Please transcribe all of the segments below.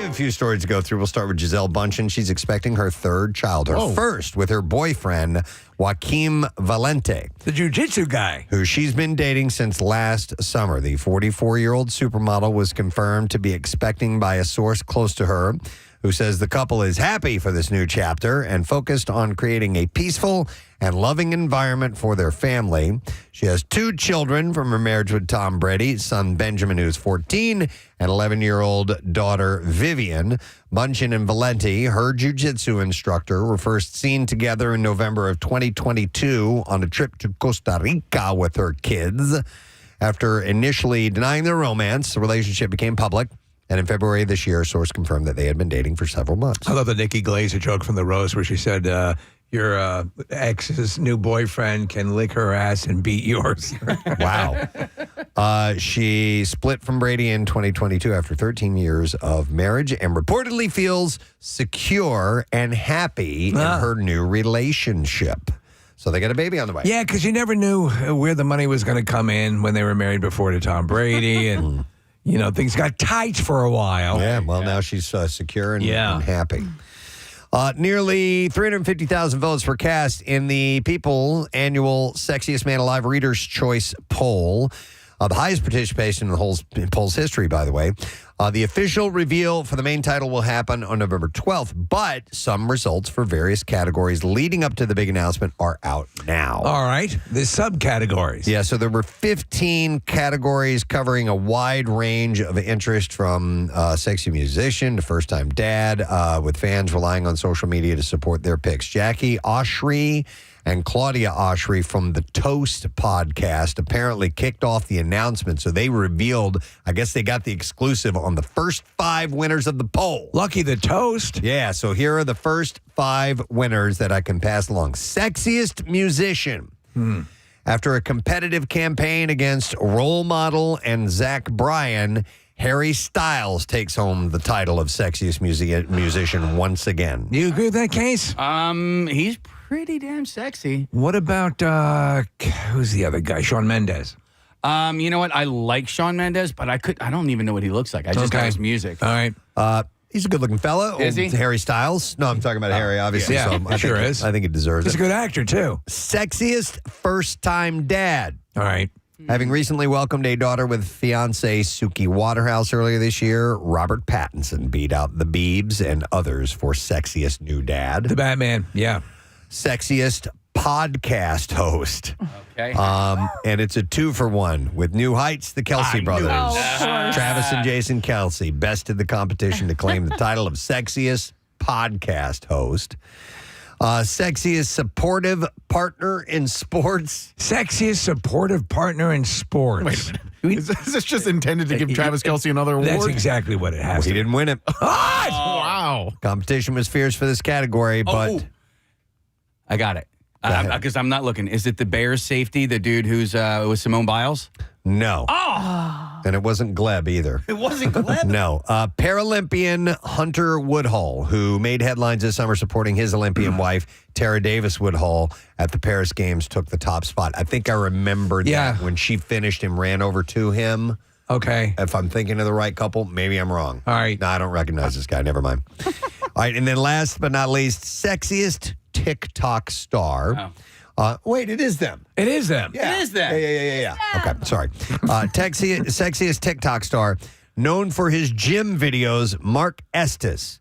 have a few stories to go through. We'll start with Gisele Bündchen. She's expecting her third child, her first with her boyfriend, Joaquim Valente. The jiu-jitsu guy. Who she's been dating since last summer. The 44-year-old supermodel was confirmed to be expecting by a source close to her, who says the couple is happy for this new chapter and focused on creating a peaceful and loving environment for their family. She has 2 children from her marriage with Tom Brady, son Benjamin, who's 14, and 11-year-old daughter Vivian. Bündchen and Valente, her jiu-jitsu instructor, were first seen together in November of 2022 on a trip to Costa Rica with her kids. After initially denying their romance, the relationship became public. And in February this year, a source confirmed that they had been dating for several months. I love the Nikki Glaser joke from The Rose where she said, your ex's new boyfriend can lick her ass and beat yours. Wow. She split from Brady in 2022 after 13 years of marriage and reportedly feels secure and happy in her new relationship. So they got a baby on the way. Yeah, because you never knew where the money was going to come in when they were married before to Tom Brady. And, you know, things got tight for a while. Yeah, well, now she's secure and happy. Nearly 350,000 votes were cast in the People annual Sexiest Man Alive Reader's Choice poll. The highest participation in the whole poll's history, by the way. The official reveal for the main title will happen on November 12th, but some results for various categories leading up to the big announcement are out now. All right. The subcategories. Yeah, so there were 15 categories covering a wide range of interest from sexy musician to first-time dad, with fans relying on social media to support their picks. Jackie Oshry and Claudia Oshry from the Toast podcast apparently kicked off the announcement. So they revealed, I guess they got the exclusive on the first 5 winners of the poll. Lucky the Toast. Yeah, so here are the first 5 winners that I can pass along. Sexiest musician. After a competitive campaign against role model and Zach Bryan, Harry Styles takes home the title of sexiest musician once again. You agree with that case? He's pretty damn sexy. What about, who's the other guy? Shawn Mendes. You know what? I like Shawn Mendes, but I don't even know what he looks like. I just know his music. All right. He's a good-looking fellow. Is he? Harry Styles. No, I'm talking about Harry, obviously. Yeah, so I sure think, is. I think he deserves He's it. a good actor, too. Sexiest first-time dad. All right. Having recently welcomed a daughter with fiancée Suki Waterhouse earlier this year, Robert Pattinson beat out the Biebs and others for sexiest new dad. The Batman, yeah. Sexiest podcast host. Okay. And it's a 2-for-1 with New Heights, the Kelsey brothers. Travis and Jason Kelsey bested the competition to claim the title of sexiest podcast host. Sexiest supportive partner in sports. Sexiest supportive partner in sports. Wait a minute. Is this just intended to give Travis Kelsey another award? That's exactly what it has He to be. didn't win it. Wow. Competition was fierce for this category, but I got it. Because I'm not looking. Is it the Bears safety, the dude who's with Simone Biles? no. And it wasn't Gleb either. It wasn't Gleb? No. Paralympian Hunter Woodhull, who made headlines this summer supporting his Olympian wife, Tara Davis Woodhull, at the Paris Games, took the top spot. I think I remembered that when she finished and ran over to him. Okay. If I'm thinking of the right couple, maybe I'm wrong. All right. No, I don't recognize this guy. Never mind. All right. And then last but not least, sexiest TikTok star. Wait, it is them. It is them. Yeah. It is them. Yeah. Okay, sorry. Sexiest TikTok star, known for his gym videos, Mark Estes,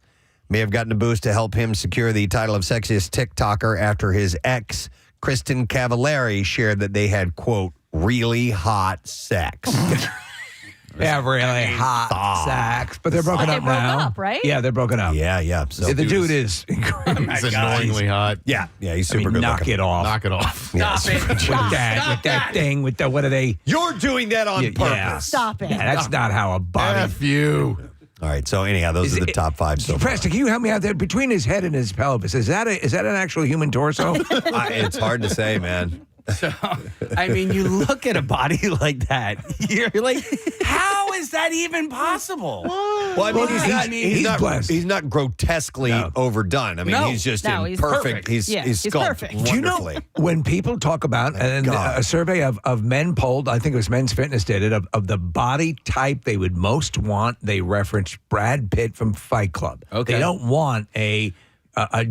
may have gotten a boost to help him secure the title of sexiest TikToker after his ex, Kristen Cavallari, shared that they had, quote, really hot sex. Yeah, really hot sex. But they're broken up now. They broke up, right? Yeah, they're broken up. Yeah. So The dude is incredible. He's annoyingly hot. Yeah, he's super good knock looking. it off. Knock it off. Stop it. With that thing, with the, what are they? You're doing that on purpose. Yeah. Stop it. Yeah, that's not how a body. F you. All right, so anyhow, those are the top 5 so far. Preston, can you help me out there? Between his head and his pelvis, is that an actual human torso? It's hard to say, man. So, I mean, you look at a body like that, you're like, how is that even possible? Well, I mean, he's not grotesquely overdone. I mean, he's just he's perfect. He's sculpted perfect. wonderfully. Do you know when people talk about, and a survey of men polled, I think it was Men's Fitness did it, of the body type they would most want, they referenced Brad Pitt from Fight Club. Okay. They don't want a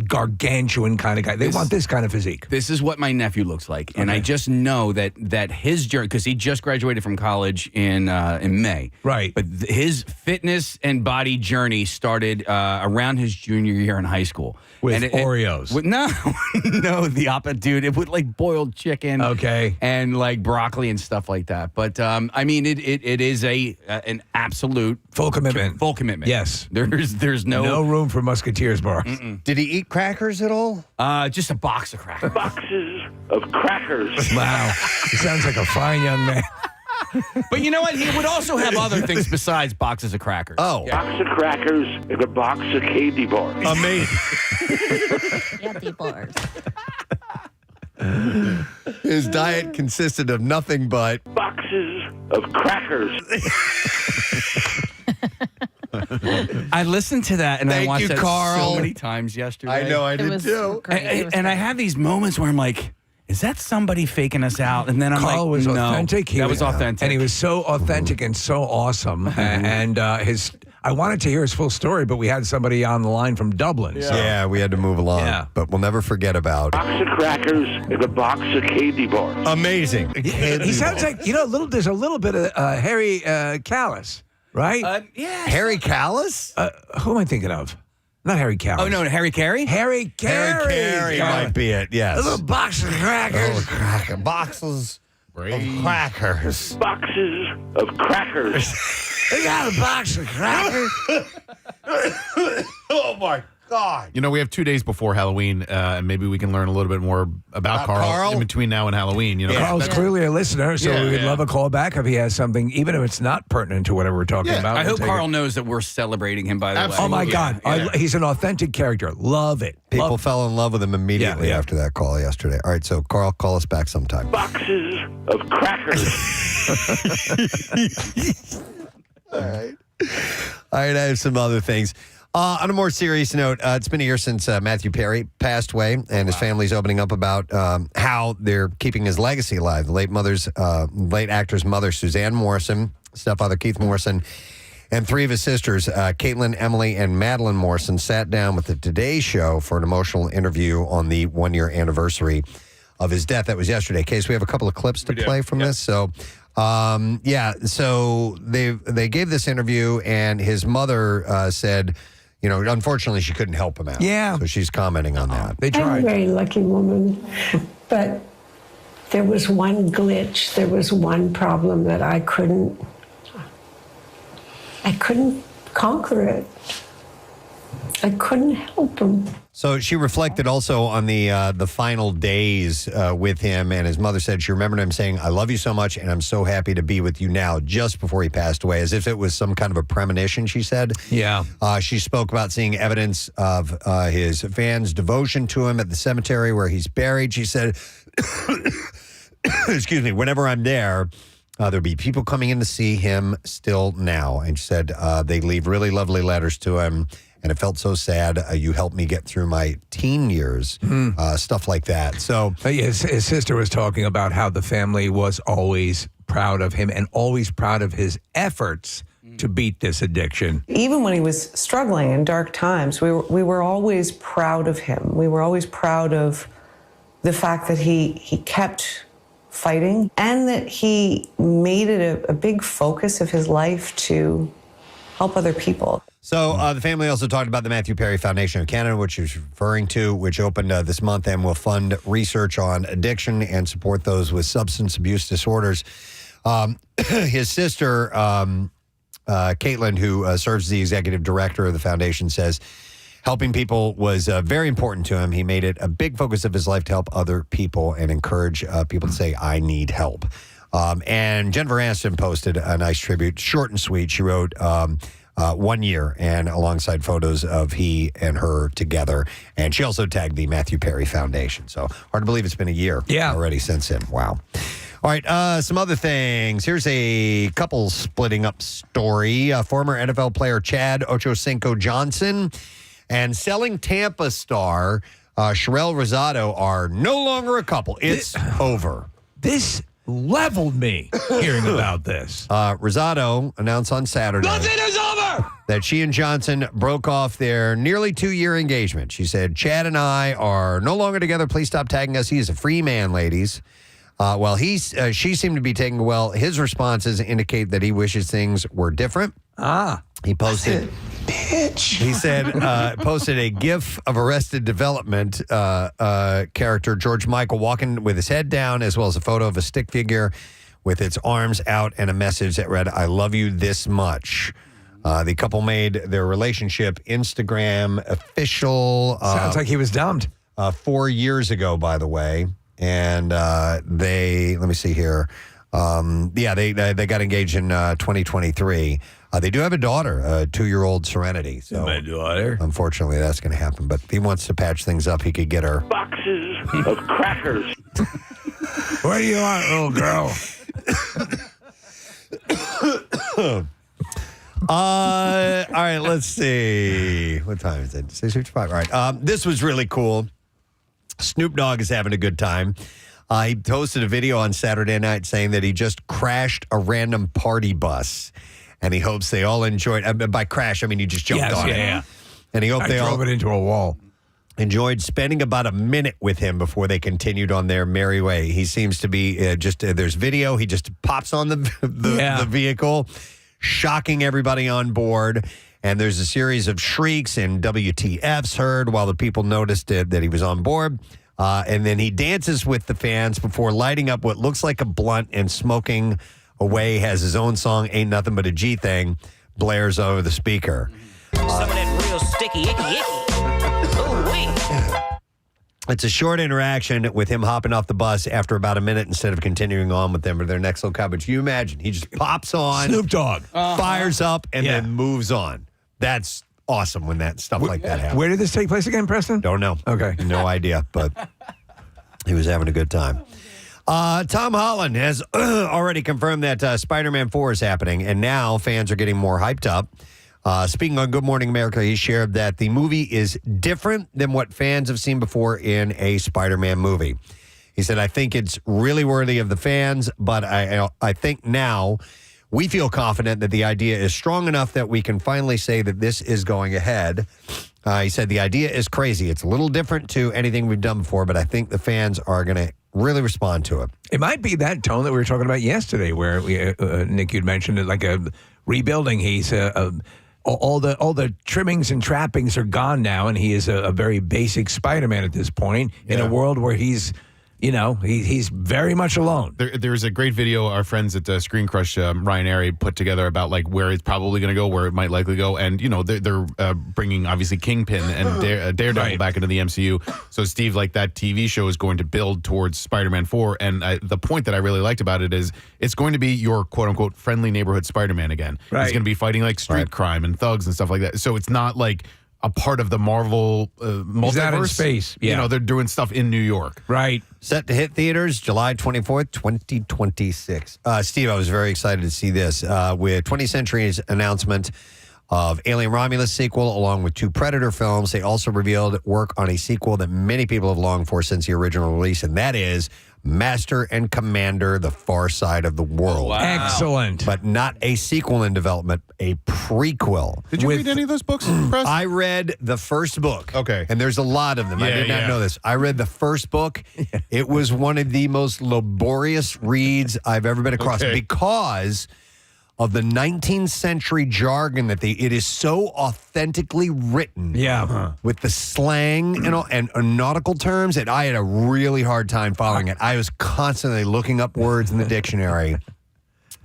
gargantuan kind of guy. They want this kind of physique. This is what my nephew looks like, and I just know that his journey, because he just graduated from college in May, right? But his fitness and body journey started around his junior year in high school with Oreos. No, the opposite, dude. It with like boiled chicken, and like broccoli and stuff like that. But I mean, it is an absolute full commitment. Full commitment. Yes, there's no room for Musketeers bars. Did he eat crackers at all? Just a box of crackers. Boxes of crackers. Wow. He sounds like a fine young man. But you know what? He would also have other things besides boxes of crackers. Oh. Box of crackers and a box of candy bars. Amazing. Candy bars. His diet consisted of nothing but boxes of crackers. I listened to that and I Thank watched you, that Carl. so many times yesterday. I know I It did was too. great. And I have these moments where I'm like, is that somebody faking us out? And then I'm Carl like, was no, authentic. that was authentic. And he was so authentic and so awesome. And I wanted to hear his full story, but we had somebody on the line from Dublin. So. Yeah, we had to move along. Yeah. But we'll never forget about Box of crackers and a box of candy bars. amazing. He sounds like, there's a little bit of Harry Callis, right? yeah. Harry Callis? Who am I thinking of? Not Harry Callis. Oh, no, Harry Carey? Harry Carey. Harry Carey might be it, yes. A little box of crackers. Boxes of crackers. Boxes of crackers. They got a box of crackers. Oh, my God. You know, we have 2 days before Halloween, and maybe we can learn a little bit more about Carl in between now and Halloween. You know, Carl's clearly a listener, so we would yeah. love a call back if he has something, even if it's not pertinent to whatever we're talking about. I We'll hope take Carl it. knows that we're celebrating him, by the way. Oh, my Yeah, God. yeah. He's an authentic character. Love it. People Love fell in love with him immediately Yeah. after that call yesterday. All right, so Carl, call us back sometime. Boxes of crackers. All right, I have some other things. On a more serious note, it's been a year since Matthew Perry passed away, and his family's opening up about how they're keeping his legacy alive. The late actor's mother, Suzanne Morrison, stepfather Keith Morrison, and three of his sisters, Caitlin, Emily, and Madeline Morrison, sat down with the Today Show for an emotional interview on the one-year anniversary of his death. That was yesterday. Case, we have a couple of clips to play from this, so... so they gave this interview, and his mother said, unfortunately she couldn't help him out. Yeah. So she's commenting on that. They I'm a tried. very lucky woman, but there was one glitch. There was one problem that I couldn't conquer it. I couldn't help him. So she reflected also on the final days with him, and his mother said she remembered him saying, "I love you so much, and I'm so happy to be with you now," just before he passed away, as if it was some kind of a premonition, she said. Yeah. She spoke about seeing evidence of his fans' devotion to him at the cemetery where he's buried. She said, excuse me, whenever I'm there, there'll be people coming in to see him still now. And she said they leave really lovely letters to him. And it felt so sad. You helped me get through my teen years, stuff like that. So His sister was talking about how the family was always proud of him and always proud of his efforts to beat this addiction. Even when he was struggling in dark times, we were always proud of him. We were always proud of the fact that he kept fighting and that he made it a big focus of his life to help other people. So the family also talked about the Matthew Perry Foundation of Canada, which he was referring to, which opened this month and will fund research on addiction and support those with substance abuse disorders. His sister, Caitlin, who serves as the executive director of the foundation, says helping people was very important to him. He made it a big focus of his life to help other people and encourage people to say, "I need help." And Jennifer Aniston posted a nice tribute, short and sweet. She wrote, 1 year, and alongside photos of he and her together. And she also tagged the Matthew Perry Foundation. So hard to believe it's been a year already since him. Wow. All right, some other things. Here's a couple splitting up story. Former NFL player Chad Ochocinco Johnson and selling Tampa star Sherelle Rosado are no longer a couple. It's over. This leveled me hearing about this. Rosado announced on Saturday Nothing is over! that she and Johnson broke off their nearly 2-year engagement. She said, Chad and I are no longer together. Please stop tagging us. He is a free man, ladies. She seemed to be taking well. His responses indicate that he wishes things were different. He posted, bitch. He said, posted a GIF of Arrested Development character George Michael walking with his head down, as well as a photo of a stick figure with its arms out and a message that read, "I love you this much." The couple made their relationship Instagram official. Sounds like he was dumped. 4 years ago, by the way. And let me see here. They got engaged in 2023. They do have a daughter, a 2-year-old Serenity. So my daughter. Unfortunately, that's going to happen. But if he wants to patch things up, he could get her. Boxes of crackers. What do you want, little girl? All right, let's see. What time is it? 6:55. All right. This was really cool. Snoop Dogg is having a good time. He posted a video on Saturday night saying that he just crashed a random party bus, and he hopes they all enjoyed. By crash, I mean he just jumped on it. Yeah. And he hoped they all drove it into a wall. Enjoyed spending about a minute with him before they continued on their merry way. He seems to be there's video. He just pops on the vehicle, shocking everybody on board. And there's a series of shrieks and WTFs heard while the people noticed that he was on board. And then he dances with the fans before lighting up what looks like a blunt and smoking away. Has his own song, Ain't Nothing But a G Thing, blares over the speaker. Some of that real sticky, icky. It's a short interaction with him hopping off the bus after about a minute instead of continuing on with them for their next little coverage. You imagine, he just pops on, Snoop Dogg, fires up, and then moves on. That's awesome when that stuff like that happens. Where did this take place again, Preston? Don't know. Okay. No idea, but he was having a good time. Tom Holland has already confirmed that Spider-Man 4 is happening, and now fans are getting more hyped up. Speaking on Good Morning America, he shared that the movie is different than what fans have seen before in a Spider-Man movie. He said, I think it's really worthy of the fans, but I think now we feel confident that the idea is strong enough that we can finally say that this is going ahead. He said, the idea is crazy. It's a little different to anything we've done before, but I think the fans are going to really respond to it. It might be that tone that we were talking about yesterday where, Nick, you'd mentioned it like a rebuilding. He's all the trimmings and trappings are gone now, and he is a very basic Spider-Man at this point in a world where he's very much alone. There's a great video our friends at Screen Crush, Ryan Airy, put together about like where it's probably going to go, where it might likely go, and they're bringing obviously Kingpin and Daredevil back into the MCU. So Steve, like that TV show is going to build towards Spider-Man 4, and the point that I really liked about it is it's going to be your quote unquote friendly neighborhood Spider-Man again. Right. He's going to be fighting like street crime and thugs and stuff like that. So it's not like a part of the Marvel multiverse. He's out in space. Yeah. They're doing stuff in New York. Right. Set to hit theaters July 24th, 2026. Steve, I was very excited to see this. With 20th Century's announcement of Alien Romulus sequel, along with 2 Predator films, they also revealed work on a sequel that many people have longed for since the original release, and that is Master and Commander: The Far Side of the World. Wow. Excellent. But not a sequel in development, a prequel. Did you read any of those books, Press? I read the first book. Okay. And there's a lot of them. I did not know this. I read the first book. It was one of the most laborious reads I've ever been across because of the 19th century jargon that it is so authentically written. Yeah. With the slang and nautical terms that I had a really hard time following it. I was constantly looking up words in the dictionary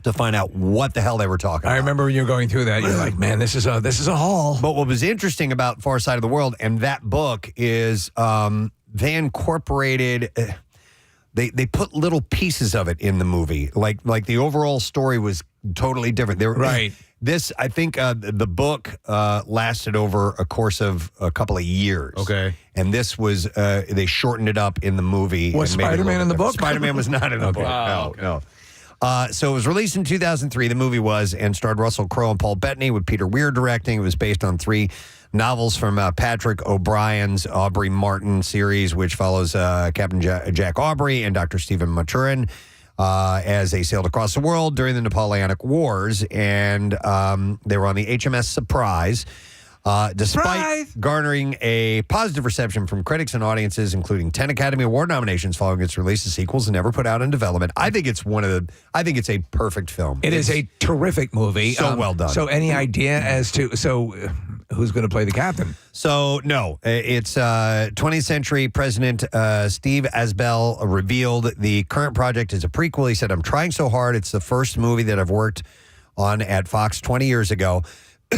to find out what the hell they were talking about. I remember when you were going through that, you're like, man, this is a haul. But what was interesting about Far Side of the World and that book is they incorporated... They put little pieces of it in the movie. Like the overall story was totally different. This, I think, the book lasted over a course of a couple of years. Okay. And this was, they shortened it up in the movie. Was and made it a Spider-Man little in the bit book? Spider-Man was not in the book. No. So it was released in 2003, the movie was, and starred Russell Crowe and Paul Bettany with Peter Weir directing. It was based on 3 novels from Patrick O'Brien's Aubrey Martin series, which follows Captain Jack Aubrey and Dr. Stephen Maturin as they sailed across the world during the Napoleonic Wars. And they were on the HMS Surprise. Despite garnering a positive reception from critics and audiences, including 10 Academy Award nominations following its release, the sequels never put out in development. I think it's a perfect film. It is a terrific movie. So well done. So any idea as to, who's going to play the captain? So, no, it's 20th century President Steve Asbell revealed the current project is a prequel. He said, I'm trying so hard. It's the first movie that I've worked on at Fox 20 years ago.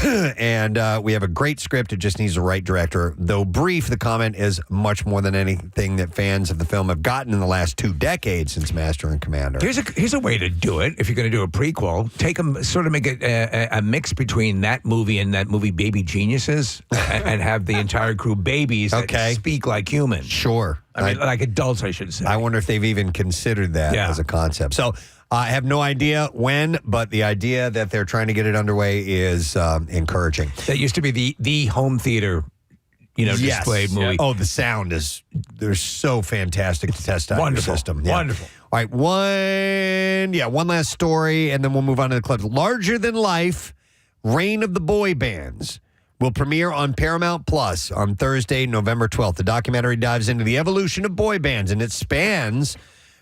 And we have a great script. It just needs the right director. Though brief, the comment is much more than anything that fans of the film have gotten in the last 2 decades since Master and Commander. Here's a way to do it. If you're going to do a prequel, take them, sort of make it a mix between that movie and that movie Baby Geniuses, and have the entire crew babies that speak like humans. Sure. I mean, like adults, I should say. I wonder if they've even considered that as a concept. So I have no idea when, but the idea that they're trying to get it underway is encouraging. That used to be the home theater, displayed movie. Oh, the sound they're so fantastic to test out your system. Yeah. Wonderful. All right, one last story, and then we'll move on to the clips. Larger Than Life, Reign of the Boy Bands will premiere on Paramount Plus on Thursday, November 12th. The documentary dives into the evolution of boy bands, and it spans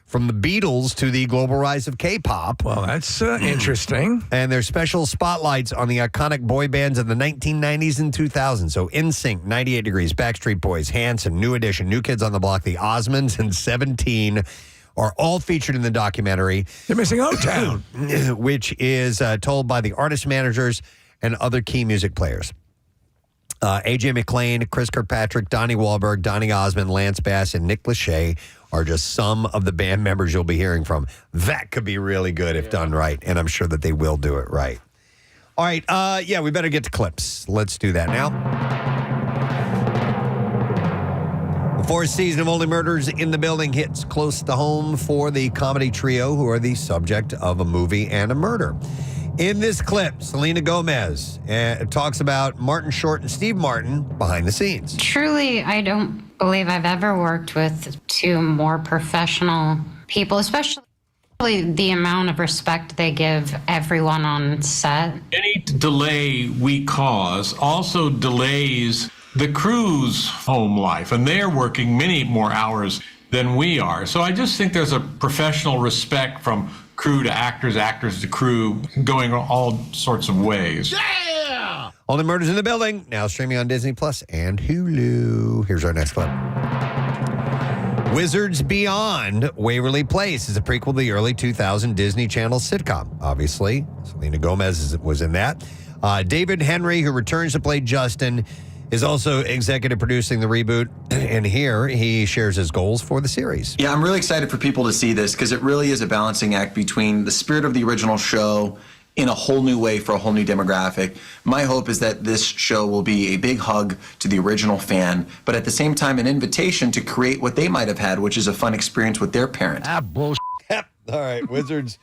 from the Beatles to the global rise of K-pop. Well, that's interesting. And there's special spotlights on the iconic boy bands of the 1990s and 2000s. So NSYNC, 98 Degrees, Backstreet Boys, Hanson, New Edition, New Kids on the Block, the Osmonds, and 17 are all featured in the documentary. They're missing O-Town. Which is told by the artist managers and other key music players. A.J. McClain, Chris Kirkpatrick, Donnie Wahlberg, Donny Osmond, Lance Bass, and Nick Lachey are just some of the band members you'll be hearing from. That could be really good if done right, and I'm sure that they will do it right. All right, we better get to clips. Let's do that now. The 4th season of Only Murders in the Building hits close to home for the comedy trio who are the subject of a movie and a murder. In this clip, Selena Gomez talks about Martin Short and Steve Martin behind the scenes. Truly, I don't believe I've ever worked with 2 more professional people, especially the amount of respect they give everyone on set. Any delay we cause also delays the crew's home life, and they're working many more hours than we are. So I just think there's a professional respect from crew to actors, actors to crew, going all sorts of ways. Yeah! Only Murders in the Building, now streaming on Disney Plus and Hulu. Here's our next clip. Wizards Beyond Waverly Place is a prequel to the early 2000 Disney Channel sitcom. Obviously, Selena Gomez was in that. David Henry, who returns to play Justin, is also executive producing the reboot, and here he shares his goals for the series. Yeah, I'm really excited for people to see this because it really is a balancing act between the spirit of the original show in a whole new way for a whole new demographic. My hope is that this show will be a big hug to the original fan, but at the same time an invitation to create what they might have had, which is a fun experience with their parent. Bullshit. All right, Wizards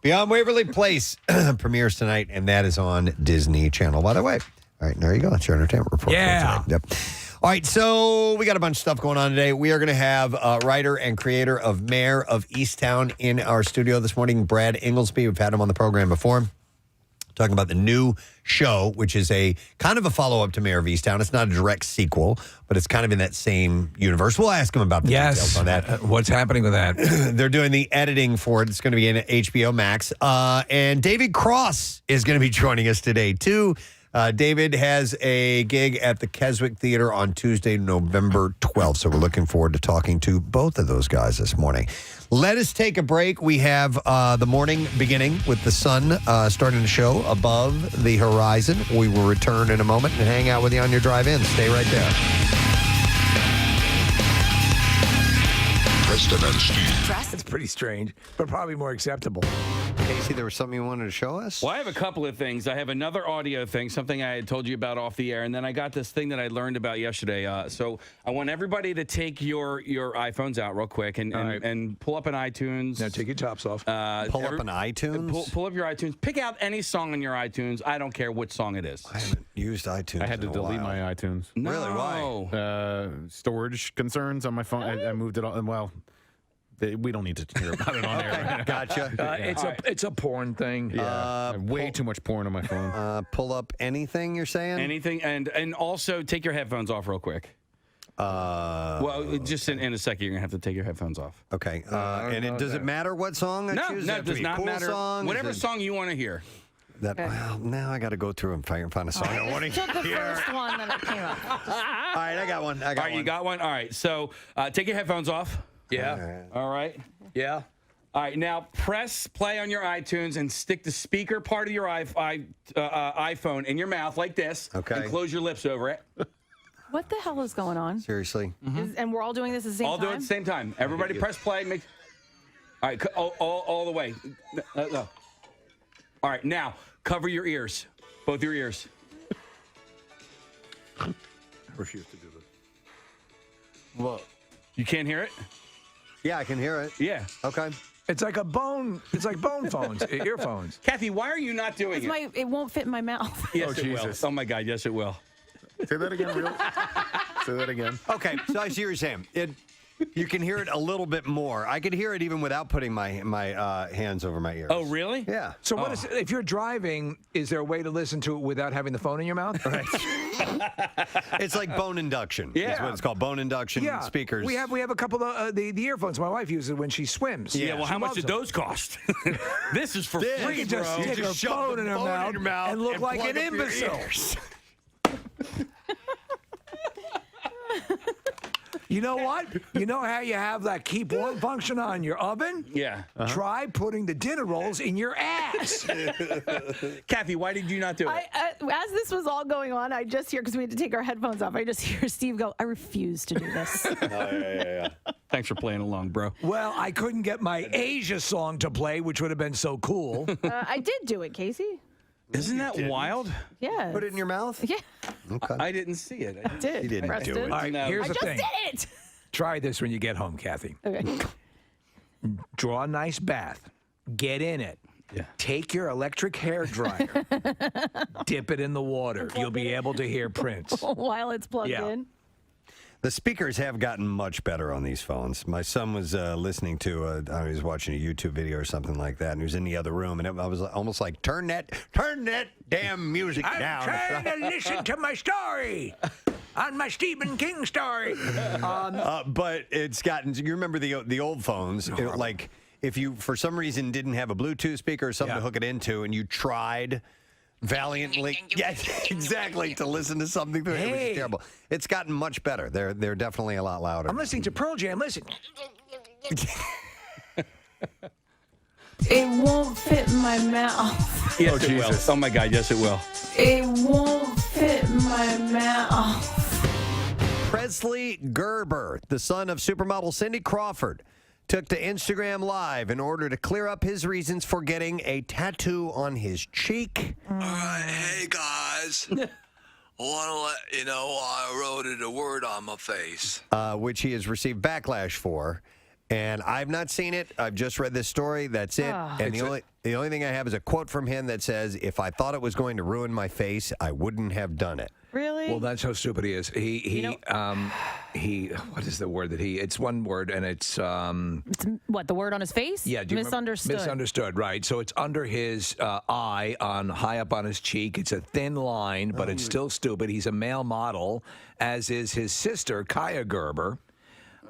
Beyond Waverly Place premieres tonight, and that is on Disney Channel, by the way. All right, there you go. That's your entertainment report. Yeah. For tonight. Yep. All right, so we got a bunch of stuff going on today. We are going to have writer and creator of Mayor of Easttown in our studio this morning, Brad Ingelsby. We've had him on the program before, talking about the new show, which is a kind of a follow-up to Mayor of Easttown. It's not a direct sequel, but it's kind of in that same universe. We'll ask him about the details on that. What's happening with that? They're doing the editing for it. It's going to be in HBO Max. And David Cross is going to be joining us today, too. David has a gig at the Keswick Theater on Tuesday, November 12th. So we're looking forward to talking to both of those guys this morning. Let us take a break. We have the morning beginning with the sun starting to show above the horizon. We will return in a moment and hang out with you on your drive in. Stay right there. Preston and Steve. It's pretty strange, but probably more acceptable. Casey, there was something you wanted to show us? Well, I have a couple of things. I have another audio thing, something I had told you about off the air, and then I got this thing that I learned about yesterday. So I want everybody to take your iPhones out real quick and pull up an iTunes. Now take your tops off. Pull up an iTunes? Pull up your iTunes. Pick out any song on your iTunes. I don't care which song it is. I haven't used iTunes. I had to in a delete while. my iTunes. No. Really? Why? Storage concerns on my phone. I moved it all. Well, we don't need to hear about it on air. Gotcha. It's a porn thing. Yeah, way too much porn on my phone. Pull up anything you're saying? Anything, and also take your headphones off real quick. Well, just in a second, you're gonna have to take your headphones off. Okay. Does it matter what song I choose? No, it does not matter. Song? Whatever song you want to hear. Well, now I got to go through and find a song I want to Took the hear. first one that came up. All right, I got one. All right, you got one? All right, so take your headphones off. Yeah. All right. Yeah. All right, now press play on your iTunes and stick the speaker part of your iPhone in your mouth like this. Okay. And close your lips over it. What the hell is going on? Seriously. And we're all doing this at the same All time? do it at the same time. Everybody press play. All right, all the way. No. All right, now cover your ears, both your ears. I refuse to do this. Well, you can't hear it? Yeah, I can hear it. Yeah. Okay. It's like bone phones, earphones. Kathy, why are you not doing it? It won't fit in my mouth. Yes, it will. Oh my God, yes, it will. Say that again, real. Say that again. Okay, so I see what you're saying. You can hear it a little bit more. I could hear it even without putting my hands over my ears. Oh, really? Yeah. So what is if you're driving? Is there a way to listen to it without having the phone in your mouth? Right. It's like bone induction. Yeah, is what it's called. Bone induction speakers. We have a couple of the earphones my wife uses when she swims. Yeah. Well, how much did those cost? This is for free, you just bro. stick her phone in her mouth and look like an imbecile. You know what? You know how you have that keep warm function on your oven? Yeah. Try putting the dinner rolls in your ass. Kathy, why did you not do it? As this was all going on, I just hear, because we had to take our headphones off, I just hear Steve go, I refuse to do this. Yeah. Thanks for playing along, bro. Well, I couldn't get my Asia song to play, which would have been so cool. I did do it, Casey. Isn't that wild? Yeah. Put it in your mouth? Yeah. Okay. I didn't see it. I did. You didn't Preston. do it. All right, No. here's I the just thing. did it. Try this when you get home, Kathy. Okay. Draw a nice bath. Get in it. Yeah. Take your electric hair dryer. Dip it in the water. You'll be able to hear Prince. While it's plugged in. The speakers have gotten much better on these phones. My son was listening to, I was watching a YouTube video or something like that, and he was in the other room, and I was almost like, turn that damn music down. I'm trying to listen to my story. On my Stephen King story. But it's gotten, you remember the old phones, like if you, for some reason, didn't have a Bluetooth speaker or something to hook it into, and you tried valiantly, exactly, to listen to something through it. It was just terrible. It's gotten much better. They're definitely a lot louder. I'm listening to Pearl Jam. Listen. It won't fit in my mouth. Yes, it will. Oh my God, yes, it will. It won't fit in my mouth. Presley Gerber, the son of supermodel Cindy Crawford, took to Instagram Live in order to clear up his reasons for getting a tattoo on his cheek. All right, hey guys. I want to let you know I wrote a word on my face. Which he has received backlash for. And I've not seen it. I've just read this story. That's it. And the only thing I have is a quote from him that says, if I thought it was going to ruin my face, I wouldn't have done it. Really? Well, that's how stupid he is. He what is the word that it's one word and it's It's what, the word on his face? yeah, do you Misunderstood. remember? Misunderstood, right. So it's under his eye high up on his cheek. It's a thin line, but it's still stupid. He's a male model, as is his sister, Kaya Gerber.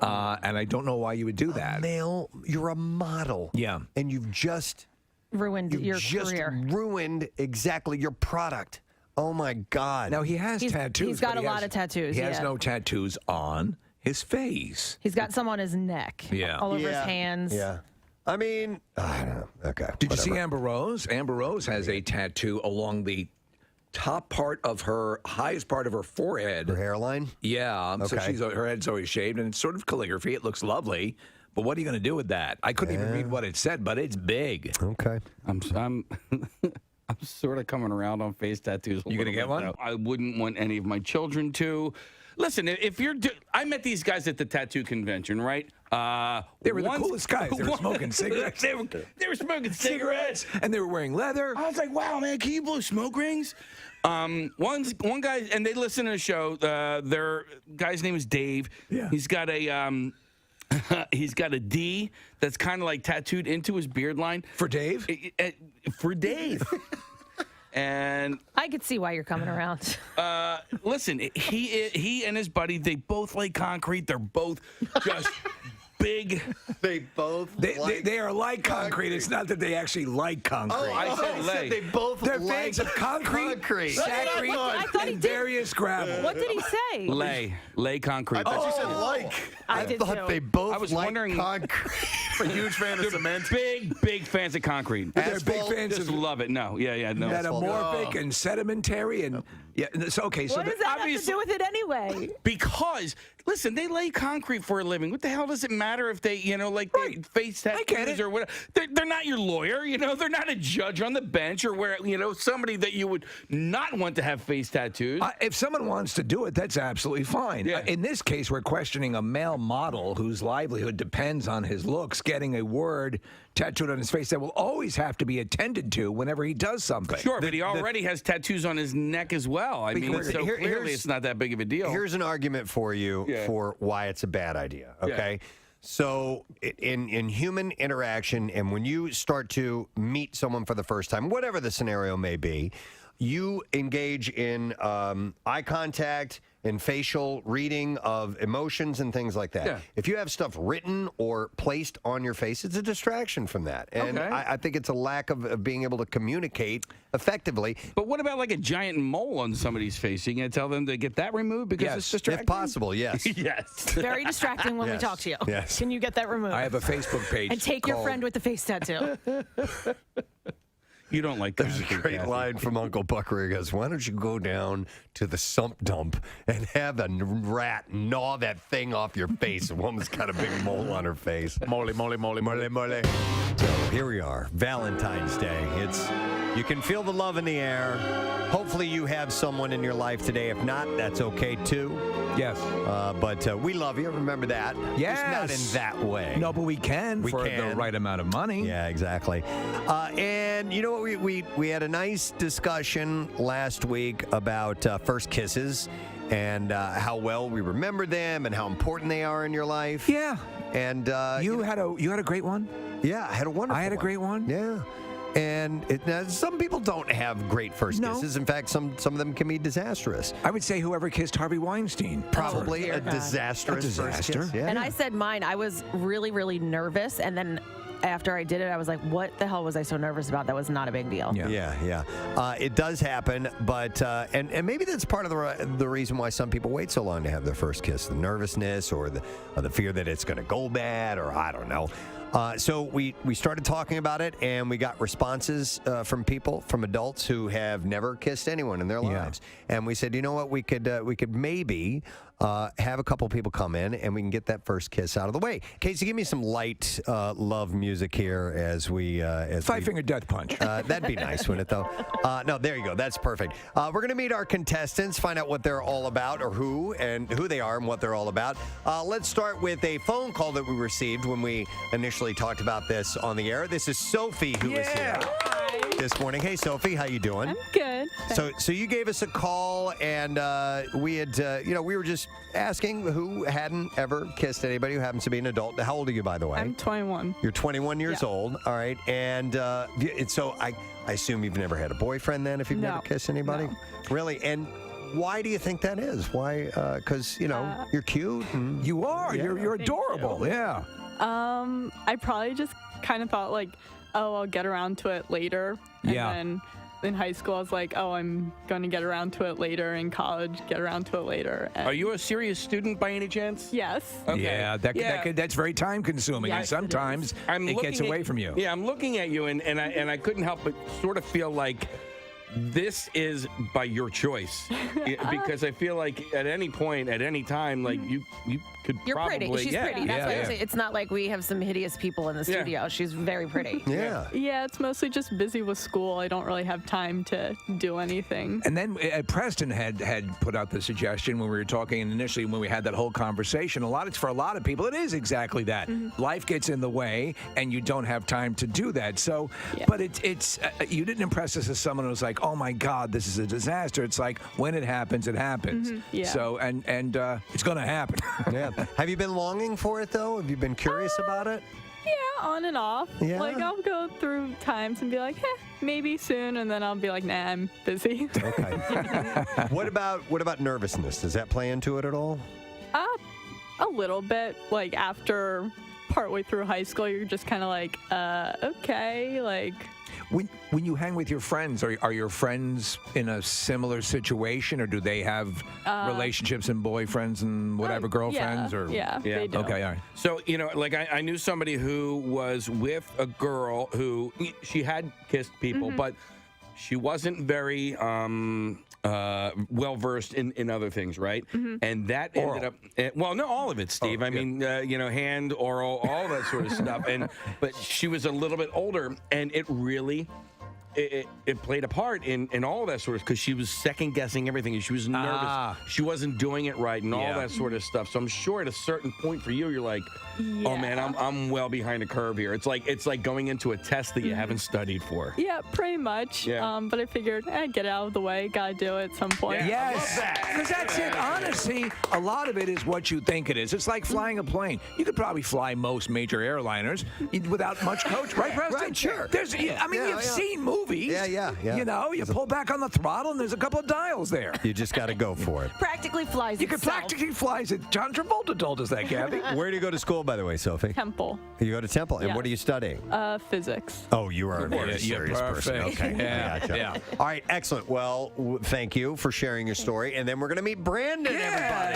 And I don't know why you would do that. You're a model. Yeah. And you've just ruined your career. Ruined exactly your product. Oh my God. Now he has tattoos. He's got a lot of tattoos. He has no tattoos on his face. He's got some on his neck. Yeah. All over his hands. Yeah. I mean, I don't know. Okay. Did you see Amber Rose? Amber Rose has a tattoo along the top part of her, highest part of her forehead. Her hairline? Yeah. So Okay. her head's always shaved, and it's sort of calligraphy. It looks lovely. But what are you going to do with that? I couldn't even read what it said, but it's big. Okay. I'm sort of coming around on face tattoos. You gonna get one? Though. I wouldn't want any of my children to. Listen, if you're, I met these guys at the tattoo convention, right? They were the coolest guys. They were smoking cigarettes. they were smoking cigarettes, and they were wearing leather. I was like, wow, man, can you blow smoke rings? One guy, and they listen to the show. Their guy's name is Dave. Yeah. He's got a he's got a D that's kind of like tattooed into his beard line. For Dave? For Dave. And I could see why you're coming around. Listen, he and his buddy, they both like concrete. They're both just big. They are like concrete. It's not that they actually like concrete. I said lay. They both They're like fans of concrete, I thought he and did. various gravel. What did he say? Lay concrete. I thought you said like. I did thought too. they both I was like wondering- concrete. I'm a huge fan of cement. Big fans of concrete. They're big fans Just of love it. No, no. metamorphic and sedimentary and so okay. So What does that have to do with it anyway? Because listen, they lay concrete for a living. What the hell does it matter if they, they face tattoos or whatever? They're not your lawyer, They're not a judge on the bench or where, somebody that you would not want to have face tattoos. If someone wants to do it, that's absolutely fine. Yeah. In this case, we're questioning a male model whose livelihood depends on his looks getting a word tattooed on his face that will always have to be attended to whenever he does something. Sure, but he already has tattoos on his neck as well. I mean, so clearly it's not that big of a deal. Here's an argument for you for why it's a bad idea, okay? Yeah. So in human interaction, and when you start to meet someone for the first time, whatever the scenario may be, you engage in eye contact and facial reading of emotions and things like that. Yeah. If you have stuff written or placed on your face, it's a distraction from that. And Okay. I think it's a lack of being able to communicate effectively. But what about like a giant mole on somebody's face? You gonna tell them to get that removed because it's distracting? If possible, yes. Yes. Very distracting when we Yes. talk to you. Yes. Can you get that removed? I have a Facebook page. and take your called- friend with the face tattoo. You don't like There's a concrete, great Kathy. line from Uncle Buck where he goes, why don't you go down to the sump dump and have a rat gnaw that thing off your face? The woman's got a big mole on her face. Mole, mole, mole, mole. Mole. So here we are, Valentine's Day. You can feel the love in the air. Hopefully you have someone in your life today. If not, that's okay too. Yes. But we love you. Remember that. Yes. Just not in that way. No, but we can for the right amount of money. Yeah, exactly. And you know what? We had a nice discussion last week about first kisses and how well we remember them and how important they are in your life. Yeah. And you had a great one. Yeah, I had a wonderful. I had a great one. Yeah. And now, some people don't have great first kisses. In fact, some of them can be disastrous. I would say whoever kissed Harvey Weinstein. Probably dear a God. disastrous first kiss. Yeah. And I said mine. I was really, really nervous. And then after I did it, I was like, what the hell was I so nervous about? That was not a big deal. Yeah. It does happen, but and maybe that's part of the reason why some people wait so long to have their first kiss: the nervousness or the fear that it's going to go bad, or I don't know. So we started talking about it, and we got responses from people, from adults who have never kissed anyone in their lives. And we said, you know what, we could maybe have a couple people come in, and we can get that first kiss out of the way. Casey, give me some light love music here as we Five-finger death punch. That'd be nice, wouldn't it, though? No, there you go. That's perfect. We're going to meet our contestants, find out what they're all about, or who they are and what they're all about. Let's start with a phone call that we received when we initially talked about this on the air. This is Sophie who is here this morning. Hey, Sophie, how you doing? I'm good. So you gave us a call, and we had, we were just asking who hadn't ever kissed anybody who happens to be an adult. How old are you, by the way? I'm 21. You're 21 years old. All right. And so I assume you've never had a boyfriend then if you've never kissed anybody? No. Really? And why do you think that is? Why? Because, you're cute. And, you are. Yeah. You're adorable. Yeah. I probably just kind of thought like, oh, I'll get around to it later. And then in high school, I was like, oh, I'm going to get around to it later. In college, get around to it later. And Are you a serious student by any chance? Yes. Okay. Yeah, that's very time consuming, and sometimes it gets away from you. Yeah, I'm looking at you, and I couldn't help but sort of feel like this is by your choice because I feel like at any point, at any time, like you could You're probably. pretty. She's pretty. That's why I'm saying it's not like we have some hideous people in the Yeah. studio. She's very pretty. Yeah. Yeah, it's mostly just busy with school. I don't really have time to do anything. And then Preston had put out the suggestion when we were talking initially when we had that whole conversation. For a lot of people, it is exactly that. Life gets in the way, and you don't have time to do that. So, but it's you didn't impress us as someone who was like, oh my God, this is a disaster. It's like when it happens, it happens. Yeah. So and it's going to happen. Yeah. Have you been longing for it though? Have you been curious about it? Yeah, on and off. Yeah. Like I'll go through times and be like, maybe soon, and then I'll be like, nah, I'm busy. Okay. What about nervousness? Does that play into it at all? A little bit. Like after partway through high school, you're just kind of like, okay, like. When you hang with your friends, are your friends in a similar situation, or do they have relationships and boyfriends and whatever, girlfriends? Yeah, they do. Okay, all right. So, like I knew somebody who was with a girl who she had kissed people, but she wasn't very well versed in other things, right? And that ended up no, all of it, Steve. I mean, hand, oral, all that sort of stuff. But she was a little bit older, and it really. It played a part in all that sort of because she was second guessing everything and she was nervous. She wasn't doing it right and all that sort of stuff. So I'm sure at a certain point for you, you're like, oh man, I'm well behind the curve here. It's like going into a test that you haven't studied for. Yeah, pretty much. Yeah. But I figured, get it out of the way. Gotta do it at some point. Yes, because that's it. Honestly, a lot of it is what you think it is. It's like flying a plane. You could probably fly most major airliners without much coach, right, Preston? Right, sure. You've seen movies. Yeah. You pull back on the throttle and there's a couple of dials there. You just got to go for it. Practically flies You can itself. practically fly it. John Travolta told us that, Kathy. Where do you go to school, by the way, Sophie? Temple. You go to Temple. And Yes. what are you studying? Physics. Oh, you are a very Yeah, serious person. perfect. Okay. Yeah, I gotcha. yeah. All right, excellent. Well, thank you for sharing your story. And then we're going to meet Brandon, everybody.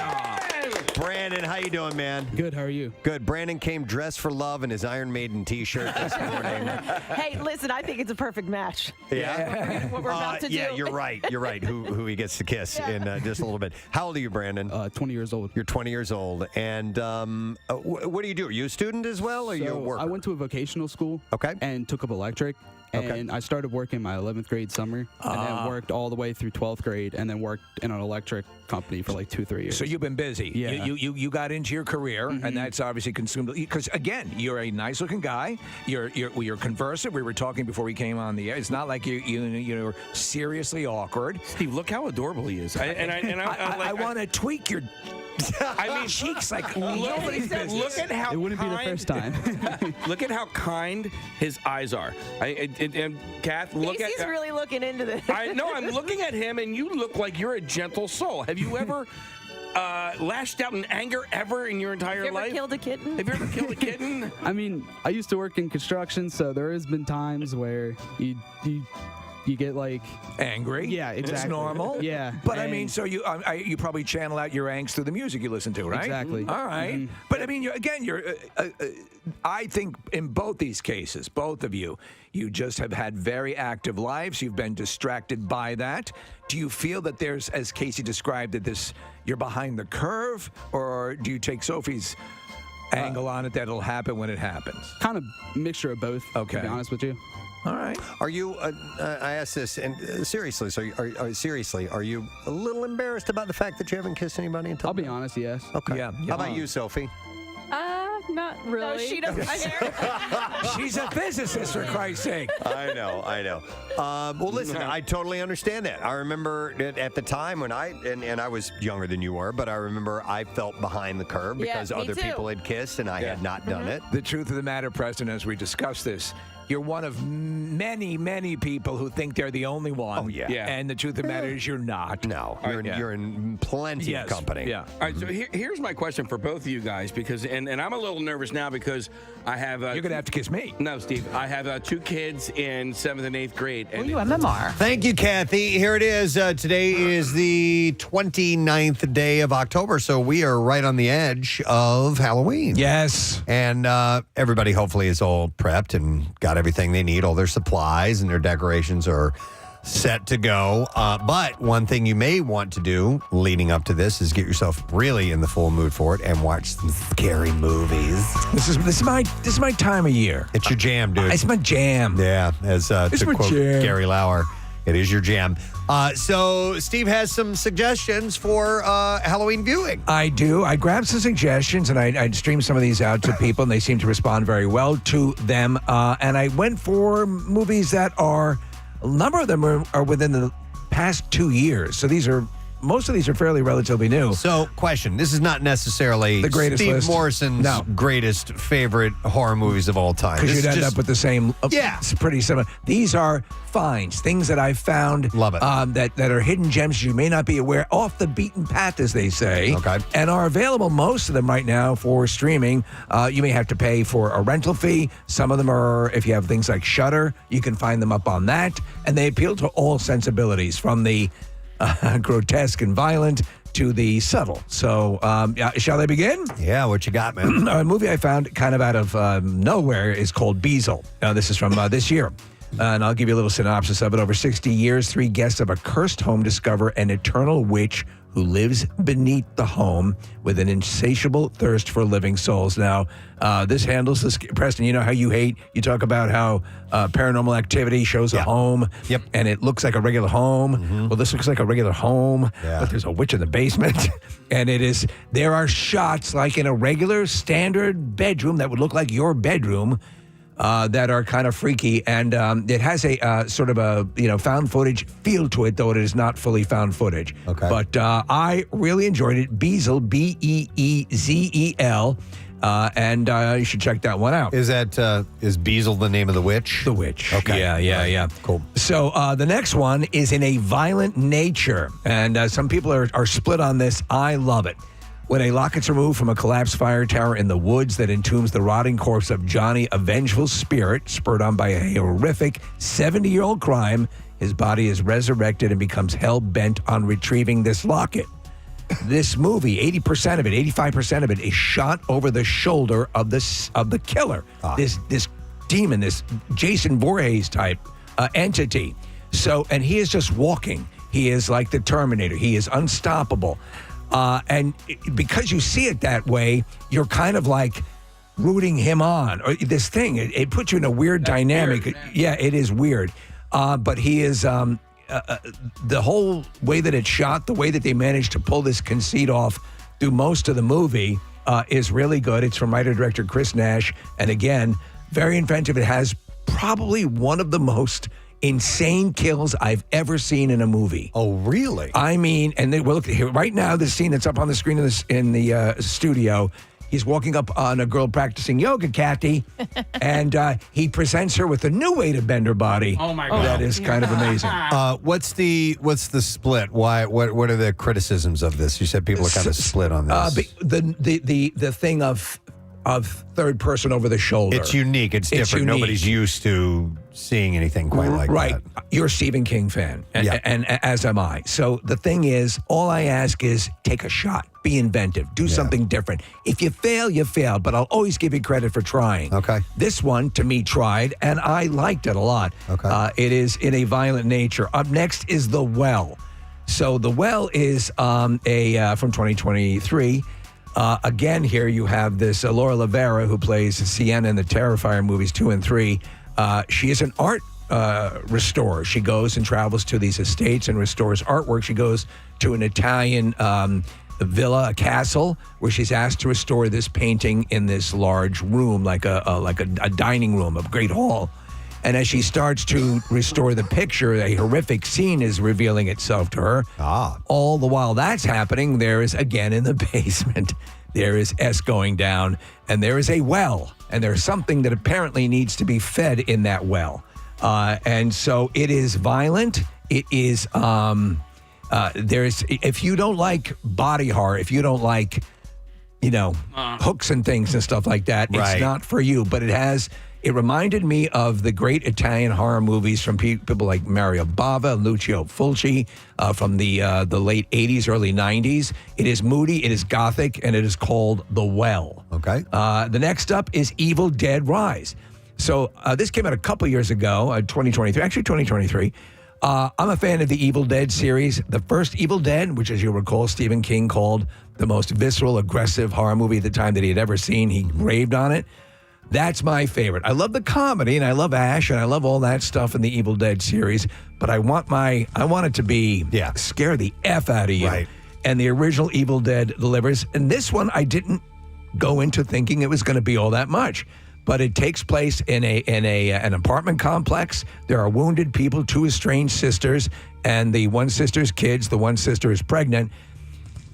Brandon, how you doing, man? Good, how are you? Good. Brandon came dressed for love in his Iron Maiden t-shirt this morning. Hey, listen, I think it's a perfect match. Yeah. What we're about to do. Yeah, you're right. You're right. Who he gets to kiss in just a little bit. How old are you, Brandon? 20 years old. You're 20 years old. And what do you do? Are you a student as well, or are you a worker? I went to a vocational school. Okay. And took up electric. Okay. And I started working my 11th grade summer, and then worked all the way through 12th grade, and then worked in an electric company for like 2-3 years. So you've been busy. Yeah. You got into your career, and that's obviously consumed. Because again, you're a nice-looking guy. You're conversive. We were talking before we came on the air. It's not like you're seriously awkward. Steve, look how adorable he is. I want to tweak your. I mean, cheeks like nobody's business. Look at how it wouldn't be the first time. Look at how kind his eyes are. And Kath, look Casey's at. really looking into this. I know. I'm looking at him, and you look like you're a gentle soul. Have you ever lashed out in anger ever in your entire Have you ever life? killed a kitten? Have you ever killed a kitten? I mean, I used to work in construction, so there has been times where you get like angry. Yeah, exactly. It's normal. Yeah, but I mean, so you probably channel out your angst through the music you listen to, right? Exactly. All right. But I mean, you're. I think in both these cases, both of you just have had very active lives. You've been distracted by that. Do you feel that there's, as Casey described it, you're behind the curve, or do you take Sophie's angle on it that it'll happen when it happens? Kind of mixture of both. Okay. To be honest with you. All right. Are you? I asked this, and seriously. So, are you a little embarrassed about the fact that you haven't kissed anybody until? I'll be honest. Yes. Okay. Yeah. How about you, Sophie? Not really. No, she doesn't care. She's a physicist, for Christ's sake. I know. Well, listen, I totally understand that. I remember at the time when and I was younger than you were, but I remember I felt behind the curve because me other too. people had kissed and I had not done it. The truth of the matter, Preston, as we discuss this, you're one of many, many people who think they're the only one. Oh, yeah. And the truth of the matter is you're not. No, you're in plenty of company. Yeah. All right, so here's my question for both of you guys, because and I'm a little nervous now because I have. You're gonna have to kiss me. No, Steve. I have 2 kids in 7th and 8th grade. And you MMR. Thank you, Kathy. Here it is. Today is the 29th day of October, so we are right on the edge of Halloween. Yes. And everybody hopefully is all prepped and got everything they need, all their supplies, and their decorations are set to go. But one thing you may want to do leading up to this is get yourself really in the full mood for it and watch some scary movies. This is my time of year. It's your jam, dude. It's my jam. Yeah, as It's to my quote jam. Gary Lauer, it is your jam. So Steve has some suggestions for Halloween viewing. I do. I grabbed some suggestions and I streamed some of these out to people, and they seem to respond very well to them. And I went for movies that are, a number of them are within the past 2 years. So most of these are fairly relatively new. So, question. This is not necessarily The greatest Steve list. Morrison's No. greatest favorite horror movies of all time. Because This you'd is end just- up with the same. Yeah. It's pretty similar. These are finds, things that I found. Love it. That are hidden gems you may not be aware, off the beaten path, as they say. Okay. And are available, most of them right now, for streaming. You may have to pay for a rental fee. Some of them are, if you have things like Shudder, you can find them up on that. And they appeal to all sensibilities, from the grotesque and violent to the subtle. So, shall I begin? Yeah, what you got, man? A movie I found kind of out of nowhere is called Beazle. This is from this year. And I'll give you a little synopsis of it. Over 60 years, 3 guests of a cursed home discover an eternal witch who lives beneath the home with an insatiable thirst for living souls. Now, this handles this. Preston, you know how you talk about how Paranormal Activity shows a home, and it looks like a regular home. Well, this looks like a regular home, but there's a witch in the basement. And there are shots like in a regular standard bedroom that would look like your bedroom, that are kind of freaky, and it has a sort of a found footage feel to it, though it is not fully found footage. Okay. But I really enjoyed it. Beazle, Beezel, and you should check that one out. Is Beazle the name of the witch? The witch. Okay. Yeah. Cool. So the next one is in a violent nature, and some people are split on this. I love it. When a locket's removed from a collapsed fire tower in the woods that entombs the rotting corpse of Johnny, a vengeful spirit, spurred on by a horrific 70-year-old crime, his body is resurrected and becomes hell-bent on retrieving this locket. This movie, 80% of it, 85% of it, is shot over the shoulder of the killer. This demon, this Jason Voorhees type entity. So, and he is just walking. He is like the Terminator. He is unstoppable. And because you see it that way, you're kind of like rooting him on. Or this thing, it puts you in a weird dynamic. Weird, yeah, it is weird. But he is, the whole way that it's shot, the way that they managed to pull this conceit off through most of the movie is really good. It's from writer-director Chris Nash. And again, very inventive. It has probably one of the most insane kills I've ever seen in a movie. Oh, really? I mean, and look here right now. The scene that's up on the screen in the studio. He's walking up on a girl practicing yoga, Kathy, and he presents her with a new way to bend her body. Oh my God! That is kind of amazing. What's the split? Why? What are the criticisms of this? You said people are kind of split on this. The thing of third person over the shoulder. It's unique. It's different. unique. Nobody's used to seeing anything quite like that. Right. You're a Stephen King fan, and as am I. So the thing is, all I ask is take a shot, be inventive, do something different. If you fail, you fail, but I'll always give you credit for trying. Okay. This one, to me, tried, and I liked it a lot. Okay. It is in a violent nature. Up next is The Well. So The Well is from 2023. Again, here you have this Laura Rivera, who plays Sienna in the Terrifier movies 2 and 3. She is an art restorer. She goes and travels to these estates and restores artwork. She goes to an Italian villa, a castle, where she's asked to restore this painting in this large room, like a dining room, a great hall. And as she starts to restore the picture, a horrific scene is revealing itself to her. All the while that's happening, there is, again, in the basement, there is S going down, and there is a well, and there's something that apparently needs to be fed in that well. And so it is violent. It is, if you don't like body horror, if you don't like, hooks and things and stuff like that, it's not for you. But it reminded me of the great Italian horror movies from people like Mario Bava, Lucio Fulci, from the late 80s, early 90s. It is moody, it is gothic, and it is called The Well. Okay. The next up is Evil Dead Rise. So this came out a couple years ago, 2023. I'm a fan of the Evil Dead series. The first Evil Dead, which, as you'll recall, Stephen King called the most visceral, aggressive horror movie at the time that he had ever seen. He raved on it. That's my favorite. I love the comedy, and I love Ash, and I love all that stuff in the Evil Dead series. But I want it to be scare the F out of you. Right. And the original Evil Dead delivers. And this one, I didn't go into thinking it was going to be all that much. But it takes place in an apartment complex. There are wounded people, 2 estranged sisters, and the one sister's kids. The one sister is pregnant.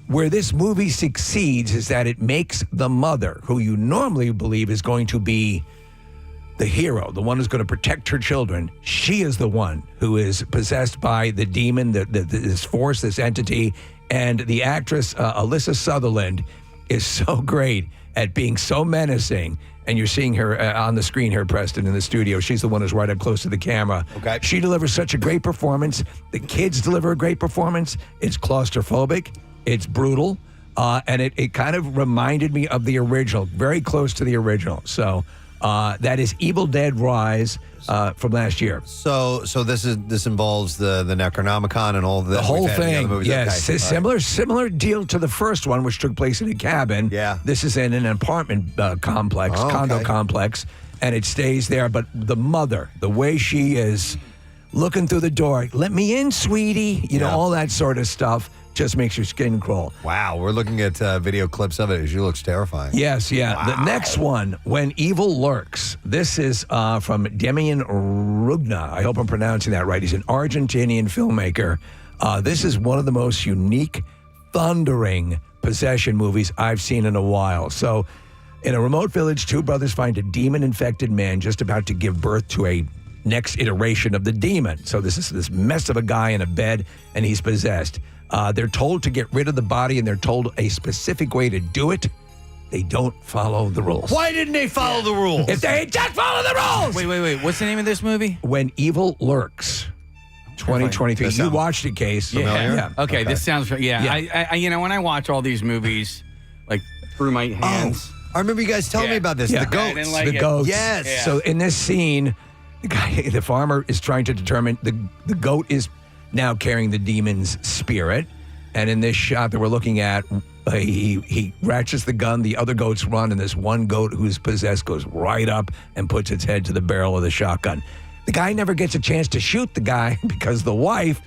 Where this movie succeeds is that it makes the mother, who you normally believe is going to be the hero, the one who's going to protect her children, she is the one who is possessed by the demon, this force, this entity. And the actress, Alyssa Sutherland, is so great at being so menacing. And you're seeing her on the screen here, Preston, in the studio. She's the one who's right up close to the camera. Okay. She delivers such a great performance. The kids deliver a great performance. It's claustrophobic. It's brutal. And it kind of reminded me of the original, very close to the original. So that is Evil Dead Rise from last year. So this involves the Necronomicon and all of that. The whole thing, yes. Okay. Similar deal to the first one, which took place in a cabin. Yeah. This is in an apartment complex, condo complex, and it stays there. But the mother, the way she is looking through the door, let me in, sweetie, all that sort of stuff, just makes your skin crawl. Wow, we're looking at video clips of it. She looks terrifying. Yes, yeah. Wow. The next one, When Evil Lurks. This is from Demian Rugna. I hope I'm pronouncing that right. He's an Argentinian filmmaker. This is one of the most unique, thundering possession movies I've seen in a while. So, in a remote village, 2 brothers find a demon-infected man just about to give birth to a next iteration of the demon. So this is this mess of a guy in a bed, and he's possessed. They're told to get rid of the body, and they're told a specific way to do it. They don't follow the rules. Why didn't they follow the rules? If they just follow the rules! Wait. What's the name of this movie? When Evil Lurks. 2023. You watched it, Case. Yeah. Okay, this sounds... Yeah. I when I watch all these movies, like, through my hands... I remember you guys telling me about this. The goats. The goats. Yes. Yeah. So in this scene, the farmer is trying to determine the goat is now carrying the demon's spirit. And in this shot that we're looking at, he ratchets the gun, the other goats run, and this one goat who's possessed goes right up and puts its head to the barrel of the shotgun. The guy never gets a chance to shoot the guy because the wife,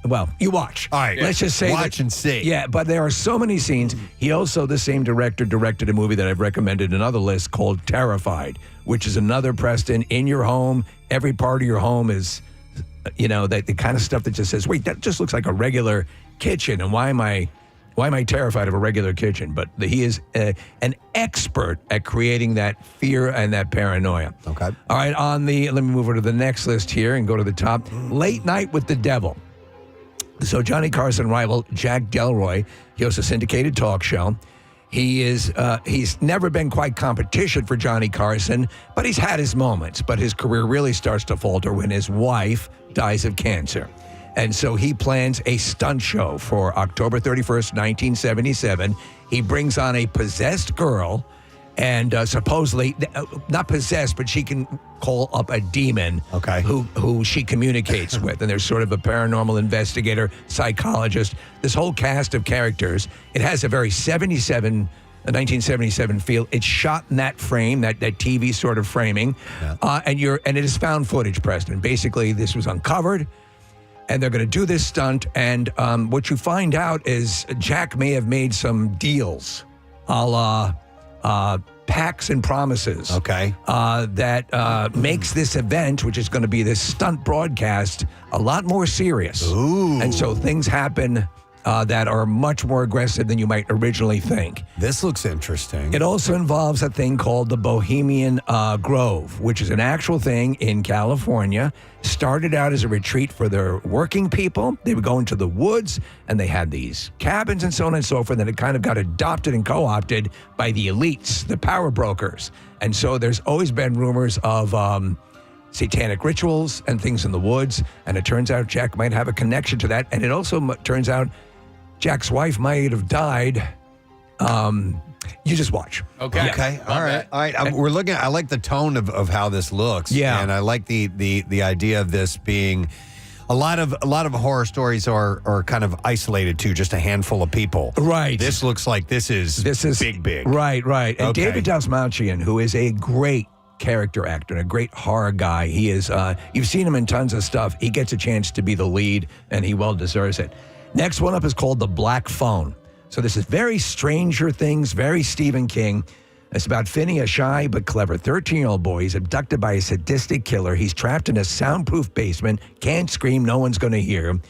well, you watch. All right. Let's just say watch and see. Yeah, but there are so many scenes. He also, the same director, directed a movie that I've recommended in other lists called Terrified, which is another Preston in your home. Every part of your home is, the kind of stuff that just says, wait, that just looks like a regular kitchen, and why am I terrified of a regular kitchen? But he is an expert at creating that fear and that paranoia. Okay. All right, let me move over to the next list here and go to the top. Late Night with the Devil. So Johnny Carson rival Jack Delroy, he hosts a syndicated talk show. He's never been quite competition for Johnny Carson, but he's had his moments. But his career really starts to falter when his wife dies of cancer. And so he plans a stunt show for October 31st, 1977. He brings on a possessed girl, and supposedly, not possessed, but she can call up a demon who she communicates with. And there's sort of a paranormal investigator, psychologist, this whole cast of characters. It has a very 1977 feel. It's shot in that frame, that TV sort of framing. Yeah. And it is found footage, Preston. Basically, this was uncovered. And they're going to do this stunt. And what you find out is Jack may have made some deals, a la pacts and promises. Okay. That makes this event, which is going to be this stunt broadcast, a lot more serious. Ooh. And so things happen that are much more aggressive than you might originally think. This looks interesting. It also involves a thing called the Bohemian Grove, which is an actual thing in California. Started out as a retreat for their working people. They would go into the woods, and they had these cabins and so on and so forth, and it kind of got adopted and co-opted by the elites, the power brokers. And so there's always been rumors of satanic rituals and things in the woods, and it turns out Jack might have a connection to that, and it also turns out Jack's wife might have died. You just watch. Okay. Yeah. Okay. All right. We're looking. I like the tone of how this looks. Yeah. And I like the idea of this being A lot of horror stories are kind of isolated to just a handful of people. Right. This looks like this is big. Right. And Okay. David Dastmalchian, who is a great character actor and a great horror guy. He is, you've seen him in tons of stuff. He gets a chance to be the lead, and he well deserves it. Next one up is called The Black Phone. So this is very Stranger Things, very Stephen King. It's about Finney, a shy but clever 13-year-old boy. He's abducted by a sadistic killer. He's trapped in a soundproof basement, can't scream, no one's going to hear him.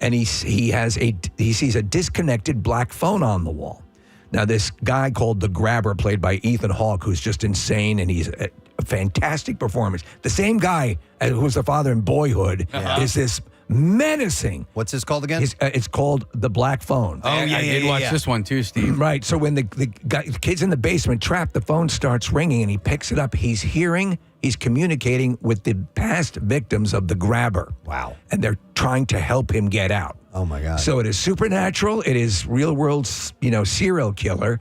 And he sees a disconnected black phone on the wall. Now, this guy called the Grabber, played by Ethan Hawke, who's just insane, and he's a fantastic performance. The same guy who was the father in Boyhood is this menacing. What's this called again? It's called The Black Phone. I did watch this one too, Steve. Right. So when the kid's in the basement trapped, the phone starts ringing and he picks it up. He's communicating with the past victims of the Grabber. Wow. And they're trying to help him get out. Oh my God. So it is supernatural. It is real world, serial killer.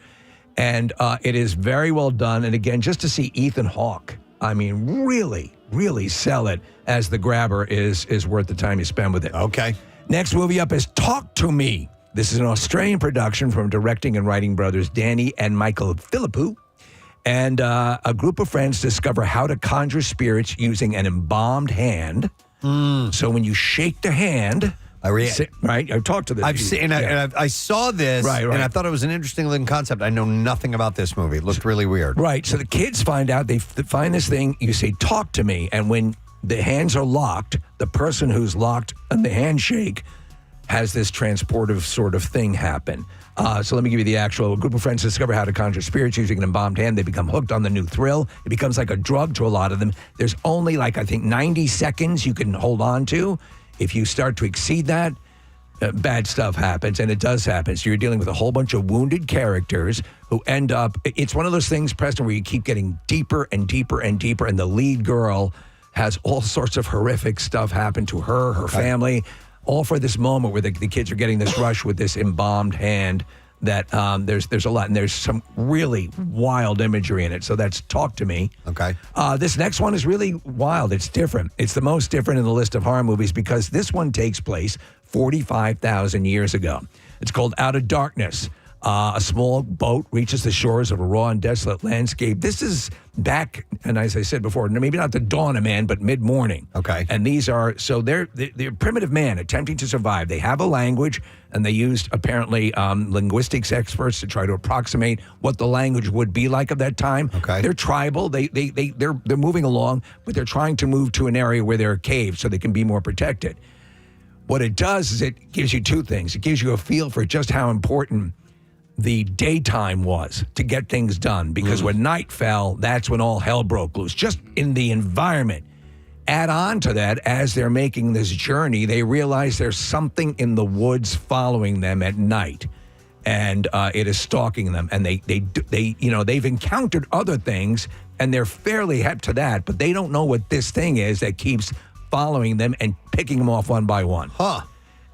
And it is very well done. And again, just to see Ethan Hawke, I mean, really sell it as the Grabber is worth the time you spend with it. Okay. Next movie up is Talk to Me. This is an Australian production from directing and writing brothers Danny and Michael Philippou. And a group of friends discover how to conjure spirits using an embalmed hand. So when you shake the hand... right? I've talked to this. I've seen, and I saw this, right. and I thought it was an interesting looking concept. I know nothing about this movie. It looked really weird. Right. So the kids find out, they find this thing, you say, talk to me. And when the hands are locked, the person who's locked on the handshake has this transportive sort of thing happen. So let me give you the actual. A group of friends discover how to conjure spirits using an embalmed hand. They become hooked on the new thrill. It becomes like a drug to a lot of them. There's only 90 seconds you can hold on to. If you start to exceed that, bad stuff happens, and it does happen. So you're dealing with a whole bunch of wounded characters who end up... It's one of those things, Preston, where you keep getting deeper and deeper and deeper, and the lead girl has all sorts of horrific stuff happen to her family, all for this moment where the kids are getting this rush with this embalmed hand that there's a lot, and there's some really wild imagery in it. So that's Talk to Me. Okay. This next one is really wild. It's different. It's the most different in the list of horror movies because this one takes place 45,000 years ago. It's called Out of Darkness. A small boat reaches the shores of a raw and desolate landscape. This is back, and as I said before, maybe not the dawn of man, but mid-morning. Okay. And these are, so they're primitive man attempting to survive. They have a language, and they used apparently linguistics experts to try to approximate what the language would be like at that time. Okay. They're tribal. They're moving along, but they're trying to move to an area where there are caves so they can be more protected. What it does is it gives you two things. It gives you a feel for just how important the daytime was to get things done, because when night fell, that's when all hell broke loose, just in the environment. Add on to that, as they're making this journey, they realize there's something in the woods following them at night, and it is stalking them. And they've encountered other things, and they're fairly hep to that, but they don't know what this thing is that keeps following them and picking them off one by one.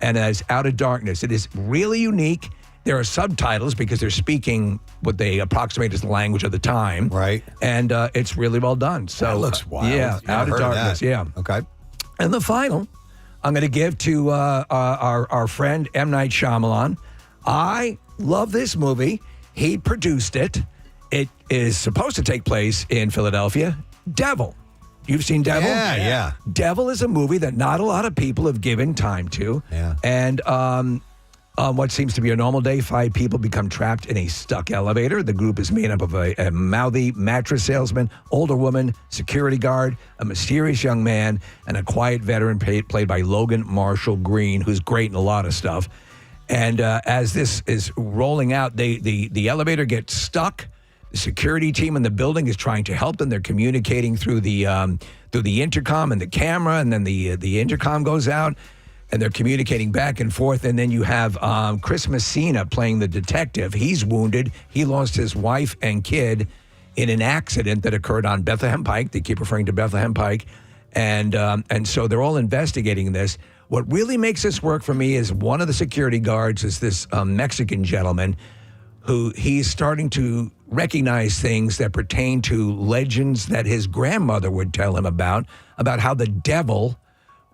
And as Out of Darkness, it is really unique. There are subtitles because they're speaking what they approximate as the language of the time. Right. And it's really well done. So that looks wild. Yeah, Out of Darkness. Yeah. Okay. And the final, I'm going to give to our friend M. Night Shyamalan. I love this movie. He produced it. It is supposed to take place in Philadelphia. Devil. You've seen Devil? Yeah. Devil is a movie that not a lot of people have given time to. Yeah. And what seems to be a normal day, 5 people become trapped in a stuck elevator. The group is made up of a mouthy mattress salesman, older woman, security guard, a mysterious young man, and a quiet veteran played by Logan Marshall Green, who's great in a lot of stuff. And as this is rolling out, the elevator gets stuck. The security team in the building is trying to help them. They're communicating through the intercom and the camera, and then the intercom goes out. And they're communicating back and forth. And then you have Chris Messina playing the detective. He's wounded. He lost his wife and kid in an accident that occurred on Bethlehem Pike. They keep referring to Bethlehem Pike. And so they're all investigating this. What really makes this work for me is one of the security guards is this Mexican gentleman who he's starting to recognize things that pertain to legends that his grandmother would tell him about how the devil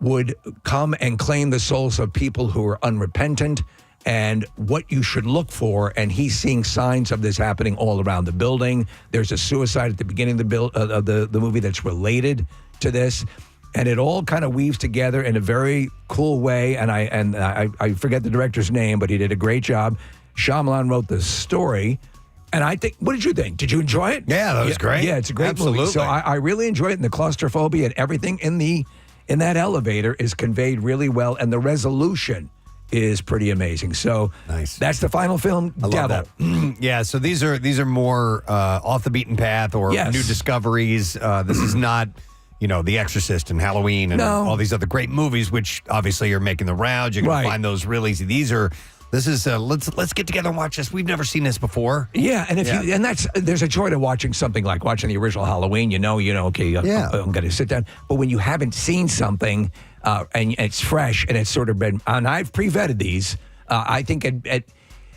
would come and claim the souls of people who are unrepentant and what you should look for. And he's seeing signs of this happening all around the building. There's a suicide at the beginning of the movie that's related to this. And it all kind of weaves together in a very cool way. And I forget the director's name, but he did a great job. Shyamalan wrote the story. And I think, what did you think? Did you enjoy it? Yeah, that was great. Yeah, it's a great Absolutely. movie. So I really enjoyed it. And the claustrophobia and everything in that elevator is conveyed really well. And the resolution is pretty amazing. So nice. That's the final film, I Devil. love that. Yeah, so these are more off the beaten path or Yes. new discoveries. This is not, The Exorcist and Halloween and all these other great movies, which obviously are making the rounds. You're going to find those really easy. This is let's get together and watch this. We've never seen this before. Yeah, and there's a joy to watching something like watching the original Halloween. Okay, I'm going to sit down. But when you haven't seen something and it's fresh and it's sort of been, and I've pre-vetted these, I think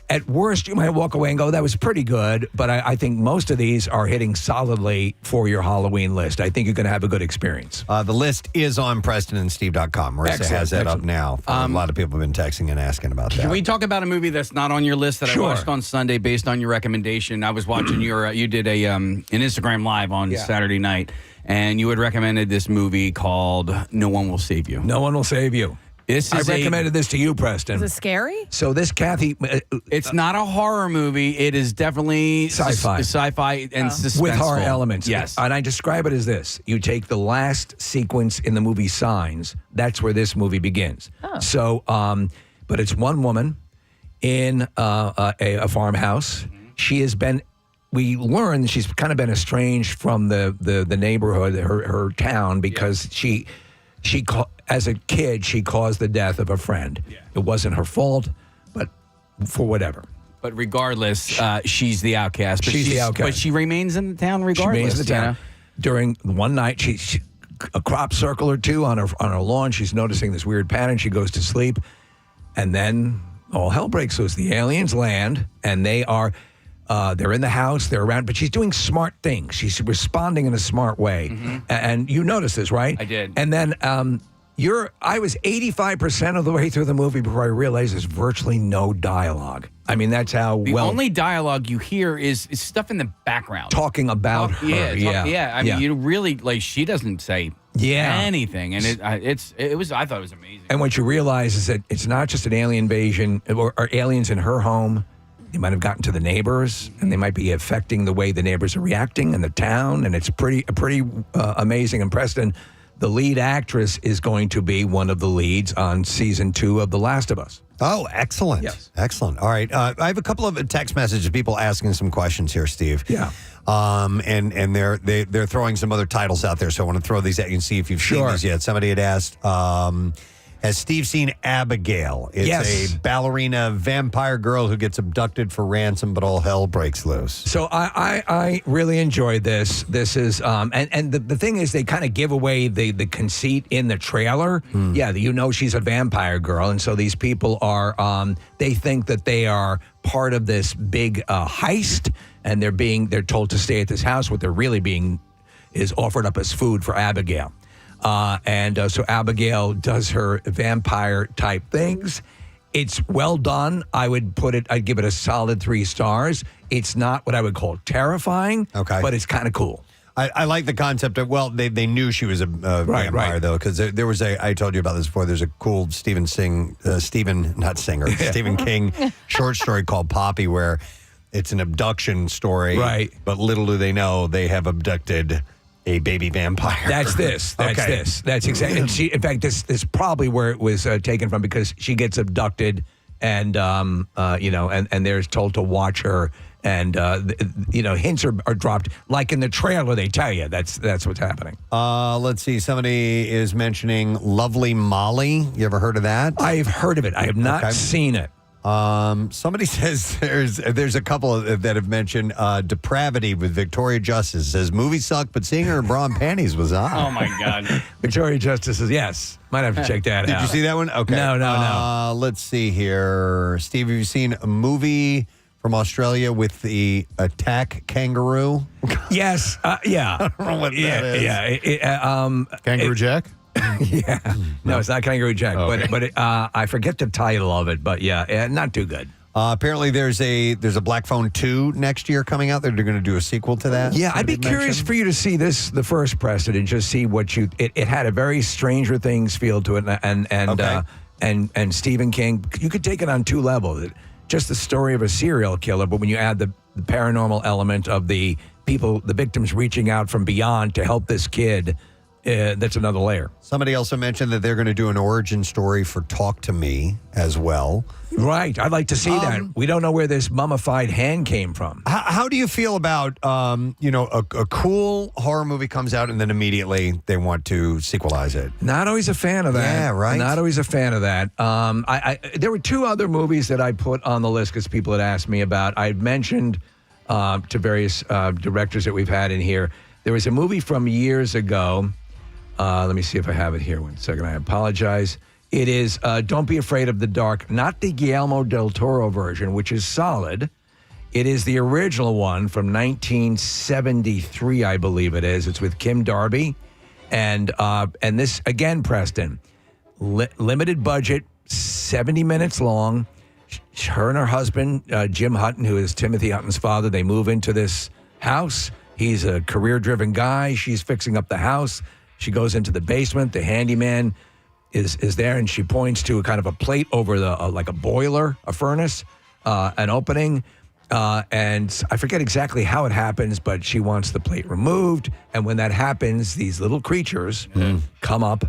at worst you might walk away and go, that was pretty good. But I think most of these are hitting solidly for your Halloween list. I think you're going to have a good experience. The list is on PrestonandSteve.com. Marissa has that up now. A lot of people have been texting and asking about that. Can we talk about a movie that's not on your list that Sure. I watched on Sunday based on your recommendation? I was watching you did an Instagram Live on Saturday night, and you had recommended this movie called No One Will Save You. No One Will Save You. I recommended this to you, Preston. Is it scary? So this Kathy, it's not a horror movie. It is definitely sci-fi and suspenseful. With horror elements. Yes. And I describe it as this. You take the last sequence in the movie Signs. That's where this movie begins. Oh. So, but it's one woman in a farmhouse. She has been, we learn she's kind of been estranged from the neighborhood, her town, because as a kid, she caused the death of a friend. Yeah. It wasn't her fault, but for whatever. But regardless, she's the outcast. She's the outcast. But she remains in the town regardless. She remains in the town. During one night, she a crop circle or two on her lawn. She's noticing this weird pattern. She goes to sleep, and then all hell breaks loose. The aliens land, and they are. They're in the house, they're around, but she's doing smart things. She's responding in a smart way. Mm-hmm. And you noticed this, right? I did. And then I was 85% of the way through the movie before I realized there's virtually no dialogue. I mean, that's how the only dialogue you hear is stuff in the background. Talking about her. Yeah. I mean, you really, she doesn't say anything. And I thought it was amazing. And what you realize is that it's not just an alien invasion or aliens in her home. They might have gotten to the neighbors, and they might be affecting the way the neighbors are reacting in the town, and it's pretty amazing. And Preston, the lead actress, is going to be one of the leads on season 2 of The Last of Us. Oh, excellent. Yes. Excellent. All right. I have a couple of text messages, people asking some questions here, Steve. Yeah. And they're throwing some other titles out there, so I want to throw these at you and see if you've seen these yet. Somebody had asked, has Steve seen Abigail? It's a ballerina vampire girl who gets abducted for ransom, but all hell breaks loose. So I really enjoyed this. This is and the thing is, they kind of give away the conceit in the trailer. Yeah, she's a vampire girl, and so these people are they think that they are part of this big heist, and they're told to stay at this house. What they're really being is offered up as food for Abigail. So Abigail does her vampire type things. It's well done. I'd give it a solid 3 stars. It's not what I would call terrifying, but it's kind of cool. I like the concept of, they knew she was a vampire, though, because there was I told you about this before, there's a cool Stephen King short story called Poppy, where it's an abduction story. Right. But little do they know, they have abducted a baby vampire. That's this. That's exactly. And in fact, this probably where it was taken from, because she gets abducted, and and they're told to watch her, and hints are dropped, like in the trailer. They tell you that's what's happening. Let's see. Somebody is mentioning Lovely Molly. You ever heard of that? I've heard of it. I have not seen it. Somebody says there's a couple that have mentioned Depravity with Victoria Justice. Says movie sucked, but seeing her in bra and panties was on. Oh my God. Victoria Justice says yes. Might have to check that out. Did you see that one? Okay. No. Let's see here. Steve, have you seen a movie from Australia with the attack kangaroo? Yes. Yeah. I don't know what that is. Kangaroo Jack? Yeah. No, it's not Kangaroo Jack, but I forget the title of it. But yeah, not too good. Apparently, there's a Black Phone 2 next year coming out. They're going to do a sequel to that. Yeah, I'd be curious for you to see the first Preston, and just see what you. It had a very Stranger Things feel to it, and Stephen King. You could take it on two levels. Just the story of a serial killer, but when you add the paranormal element of the victims reaching out from beyond to help this kid, that's another layer. Somebody also mentioned that they're going to do an origin story for Talk to Me as well. Right. I'd like to see that. We don't know where this mummified hand came from. How do you feel about, a cool horror movie comes out and then immediately they want to sequelize it? Not always a fan of that. Yeah, right. Not always a fan of that. There were two other movies that I put on the list because people had asked me about. I had mentioned to various directors that we've had in here. There was a movie from years ago. Let me see if I have it here. 1 second. I apologize. It is Don't Be Afraid of the Dark, not the Guillermo del Toro version, which is solid. It is the original one from 1973, I believe it is. It's with Kim Darby. And this, again, Preston, limited budget, 70 minutes long. Her and her husband, Jim Hutton, who is Timothy Hutton's father, they move into this house. He's a career-driven guy. She's fixing up the house. She goes into the basement. The handyman is there, and she points to a kind of a plate over like a boiler, a furnace, an opening. And I forget exactly how it happens, but she wants the plate removed. And when that happens, these little creatures come up.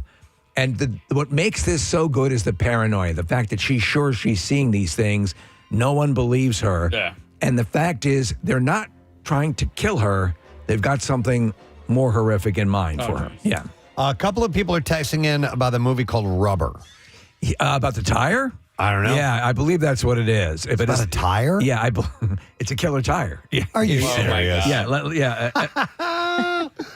And what makes this so good is the paranoia, the fact that she's sure she's seeing these things. No one believes her. Yeah. And the fact is, they're not trying to kill her. They've got something more horrific in mind for her. Yeah. A couple of people are texting in about the movie called Rubber. About the tire? I don't know. Yeah, I believe that's what it is. If it is a tire? Yeah, it's a killer tire. Yeah. Are you serious? Yeah.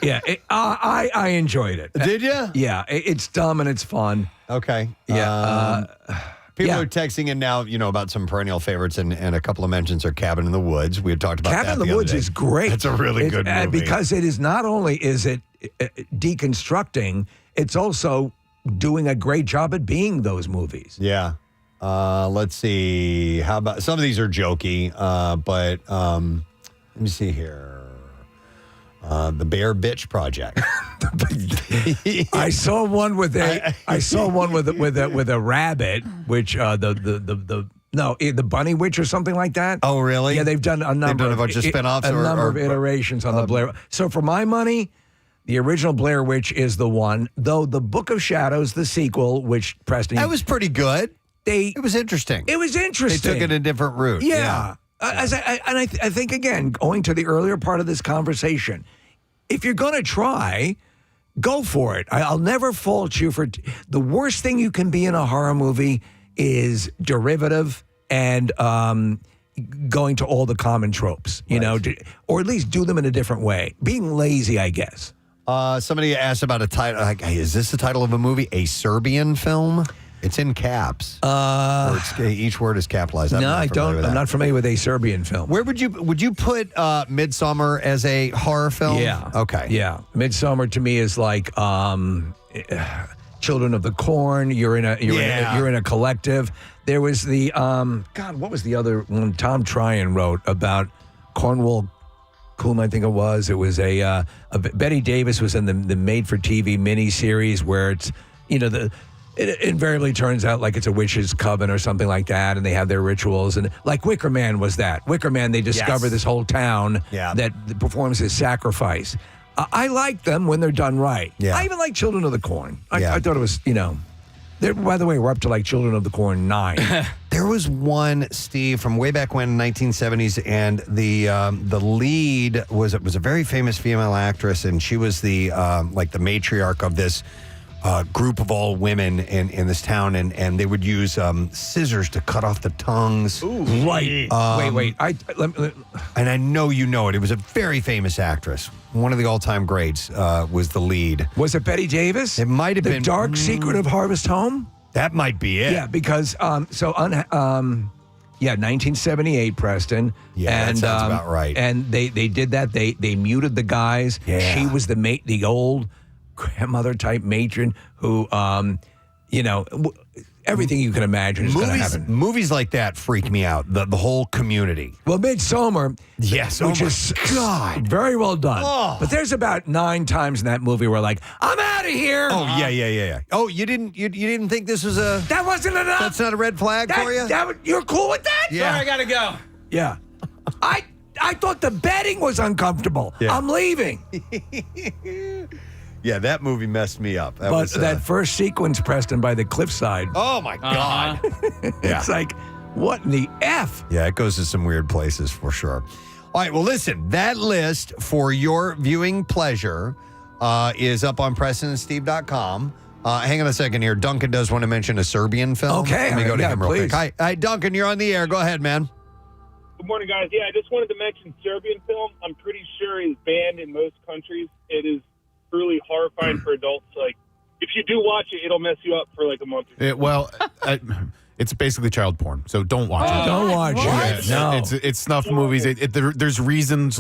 Yeah. I enjoyed it. Did you? Yeah. It's dumb and it's fun. Okay. Yeah. People are texting in now, about some perennial favorites, and a couple of mentions are Cabin in the Woods. We had talked about that. Cabin in the Woods is great. It's a really good movie. Because it is not only is it deconstructing, it's also doing a great job at being those movies. Yeah. Let's see. How about some of these are jokey, but let me see here. The Bear Bitch Project. I saw one with a rabbit, which the Bunny Witch or something like that. Oh, really? Yeah, they've done a number. They've done a bunch of spinoffs, a number of iterations on the Blair. So for my money, the original Blair Witch is the one. Though the Book of Shadows, the sequel, which Preston, that was pretty good. It was interesting. It was interesting. They took it a different route. Yeah. I think, again, going to the earlier part of this conversation, if you're going to try, go for it. I'll never fault you for the worst thing you can be in a horror movie is derivative and going to all the common tropes, or at least do them in a different way. Being lazy, I guess. Somebody asked about a title. Like, hey, is this the title of a movie? A Serbian film? It's in caps. Each word is capitalized. No, I don't. I'm not familiar with a Serbian film. Where would you put Midsommar as a horror film? Yeah. Okay. Yeah. Midsommar to me is like Children of the Corn. You're in a collective. There was the what was the other one? Tom Tryon wrote about Cornwall Coombe, I think it was. It was a Betty Davis was in the made-for-TV miniseries where it's It invariably turns out like it's a witch's coven or something like that, and they have their rituals. And like Wicker Man was that. Wicker Man, they discover this whole town that performs this sacrifice. I like them when they're done right. Yeah. I even like Children of the Corn. I thought it was, by the way, we're up to like Children of the Corn 9. There was one, Steve, from way back when, 1970s, and the lead was a very famous female actress, and she was the the matriarch of this group of all women in this town, and they would use scissors to cut off the tongues. Ooh, right. Wait. And I know you know it. It was a very famous actress. One of the all-time greats was the lead. Was it Betty Davis? It might have been. The Dark Secret of Harvest Home? That might be it. Yeah, because 1978, Preston. Yeah, that sounds about right. And they did that. They muted the guys. Yeah. She was the old grandmother type matron who, everything you can imagine is going to happen. Movies like that freak me out. The whole community. Well, Midsommar, yes, which is God, very well done. Oh. But there's about 9 times in that movie where like, I'm out of here. Oh yeah. Oh, you didn't think this was a? That wasn't enough. That's not a red flag for you. You're cool with that? Yeah. Sorry, I gotta go. Yeah. I thought the bedding was uncomfortable. Yeah. I'm leaving. Yeah, that movie messed me up. That first sequence, Preston, by the cliffside. Oh my God. It's like, what in the F? Yeah, it goes to some weird places for sure. All right, well, listen, that list for your viewing pleasure is up on PrestonandSteve.com. Hang on a second here. Duncan does want to mention a Serbian film. Okay. Let me go to him real please. quick. Hi, Duncan, you're on the air. Go ahead, man. Good morning, guys. Yeah, I just wanted to mention Serbian film. I'm pretty sure is banned in most countries. It is truly horrifying for adults. Like, if you do watch it, it'll mess you up for like a month or so. It's basically child porn, so don't watch it. Don't watch it. No. It's snuff movies. There's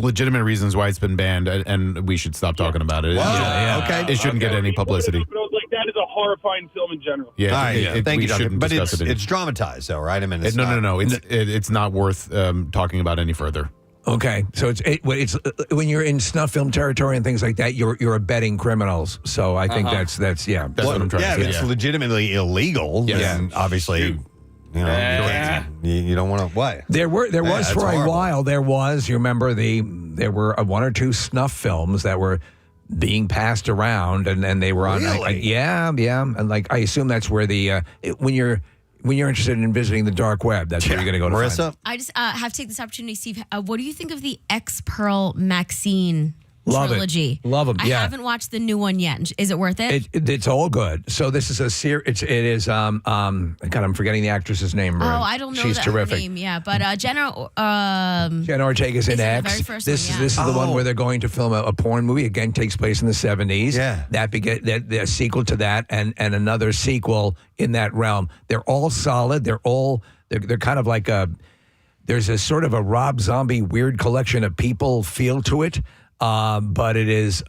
legitimate reasons why it's been banned, and we should stop talking about it. Okay. It shouldn't get any publicity. But I was like, that is a horrifying film in general. Yeah, All right, thank you, Duncan. But discuss it. it's dramatized, though, right? I mean, it's No. It's not worth talking about any further. Okay, so it's when you're in snuff film territory and things like that, you're abetting criminals. So I think that's That's what I'm trying to say. It's legitimately illegal. Yes. And obviously, you don't want to. What? There was that's for a horrible. while. There was. You remember there were 1 or 2 snuff films that were being passed around, and they were on. Really? Yeah, and like I assume that's where the when you're interested in visiting the dark web, that's where you're going to go to Marissa? find it. I just have to take this opportunity, Steve. What do you think of the Ex-Pearl Maxine Love trilogy? it. Love them. I haven't watched the new one yet. Is it worth it? It's all good. So this is a series. It is God, I'm forgetting the actress's name. Oh, I don't know She's that terrific. her name. Yeah, but Jenna. Jenna Ortega's in is in the X. very first This one, yeah. is the one where they're going to film a porn movie. Again, takes place in the 70s. Yeah. The sequel to that, and another sequel in that realm. They're all solid. They're kind of like there's a sort of a Rob Zombie weird collection of people feel to it. But it is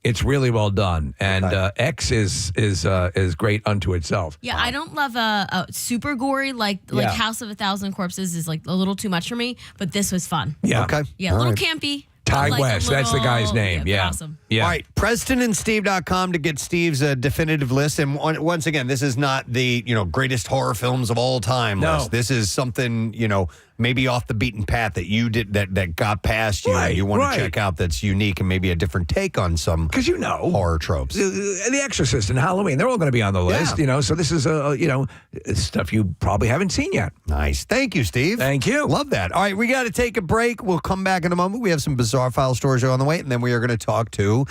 it's really well done, and X is great unto itself. Yeah, I don't love a super gory like House of a Thousand Corpses is like a little too much for me, but this was fun. Yeah. Okay. Yeah, a little campy. Ty like West, that's the guy's name. they're Yeah. awesome. Yeah. All right, PrestonandSteve.com to get Steve's definitive list. And once again, this is not the greatest horror films of all time No. list. This is something maybe off the beaten path that you did that got past you and you want to check out that's unique and maybe a different take on some horror tropes. The Exorcist and Halloween, they're all going to be on the list. So this is stuff you probably haven't seen yet. Nice. Thank you, Steve. Thank you. Love that. All right, we got to take a break. We'll come back in a moment. We have some bizarre file stories on the way, and then we are going to talk to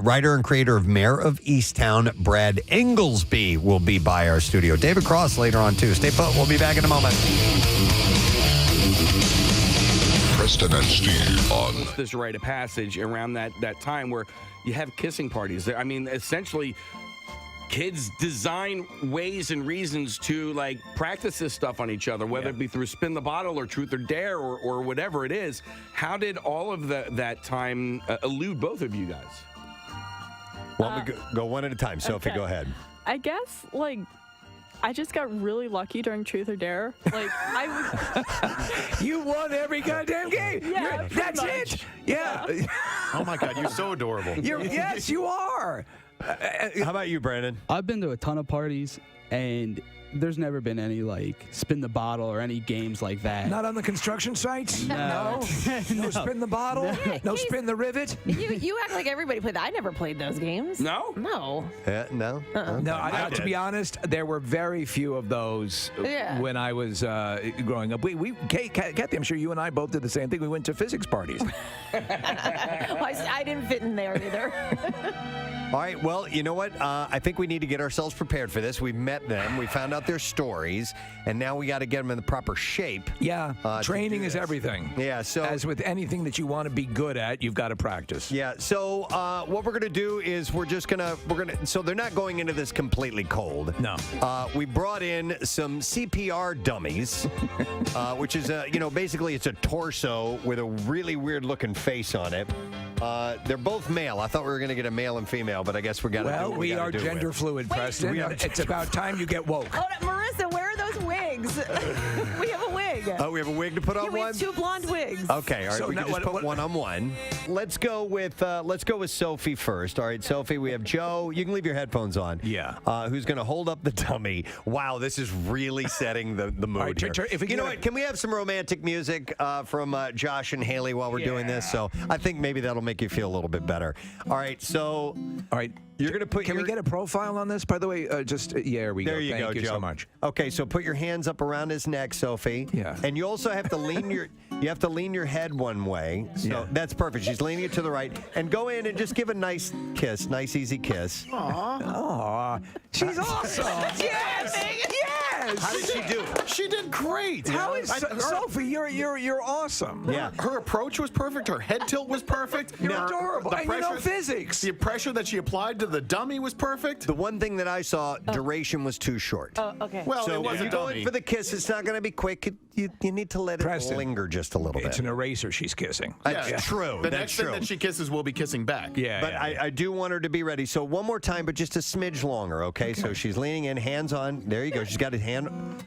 writer and creator of Mayor of Easttown, Brad Ingelsby, will be by our studio. David Cross later on, too. Stay put. We'll be back in a moment. Preston and Steve on. There's a rite of passage around that time where you have kissing parties. I mean, essentially, kids design ways and reasons to like practice this stuff on each other, whether it be through spin the bottle or truth or dare or whatever it is. How did all of that time elude both of you guys? Well, we go one at a time. Sophie, okay. go ahead. I guess, I just got really lucky during Truth or Dare. You won every goddamn game. Yeah, that's it. Yeah. Oh my God, you're so adorable. Yes, you are. How about you, Brandon? I've been to a ton of parties, and there's never been any spin the bottle or any games like that. Not on the construction sites? No. No spin the bottle? No spin the rivet? You act like everybody played that. I never played those games. No? No. No. No, to be honest, there were very few of those when I was growing up. Kathy, I'm sure you and I both did the same thing. We went to physics parties. Well, I didn't fit in there either. All right, well, you know what? I think we need to get ourselves prepared for this. We've met them. We found out their stories, and now we got to get them in the proper shape. Yeah, training is everything. Yeah, so as with anything that you want to be good at, you've got to practice. Yeah, so what we're gonna do is we're gonna. So they're not going into this completely cold. No. We brought in some CPR dummies, which is basically it's a torso with a really weird looking face on it. They're both male. I thought we were going to get a male and female, but I guess we got to do what we are gotta do gender with. fluid, Preston. It's about time you get woke. Hold up, Marissa, where are those wigs? We have a wig. Oh, we have a wig to put on we one? have 2 blonde wigs. Okay, all right. So we can now just put one on one. Let's go with Sophie first. All right, Sophie. We have Joe. You can leave your headphones on. Yeah. Who's going to hold up the dummy? Wow, this is really setting the mood right, here. if You know what? Can we have some romantic music from Josh and Haley while we're doing this? So I think maybe that'll make you feel a little bit better. All right. So. All right. You're going to put. Can we get a profile on this? By the way, there we go. There you Thank go, you Joe. so much. Okay, so put your hands up around his neck, Sophie. Yeah. And you also have to lean your head one way. So that's perfect. She's leaning it to the right. And go in and just give a nice kiss, nice easy kiss. Aw, she's awesome. Yes. Yes. How did she do? She did great. How is Sophie? You're awesome. Yeah. Her approach was perfect. Her head tilt was perfect. You're adorable. And you know physics. The pressure that she applied to the dummy was perfect. The one thing that I saw, duration was too short. Oh, okay. Well, So it was if a you go in dummy. for the kiss, it's not going to be quick. You need to let it Preston, linger just a little It's bit. an eraser she's kissing. That's true. The That's next true. thing that she kisses will be kissing back. Yeah. But I do want her to be ready. So one more time, but just a smidge longer, okay? So she's leaning in, hands on. There you go. She's got a hand.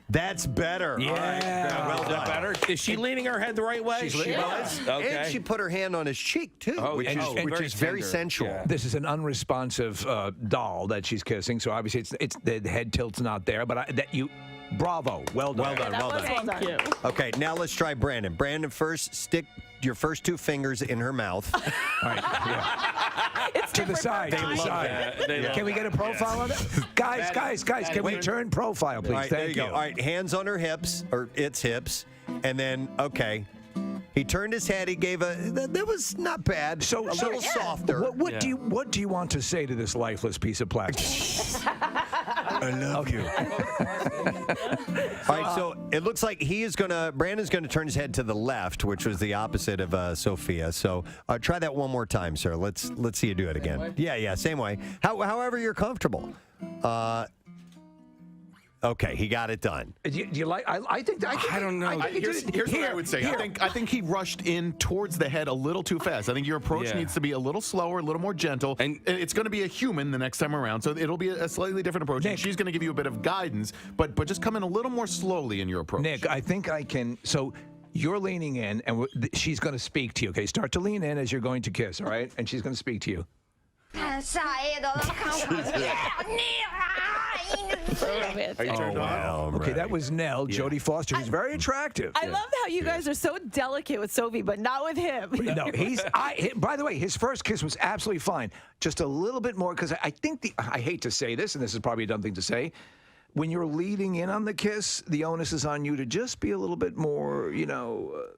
That's better. Yeah. All right. Well Is done. that better? Is she leaning her head the right way? She was. Okay. And she put her hand on his cheek, too, Oh, which yeah. is very tender. sensual. Yeah. This is an unresponsive doll that she's kissing, so obviously it's the head tilt's not there. But bravo, well done. Well done. Thank you. Okay, now let's try Brandon. Brandon, first stick your first 2 fingers in her mouth. All right, yeah. It's To the side, to the side. Can we get a profile on it? Guys, can we turn profile, please? All right, Thank there you go. All right, hands on her hips, or its hips, and then, okay. He turned his head. He gave that was not bad. So a little softer. What do you want to say to this lifeless piece of plastic? I love you. All right, so it looks like Brandon's gonna turn his head to the left, which was the opposite of Sophia. So try that one more time, sir. Let's see you do it again. Yeah, same way. However you're comfortable. Okay, he got it done. Do you like? I think. I don't know. Here's what I would say. I think he rushed in towards the head a little too fast. I think your approach needs to be a little slower, a little more gentle. And it's going to be a human the next time around, so it'll be a slightly different approach. Nick, and she's going to give you a bit of guidance, but just come in a little more slowly in your approach. Nick, I think I can. So you're leaning in, and she's going to speak to you. Okay, start to lean in as you're going to kiss. All right, and she's going to speak to you. Are you turned on? Okay, that was Nell, Jodie Foster, who's very attractive. I love how you guys are so delicate with Sophie, but not with him. No, by the way, his first kiss was absolutely fine. Just a little bit more, because I think I hate to say this, and this is probably a dumb thing to say, when you're leading in on the kiss, the onus is on you to just be a little bit more,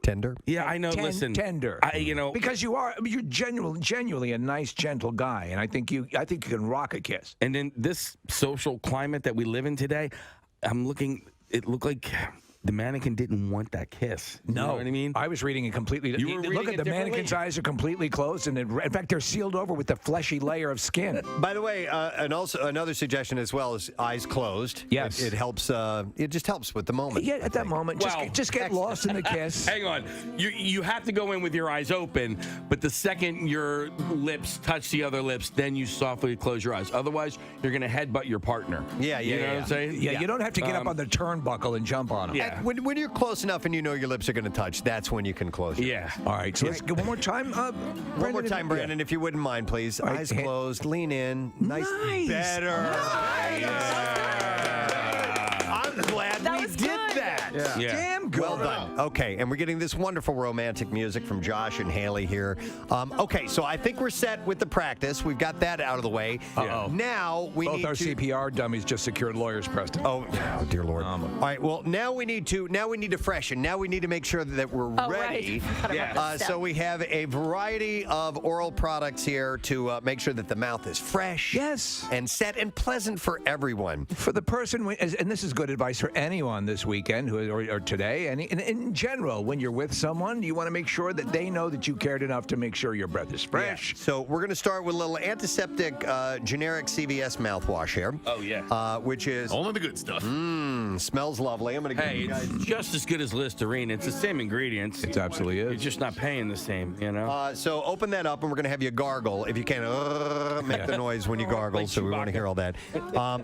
Tender? Yeah, I know. Listen, tender. Because you're genuinely a nice, gentle guy, and I think you can rock a kiss. And in this social climate that we live in today, it looked like the mannequin didn't want that kiss. You know what I mean? I was reading it completely. You were Look reading at it the mannequin's differently? eyes are completely closed, and in fact, they're sealed over with a fleshy layer of skin. By the way, and also another suggestion as well is eyes closed. Yes. It helps. It just helps with the moment. Yeah, at that moment, just get lost in the kiss. Hang on. You have to go in with your eyes open, but the second your lips touch the other lips, then you softly close your eyes. Otherwise, you're going to headbutt your partner. Yeah. You know what I'm saying? Yeah, you don't have to get up on the turnbuckle and jump on them. Yeah. When you're close enough and you know your lips are going to touch, that's when you can close it. Yeah. All right, so let's go one more time. One more time, Brandon, if you wouldn't mind, please. All right, Eyes closed, lean in. Nice. Better. I'm glad That we was did good. that. Yeah. Damn good. Well done. Okay, and we're getting this wonderful romantic music from Josh and Haley here. Okay, so I think we're set with the practice. We've got that out of the way. Uh-oh. Now we Both need our to. CPR dummies just secured lawyers, Preston. Oh, dear Lord! All right. Well, now we need to freshen. Now we need to make sure that we're ready. Right. Yeah. So we have a variety of oral products here to make sure that the mouth is fresh, and set and pleasant for everyone. For the person, and this is good advice for anyone this weekend who or today, and in general, when you're with someone, you want to make sure that they know that you cared enough to make sure your breath is fresh. Yeah. So we're going to start with a little antiseptic generic CVS mouthwash here. Oh, yeah. Which is only the good stuff. Smells lovely. I'm going to give you guys. It's just as good as Listerine. It's the same ingredients. It absolutely is. You're just not paying the same, you know? So open that up, and we're going to have you gargle. If you can, make the noise when you gargle, Like so we want to Chewbacca. hear all that.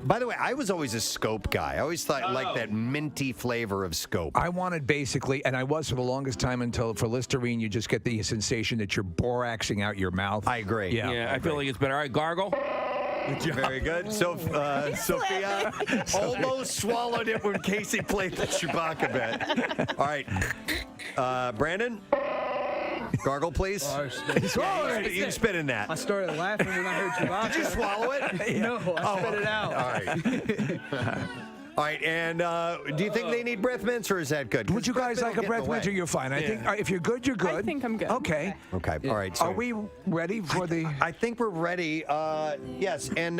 By the way, I was always a Scope guy. I always thought like that minty flavor of Scope. I wanted basically, and I was for the longest time until for Listerine, you just get the sensation that you're boraxing out your mouth. I agree. Yeah, I feel like it's better. All right, gargle. Very good. So, Sophia almost swallowed it when Casey played the Chewbacca bit. All right. Brandon, gargle, please. You spit in that. I started laughing when I heard Chewbacca. Did you swallow it? No, I spit it out. All right. All right, and do you think they need breath mints, or is that good? Would you guys like a breath mint, or you're fine? I think if you're good, you're good. I think I'm good. Okay. Okay. All right. So Are we ready for the? I think we're ready. Yes, and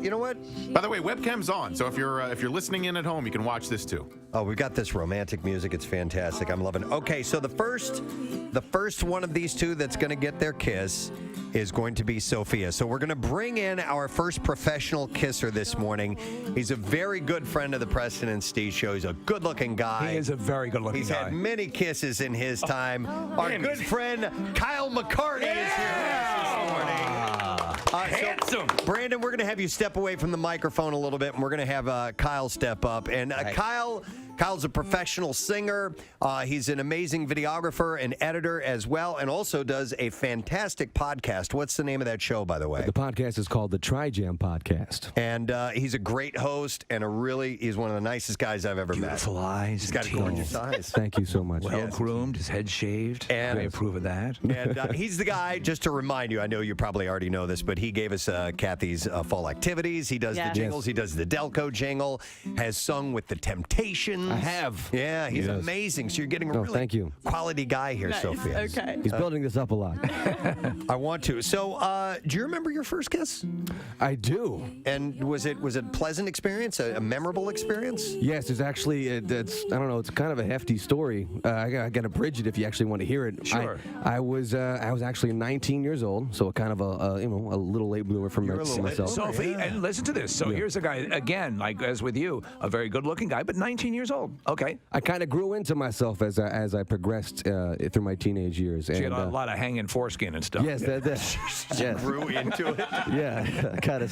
you know what? By the way, webcam's on, so if you're listening in at home, you can watch this too. Oh, we've got this romantic music. It's fantastic. I'm loving it. Okay, so the first one of these two that's going to get their kiss is going to be Sophia. So we're going to bring in our first professional kisser this morning. He's a very good friend of the Preston and Steve show. He's a good-looking guy. He is a very good-looking He's guy. had many kisses in his time. Our good friend Kyle McCarty is here this morning. Handsome. So, Brandon, we're going to have you step away from the microphone a little bit, and we're going to have Kyle step up. And Kyle's a professional singer. He's an amazing videographer and editor as well, and also does a fantastic podcast. What's the name of that show, by the way? The podcast is called the Tri-Jam Podcast. And he's a great host, and he's one of the nicest guys I've ever met. Beautiful eyes. He's got gorgeous eyes. Thank you so much. Well groomed, his head shaved. And I approve of that. And he's the guy, just to remind you, I know you probably already know this, but he gave us Kathy's fall activities. He does the jingles. He does the Delco jingle, has sung with the Temptations. I have. Yeah, he's amazing. So you're getting a really thank you. quality guy here, Nice. Sophia. Okay. He's building this up a lot. I want to. So, do you remember your first kiss? I do. And was it a pleasant experience, a memorable experience? Yes, it's actually, I don't know, it's kind of a hefty story. I got to bridge it if you actually want to hear it. Sure. I was actually 19 years old, so kind of a little late bloomer for myself. Sophie, and listen to this. So here's a guy, again, like as with you, a very good-looking guy, but 19 years old. Okay. I kind of grew into myself as I progressed through my teenage years. So you had a lot of hanging foreskin and stuff. Yes, yes. Grew into it. Yeah, I kind of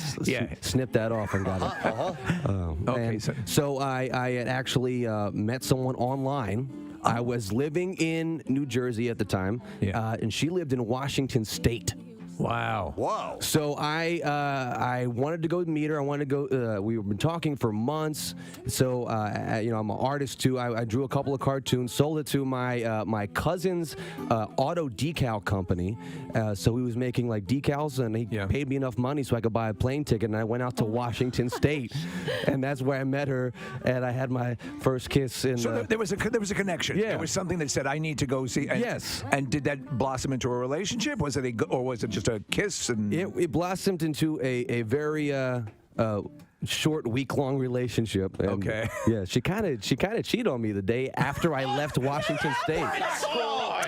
snipped that off and got it. Okay. So I had actually met someone online. I was living in New Jersey at the time, and she lived in Washington State. Wow. Whoa. So I wanted to go meet her. I wanted to go. We've been talking for months. So I'm an artist too. I drew a couple of cartoons, sold it to my cousin's auto decal company. So he was making like decals, and he paid me enough money so I could buy a plane ticket. And I went out to Washington State, and that's where I met her. And I had my first kiss. There was a connection. Yeah. There was something that said I need to go see. And, yes. And did that blossom into a relationship? Was it or was it just a kiss? And it blossomed into a very short, week-long relationship. And, okay. Yeah, she kind of cheated on me the day after I left Washington State.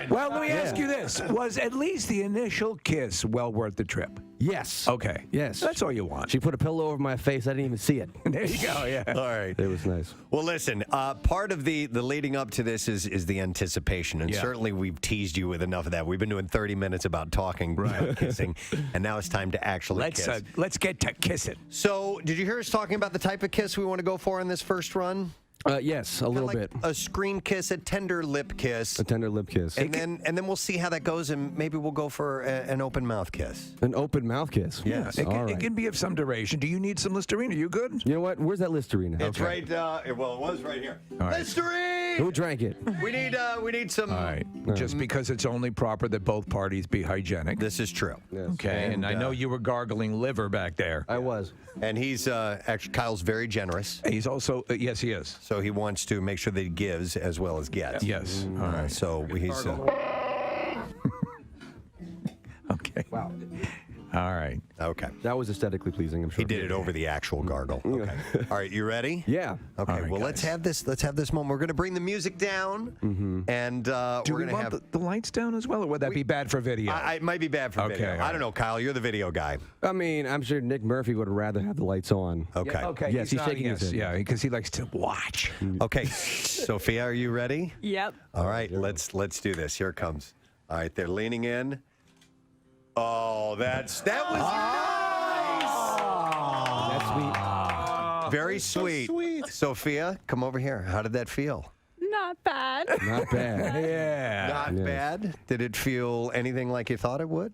Well, let me ask you this: was at least the initial kiss well worth the trip? Yes. Okay. Yes. That's all you want. She put a pillow over my face. I didn't even see it. There you go. Yeah. All right. It was nice. Well, listen, part of the leading up to this is the anticipation. And certainly we've teased you with enough of that. We've been doing 30 minutes about talking, kissing, and now it's time to actually kiss. Let's get to kiss it. So, did you hear us talking about the type of kiss we want to go for in this first run? Yes, a little bit. A screen kiss, a tender lip kiss. A tender lip kiss. And then we'll see how that goes, and maybe we'll go for an open mouth kiss. An open mouth kiss? Yes. It can be of some duration. Do you need some Listerine? Are you good? You know what? Where's that Listerine? It's right, well, it was right here. All right. Listerine! Who drank it? We need some. All right. Just because it's only proper that both parties be hygienic. This is true. Yes. Okay. And I know you were gargling liver back there. I was. And he's actually, Kyle's very generous. He's also, yes, he is. So he wants to make sure that he gives as well as gets. Yes. All right. So he's. Okay. Wow. All right. Okay. That was aesthetically pleasing, I'm sure. He did it over the actual gargle. Okay. All right, you ready? Yeah. Okay. All right, well, guys. let's have this moment. We're going to bring the music down, and Do we're we going to want have. the lights down as well, or would that be bad for video? It might be bad for Okay, video. all I right. don't know, Kyle. You're the video guy. I mean, I'm sure Nick Murphy would rather have the lights on. Okay. Okay. Yes, he's not- shaking his head. Yeah, because he likes to watch. Okay. Sophia, are you ready? Yep. All right. Let's do this. Here it comes. All right. They're leaning in. Oh, that was That's sweet. nice. Very sweet. Sophia, come over here. How did that feel? Not bad. Not bad. Yeah. Not Yes. bad. Did it feel anything like you thought it would?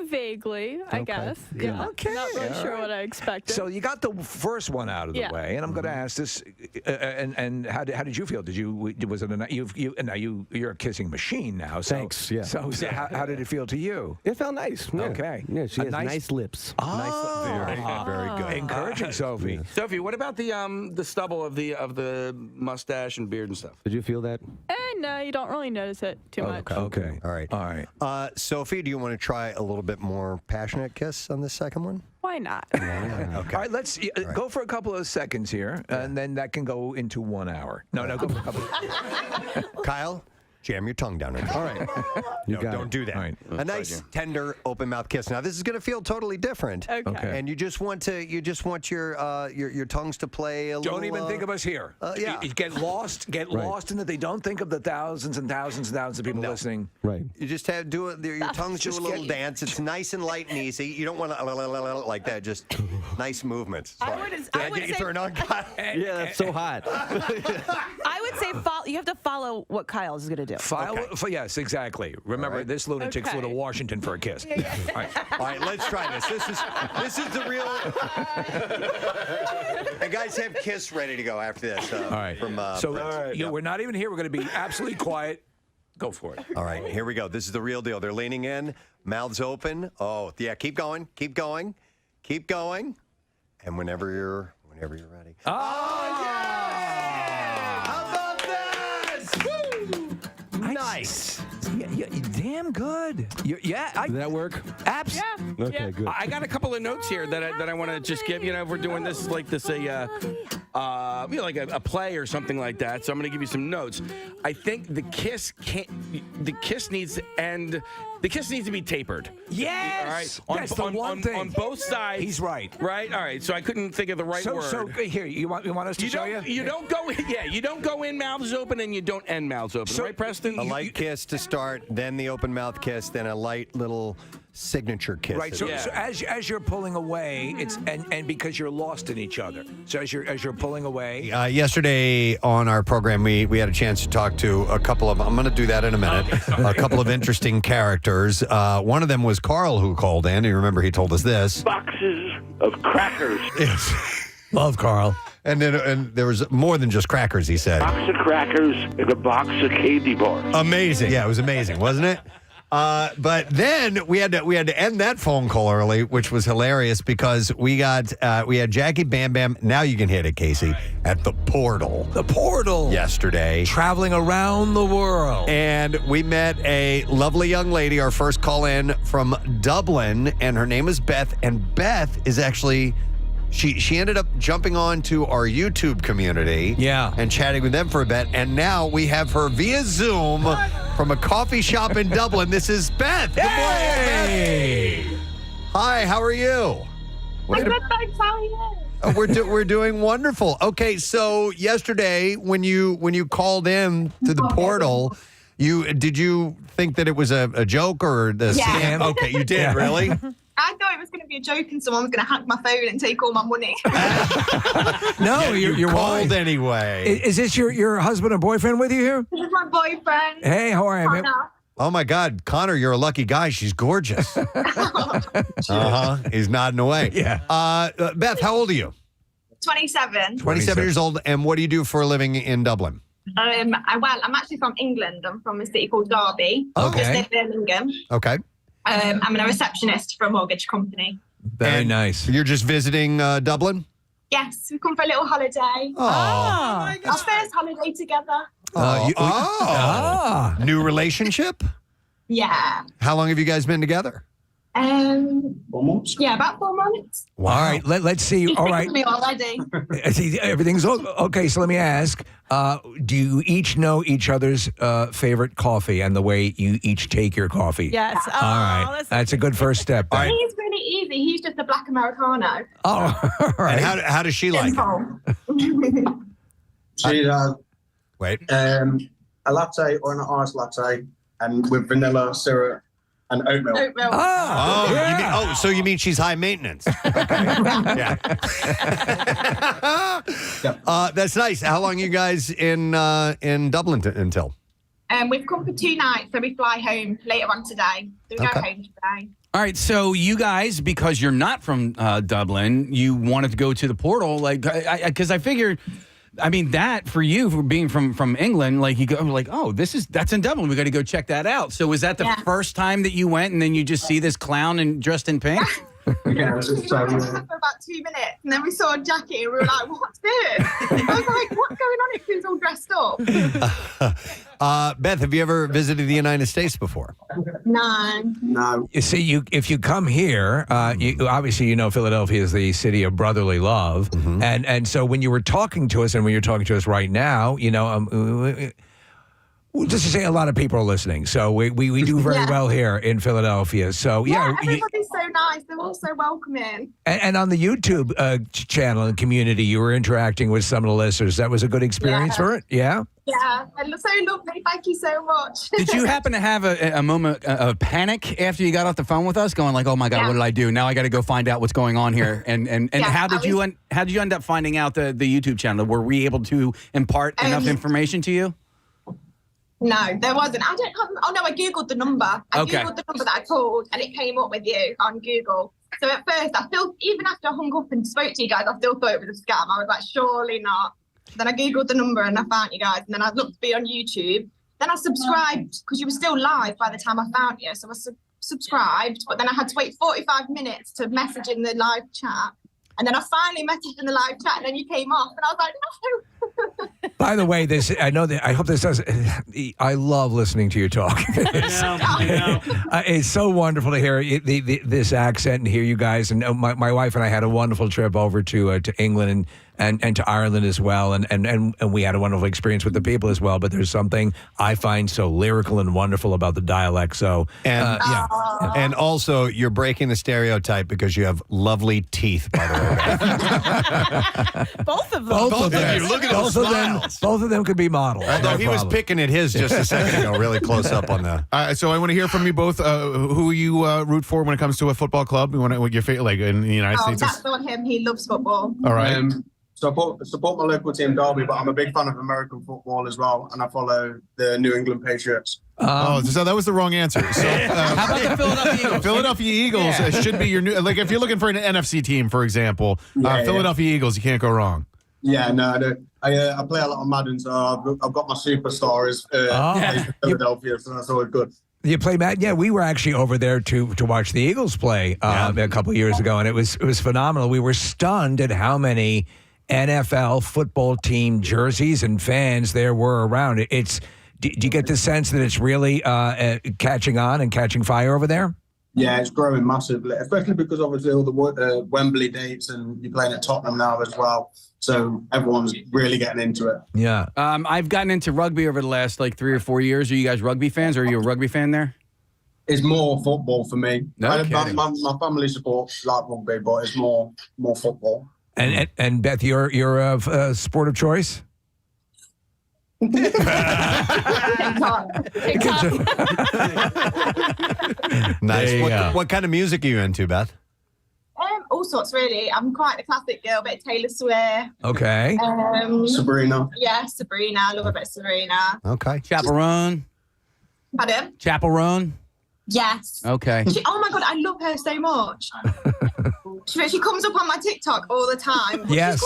Vaguely, I guess. Yeah. Okay, Not really all sure right. what I expected. So you got the first one out of the Yeah. way, and I'm going to ask this. And how did you feel? Was it now you're a kissing machine now? So, Thanks, yeah. So how did it feel to you? It felt nice. Yeah. Okay. Yeah, she A has nice lips. Very good. Encouraging, Sophie. Sophie, what about the stubble of the mustache and beard and stuff? Did you feel that? No, you don't really notice it too much. Okay. All right. All right. Sophie, do you want to try a little bit more passionate kiss on this second one? Why not? Okay. All right, let's go for a couple of seconds here, and then that can go into 1 hour. No, go for a couple. Kyle, jam your tongue down. All right. You got don't it. do that. All right. A nice, tender, open mouth kiss. Now, this is going to feel totally different. Okay. And you just want your tongues to play a little. Don't even think of us here. Yeah. You get lost in that they don't think of the thousands and thousands and thousands of people listening. Right. You just have your tongues do a little dance. It's nice and light and easy. You don't want to like that. Just nice movements. I Sorry. would Did say- I get you turned on, Kyle? Yeah, that's so hot. I would say you have to follow what Kyle's going to do. Yes, exactly. Remember, this lunatic flew to Washington for a kiss. All right. All right, let's try this. This is the real. And guys, have Kiss ready to go after this. All right. From we're not even here. We're going to be absolutely quiet. Go for it. All right, here we go. This is the real deal. They're leaning in, mouths open. Oh, yeah, keep going, keep going, keep going. And whenever you're ready. Oh, yeah! How about that? Woo! Nice. Yeah, damn good. Did that work? Absolutely. Okay, good. I got a couple of notes here that I want to just give. If we're doing this like this like a play or something like that. So I'm going to give you some notes. I think the kiss needs to end. The kiss needs to be tapered. Yes. All right. That's the one thing. On both sides. He's right. Right. All right. So I couldn't think of the right word. So here, you want us to show you? You don't go. Yeah. You don't go in mouths open and you don't end mouths open. So- right, Preston? A light kiss to start, then the open mouth kiss, then a light little signature kiss. Right. So, so as you're pulling away, it's and because you're lost in each other. So as you're pulling away. Yesterday on our program, we had a chance to talk to a couple of. I'm going to do that in a minute. A couple of interesting characters. One of them was Carl, who called in. You remember he told us this. Boxes of crackers. Yes. Love Carl. And there was more than just crackers, he said. Box of crackers and a box of candy bars. Amazing. Yeah, it was amazing, wasn't it? But then we had to end that phone call early, which was hilarious because we had Jackie Bam Bam. Now you can hit it, Casey, at the Portal. The Portal. Yesterday. Traveling around the world. And we met a lovely young lady, our first call in from Dublin, and her name is Beth. And Beth is actually... She ended up jumping on to our YouTube community and chatting with them for a bit. And now we have her via Zoom from a coffee shop in Dublin. This is Beth. Good morning, Beth. Hi, how are you? I'm good, thanks. How are you? We're doing wonderful. Okay, so yesterday when you called in to the portal, did you think that it was a joke or the scam? Okay, you did, really? I thought it was going to be a joke and someone was going to hack my phone and take all my money. No, you're called anyway. Is this your husband or boyfriend with you here? This is my boyfriend. Hey, how are you, man? Connor. Oh my God, Connor, you're a lucky guy. She's gorgeous. He's nodding away. Yeah. Beth, how old are you? 27. 27 years old. And what do you do for a living in Dublin? I'm actually from England. I'm from a city called Derby. Okay. Just near Birmingham. Okay. I'm a receptionist for a mortgage company. Very nice. You're just visiting Dublin? Yes, we come for a little holiday. Oh. Our first holiday together. New relationship? Yeah. How long have you guys been together? 4 months. Yeah, about 4 months. Wow. All right, let's see. All right. Me already. Everything's okay. So let me ask: do you each know each other's favorite coffee and the way you each take your coffee? Yes. All right, that's a good first step. He's really easy. He's just a black Americano. Oh, all right. And how does she like it? She wait. A latte or an iced latte, and with vanilla syrup and oat milk. So you mean she's high maintenance? Yeah. That's nice. How long are you guys in Dublin until? We've come for 2 nights, so we fly home later on today. So we go home today. All right, so you guys, because you're not from Dublin, you wanted to go to the portal, like, because I figured, I mean, that for you, for being from England, like you go, like, oh, that's in Dublin. We got to go check that out. So was that the first time that you went, and then you just see this clown and dressed in pink? Yeah, we were for about 2 minutes, and then we saw a jacket, and we were like, "What's this?" I was like, "What's going on?" It was all dressed up. Beth, have you ever visited the United States before? No. You see, if you come here, obviously you know Philadelphia is the city of brotherly love, and so when you were talking to us, and when you're talking to us right now, you know. Just to say, a lot of people are listening, so we do very well here in Philadelphia. So everybody's so nice; they're all so welcoming. And on the YouTube channel and community, you were interacting with some of the listeners. That was a good experience for it. Yeah. Yeah, and so lovely. Thank you so much. Did you happen to have a moment of panic after you got off the phone with us, going like, "Oh my God, what did I do? Now I got to go find out what's going on here." And how did you end up finding out the YouTube channel? Were we able to impart enough information to you? No, there wasn't. I Googled the number. Googled the number that I called, and it came up with you on Google. So at first, even after I hung up and spoke to you guys, I still thought it was a scam. I was like, surely not. Then I Googled the number, and I found you guys. And then I looked to be on YouTube. Then I subscribed, because you were still live by the time I found you. So I subscribed, but then I had to wait 45 minutes to message in the live chat. And then I finally messaged in the live chat, and then you came off, and I was like, no. By the way, I hope this does. I love listening to you talk. I know. It's so wonderful to hear this accent and hear you guys. And my wife and I had a wonderful trip over to England and to Ireland as well, and we had a wonderful experience with the people as well. But there's something I find so lyrical and wonderful about the dialect. So and also you're breaking the stereotype because you have lovely teeth. By the way, both of them. Both of them. Look at those smiles. Both of them could be models. Although he was picking at his just a second ago, really close up on the. So I want to hear from you both. Who you root for when it comes to a football club? You want to, what your favorite, like in the United States? That's not him. He loves football. All right. Support my local team, Derby, but I'm a big fan of American football as well, and I follow the New England Patriots. So that was the wrong answer. So, how about the Philadelphia Eagles? Philadelphia Eagles should be your new. Like if you're looking for an NFC team, for example, Philadelphia Eagles, you can't go wrong. Yeah, no, I do. I play a lot of Madden, so I've got my superstars in Philadelphia, so that's always good. You play Madden? Yeah, we were actually over there to watch the Eagles play a couple of years ago, and it was phenomenal. We were stunned at how many NFL football team jerseys and fans there were around. Do you get the sense that it's really catching on and catching fire over there? Yeah, it's growing massively, especially because obviously all the Wembley dates, and you're playing at Tottenham now as well. So everyone's really getting into it. Yeah. I've gotten into rugby over the last 3 or 4 years. Are you guys rugby fans? Are you a rugby fan there? It's more football for me. No my family supports rugby, but it's more football. And Beth, you're a sport of choice? Nice. What kind of music are you into, Beth? All sorts, really. I'm quite a classic girl, a bit of Taylor Swift. Okay. Sabrina. Yeah, Sabrina. I love a bit of Sabrina. Okay. Chaperone. Pardon? Chaperone. Yes. Okay. Oh my God, I love her so much. She comes up on my TikTok all the time. Yes.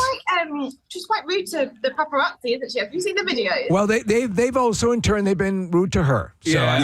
She's quite rude to the paparazzi, isn't she? Have you seen the videos? Well, they've also in turn they've been rude to her. So Yeah,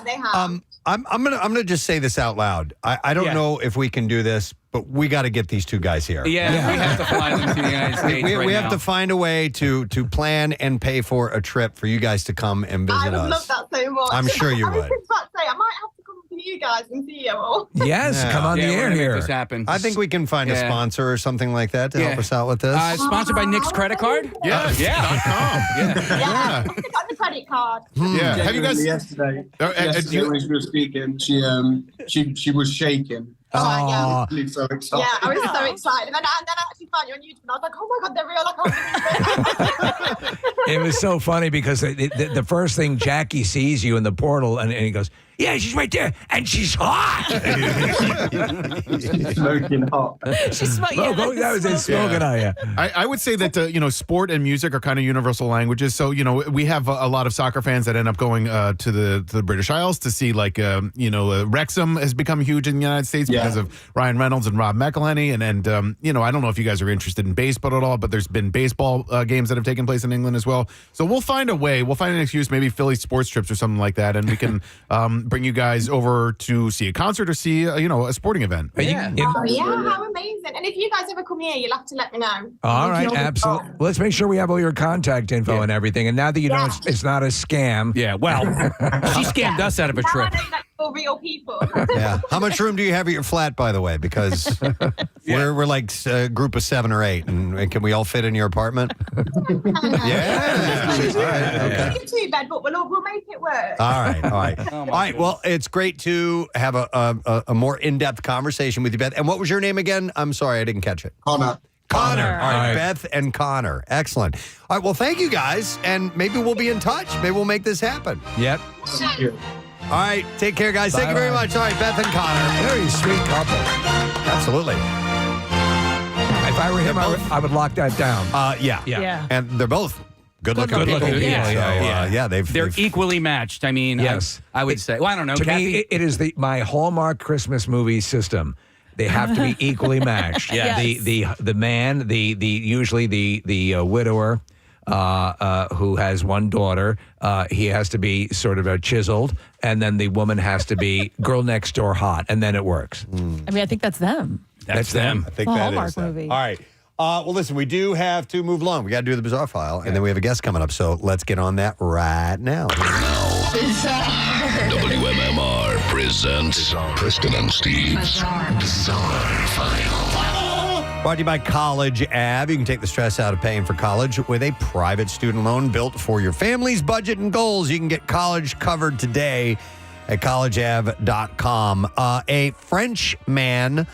they have. I'm gonna just say this out loud. I don't know if we can do this, but we got to get these two guys here. Yeah. We have to fly them to the United States. We have to find a way to plan and pay for a trip for you guys to come and visit us. I would love that so much. I'm sure you would. I was just about to say, I might have to come to you you guys and see you all. Yes, come on the we're air gonna make here. this happen. I think we can find a sponsor or something like that to help us out with this. Sponsored by Nick's credit card? Yes. Yeah. I got the credit card. Yeah. Have you guys? Yesterday when she was speaking, she was shaking. Oh, yeah. So excited. Yeah, I was so excited. And then I actually found you on YouTube and I was like, oh my God, they're real. I can't believe it. It was so funny because the first thing Jackie sees you in the portal and he goes, yeah, she's right there, and she's hot. Smoking hot. She's smoking. Yeah, that was it, smoking on you. I would say that sport and music are kind of universal languages. So we have a lot of soccer fans that end up going to the British Isles to see Wrexham has become huge in the United States because of Ryan Reynolds and Rob McElhenney, and I don't know if you guys are interested in baseball at all, but there's been baseball games that have taken place in England as well. So we'll find a way. We'll find an excuse, maybe Philly sports trips or something like that, and we can bring you guys over to see a concert or see a sporting event. Yeah, how amazing. And if you guys ever come here, you'll have to let me know. All right, absolutely. Let's make sure we have all your contact info and everything. And now that you know it's not a scam. Yeah, well, she scammed us out of a Now trip. I know that you're real people. Yeah. How much room do you have at your flat, by the way? Because we're like a group of 7 or 8, and can we all fit in your apartment? Yeah. All right. Okay. It's a 2-bed, but we'll make it work. All right. All right. Well, it's great to have a more in-depth conversation with you, Beth. And what was your name again? I'm sorry, I didn't catch it. Connor. All right, Beth and Connor. Excellent. All right, well, thank you guys, and maybe we'll be in touch. Maybe we'll make this happen. Yep. Thank you. All right, take care, guys. Thank you very much. All right, Beth and Connor. Very sweet couple. Absolutely. If I were him, I would lock that down. Yeah. And they're both good-looking people. Yeah. They're equally matched. I mean, yes. I would say. Well, I don't know. To Kathy? me, it is my Hallmark Christmas movie system. They have to be equally matched. Yes. The man, usually the widower, who has one daughter, he has to be sort of chiseled, and then the woman has to be girl next door hot, and then it works. I mean, I think that's them. That's them. I think The that Hallmark is them. movie. All right. Well, listen, we do have to move along. We got to do the Bizarre File, and then we have a guest coming up, so let's get on that right now. WMMR presents Preston and Steve's Bizarre File. Brought to you by College Ave. You can take the stress out of paying for college with a private student loan built for your family's budget and goals. You can get college covered today at collegeave.com. A French man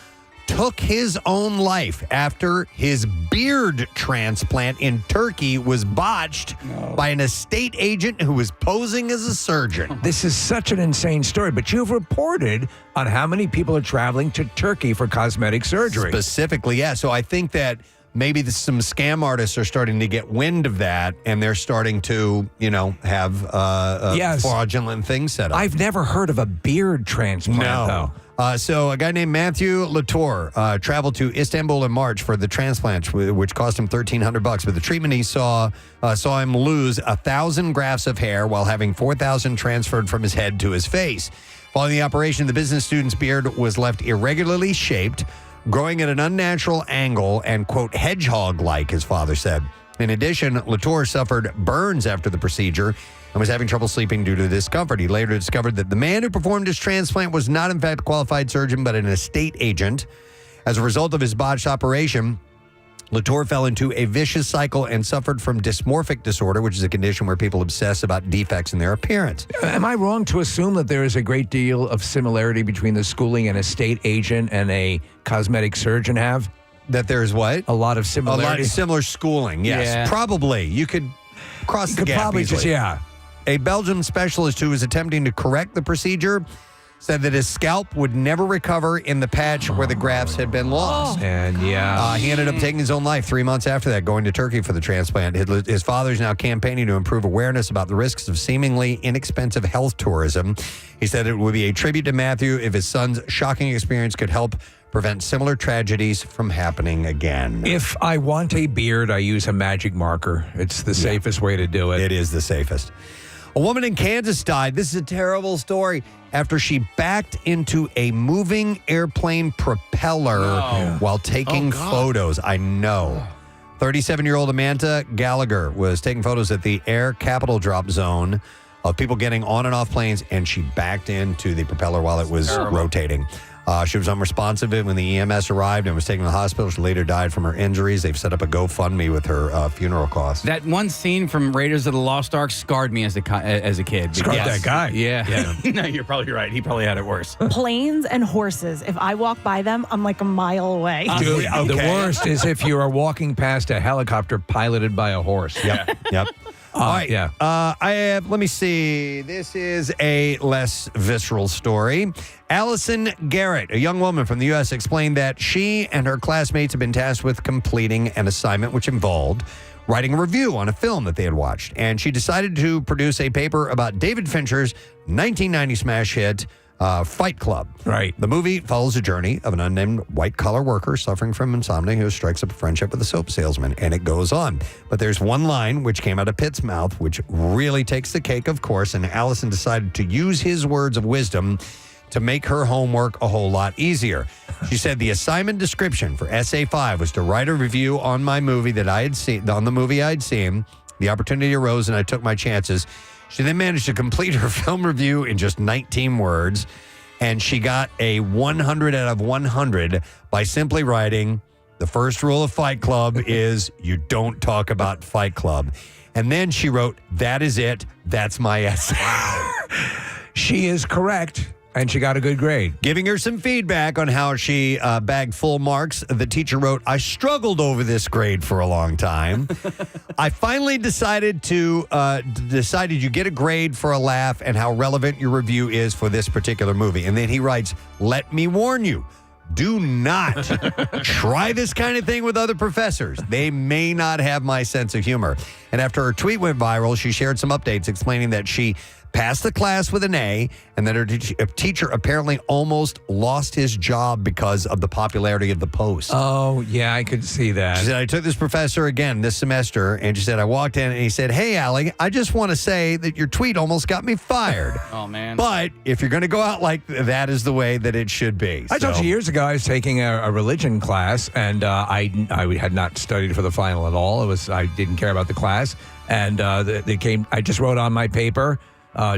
took his own life after his beard transplant in Turkey was botched by an estate agent who was posing as a surgeon. This is such an insane story, but you've reported on how many people are traveling to Turkey for cosmetic surgery. Specifically, yeah. So I think that maybe some scam artists are starting to get wind of that, and they're starting to, have fraudulent things set up. I've never heard of a beard transplant, though. So a guy named Matthew Latour traveled to Istanbul in March for the transplant, which cost him $1,300. But the treatment he saw him lose 1,000 grafts of hair while having 4,000 transferred from his head to his face. Following the operation, the business student's beard was left irregularly shaped, growing at an unnatural angle and, quote, hedgehog-like, his father said. In addition, Latour suffered burns after the procedure and was having trouble sleeping due to discomfort. He later discovered that the man who performed his transplant was not, in fact, a qualified surgeon, but an estate agent. As a result of his botched operation, Latour fell into a vicious cycle and suffered from dysmorphic disorder, which is a condition where people obsess about defects in their appearance. Am I wrong to assume that there is a great deal of similarity between the schooling an estate agent and a cosmetic surgeon have? That there's what? A lot of A similarities. lot of similar schooling, yes. Yeah. Probably. You could cross the gap probably easily. just, A Belgian specialist who was attempting to correct the procedure said that his scalp would never recover in the patch where the grafts had been lost. And he ended up taking his own life 3 months after that, going to Turkey for the transplant. His father's now campaigning to improve awareness about the risks of seemingly inexpensive health tourism. He said it would be a tribute to Matthew if his son's shocking experience could help prevent similar tragedies from happening again. If I want a beard, I use a magic marker. It's the safest way to do it. It is the safest. A woman in Kansas died. This is a terrible story after she backed into a moving airplane propeller while taking photos. I know. 37-year-old Amanda Gallagher was taking photos at the Air Capital Drop Zone of people getting on and off planes, and she backed into the propeller while it was rotating. She was unresponsive when the EMS arrived and was taken to the hospital. She later died from her injuries. They've set up a GoFundMe with her funeral costs. That one scene from Raiders of the Lost Ark scarred me as a kid. Scarred that guy. Yeah. No, you're probably right. He probably had it worse. Planes and horses. If I walk by them, I'm like a mile away. Dude, the worst is if you are walking past a helicopter piloted by a horse. Yep. All right. Yeah. Let me see. This is a less visceral story. Allison Garrett, a young woman from the U.S., explained that she and her classmates had been tasked with completing an assignment which involved writing a review on a film that they had watched. And she decided to produce a paper about David Fincher's 1990 smash hit, Fight Club. Right. The movie follows the journey of an unnamed white-collar worker suffering from insomnia who strikes up a friendship with a soap salesman, and it goes on. But there's one line which came out of Pitt's mouth, which really takes the cake, of course, and Allison decided to use his words of wisdom to make her homework a whole lot easier. She said the assignment description for Essay 5 was to write a review on my movie that I had seen, on the movie I'd seen. The opportunity arose, and I took my chances. She then managed to complete her film review in just 19 words, and she got a 100 out of 100 by simply writing, the first rule of Fight Club is you don't talk about Fight Club. And then she wrote, that is it. That's my essay. She is correct. And she got a good grade. Giving her some feedback on how she bagged full marks, the teacher wrote, I struggled over this grade for a long time. I finally decided you get a grade for a laugh and how relevant your review is for this particular movie. And then he writes, let me warn you, do not try this kind of thing with other professors. They may not have my sense of humor. And after her tweet went viral, she shared some updates explaining that she passed the class with an A, and that her teacher apparently almost lost his job because of the popularity of the post. Oh, yeah, I could see that. She said, I took this professor again this semester, and she said, I walked in, and he said, hey, Allie, I just want to say that your tweet almost got me fired. Oh, man. But if you're going to go out like that is the way that it should be. I told you years ago I was taking a religion class, and I had not studied for the final at all. I didn't care about the class, and they came. I just wrote on my paper,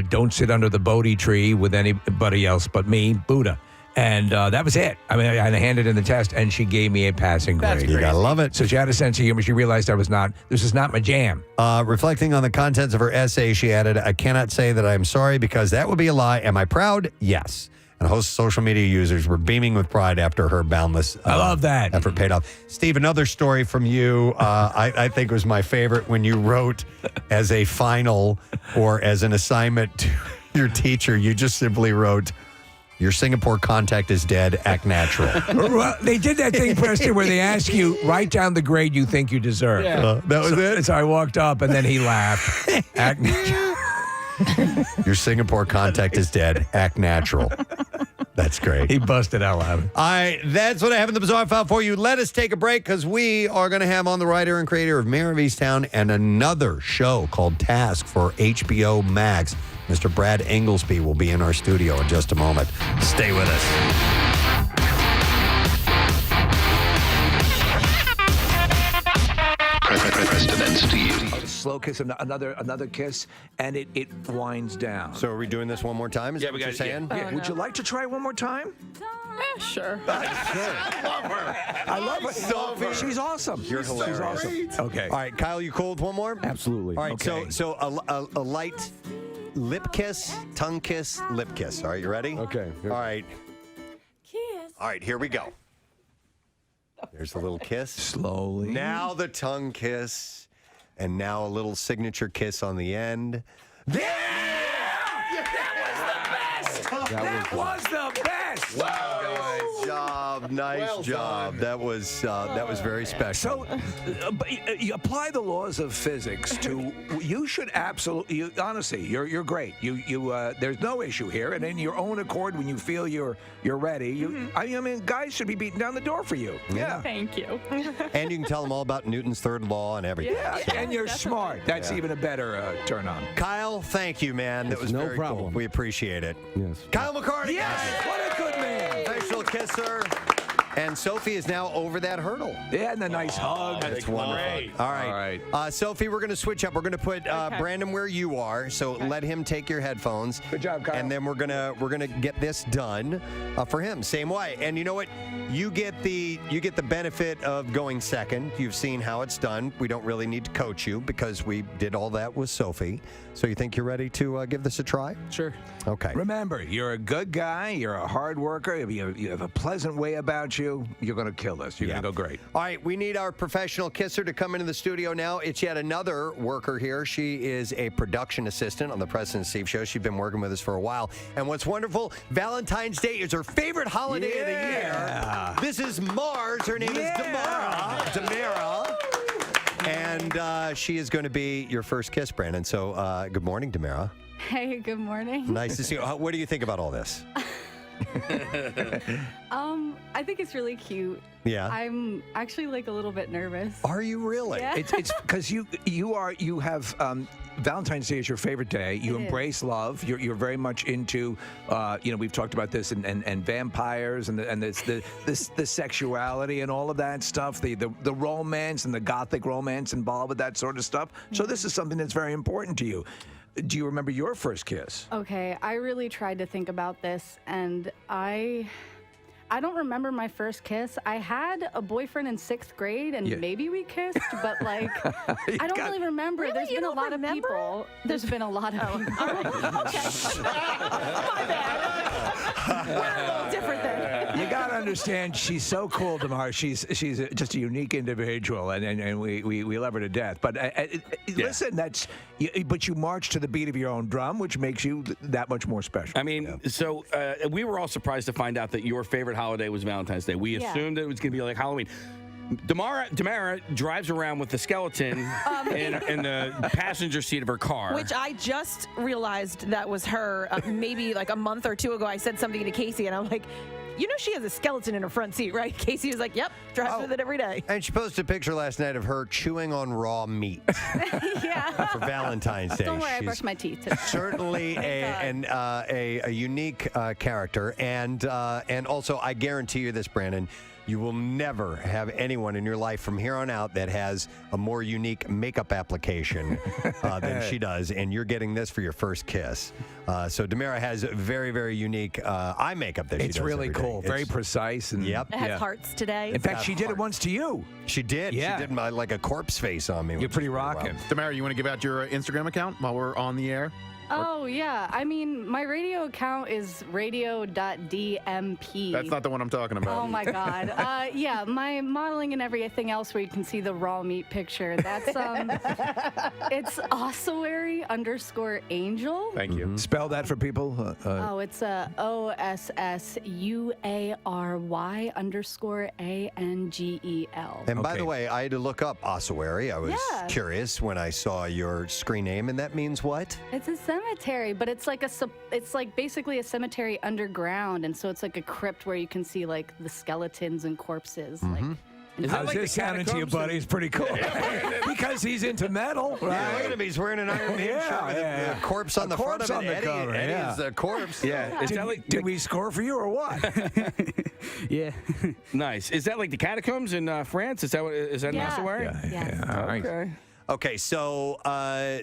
don't sit under the Bodhi tree with anybody else but me, Buddha. And that was it. I mean, I handed in the test, and she gave me a passing grade. You gotta love it. So she had a sense of humor. She realized this is not my jam. Reflecting on the contents of her essay, she added, I cannot say that I'm sorry because that would be a lie. Am I proud? Yes. And a host of social media users were beaming with pride after her boundless I love that. effort paid off. Steve, another story from you I think was my favorite when you wrote as a final or as an assignment to your teacher, you just simply wrote, your Singapore contact is dead, act natural. Well, they did that thing, Preston, where they ask you, write down the grade you think you deserve. Yeah. That was it? So I walked up, and then he laughed. Act natural. Your Singapore contact is dead. Act natural. That's great. He busted out loud. That's what I have in the Bizarre File for you. Let us take a break because we are going to have on the writer and creator of Mayor of Easttown and another show called Task for HBO Max. Mr. Brad Ingelsby will be in our studio in just a moment. Stay with us. Preston and Steve. A slow kiss, another kiss, and it winds down. So are we doing this one more time? Is that what you're saying? Yeah. Would you like to try one more time? Sure. I love her. She's awesome. You're hilarious. She's awesome. Okay. All right, Kyle, you cool with one more? Absolutely. All right, Okay. so a light lip kiss, tongue kiss, lip kiss. All right, you ready? Okay. All right. All right, here we go. There's a little kiss. Slowly. Now the tongue kiss. And now a little signature kiss on the end. That was the best. Wow, guys. Nice job. That was very special. So, you apply the laws of physics to. You should absolutely. Honestly, you're great. There's no issue here, and in your own accord, when you feel you're ready, I mean, guys should be beating down the door for you. Yeah. Thank you. And you can tell them all about Newton's third law and everything. Yeah, and you're smart. That's even a better turn on. Kyle, thank you, man. That was no very problem. cool. We appreciate it. Yes. Kyle McCarty. Yes, what a good man. Facial kisser. And Sophie is now over that hurdle. Yeah, and a nice hug. That's wonderful. All right. Sophie, we're going to switch up. We're going to put Brandon where you are. So let him take your headphones. Good job, Kyle. And then we're gonna get this done for him. Same way. And you know what? You get the benefit of going second. You've seen how it's done. We don't really need to coach you because we did all that with Sophie. So you think you're ready to give this a try? Sure. Okay. Remember, you're a good guy. You're a hard worker. You have a pleasant way about you. You're going to kill this. You're going to go great. All right, we need our professional kisser to come into the studio now. It's yet another worker here. She is a production assistant on the Preston and Steve Show. She's been working with us for a while. And what's wonderful, Valentine's Day is her favorite holiday of the year. This is Mars. Her name is Damara. And she is going to be your first kiss, Brandon. So good morning, Damara. Hey, good morning. Nice to see you. What do you think about all this? I think it's really cute. Yeah. I'm actually like a little bit nervous. Are you really? Yeah. It's because you have Valentine's Day is your favorite day. You embrace love. You're very much into we've talked about this and vampires and the sexuality and all of that stuff. The romance and the gothic romance involved with that sort of stuff. So this is something that's very important to you. Do you remember your first kiss? Okay, I really tried to think about this, and I don't remember my first kiss. I had a boyfriend in 6th grade, and maybe we kissed, but like, I don't really remember. Really? There's been a lot of people. There's been a lot of people. All right. Okay. My bad. We're a little different then. You gotta understand, she's so cool, Damar. She's just a unique individual, and we love her to death. But listen, but you march to the beat of your own drum, which makes you that much more special. I mean, so we were all surprised to find out that your favorite holiday was Valentine's Day. We assumed it was going to be like Halloween. Damara drives around with the skeleton in the passenger seat of her car. Which I just realized that was her maybe like a month or two ago. I said something to Casey, and I'm like, you know she has a skeleton in her front seat, right? Casey was like, yep, drives with it every day. And she posted a picture last night of her chewing on raw meat. For Valentine's Day. Don't worry, I brushed my teeth today. Certainly a unique character. And also, I guarantee you this, Brandon, you will never have anyone in your life from here on out that has a more unique makeup application than she does, and you're getting this for your first kiss. So Damara has very, very unique eye makeup that she does. It's really every cool, day. very precise. And It has hearts today. In fact, she did it once to you. She did. Yeah. She did like a corpse face on me. You're pretty rocking. Damara, you want to give out your Instagram account while we're on the air? Oh, yeah. I mean, my radio account is radio.dmp. That's not the one I'm talking about. Oh, my God. Yeah, my modeling and everything else where you can see the raw meat picture. That's, it's ossuary_angel. Thank you. Spell that for people. It's OSSUARY_ANGEL. And by the way, I had to look up ossuary. I was Yeah. curious when I saw your screen name, and that means what? It's a cemetery, but it's like basically a cemetery underground, and so it's like a crypt where you can see like the skeletons and corpses. How's this sounding to you, buddy? It's pretty cool. Because he's into metal, right? Yeah, look at him. He's wearing an Iron Man shirt with a corpse on the front of it. Eddie is the corpse. Yeah. Did we score for you or what? Yeah. Nice. Is that like the catacombs in France? Is that an ossuary? Yeah. All right. Okay. Okay, so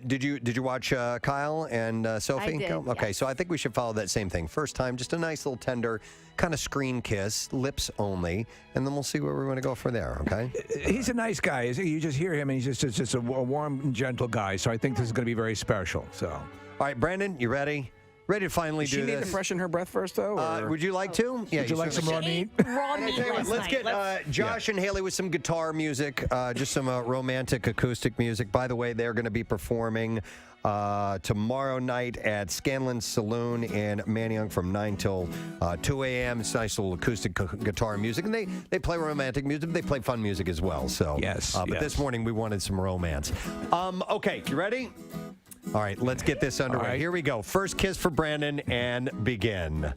did you watch Kyle and Sophie? I did, Okay, yes. so I think we should follow that same thing. First time, just a nice little tender kind of screen kiss, lips only, and then we'll see where we want to go from there, okay? He's a nice guy. You just hear him, and he's just a warm and gentle guy. So I think this is going to be very special. So, all right, Brandon, you ready? Ready to finally She do need this? to freshen her breath first, though? or- Would you like to? Yeah. would you like some raw meat? Raw meat last Let's night. get Josh and Haley with some guitar music, just some romantic acoustic music. By the way, they're going to be performing tomorrow night at Scanlon's Saloon in Manayunk from 9 till 2 a.m. It's nice little acoustic guitar music. And they play romantic music, but they play fun music as well. So Yes, But this morning we wanted some romance. Okay, you ready? All right, let's get this underway. All right. Here we go. First kiss for Brandon and begin.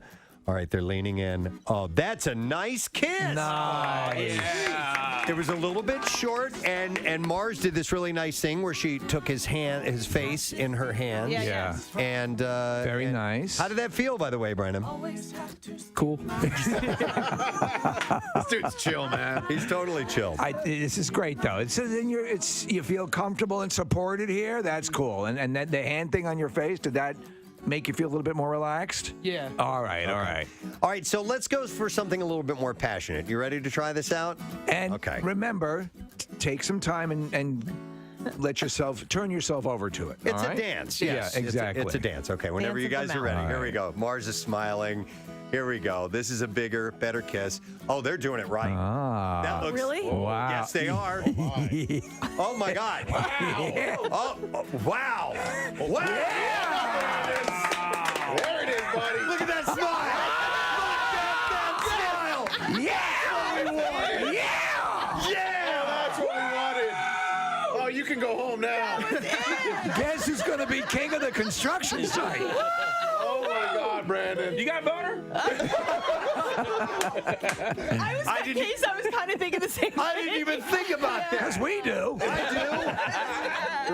All right, they're leaning in. Oh, that's a nice kiss. Nice. Yeah. It was a little bit short, and Mars did this really nice thing where she took his face in her hand. Yeah. And very nice. How did that feel, by the way, Brandon? Cool. This dude's chill, man. He's totally chill. This is great, though. You feel comfortable and supported here. That's cool. And then the hand thing on your face, did that make you feel a little bit more relaxed? Yeah. All right. All right, so let's go for something a little bit more passionate. You ready to try this out? And remember, take some time and turn yourself over to it. It's all a right? dance. Yes. Yeah, exactly. It's a dance. Okay, whenever you guys are ready. Here we go. Mars is smiling. Here we go. This is a bigger, better kiss. Oh, they're doing it right. Ah. That looks. Really? Wow. Yes, they are. Oh my God. Wow. Yeah. Oh, wow. Wow. Yeah. There it is, buddy. Look at that smile. Look at that smile. Yeah. Yeah. That's what we wanted. Oh, you can go home now. Guess who's going to be king of the construction site? Oh my God, Brandon. You got boner? I was kind of thinking the same thing. I didn't even think about that. Because we do. I do.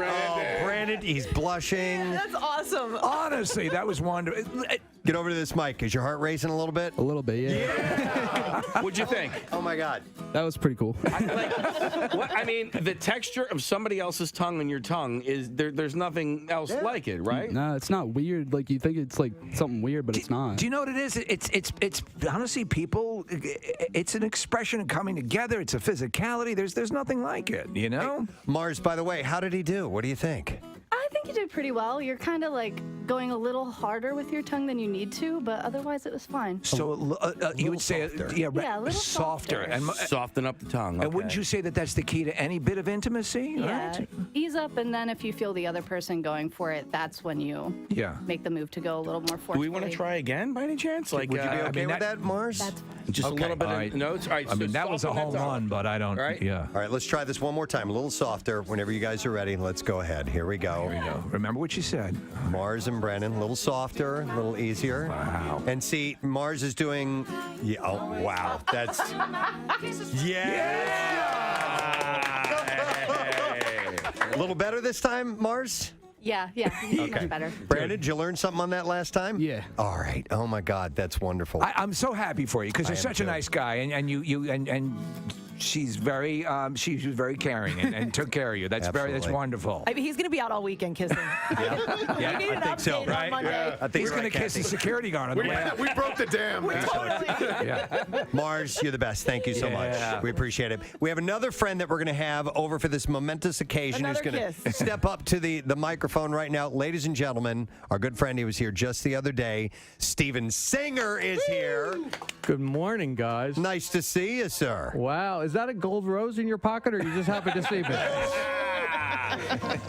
Brandon, he's blushing. That's awesome. Honestly, that was wonderful. Get over to this mic. Is your heart racing a little bit? A little bit, yeah. What'd you think? Oh my God. That was pretty cool. I mean, the texture of somebody else's tongue on your tongue is there's nothing else like it, right? No, it's not weird. Like you think it's like something weird, but it's not. Do you know what it is? It's honestly, people. It's an expression of coming together. It's a physicality. There's nothing like it. You know. Mars, by the way, how did he do? What do you think? I think you did pretty well. You're kind of like going a little harder with your tongue than you need to, but otherwise it was fine. So you would say, a little softer. and Soften up the tongue. And wouldn't you say that that's the key to any bit of intimacy? Yeah, Right? ease up, and then if you feel the other person going for it, that's when you make the move to go a little more forcefully. Do we want to try again by any chance? Would you be okay with that, Mars? That's just a little bit All of notes. All right, I mean, that was a soften home tongue. run, but I don't. Right? Yeah. All right, let's try this one more time. A little softer. Whenever you guys are ready, let's go ahead. Here we go. There we go. Remember what you said. Mars and Brennan, a little softer, a little easier. Wow. And see, Mars is doing. Yeah. Oh, wow. That's. A little better this time, Mars? yeah, much better. Brandon, did you learn something on that last time? Yeah. All right. Oh my God, that's wonderful. I'm so happy for you because I you're am such a too. nice guy, and she's very she was very caring and took care of you. That's Absolutely. wonderful. I mean, he's going to be out all weekend kissing. Yeah, We need an I think so. update on Monday. I think He's you're going right, to kiss the Kathy. security guard on the way out. We broke the dam, man. Yeah. Mars, you're the best. Thank you so Yeah. much. We appreciate it. We have another friend that we're going to have over for this momentous occasion who's Another going to kiss. step up to the microphone right now. Ladies and gentlemen, our good friend, he was here just the other day. Steven Singer is here. Good morning, guys. Nice to see you, sir. Wow, is that a gold rose in your pocket, or you just happen to see me?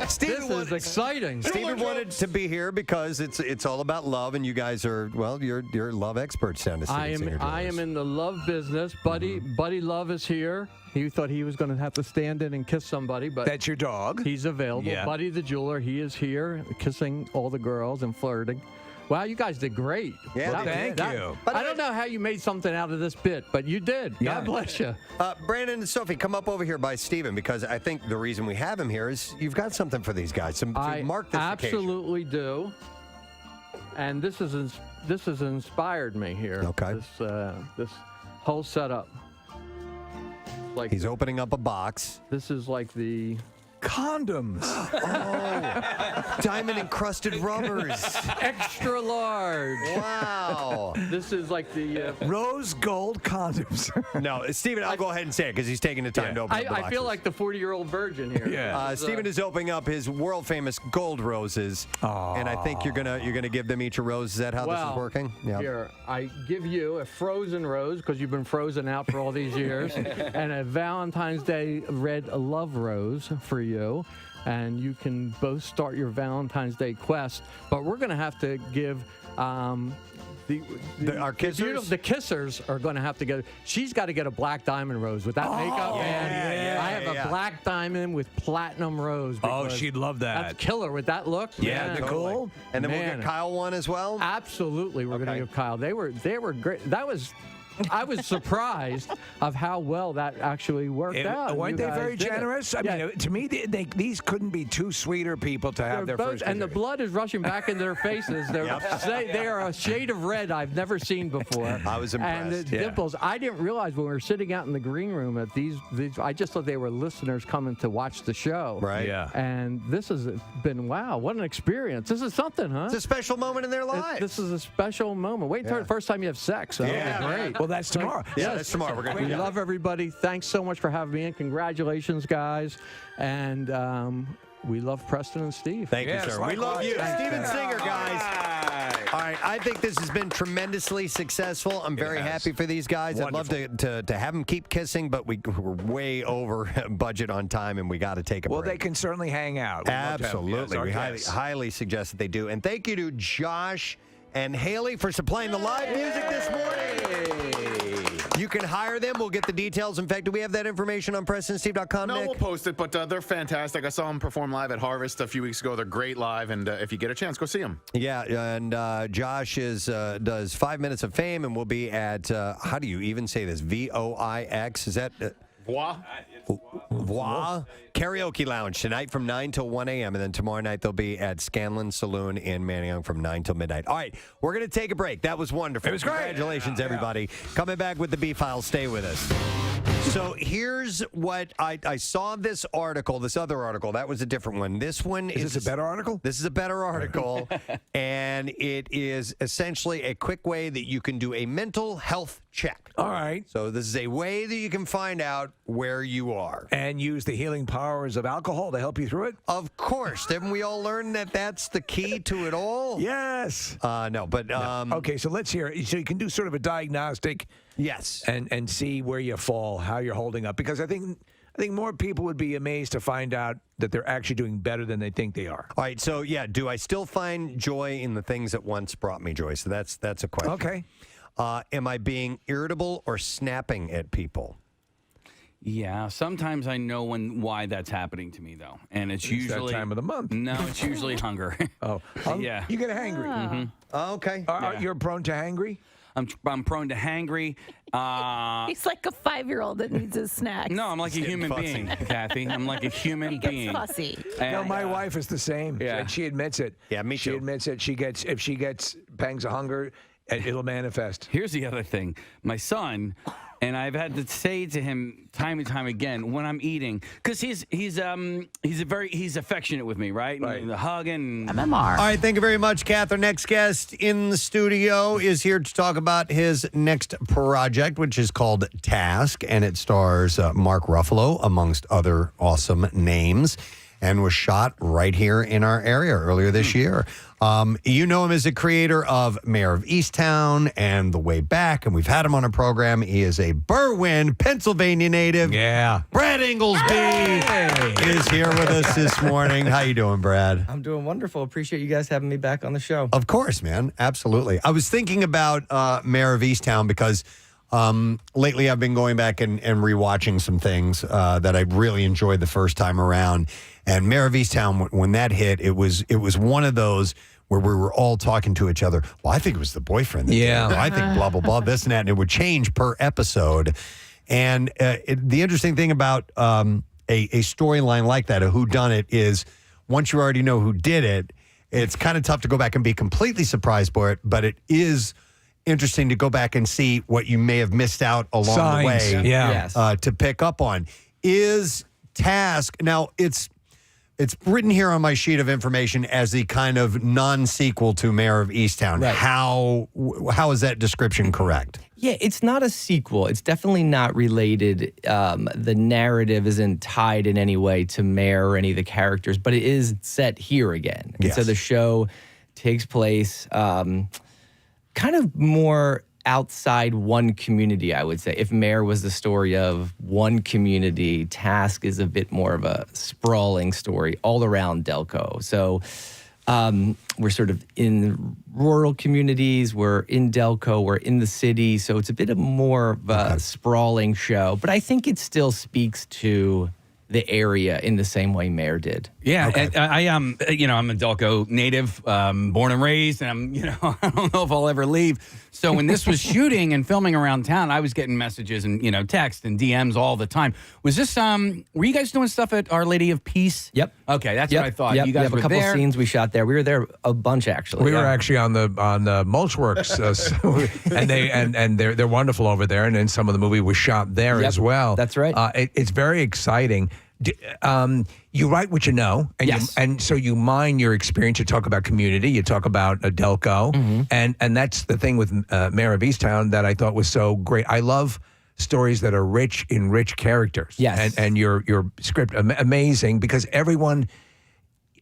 Steven This is exciting. Steven wanted to be here because it's all about love, and you guys are, well, you're love experts down to Steven Singer. I am in the love business. Buddy Love is here. He thought he was going to have to stand in and kiss somebody, but That's your dog. he's available. Yeah. Buddy the jeweler, he is here, kissing all the girls and flirting. Wow, you guys did great. Yeah, thank you. I don't know how you made something out of this bit, but you did. Yeah. God bless you. Brandon and Sophie, come up over here by Steven, because I think the reason we have him here is you've got something for these guys to mark this occasion. Absolutely do. And this has inspired me here. Okay. This whole setup. Like He's opening up a box. this is like the Condoms. Oh, diamond encrusted rubbers. extra large. Wow. This is like the. Rose gold condoms. No, Steven, I'll go ahead and say it because he's taking the time to open up the I feel boxes. like the 40-year-old virgin here. Yeah. Steven is opening up his world famous gold roses, and I think you're gonna give them each a rose. Is that how this is working? Yeah. Here, I give you a frozen rose because you've been frozen out for all these years, and a Valentine's Day red love rose for you. And you can both start your Valentine's Day quest, but we're going to have to give Our kissers? The kissers are going to have to get. She's got to get a black diamond rose with that makeup. Man, I have a black diamond with platinum rose. Oh, because she'd love that. That's killer with that look. Yeah, Man. Nicole. And then we'll Man. get Kyle one as well. Absolutely, we're going to give Kyle. They were great. That was I was surprised of how well that actually worked out. Weren't You they guys very did it. generous? I mean, to me, these couldn't be two sweeter people to have They're their both, first. and the blood is rushing back into their faces. They are a shade of red I've never seen before. I was impressed. And the dimples, I didn't realize when we were sitting out in the green room that these I just thought they were listeners coming to watch the show. Right. Yeah. And this has been, wow, what an experience. This is something, huh? It's a special moment in their lives. This is a special moment. Wait until the first time you have sex. That'll be great. Well, that's tomorrow. Yeah, that's tomorrow. We're gonna We love everybody. Thanks so much for having me in. Congratulations, guys. And we love Preston and Steve. Thank you, sir. We love you. Steven Singer, guys. All right, I think this has been tremendously successful. I'm very happy for these guys. Wonderful. I'd love to have them keep kissing, but we're way over budget on time, and we got to take a Well, break. they can certainly hang out. We'd love to have them. Absolutely. Yes, We our highly, guests. highly suggest that they do. And thank you to Josh and Haley for supplying the live music this morning. You can hire them. We'll get the details. In fact, do we have that information on PrestonandSteve.com, No, Nick? we'll post it, but they're fantastic. I saw them perform live at Harvest a few weeks ago. They're great live, and if you get a chance, go see them. Yeah, and Josh does 5 Minutes of Fame, and we'll be at, how do you even say this, VOIX? Is that... Voix. Voix Karaoke Lounge tonight from 9 till 1 a.m. And then tomorrow night they'll be at Scanlon Saloon in Manayunk from 9 till midnight. All right, we're going to take a break. That was wonderful. It was great. Congratulations, everybody. Coming back with the B-Files. Stay with us. So here's what I saw this article, this other article. That was a different one. This one Is this a better article? This is a better article. And it is essentially a quick way that you can do a mental health check. All right. So this is a way that you can find out where you are. And use the healing powers of alcohol to help you through it? Of course. Didn't we all learn that that's the key to it all? Yes. No, but... okay, so let's hear it. So you can do sort of a diagnostic. Yes. And see where you fall, how you're holding up. Because I think more people would be amazed to find out that they're actually doing better than they think they are. All right, so yeah, do I still find joy in the things that once brought me joy? So that's a question. Okay. Am I being irritable or snapping at people? Yeah, sometimes I know why that's happening to me, though. And it's usually that time of the month. No, it's usually hunger. Yeah. You get hangry. Mhm. Oh, okay. You're prone to hangry? I'm prone to hangry. He's like a 5-year-old that needs his snacks. No, I'm like a human being, Kathy. I'm like a human He gets being. fussy. No, my wife is the same. Yeah. And she admits it. Yeah, me She too. admits it. If she gets pangs of hunger, it'll manifest. Here's the other thing. My son, and I've had to say to him time and time again when I'm eating, because he's affectionate with me, right? And the hugging. All right, thank you very much, Kath. Our next guest in the studio is here to talk about his next project, which is called Task, and it stars Mark Ruffalo, amongst other awesome names, and was shot right here in our area earlier this year. You know him as the creator of Mayor of Easttown and The Way Back, and we've had him on our program. He is a Berwyn, Pennsylvania native. Yeah. Brad Ingelsby is here with us this morning. How you doing, Brad? I'm doing wonderful. Appreciate you guys having me back on the show. Of course, man. Absolutely. I was thinking about Mayor of Easttown because lately I've been going back and rewatching some things that I really enjoyed the first time around. And Mayor of Easttown, when that hit, it was one of those where we were all talking to each other. Well, I think it was the boyfriend. That Yeah. did it. I think blah, blah, blah, this and that. And it would change per episode. And the interesting thing about a storyline like that, a whodunit, is once you already know who did it, it's kind of tough to go back and be completely surprised by it, but it is interesting to go back and see what you may have missed out along the way to pick up on. Is Task, now it's written here on my sheet of information as the kind of non-sequel to Mayor of Easttown. Right. How is that description correct? Yeah, it's not a sequel. It's definitely not related. The narrative isn't tied in any way to Mayor or any of the characters, but it is set here again. And so the show takes place kind of more outside one community, I would say. If Mayor was the story of one community, Task is a bit more of a sprawling story all around Delco. So we're sort of in rural communities, we're in Delco, we're in the city, so it's a bit of more of a sprawling show. But I think it still speaks to the area in the same way Mare did. Yeah, and I'm a Delco native, born and raised, and I don't know if I'll ever leave. So when this was shooting and filming around town, I was getting messages and text and DMs all the time. Was this were you guys doing stuff at Our Lady of Peace? Yep. Okay, that's what I thought. Yep. You guys have were a couple there. scenes we shot there. We were there a bunch actually. We were actually on the Mulchworks, and they're wonderful over there. And then some of the movie was shot there as well. That's right. It's very exciting. You write what you know, and so you mine your experience. You talk about community, you talk about Delco, and that's the thing with Mayor of Easttown that I thought was so great. I love stories that are rich in rich characters. Yes, and your script amazing because everyone.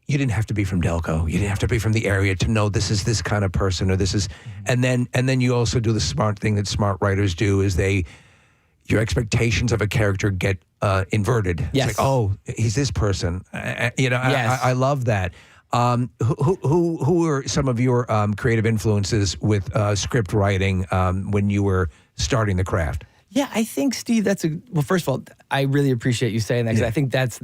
You didn't have to be from Delco. You didn't have to be from the area to know this is this kind of person or this is, and then you also do the smart thing that smart writers do is your expectations of a character get inverted. Yes. It's like, oh, he's this person. I love that. Who were some of your creative influences with script writing when you were starting the craft? Yeah, I think, Steve, well, first of all, I really appreciate you saying that because I think that's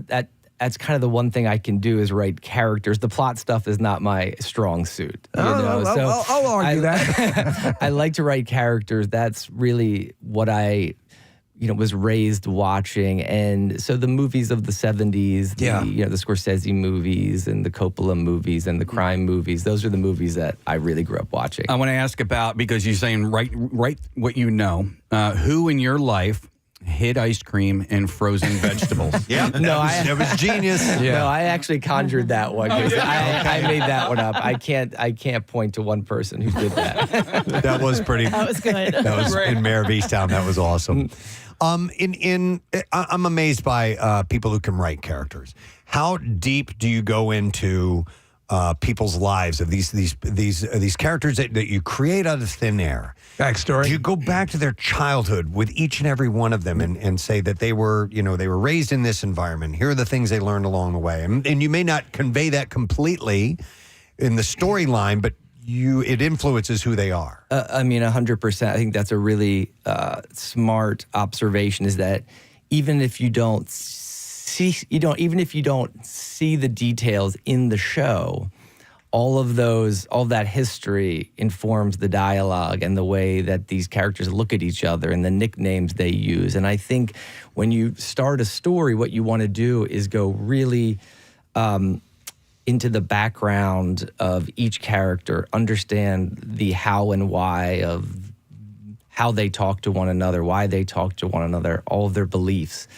kind of the one thing I can do is write characters. The plot stuff is not my strong suit. I'll argue that. I like to write characters. That's really what I was raised watching. And so the movies of the 70s, the Scorsese movies and the Coppola movies and the crime movies, those are the movies that I really grew up watching. I want to ask about, because you're saying write what you know, who in your life hid ice cream and frozen vegetables? That was genius. No, I actually conjured that one. I made that one up. I can't point to one person who did that. That was pretty. That was good. That was in Mayor of Easttown. That was awesome. I'm amazed by people who can write characters. How deep do you go into people's lives of these characters that you create out of thin air? Backstory. Do you go back to their childhood with each and every one of them and say that they were raised in this environment? Here are the things they learned along the way, and you may not convey that completely in the storyline, but it influences who they are. 100%. I think that's a really smart observation. Is that even if you don't see the details in the show, all that history informs the dialogue and the way that these characters look at each other and the nicknames they use. And I think when you start a story, what you want to do is go really into the background of each character, understand the how and why of how they talk to one another, why they talk to one another, all of their beliefs.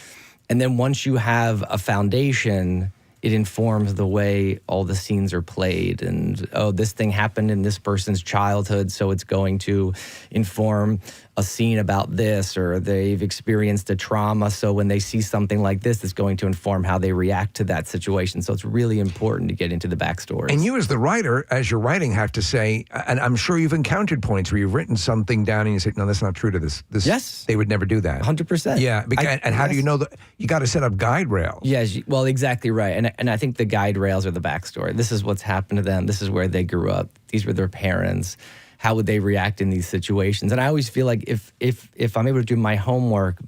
And then once you have a foundation, it informs the way all the scenes are played. And, this thing happened in this person's childhood, so it's going to inform a scene about this, or they've experienced a trauma, so when they see something like this, it's going to inform how they react to that situation. So it's really important to get into the backstory. And you as the writer, as you're writing, have to say, and I'm sure you've encountered points where you've written something down and you say, no, that's not true to this. Yes. They would never do that. 100%. Yeah. And how do you know that? You got to set up guide rails. Yes, well, exactly right. And I think the guide rails are the backstory. This is what's happened to them. This is where they grew up. These were their parents. How would they react in these situations? And I always feel like if I'm able to do my homework,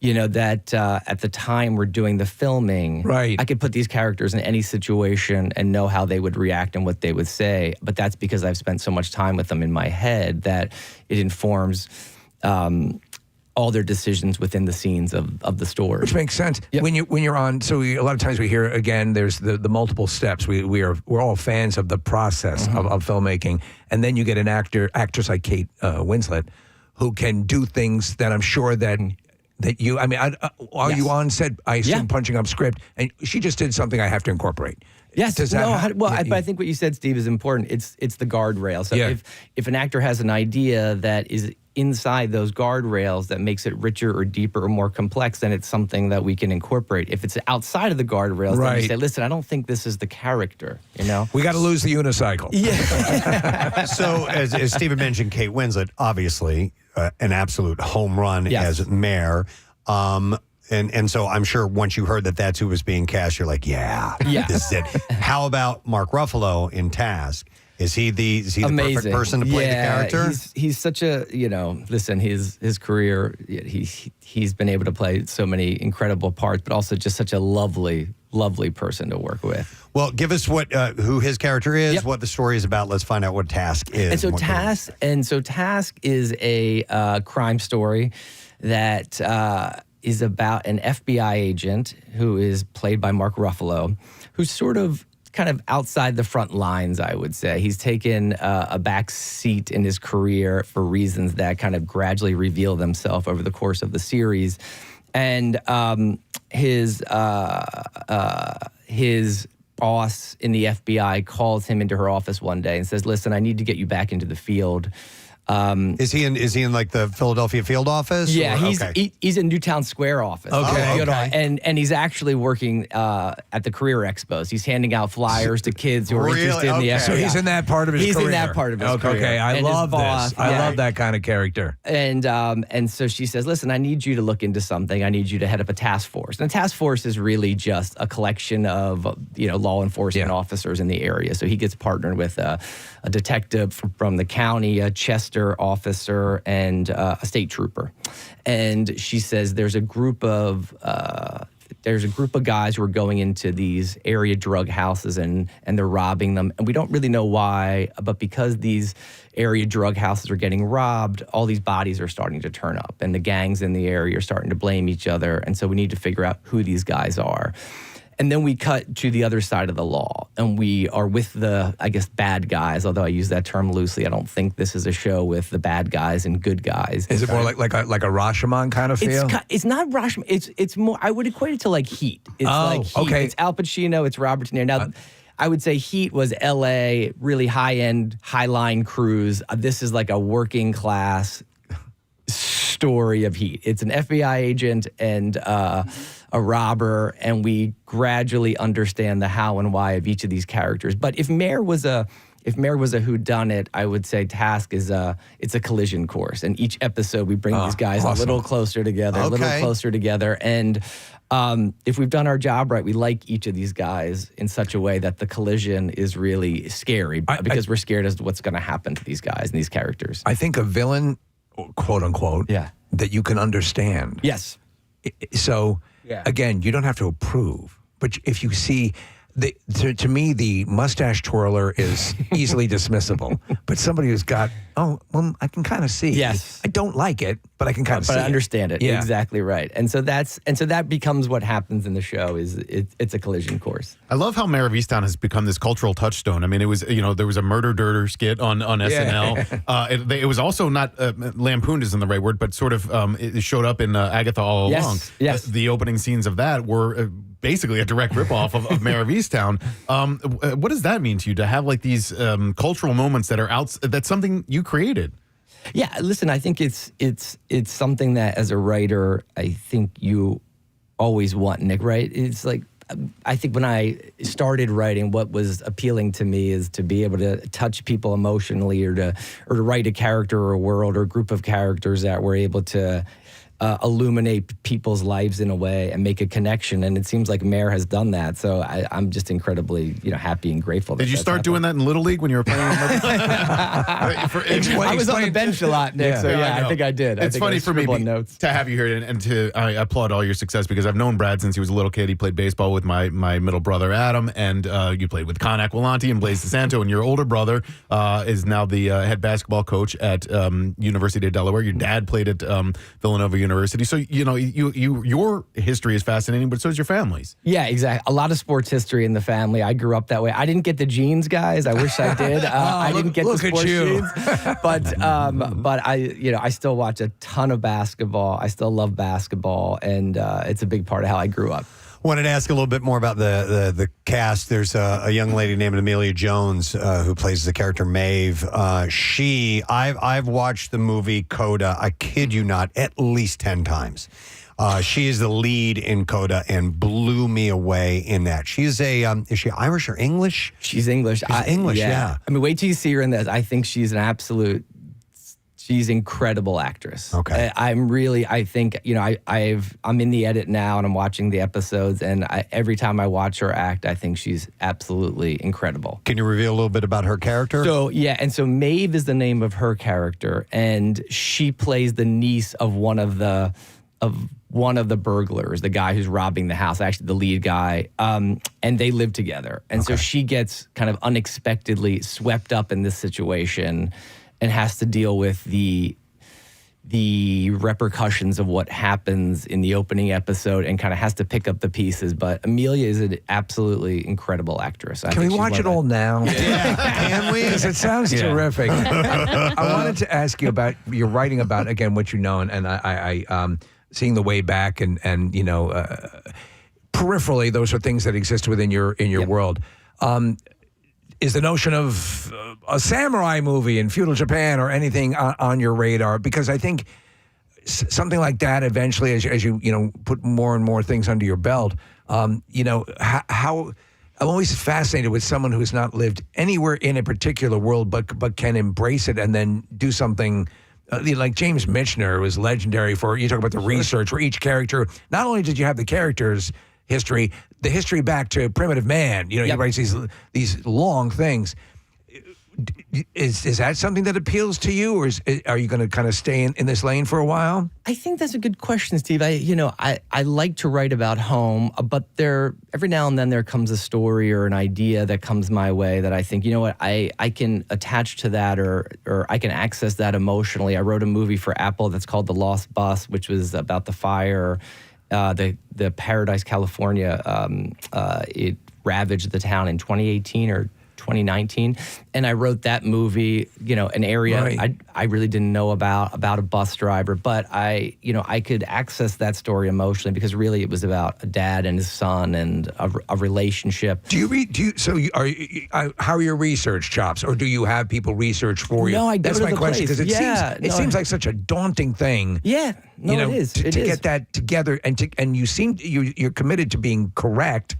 that at the time we're doing the filming, right, I could put these characters in any situation and know how they would react and what they would say. But that's because I've spent so much time with them in my head that it informs all their decisions within the scenes of the story. Which makes sense. Yep. When you're on, so a lot of times we hear, again, there's the multiple steps. We're all fans of the process of filmmaking. And then you get an actress like Kate Winslet, who can do things that I'm sure that you, are you on set, I assume, punching up script, and she just did something I have to incorporate. Yes. But I think what you said, Steve, is important. It's the guardrail. So if an actor has an idea that is inside those guardrails that makes it richer or deeper or more complex, then it's something that we can incorporate. If it's outside of the guardrails, then you say, listen, I don't think this is the character, We got to lose the unicycle. Yeah. So as Stephen mentioned, Kate Winslet, obviously an absolute home run as mayor. And so I'm sure once you heard that that's who was being cast, you're like, yeah. This is it. How about Mark Ruffalo in Task? Is he the perfect person to play the character? He's such a, listen, his career, he's been able to play so many incredible parts, but also just such a lovely person to work with. Well, give us who his character is, what the story is about. Let's find out what Task is. And so Task is a crime story that is about an FBI agent who is played by Mark Ruffalo, who's kind of outside the front lines, I would say. He's taken a back seat in his career for reasons that kind of gradually reveal themselves over the course of the series. And his boss in the FBI calls him into her office one day and says, "Listen, I need to get you back into the field." Is he in like the Philadelphia field office? Yeah, he's in Newtown Square office. Okay. And he's actually working at the career expos. He's handing out flyers to kids who are interested in the FBI. So he's in that part of his career. He's in that part of his career. Okay, I love this. I love that kind of character. And so she says, "Listen, I need you to look into something. I need you to head up a task force." And a task force is really just a collection of law enforcement officers in the area. So he gets partnered with a detective from the county, a Chester officer, and a state trooper. And she says there's a group of guys who are going into these area drug houses and they're robbing them. And we don't really know why, but because these area drug houses are getting robbed, all these bodies are starting to turn up. And the gangs in the area are starting to blame each other. And so we need to figure out who these guys are. And then we cut to the other side of the law, and we are with the, bad guys, although I use that term loosely. I don't think this is a show with the bad guys and good guys. Is it more like a Rashomon kind of feel? It's not Rashomon. It's more, I would equate it to like Heat. It's like Heat. Okay. It's Al Pacino, it's Robert De Niro. Now, I would say Heat was L.A., really high-end, high-line crews. This is like a working class story of Heat. It's an FBI agent and a robber, and we gradually understand the how and why of each of these characters. But if Mare was a whodunit, I would say Task is it's a collision course. And each episode we bring these guys a little closer together, And if we've done our job right, we like each of these guys in such a way that the collision is really scary because we're scared as to what's going to happen to these guys and these characters. I think a villain, quote unquote, that you can understand. Yes. So, again, you don't have to approve, but if you see, to me, the mustache twirler is easily dismissible. But somebody who's got, I can kind of see. Yes. I don't like it, but I can kind of see But I understand it. Yeah. Exactly right. And so that becomes what happens in the show is it's a collision course. I love how Mayor of Easttown has become this cultural touchstone. I mean, it was, there was a Murder Dirter skit on SNL. It was also not, lampooned isn't the right word, but sort of it showed up in Agatha All Along. Yes. The opening scenes of that were basically a direct ripoff of Mayor of Easttown. What does that mean to you to have like these cultural moments that are that's something you created? Yeah, listen, I think it's something that as a writer, I think you always want, Nick, right? It's like, I think when I started writing, what was appealing to me is to be able to touch people emotionally or to write a character or a world or a group of characters that were able to illuminate people's lives in a way and make a connection. And it seems like Mare has done that. So I'm just incredibly, happy and grateful. Did you start doing that in Little League when you were playing? I was on the bench a lot, Nick. So I think I did. It's funny for me to have you here and I applaud all your success because I've known Brad since he was a little kid. He played baseball with my middle brother, Adam, and you played with Con Aquilante and Blaze DeSanto, and your older brother is now the head basketball coach at University of Delaware. Your dad played at Villanova University. So, your history is fascinating, but so is your family's. Yeah, exactly. A lot of sports history in the family. I grew up that way. I didn't get the genes, guys. I wish I did. I didn't get the sports genes. But I still watch a ton of basketball. I still love basketball, and it's a big part of how I grew up. Wanted to ask a little bit more about the cast. There's a young lady named Amelia Jones who plays the character Maeve. I've watched the movie Coda, I kid you not, at least 10 times. She is the lead in Coda and blew me away in that. She's is she Irish or English? She's English. English, yeah. I mean, wait till you see her in this. I think she's an absolute She's incredible actress. Okay. I think, I'm in the edit now and I'm watching the episodes, and every time I watch her act, I think she's absolutely incredible. Can you reveal a little bit about her character? So Maeve is the name of her character, and she plays the niece of one of the burglars, the guy who's robbing the house, actually the lead guy, and they live together. And so she gets kind of unexpectedly swept up in this situation and has to deal with the repercussions of what happens in the opening episode and kind of has to pick up the pieces. But Amelia is an absolutely incredible actress. Can we watch it all now? Yeah, can we? Because it sounds terrific. I wanted to ask you about, you're writing about, again, what you know, and I seeing the way back and peripherally, those are things that exist within your world. Is the notion of a samurai movie in feudal Japan or anything on your radar? Because I think something like that eventually, as you put more and more things under your belt, how I'm always fascinated with someone who has not lived anywhere in a particular world, but can embrace it and then do something. Like James Michener was legendary for, you talk about the research where each character, not only did you have the characters' history, the history back to primitive man, he writes these long things. Is that something that appeals to you, or are you going to kind of stay in this lane for a while? I think that's a good question, Steve. I like to write about home, but every now and then there comes a story or an idea that comes my way that I think, I can attach to that or I can access that emotionally. I wrote a movie for Apple that's called The Lost Bus, which was about the fire, the Paradise, California. It ravaged the town in 2018 or 2019, and I wrote that movie, an area I really didn't know about a bus driver, but I could access that story emotionally because really it was about a dad and his son and a relationship. How are your research chops, or do you have people research for you? No, I go That's to my the question, place. because it seems like such a daunting thing. Yeah, no, it is. To get that together, and you're committed to being correct.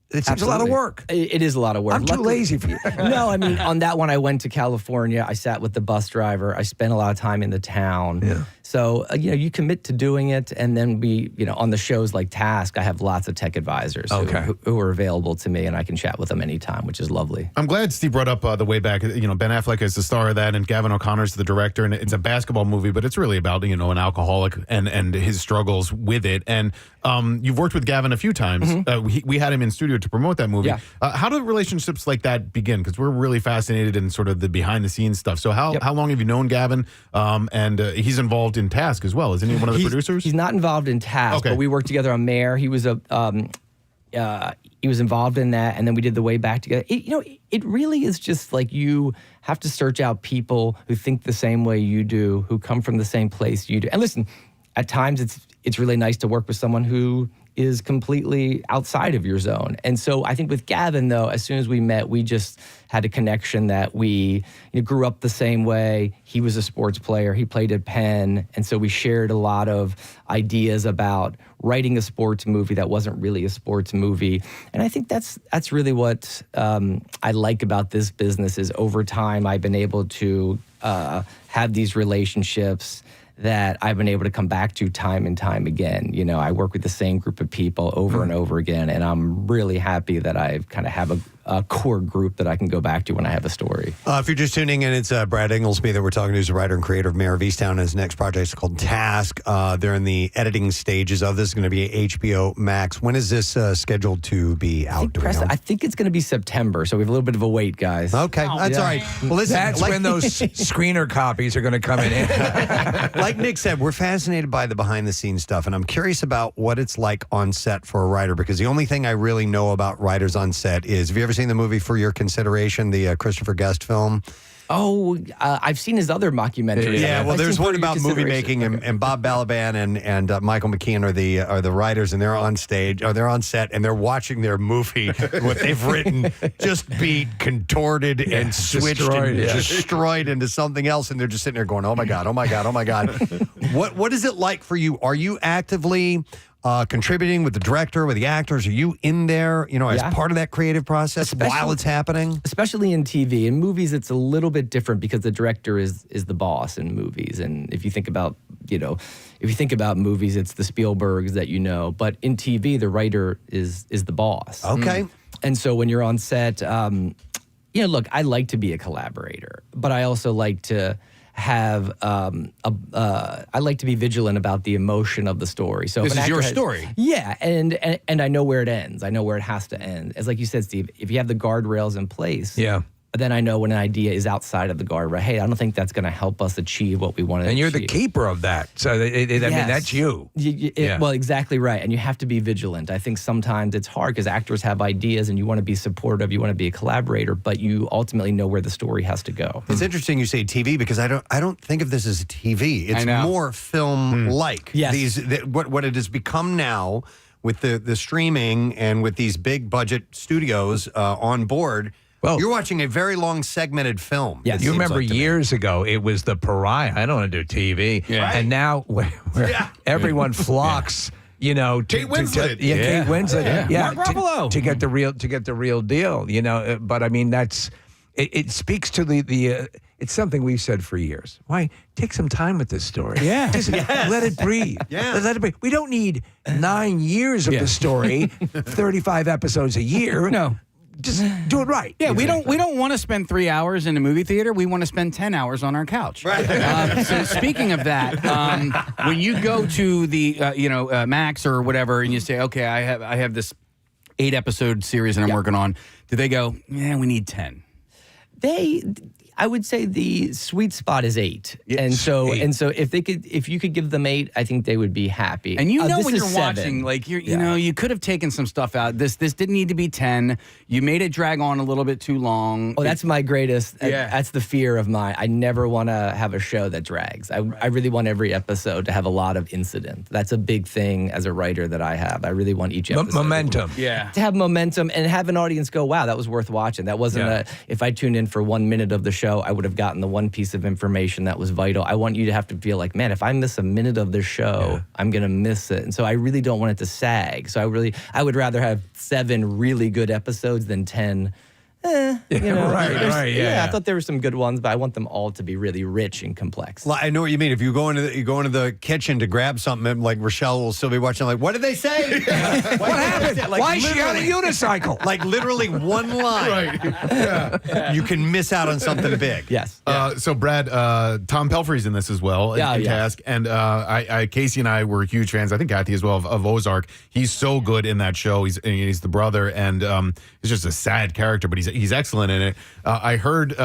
It seems a lot of work. It is a lot of work. I'm too lazy for you. No, I mean, on that one, I went to California. I sat with the bus driver. I spent a lot of time in the town. Yeah. So, you commit to doing it. And then on the shows like Task, I have lots of tech advisors who are available to me, and I can chat with them anytime, which is lovely. I'm glad Steve brought up the way back. Ben Affleck is the star of that, and Gavin O'Connor's the director, and it's a basketball movie, but it's really about, an alcoholic and his struggles with it. And you've worked with Gavin a few times. Mm-hmm. We had him in studio to promote that movie. Yeah. How do relationships like that begin? Because we're really fascinated in sort of the behind-the-scenes stuff. So how long have you known Gavin? And he's involved in Task as well. Isn't he one of the producers? He's not involved in Task, but we worked together on Mayor. He was he was involved in that, and then we did The Way Back together. It really is just like you have to search out people who think the same way you do, who come from the same place you do. And listen, at times it's really nice to work with someone who is completely outside of your zone. And so I think with Gavin, though, as soon as we met, we just had a connection that we grew up the same way. He was a sports player. He played at Penn. And so we shared a lot of ideas about writing a sports movie that wasn't really a sports movie. And I think that's really what I like about this business is over time I've been able to have these relationships that I've been able to come back to time and time again. I work with the same group of people over and over again, and I'm really happy that I kind of have a core group that I can go back to when I have a story. If you're just tuning in, it's Brad Ingelsby that we're talking to, who's a writer and creator of Mayor of Easttown. His next project is called Task. They're in the editing stages of this. It's going to be HBO Max. When is this scheduled to be out? Preston, I think it's going to be September, so we have a little bit of a wait, guys. Okay, that's all right. Well, listen, that's when those screener copies are going to come in. Like Nick said, we're fascinated by the behind-the-scenes stuff, and I'm curious about what it's like on set for a writer, because the only thing I really know about writers on set is, have you ever seen the movie For Your Consideration, the Christopher Guest film? Oh, I've seen his other mockumentaries. Yeah, well, there's one about movie making, and Bob Balaban and Michael McKean are the writers, and they're on stage, or they're on set, and they're watching their movie, what they've written, just be contorted and switched and destroyed into something else, and they're just sitting there going, "Oh my God, oh my God, oh my God." What is it like for you? Are you actively contributing with the director, with the actors? Are you in there, as part of that creative process while it's happening? Especially in TV. In movies, it's a little bit different because the director is the boss in movies. And if you think about, movies, it's the Spielbergs that you know. But in TV, the writer is the boss. Okay. And so when you're on set, look, I like to be a collaborator, but I also like to have I like to be vigilant about the emotion of the story. So this is your story. Yeah, and I know where it ends. I know where it has to end. As like you said, Steve, if you have the guardrails in place, then I know when an idea is outside of the guardrail. Hey, I don't think that's going to help us achieve what we want to achieve. And you're the keeper of that. So, I mean, that's you. Well, exactly right. And you have to be vigilant. I think sometimes it's hard because actors have ideas and you want to be supportive, you want to be a collaborator, but you ultimately know where the story has to go. It's interesting you say TV because I don't think of this as TV. It's more film-like. Yes. What it has become now with the streaming and with these big budget studios on board. Well, you're watching a very long segmented film. Yes. You remember years ago, it was the pariah. I don't want to do TV. Yeah. And now where everyone flocks, Kate Winslet. Kate Winslet. Yeah. Mark Ruffalo. To get the real deal, but I mean, it speaks to the it's something we've said for years. Why take some time with this story? Yeah. Just let it breathe. Yeah. Let it breathe. We don't need 9 years of the story, 35 episodes a year. No. Just do it right. Yeah, we don't want to spend 3 hours in a movie theater. We want to spend 10 hours on our couch. Right. So speaking of that, when you go to the Max or whatever, and you say, okay, I have this 8-episode series that I'm working on, do they go, yeah, we need 10? I would say the sweet spot is 8. And so if you could give them 8, I think they would be happy. And when this you're is 7. watching, like you could have taken some stuff out. This didn't need to be 10. You made it drag on a little bit too long. Oh, that's my greatest. That's the fear of mine. I never want to have a show that drags. I really want every episode to have a lot of incident. That's a big thing as a writer that I have. I really want each episode momentum. to have momentum and have an audience go, wow, that was worth watching. That wasn't if I tuned in for 1 minute of the show, I would have gotten the one piece of information that was vital. I want you to have to feel like, man, if I miss a minute of this show, I'm going to miss it. And so I really don't want it to sag. So I would rather have 7 really good episodes than 10 Right. I thought there were some good ones, but I want them all to be really rich and complex. Well, I know what you mean. If you go into the kitchen to grab something, like Rochelle will still be watching. Like, what did they say? What happened? Like, why is she on a unicycle? Like literally one line. Right. You can miss out on something big. Yes. So Brad, Tom Pelfrey's in this as well in Task, and Casey and I were huge fans. I think Kathy as well of Ozark. He's so good in that show. He's the brother, and he's just a sad character, but he's excellent in it. I heard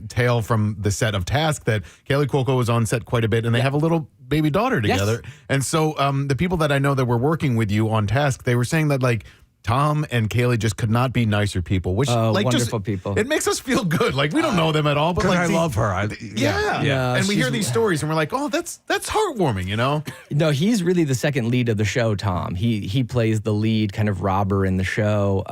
tale from the set of Task that Kaley Cuoco was on set quite a bit, and they have a little baby daughter together. Yes. And so the people that I know that were working with you on Task, they were saying that like Tom and Kaley just could not be nicer people, which wonderful people. It makes us feel good. Like we don't know them at all, but like I love her. And we hear these stories and we're like, oh, that's heartwarming, No, he's really the second lead of the show, Tom. He plays the lead kind of robber in the show.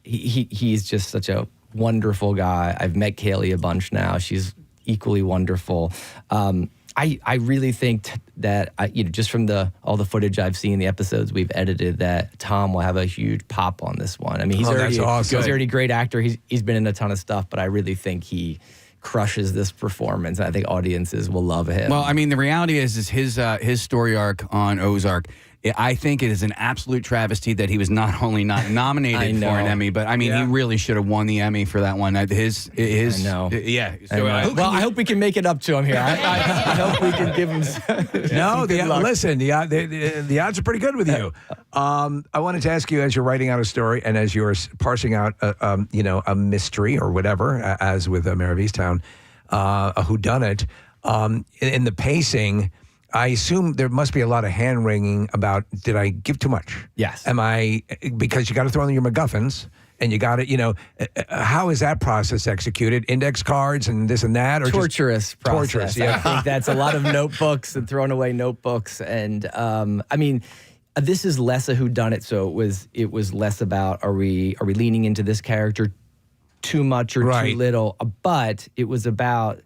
He's just such a wonderful guy. I've met Kaley a bunch now. She's equally wonderful. I really think that just from all the footage I've seen, the episodes we've edited, that Tom will have a huge pop on this one. I mean, he's that's awesome. He's already a great actor. He's been in a ton of stuff, but I really think he crushes this performance, and I think audiences will love him. Well, I mean, the reality is his story arc on Ozark. I think it is an absolute travesty that he was not only not nominated for an Emmy, but I mean, he really should have won the Emmy for that one. I know. Yeah. So, I hope we can make it up to him here. I hope we can give him. Listen, the odds are pretty good with you. I wanted to ask you, as you're writing out a story and as you're parsing out, a mystery or whatever, as with Mayor of Easttown, a whodunit, in the pacing. I assume there must be a lot of hand-wringing about, did I give too much? Yes. Because you got to throw in your MacGuffins, and you got to, how is that process executed? Index cards and this and that? Or torturous process. Torturous, yeah. I think that's a lot of notebooks and throwing away notebooks. And, this is less a whodunit, so it was less about, are we leaning into this character too much or too little? But it was about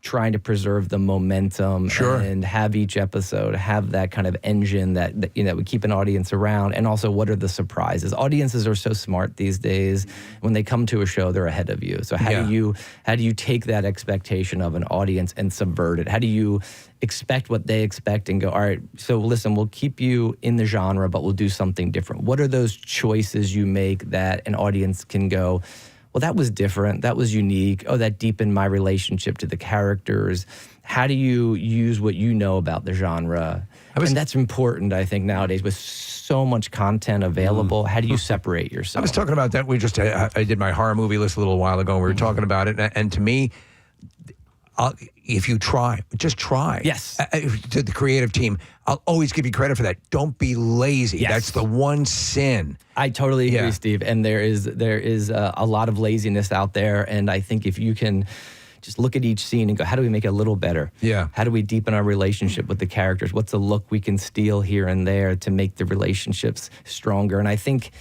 trying to preserve the momentum and have each episode have that kind of engine that would keep an audience around, and also what are the surprises. Audiences are so smart these days. When they come to a show, they're ahead of you. So how do you take that expectation of an audience and subvert it? How do you expect what they expect and go, all right, so listen, we'll keep you in the genre, but we'll do something different. What are those choices you make that an audience can go, well, that was different. That was unique. Oh, that deepened my relationship to the characters. How do you use what you know about the genre? And that's important, I think, nowadays with so much content available. How do you separate yourself? I was talking about that. I did my horror movie list a little while ago, and we were talking about it. And to me, if you just try. Yes. To the creative team, I'll always give you credit for that. Don't be lazy. Yes. That's the one sin. I totally agree, Steve. And there is a lot of laziness out there. And I think if you can just look at each scene and go, how do we make it a little better? Yeah. How do we deepen our relationship with the characters? What's a look we can steal here and there to make the relationships stronger? And I think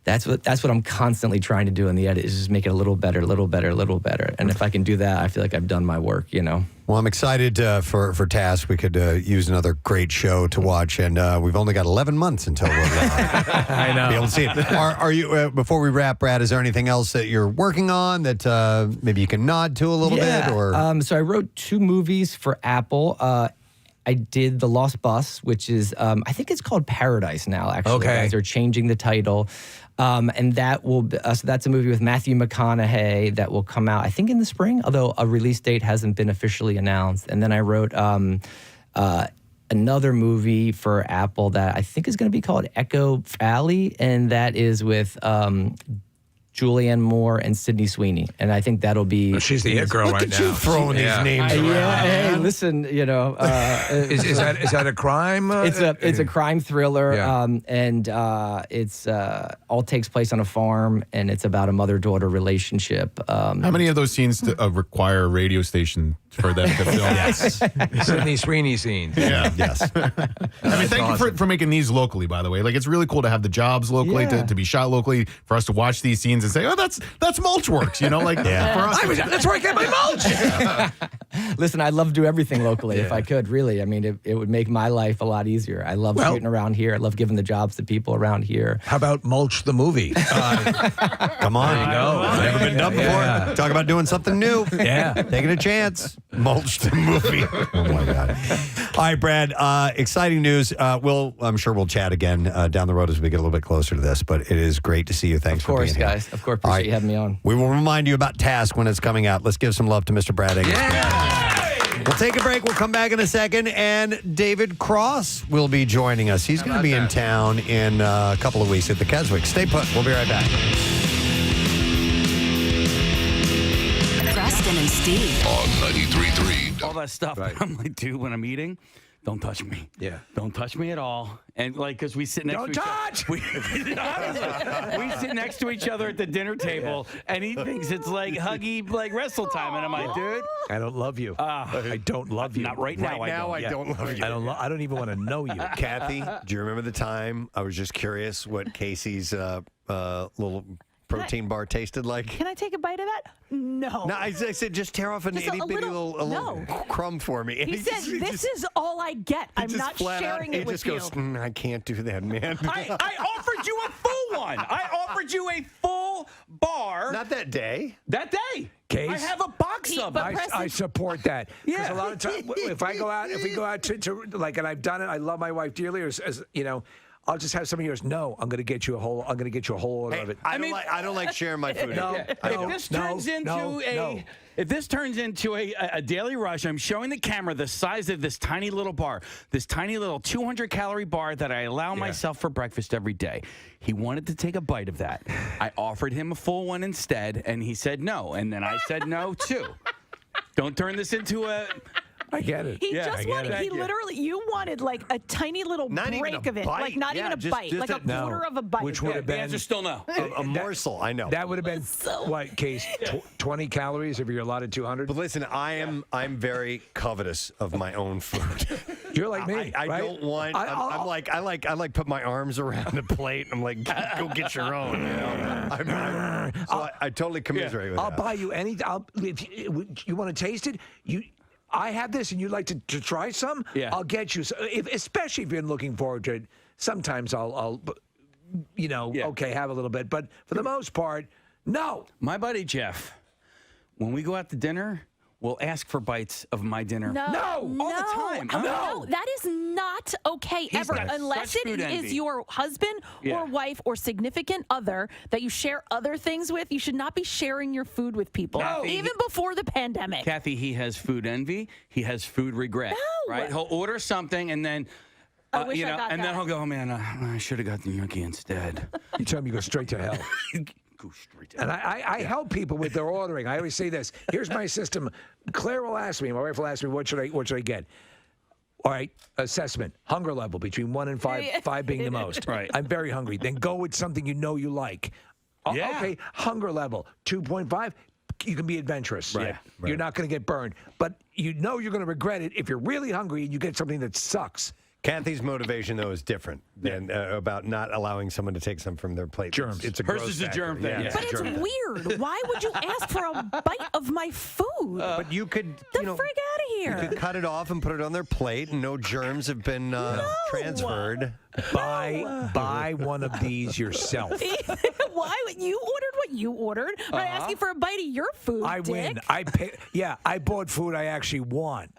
that's what I'm constantly trying to do in the edit, is just make it a little better, a little better, a little better. And if I can do that, I feel like I've done my work, Well, I'm excited for Task. We could use another great show to watch, and we've only got 11 months until we'll I know. be able to see it. Are you, before we wrap, Brad, is there anything else that you're working on that maybe you can nod to a little bit? Or So I wrote 2 movies for Apple. I did The Lost Bus, which is, I think it's called Paradise now, actually. Okay. They're changing the title. And that will be, so that's a movie with Matthew McConaughey that will come out, I think, in the spring, although a release date hasn't been officially announced. And then I wrote another movie for Apple that I think is going to be called Echo Valley, and that is with Julianne Moore and Sydney Sweeney, and I think that'll be. She's the it girl right now. You throwing these names around. Hey, listen, is that a crime? It's a crime thriller, and it's all takes place on a farm, and it's about a mother-daughter relationship. How many of those scenes require a radio station for them to film? Yes, Sydney Sweeney scenes. Yeah, yes. I mean, thank you for making these locally. By the way, like, it's really cool to have the jobs locally, to be shot locally, for us to watch these scenes and say, oh, that's Mulchworks, like for us. That's where I get my mulch. Listen, I'd love to do everything locally if I could, really. I mean, it would make my life a lot easier. I love shooting around here. I love giving the jobs to people around here. How about Mulch the movie? Come on. There you go. Never been done before. Yeah. Talk about doing something new. Yeah. Taking a chance. Mulch the movie. Oh, my God. All right, Brad. Exciting news. I'm sure we'll chat again down the road as we get a little bit closer to this, but it is great to see you. Thanks for being here. Of course, guys. Of course, appreciate you having me on. We will remind you about Task when it's coming out. Let's give some love to Mr. Brad Ingelsby. We'll take a break. We'll come back in a second, and David Cross will be joining us. He's going to be in town in a couple of weeks at the Keswick. Stay put. We'll be right back. Preston and Steve. On 93.3. All that stuff. I'm like, dude, when I'm eating, don't touch me. Yeah. Don't touch me at all. And because we sit next to each other. We sit next to each other at the dinner table, and he thinks it's like huggy, like wrestle time. And I'm like, dude, I don't love you. I don't love you. Not right now. Right now, I don't love you. I don't even want to know you. Kathy, do you remember the time? I was just curious what Casey's little protein bar tasted like. Can I take a bite of that? No. No, I said just tear off an Just itty bitty little crumb for me. And He said, "This is all I get. I'm not sharing it with you." He just goes, I can't do that, man. I offered you a full one. I offered you a full bar. Not that day. That day. Case? I have a box of them. I support that. Because Yeah. a lot of times, if we go out to like, and I've done it, I love my wife dearly, as I'll just have somebody who goes, no, I'm going to get you a whole order of it. I don't like sharing my food. If this turns into a daily rush, I'm showing the camera the size of this tiny little bar, this tiny little 200-calorie bar that I allow myself for breakfast every day. He wanted to take a bite of that. I offered him a full one instead, and he said no. And then I said no, too. Don't turn this into a... I get it. He just wanted, you wanted like a tiny little break of it. Like not even a bite, like a quarter of a bite. Which would have been. The answer's still no. A morsel, I know. That would have been, what, Case, 20 calories if you're allotted 200? But listen, I'm very covetous of my own food. You're like me. I don't want. I like put my arms around the plate. I'm like, go get your own. I totally commiserate with I'll that. buy you any. If you want to taste it, I have this, and you'd like to try some. Yeah. I'll get you. Especially if you're looking forward to it. Sometimes I'll okay, have a little bit, but for the most part, no. My buddy Jeff, when we go out to dinner, we'll ask for bites of my dinner. No, all the time. No, that is not okay ever, got unless such it food envy. is your husband Yeah. or wife or significant other that you share other things with. You should not be sharing your food with people, No. even before the pandemic. Kathy, he has food envy. He has food regret. No. Right? He'll order something and then. I wish I got and then that. he'll go, oh man, I should have got the gnocchi instead. You tell me you go straight to hell. Go straight to And I help people with their ordering. I always say this. Here's my system. Claire will ask me, my wife will ask me, what should I get? All right, assessment, hunger level between 1 and 5, 5 being the most. Right. I'm very hungry. Then go with something you know you like. Yeah. Okay, hunger level, 2.5. You can be adventurous. Right. You're not going to get burned. But you know you're going to regret it if you're really hungry and you get something that sucks. Kathy's motivation, though, is different than about not allowing someone to take some from their plate. Germs. It's a Hers gross is a germ factor. thing. Yeah, But a it's germ thing. weird. Why would you ask for a bite of my food? But you could, the frig out of you here. could cut it off and put it on their plate, and no germs have been transferred. Buy one of these yourself. Why would you ordered what you ordered? I'm not asking for a bite of your food. I dick. win. I pay. Yeah, I bought food I actually want.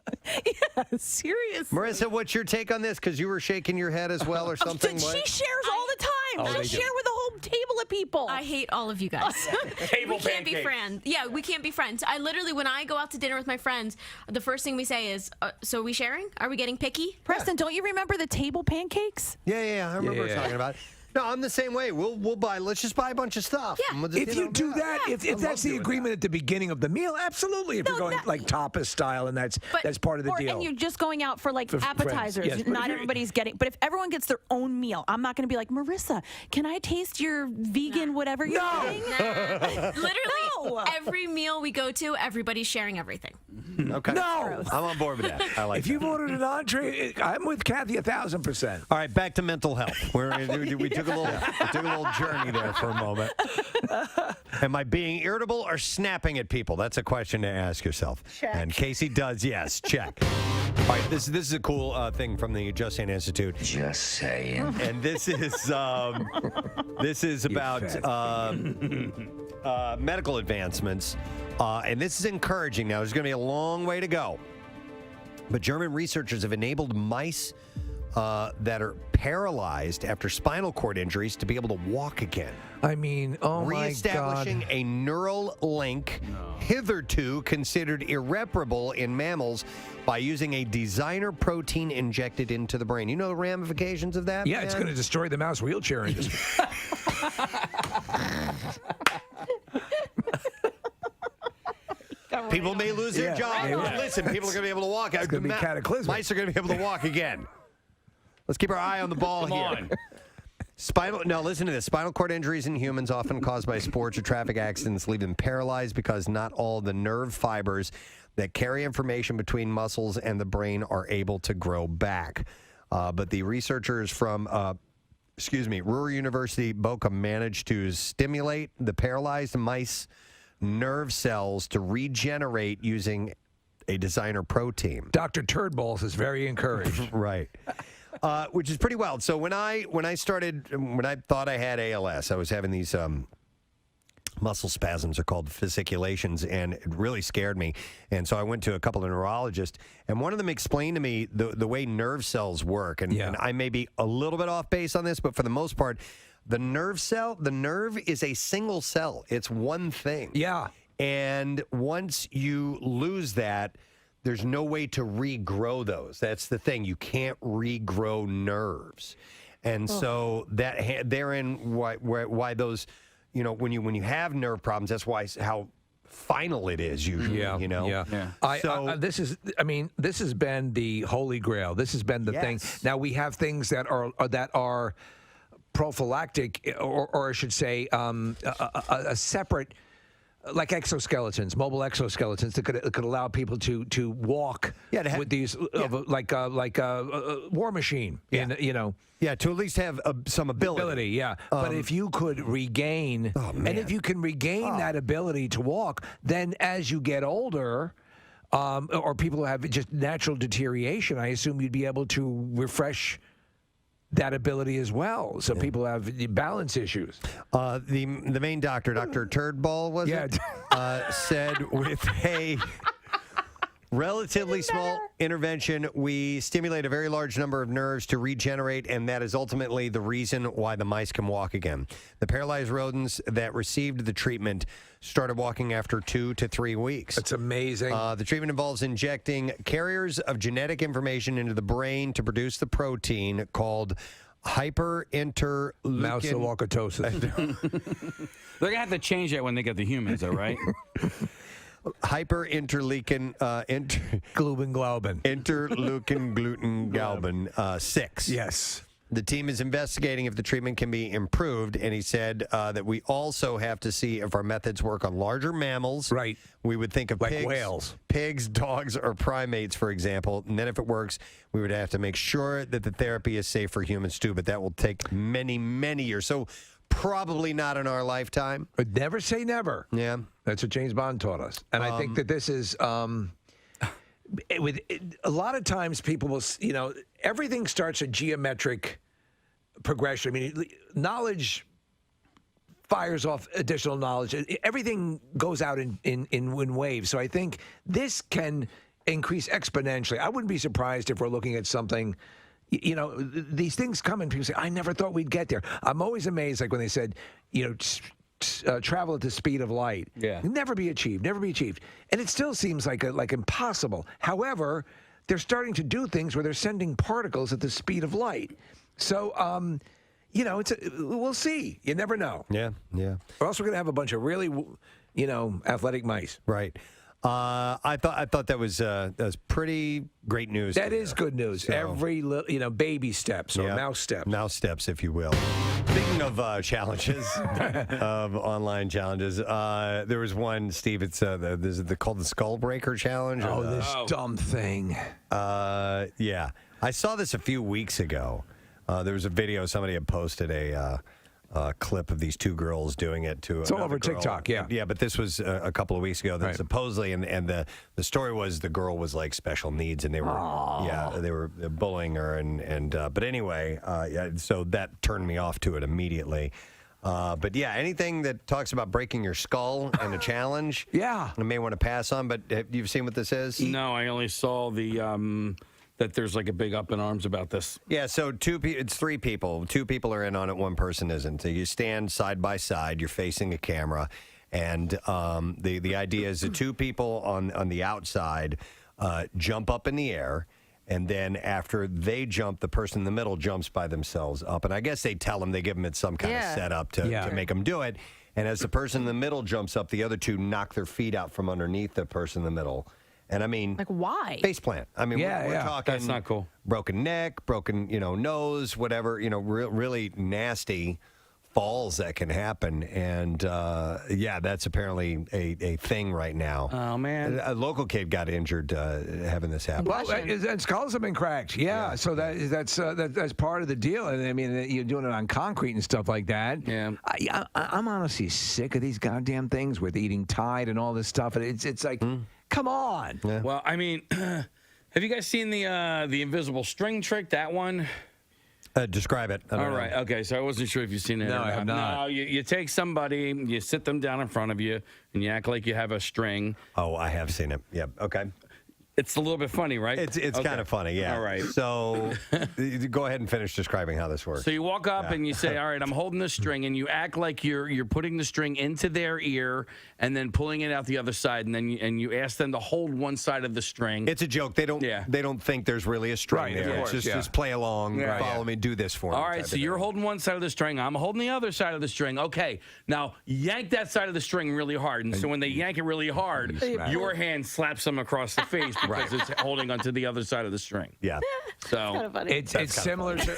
Yeah, seriously. Marissa, what's your take on this? Because you were shaking your head as well or something. She What? shares all the time. Oh, I they do. share with a whole table of people. I hate all of you guys. Table we can't be pancakes. friends. Yeah, we can't be friends. I literally, when I go out to dinner with my friends, the first thing we say is, so are we sharing? Are we getting picky? Preston, don't you remember the table pancakes? Yeah. I remember talking about it. No, I'm the same way. We'll buy. Let's just buy a bunch of stuff. Yeah. And we'll If you do that, if that's the agreement at the beginning of the meal, absolutely. If you're going like tapas style, and that's part of the deal. And you're just going out for like For friends, appetizers. yes, but Not if you're- everybody's getting. But if everyone gets their own meal, I'm not going to be like, Marissa, can I taste your vegan whatever you're doing? Literally, every meal we go to, everybody's sharing everything. Okay. No. I'm on board with that. I like If you've ordered an entree, I'm with Kathy 1,000%. All right, back to mental health. We took a little journey there for a moment. Am I being irritable or snapping at people? That's a question to ask yourself. Check. And Casey does, yes. Check. All right, this is a cool thing from the Just Saying Institute. Just saying. And this is about medical advancements, and this is encouraging. Now, there's going to be a long way to go, but German researchers have enabled mice that are paralyzed after spinal cord injuries to be able to walk again. I mean, oh my God. Reestablishing a neural link hitherto considered irreparable in mammals by using a designer protein injected into the brain. You know the ramifications of that? Yeah, it's going to destroy the mouse wheelchair industry. People may lose their job. Yeah. But listen, people are going to be able to walk. It's gonna be cataclysmic. Mice are going to be able to walk again. Let's keep our eye on the ball here. Now listen to this. Spinal cord injuries in humans, often caused by sports or traffic accidents, leave them paralyzed because not all the nerve fibers that carry information between muscles and the brain are able to grow back. But the researchers from Ruhr University Bochum managed to stimulate the paralyzed mice nerve cells to regenerate using a designer protein. Dr. Turdballs is very encouraged. Right. Which is pretty wild. So when I thought I had ALS, I was having these muscle spasms, are called fasciculations, and it really scared me. And so I went to a couple of neurologists, and one of them explained to me the way nerve cells work. And I may be a little bit off base on this, but for the most part, the nerve is a single cell. It's one thing. Yeah. And once you lose that, there's no way to regrow those. That's the thing. You can't regrow nerves. And so that therein why those, when you have nerve problems, that's why how final it is usually. This has been the holy grail. This has been the thing. Now we have things that are prophylactic, or I should say, a separate like exoskeletons, mobile exoskeletons that could allow people to walk with these like a war machine. Yeah. To at least have some ability. Yeah. But if you could regain, and if you can regain that ability to walk, then as you get older, or people who have just natural deterioration, I assume you'd be able to refresh that ability as well. So people have balance issues. The main doctor, Dr. Turdball, was it? Said with a relatively small intervention, we stimulate a very large number of nerves to regenerate, and that is ultimately the reason why the mice can walk again. The paralyzed rodents that received the treatment started walking after 2 to 3 weeks. That's amazing. The treatment involves injecting carriers of genetic information into the brain to produce the protein called hyperinterleukin. Mouse-walkatosis. They're going to have to change that when they get the humans, though, right? Hyperinterleukin globin. Interleukin gluten galbin 6. Yes. The team is investigating if the treatment can be improved, and he said that we also have to see if our methods work on larger mammals. Right. We would think of like pigs, whales, dogs, or primates, for example. And then if it works, we would have to make sure that the therapy is safe for humans too. But that will take many, many years. So probably not in our lifetime. But never say never. Yeah. That's what James Bond taught us. And I think that this is, a lot of times people will, everything starts a geometric progression. I mean, knowledge fires off additional knowledge. Everything goes out in waves. So I think this can increase exponentially. I wouldn't be surprised if we're looking at something. These things come and people say, I never thought we'd get there. I'm always amazed, like when they said, travel at the speed of light. Yeah. Never be achieved. And it still seems like impossible. However, they're starting to do things where they're sending particles at the speed of light. So, we'll see. You never know. Yeah. We're also going to have a bunch of really, athletic mice. Right. I thought that was pretty great news. That is good news. So, every baby steps or mouse steps. Mouse steps, if you will. Speaking of challenges, of online challenges, there was one, Steve. It's called the Skull Breaker Challenge. Oh, this dumb thing. Yeah, I saw this a few weeks ago. There was a video somebody had posted a clip of these two girls doing it to. It's all over TikTok, yeah. Yeah, but this was a couple of weeks ago. That right. Supposedly, and the story was the girl was like special needs, and they were bullying her, but anyway, so that turned me off to it immediately. But yeah, anything that talks about breaking your skull and a challenge, I may want to pass on. But you've seen what this is? No, I only saw the. That there's like a big up in arms about this. Yeah, so it's 3 people. 2 people are in on it, 1 person isn't. So you stand side by side, you're facing a camera, and the idea is the 2 people on the outside jump up in the air, and then after they jump, the person in the middle jumps by themselves up. And I guess they tell them, they give them some kind of setup to make them do it. And as the person in the middle jumps up, the other 2 knock their feet out from underneath the person in the middle. And I mean, like why? Face plant. I mean, we're talking. That's not cool. Broken neck, broken, nose, whatever. Really nasty falls that can happen. And that's apparently a thing right now. Oh man, a local kid got injured having this happen. Well, and skulls have been cracked. Yeah. So that's part of the deal. And I mean, you're doing it on concrete and stuff like that. Yeah. I'm honestly sick of these goddamn things with eating Tide and all this stuff. And it's like. Come on. Yeah. Well, I mean, have you guys seen the invisible string trick? That one? Describe it. All right. Okay. So I wasn't sure if you've seen it. No, or I have not. No, you take somebody, you sit them down in front of you, and you act like you have a string. Oh, I have seen it. Yep. Okay. It's a little bit funny, right? It's kind of funny, yeah. All right. So go ahead and finish describing how this works. So you walk up and you say, all right, I'm holding the string, and you act like you're putting the string into their ear and then pulling it out the other side, and then you ask them to hold one side of the string. It's a joke. They don't think there's really a string there. It's just play along, follow me, do this for me. All right, so you're holding one side of the string, I'm holding the other side of the string. Okay, now yank that side of the string really hard, and so when they yank it really hard, your hand slaps them across the face because it's holding onto the other side of the string. Yeah. So it's similar to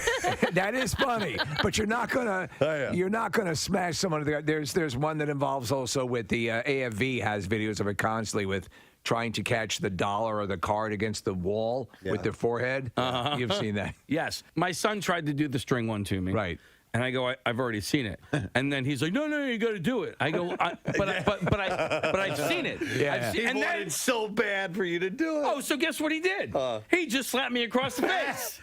that is funny, but you're not gonna smash someone. There's one that involves also with the AFV has videos of it constantly with trying to catch the dollar or the card against the wall with their forehead. You've seen that. Yes. My son tried to do the string one to me. Right. And I go, I've already seen it. And then he's like, no, you got to do it. I go, but I've seen it. Yeah. I've seen, He wanted so bad for you to do it. Oh, so guess what he did? He just slapped me across the face.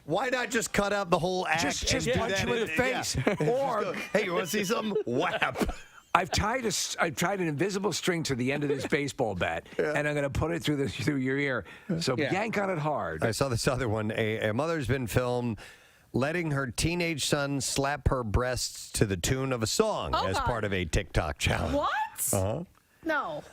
Why not just cut out the whole act? Just and do punch that you in the face. Or, hey, you want to see something? Whap. I've tied an invisible string to the end of this baseball bat, and I'm going to put it through your ear. So yank on it hard. I saw this other one. A mother's been filmed letting her teenage son slap her breasts to the tune of a song as part of a TikTok challenge. What? Uh-huh. No.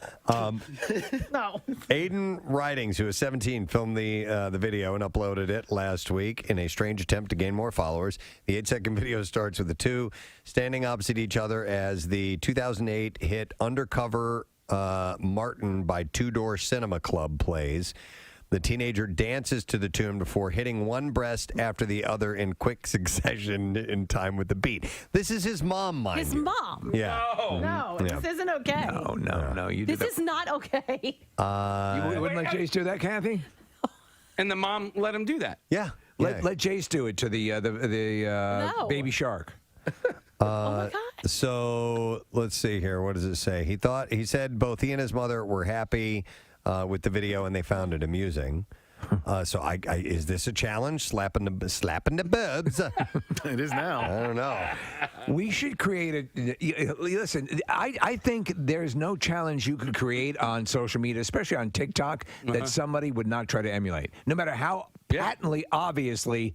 No. Aiden Ridings, who is 17, filmed the video and uploaded it last week in a strange attempt to gain more followers. The 8-second video starts with the two standing opposite each other as the 2008 hit Undercover Martin by Two Door Cinema Club plays. The teenager dances to the tune before hitting one breast after the other in quick succession in time with the beat. This is his mom, mind His you. mom? Yeah. No, Yeah. this isn't okay. No. You did This is not okay. You wouldn't let Jace do that, Kathy? And the mom let him do that. Yeah. Let Jace do it to the No. baby shark. So let's see here. What does it say? He said both he and his mother were happy with the video and they found it amusing. So is this a challenge? Slapping the birds? It is now. I don't know. We should create listen, I think there's no challenge you could create on social media, especially on TikTok, that somebody would not try to emulate. No matter how patently, obviously,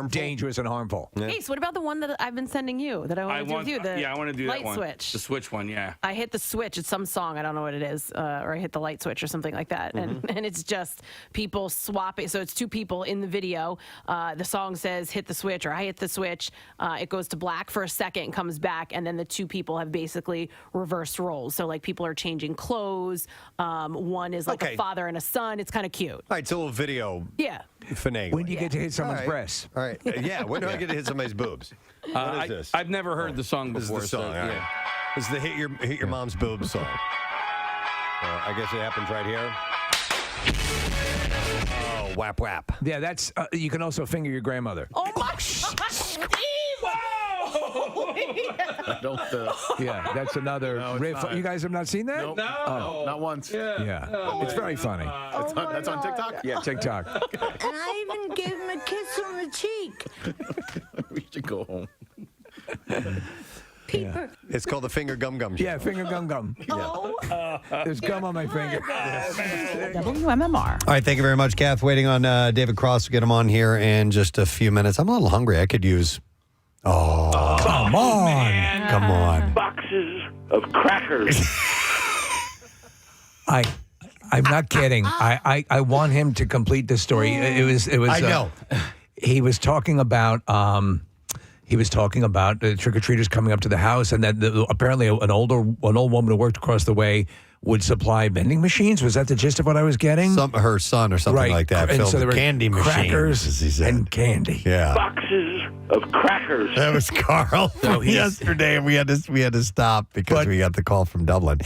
dangerous and harmful. Ace, what about the one that I've been sending you that I want to do with you? The I want to do light that one. switch. The switch one, yeah. I hit the switch. It's some song. I don't know what it is. Or I hit the light switch or something like that. And it's just people swapping. So it's two people in the video. The song says hit the switch or I hit the switch. It goes to black for a second, comes back. And then the two people have basically reversed roles. So like people are changing clothes. One is like a father and a son. It's kind of cute. All right, it's a little video. Yeah. Finagling. When do you get to hit someone's breasts? All right. Yeah. When do I get to hit somebody's boobs? What is this? I've never heard the song This before. is the song. so, all right. yeah. This is the hit your mom's boobs song. I guess it happens right here. Oh, whap whap. Yeah, that's you can also finger your grandmother. Oh my God, Steve! I don't. Yeah, that's another riff. not. You guys have not seen that? Nope. Oh. Not once. Yeah. It's very funny. That's on TikTok? Yeah, TikTok. And I even gave him a kiss on the cheek. We should go home. Yeah. It's called the finger gum gum. Yeah, finger gum gum. There's gum on my finger. WMMR. All right, thank you very much, Kath. Waiting on David Cross to get him on here in just a few minutes. I'm a little hungry. I could use. Oh, come on. Man. Come on. Boxes of crackers. I'm not kidding. I want him to complete the story. It was. I know. He was talking about. The trick-or-treaters coming up to the house, and that apparently an old woman who worked across the way would supply vending machines. Was that the gist of what I was getting? Her son or something like that. And so there were candy crackers machines, and candy. Yeah. Boxes of crackers. That was Carl yesterday, and we had to stop because we got the call from Dublin.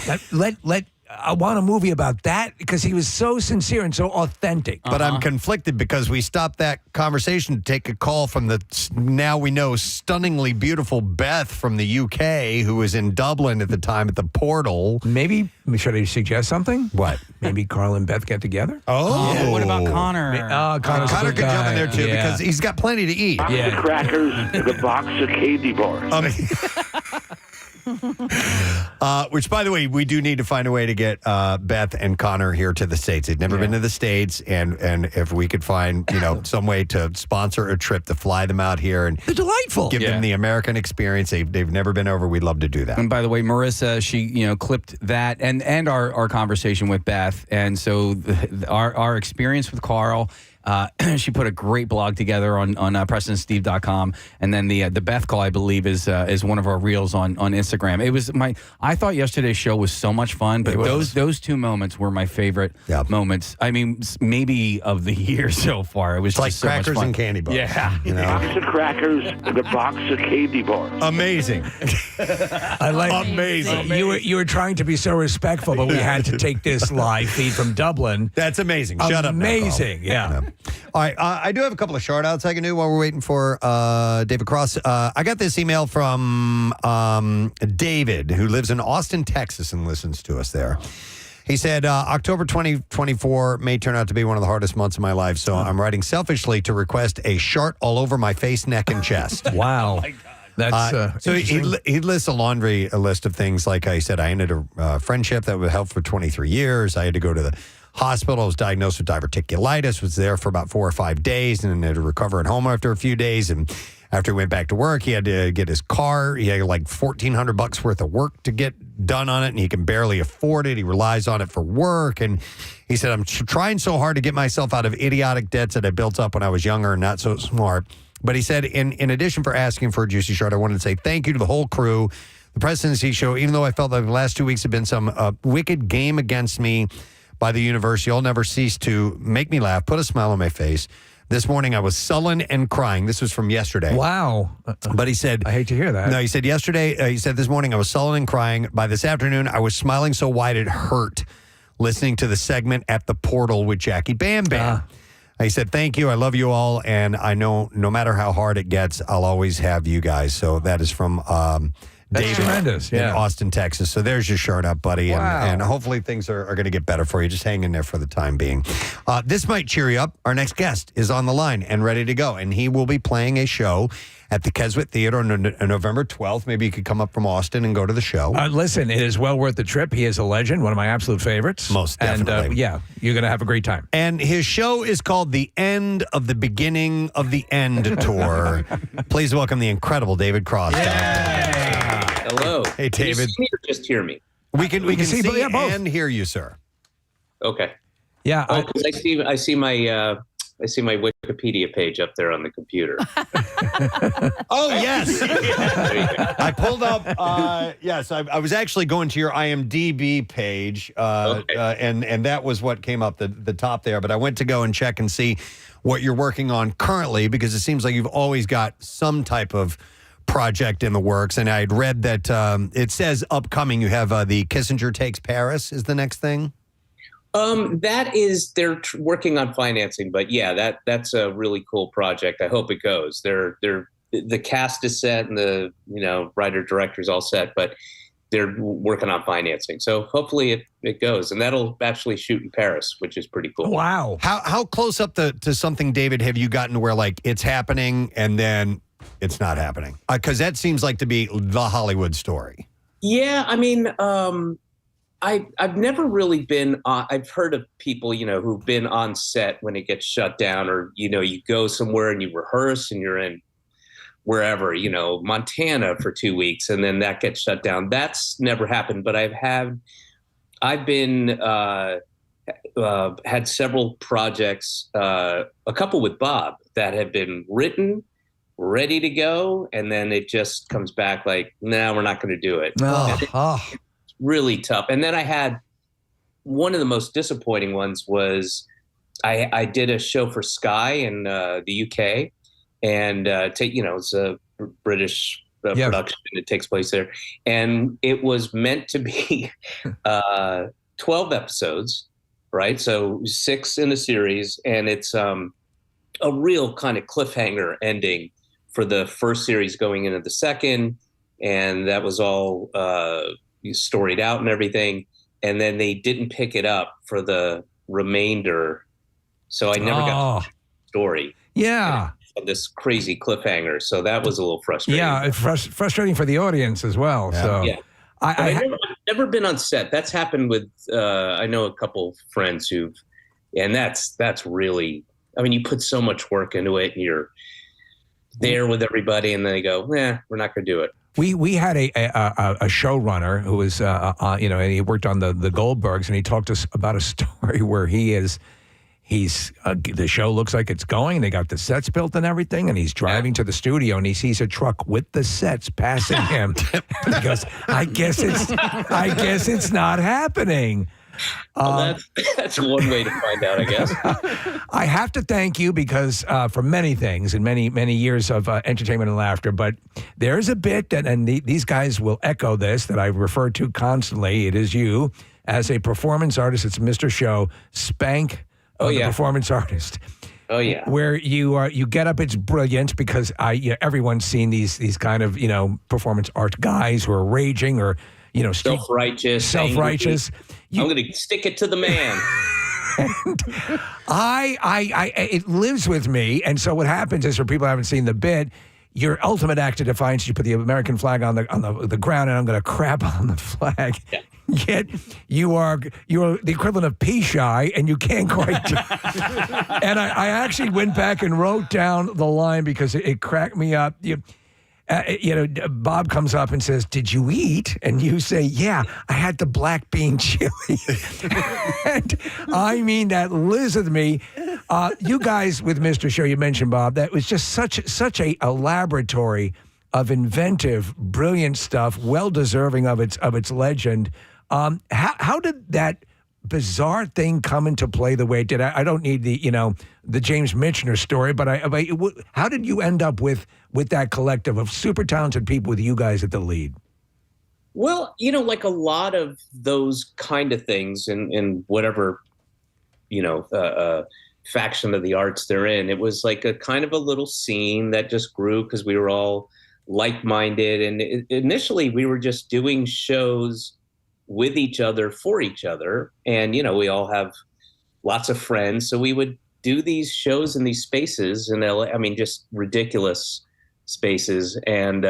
I want a movie about that because he was so sincere and so authentic. But I'm conflicted because we stopped that conversation to take a call from the now we know stunningly beautiful Beth from the UK who was in Dublin at the time at the portal. Maybe should I suggest something? What? Maybe Carl and Beth get together? Oh. Yeah, what about Connor? Connor could jump in there too because he's got plenty to eat. Box of crackers and a box of candy bars. Which, by the way, we do need to find a way to get Beth and Connor here to the States. They've never been to the States, and if we could find some way to sponsor a trip to fly them out here and they're delightful, give them the American experience. They've never been over. We'd love to do that. And by the way, Marissa, she clipped that and our conversation with Beth, and so our experience with Carl. She put a great blog together on PrestonandSteve.com, and then the Beth call, I believe, is one of our reels on Instagram. It was I thought yesterday's show was so much fun, but those two moments were my favorite moments. I mean, maybe of the year so far. It was it's just like so much crackers fun. and candy bars. Yeah, you know, Box of crackers and a box of candy bars. Amazing. I like amazing. You were trying to be so respectful, but we had to take this live feed from Dublin. That's amazing. Shut up. Amazing. Yeah. All right. I do have a couple of shout outs I can do while we're waiting for David Cross. I got this email from David, who lives in Austin, Texas, and listens to us there. He said, October 2024 may turn out to be one of the hardest months of my life, so I'm writing selfishly to request a shart all over my face, neck, and chest. Wow. That's so he lists a laundry list of things. Like I said, I ended a friendship that would help for 23 years. I had to go to the hospital. I was diagnosed with diverticulitis, was there for about 4 or 5 days, and then had to recover at home after a few days. And after he went back to work, he had to get his car. He had like $1,400 worth of work to get done on it, and he can barely afford it. He relies on it for work. And he said, I'm trying so hard to get myself out of idiotic debts that I built up when I was younger and not so smart. But he said, in addition for asking for a juicy shart, I wanted to say thank you to the whole crew, the Presidency Show, even though I felt like the last 2 weeks have been some wicked game against me by the universe. You'll never cease to make me laugh, put a smile on my face. This morning I was sullen and crying. This was from yesterday. Wow. But he said, I hate to hear that. No, he said yesterday, he said this morning I was sullen and crying. By this afternoon, I was smiling so wide it hurt listening to the segment at the portal with Jackie Bam Bam. He said, thank you. I love you all. And I know no matter how hard it gets, I'll always have you guys. So that is from David tremendous, in Austin, Texas. So there's your shart up, buddy. Wow. And hopefully things are going to get better for you. Just hang in there for the time being. This might cheer you up. Our next guest is on the line and ready to go. And he will be playing a show at the Keswick Theater on November 12th. Maybe you could come up from Austin and go to the show. Listen, it is well worth the trip. He is a legend, one of my absolute favorites. Most definitely. And you're going to have a great time. And his show is called The End of the Beginning of the End Tour. Please welcome the incredible David Cross. Hello. Hey, Can you David. see me or just hear me? We can see both. and hear you, sir. Okay. Yeah. Oh, 'cause I see my Wikipedia page up there on the computer. Oh, yes. I pulled up, yes, I was actually going to your IMDb page, and that was what came up the top there. But I went to go and check and see what you're working on currently, because it seems like you've always got some type of project in the works. And I'd read that it says upcoming, you have the Kissinger Takes Paris is the next thing. That is, they're working on financing, but yeah, that's a really cool project. I hope it goes. The cast is set and the writer director's all set, but they're working on financing. So hopefully it goes, and that'll actually shoot in Paris, which is pretty cool. Wow. How close up to something, David, have you gotten to where like it's happening and then it's not happening? Because that seems like to be the Hollywood story. Yeah, I mean, I've never really been on, I've heard of people, who've been on set when it gets shut down, or, you go somewhere and you rehearse and you're in wherever, Montana for 2 weeks and then that gets shut down. That's never happened, but I've been, had several projects, a couple with Bob that have been written, ready to go, and then it just comes back like, no, we're not going to do it. It's really tough. And then I had one of the most disappointing ones was I did a show for Sky in the UK, and it's a British production. It takes place there, and it was meant to be 12 episodes, right? So 6 in a series, and it's a real kind of cliffhanger ending for the first series going into the second, and that was all storied out and everything. And then they didn't pick it up for the remainder, so I never got the story. Yeah. This crazy cliffhanger, so that was a little frustrating. Yeah, it's frustrating for the audience as well. Yeah. So Yeah. I've never been on set. That's happened with I know a couple friends and that's really, I mean, you put so much work into it and you're there with everybody, and then they go, we're not going to do it. We had a showrunner who was and he worked on the Goldbergs, and he talked to us about a story where he the show looks like it's going. They got the sets built and everything, and he's driving to the studio, and he sees a truck with the sets passing him. And he goes, I guess it's not happening. Well, that's one way to find out, I guess. I have to thank you because for many things and many years of entertainment and laughter, but there's a bit that, and these guys will echo this, that I refer to constantly. It is you as a performance artist. It's Mr. Show, Spank, the performance artist. Oh yeah, where you get up. It's brilliant because everyone's seen these kind of performance art guys who are raging or self-righteous. I'm going to stick it to the man. And it lives with me. And so what happens is, for people who haven't seen the bit, your ultimate act of defiance, you put the American flag on the ground, and I'm going to crap on the flag. Yeah. Yet you're the equivalent of pea shy, and you can't quite do it. And I actually went back and wrote down the line because it cracked me up. Bob comes up and says, "Did you eat?" And you say, "Yeah, I had the black bean chili." And I mean, that lives with me. You guys with Mr. Show, you mentioned, Bob, that was just such a laboratory of inventive, brilliant stuff, well deserving of its legend. How did that bizarre thing come into play the way it did? I don't need the James Michener story, but how did you end up with that collective of super talented people with you guys at the lead? Well, like a lot of those kind of things in whatever, faction of the arts they're in, it was like a kind of a little scene that just grew because we were all like-minded. And initially we were just doing shows with each other, for each other. And, we all have lots of friends. So we would do these shows in these spaces in LA. I mean, just ridiculous spaces. And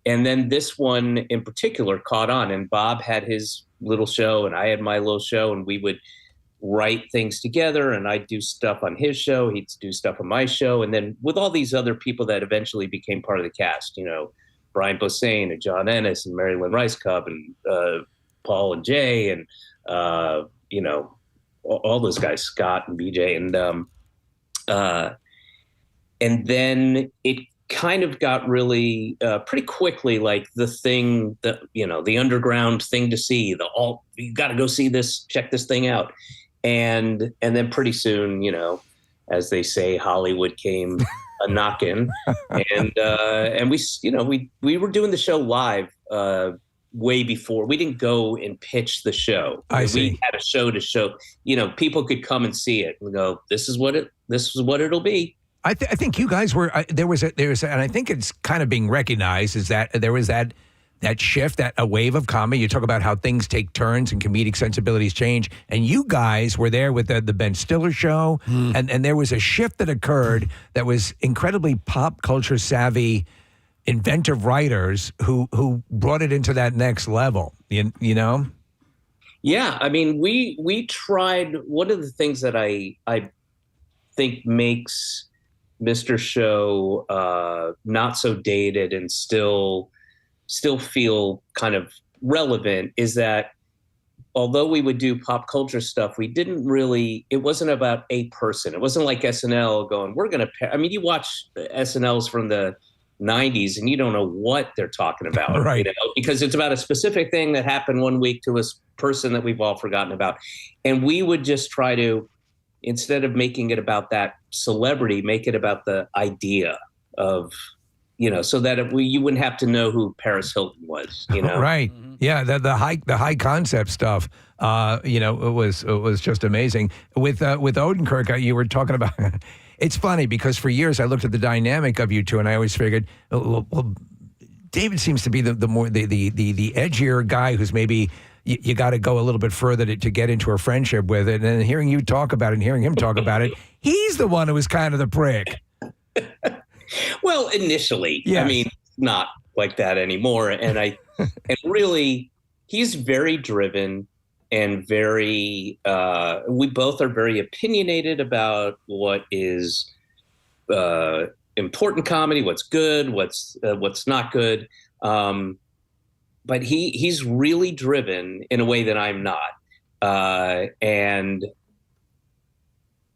then this one in particular caught on, and Bob had his little show and I had my little show, and we would write things together, and I'd do stuff on his show. He'd do stuff on my show. And then with all these other people that eventually became part of the cast, Brian Posehn and John Ennis and Mary Lynn Rice Cub and Paul and Jay and, all those guys, Scott and BJ. And then it kind of got really pretty quickly like the thing that, the underground thing to see, you got to go see this, check this thing out. And then pretty soon, as they say, Hollywood came a knockin', and we were doing the show live way before. We didn't go and pitch the show. We had a show to show. People could come and see it and go, "This is what it'll be." I think you guys were there was and I think it's kind of being recognized is that there was that shift, a wave of comedy. You talk about how things take turns and comedic sensibilities change, and you guys were there with the Ben Stiller show, and there was a shift that occurred that was incredibly pop culture savvy, inventive writers who brought it into that next level. You know? Yeah, I mean, we tried. One of the things that I think makes Mr. Show not so dated and still feel kind of relevant is that although we would do pop culture stuff, we didn't really, it wasn't about a person. It wasn't like SNL going, you watch SNLs from the 90s and you don't know what they're talking about, right? Because it's about a specific thing that happened one week to a person that we've all forgotten about. And we would just try to, instead of making it about that celebrity, make it about the idea of, so that you wouldn't have to know who Paris Hilton was, Right. Mm-hmm. Yeah. The high concept stuff, it was just amazing. With Odenkirk, you were talking about, it's funny because for years I looked at the dynamic of you two and I always figured, well David seems to be the more, the edgier guy who's maybe, you got to go a little bit further to get into a friendship with it. And then hearing you talk about it and hearing him talk about it, he's the one who was kind of the prick. Well, initially, yes. I mean, not like that anymore. And really, he's very driven and very, we both are very opinionated about what is important comedy, what's good, what's not good. But he's really driven in a way that I'm not. And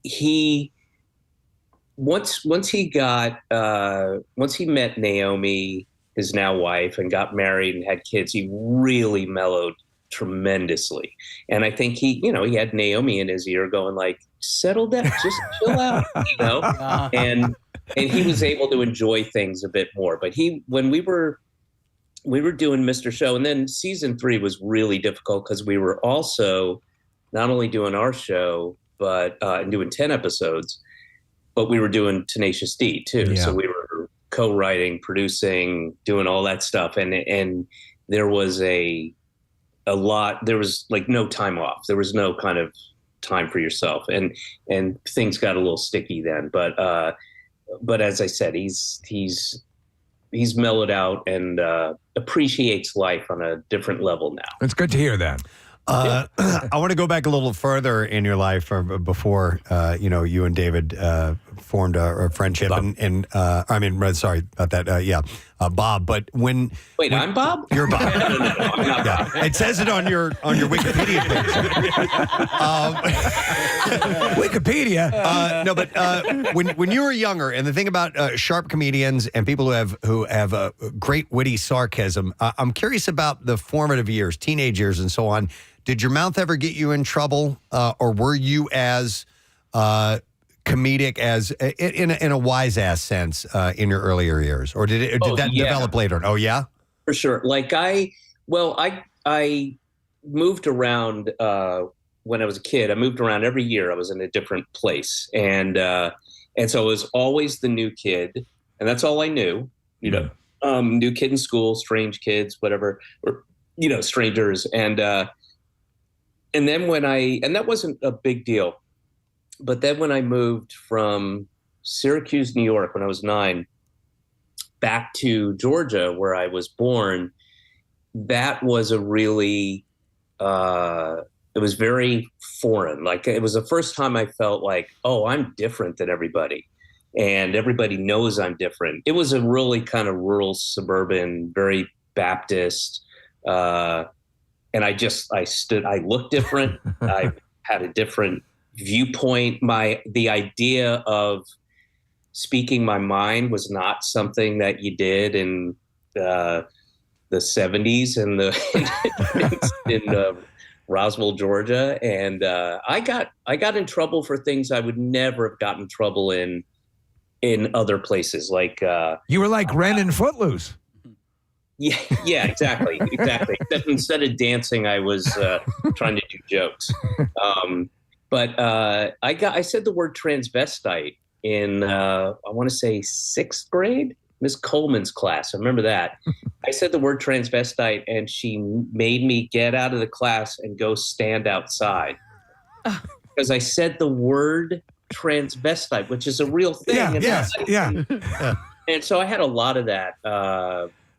he once he met Naomi, his now wife, and got married and had kids, he really mellowed tremendously. And I think he had Naomi in his ear going like, settle down, just chill out, and he was able to enjoy things a bit more. But when we were doing Mr. Show, and then season 3 was really difficult because we were also not only doing our show, but doing 10 episodes, but we were doing Tenacious D too. Yeah. So we were co-writing, producing, doing all that stuff. And there was there was like no time off. There was no kind of time for yourself. And things got a little sticky then. But as I said, he's mellowed out and appreciates life on a different level now. It's good to hear that. I want to go back a little further in your life before, you and David formed a friendship. Sorry about that. Bob. But when I'm Bob? You're Bob. No, I'm not Bob. It says it on your Wikipedia page. Wikipedia. No, but when you were younger, and the thing about sharp comedians and people who have great witty sarcasm, I'm curious about the formative years, teenage years, and so on. Did your mouth ever get you in trouble, or were you as comedic as in a wise ass sense in your earlier years, or did that develop later? Oh yeah, for sure. Like I moved around when I was a kid. I moved around every year. I was in a different place, and so I was always the new kid, and that's all I knew. New kid in school, strange kids, whatever, or strangers, and then and that wasn't a big deal. But then when I moved from Syracuse, New York, when I was 9, back to Georgia, where I was born, that was a really, it was very foreign. Like, it was the first time I felt like, oh, I'm different than everybody. And everybody knows I'm different. It was a really kind of rural, suburban, very Baptist, and I looked different. I had a different viewpoint. The idea of speaking my mind was not something that you did in the 70s in Roswell, Georgia. And I got in trouble for things I would never have gotten in trouble in other places. Like you were like Ren in Footloose. Yeah, exactly. Except instead of dancing, I was trying to do jokes. But I said the word transvestite in I want to say 6th grade, Miss Coleman's class. I remember that. I said the word transvestite, and she made me get out of the class and go stand outside because I said the word transvestite, which is a real thing. Yeah. And so I had a lot of that.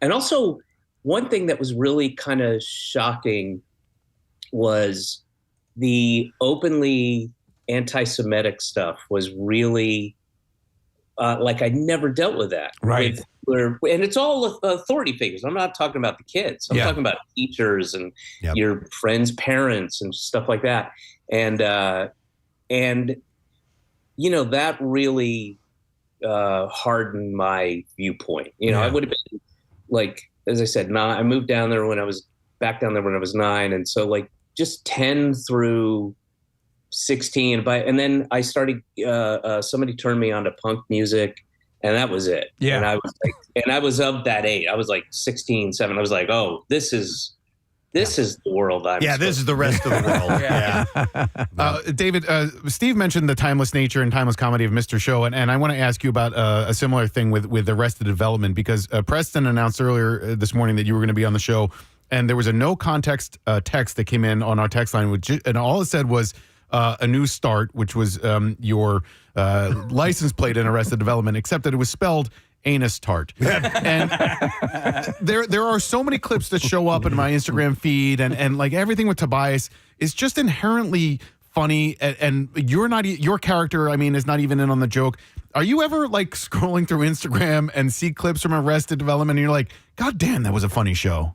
And also, one thing that was really kind of shocking was the openly anti-Semitic stuff was really like I never dealt with that. Right. And it's all authority figures. I'm not talking about the kids. I'm talking about teachers and your friends' parents and stuff like that. And that really hardened my viewpoint. I would have been, like, as I said, I moved down there when I was 9. And so like just 10 through 16. And then I started, somebody turned me on to punk music, and that was it. Yeah. And I was like, I was of that age. I was like 16, 17. I was like, oh, this is the world this is the rest of the world. David, Steve mentioned the timeless nature and timeless comedy of Mr. Show, and I want to ask you about a similar thing with Arrested Development, because Preston announced earlier this morning that you were going to be on the show, and there was a no context text that came in on our text line, and all it said was a new start, which was your license plate in Arrested Development, except that it was spelled anus tart. And there are so many clips that show up in my Instagram feed, and like everything with Tobias is just inherently funny, and your character, I mean, is not even in on the joke. Are you ever like scrolling through Instagram and see clips from Arrested Development and you're like, God damn, that was a funny show?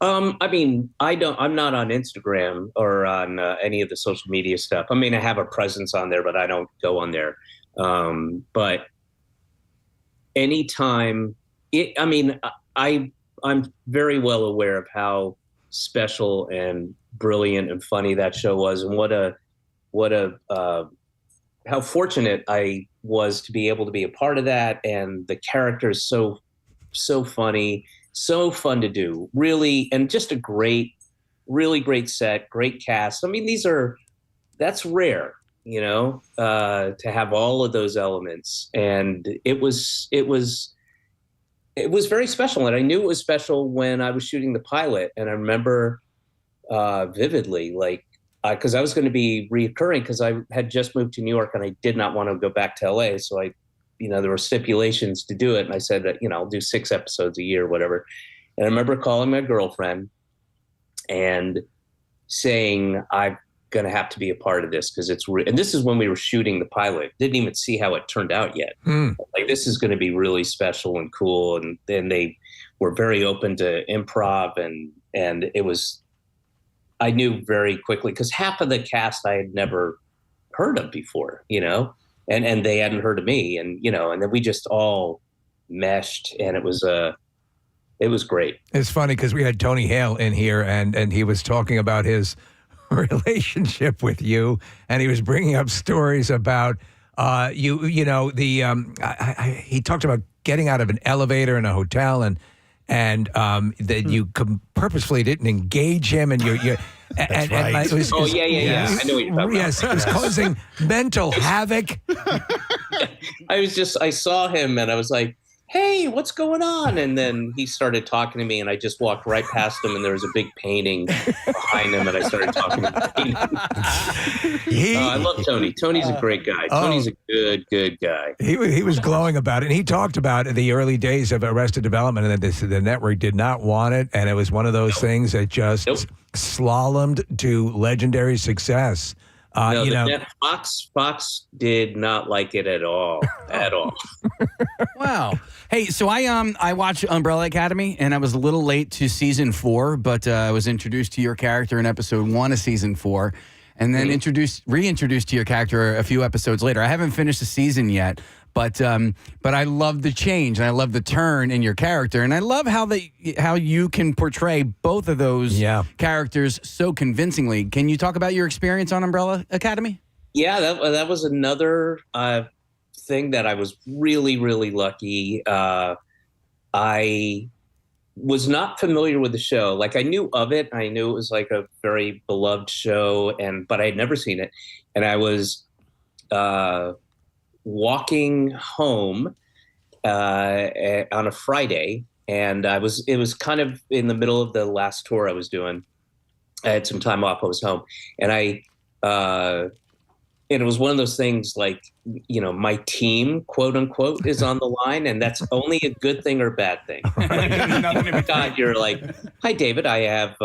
I mean, I'm not on Instagram or on any of the social media stuff. I mean, I have a presence on there, but I don't go on there. But anytime I'm very well aware of how special and brilliant and funny that show was, and how fortunate I was to be able to be a part of that. And the characters so funny, so fun to do, really, and just a really great set, great cast. I mean, that's rare, to have all of those elements. And it was very special. And I knew it was special when I was shooting the pilot. And I remember vividly, because I was going to be reoccurring, because I had just moved to New York and I did not want to go back to LA. So there were stipulations to do it. And I said that, I'll do 6 episodes a year, whatever. And I remember calling my girlfriend and saying, I'm going to have to be a part of this, because and this is when we were shooting the pilot. Didn't even see how it turned out yet. This is going to be really special and cool. And then they were very open to improv, and it was, I knew very quickly, because half of the cast I had never heard of before, and they hadn't heard of me, and then we just all meshed, and it was great. It's funny because we had Tony Hale in here, and he was talking about his relationship with you, and he was bringing up stories about he talked about getting out of an elevator in a hotel, and that you purposefully didn't engage him, and you That's right. it was, I know what you're talking about. Yes, it was causing mental havoc. I saw him and I was like, hey, what's going on? And then he started talking to me, and I just walked right past him, and there was a big painting behind him, and I started talking to him. I love Tony. Tony's a great guy. Tony's a good guy. He was glowing about it, and he talked about the early days of Arrested Development, and that the network did not want it, and it was one of those things that just slalomed to legendary success. Fox did not like it at all. Wow. Hey, so I watched Umbrella Academy, and I was a little late to season 4, but I was introduced to your character in episode 1 of season 4, and then reintroduced to your character a few episodes later. I haven't finished the season yet, but I love the change, and I love the turn in your character, and I love how you can portray both of those characters so convincingly. Can you talk about your experience on Umbrella Academy? Yeah, that was another thing that I was really, really lucky. I was not familiar with the show. Like, I knew of it. I knew it was like a very beloved show, but I had never seen it. And I was walking home on a Friday, and it was kind of in the middle of the last tour I was doing. I had some time off. I was home, and and it was one of those things like, my team, quote unquote, is on the line, and that's only a good thing or bad thing. God, you're like, hi, David, I have,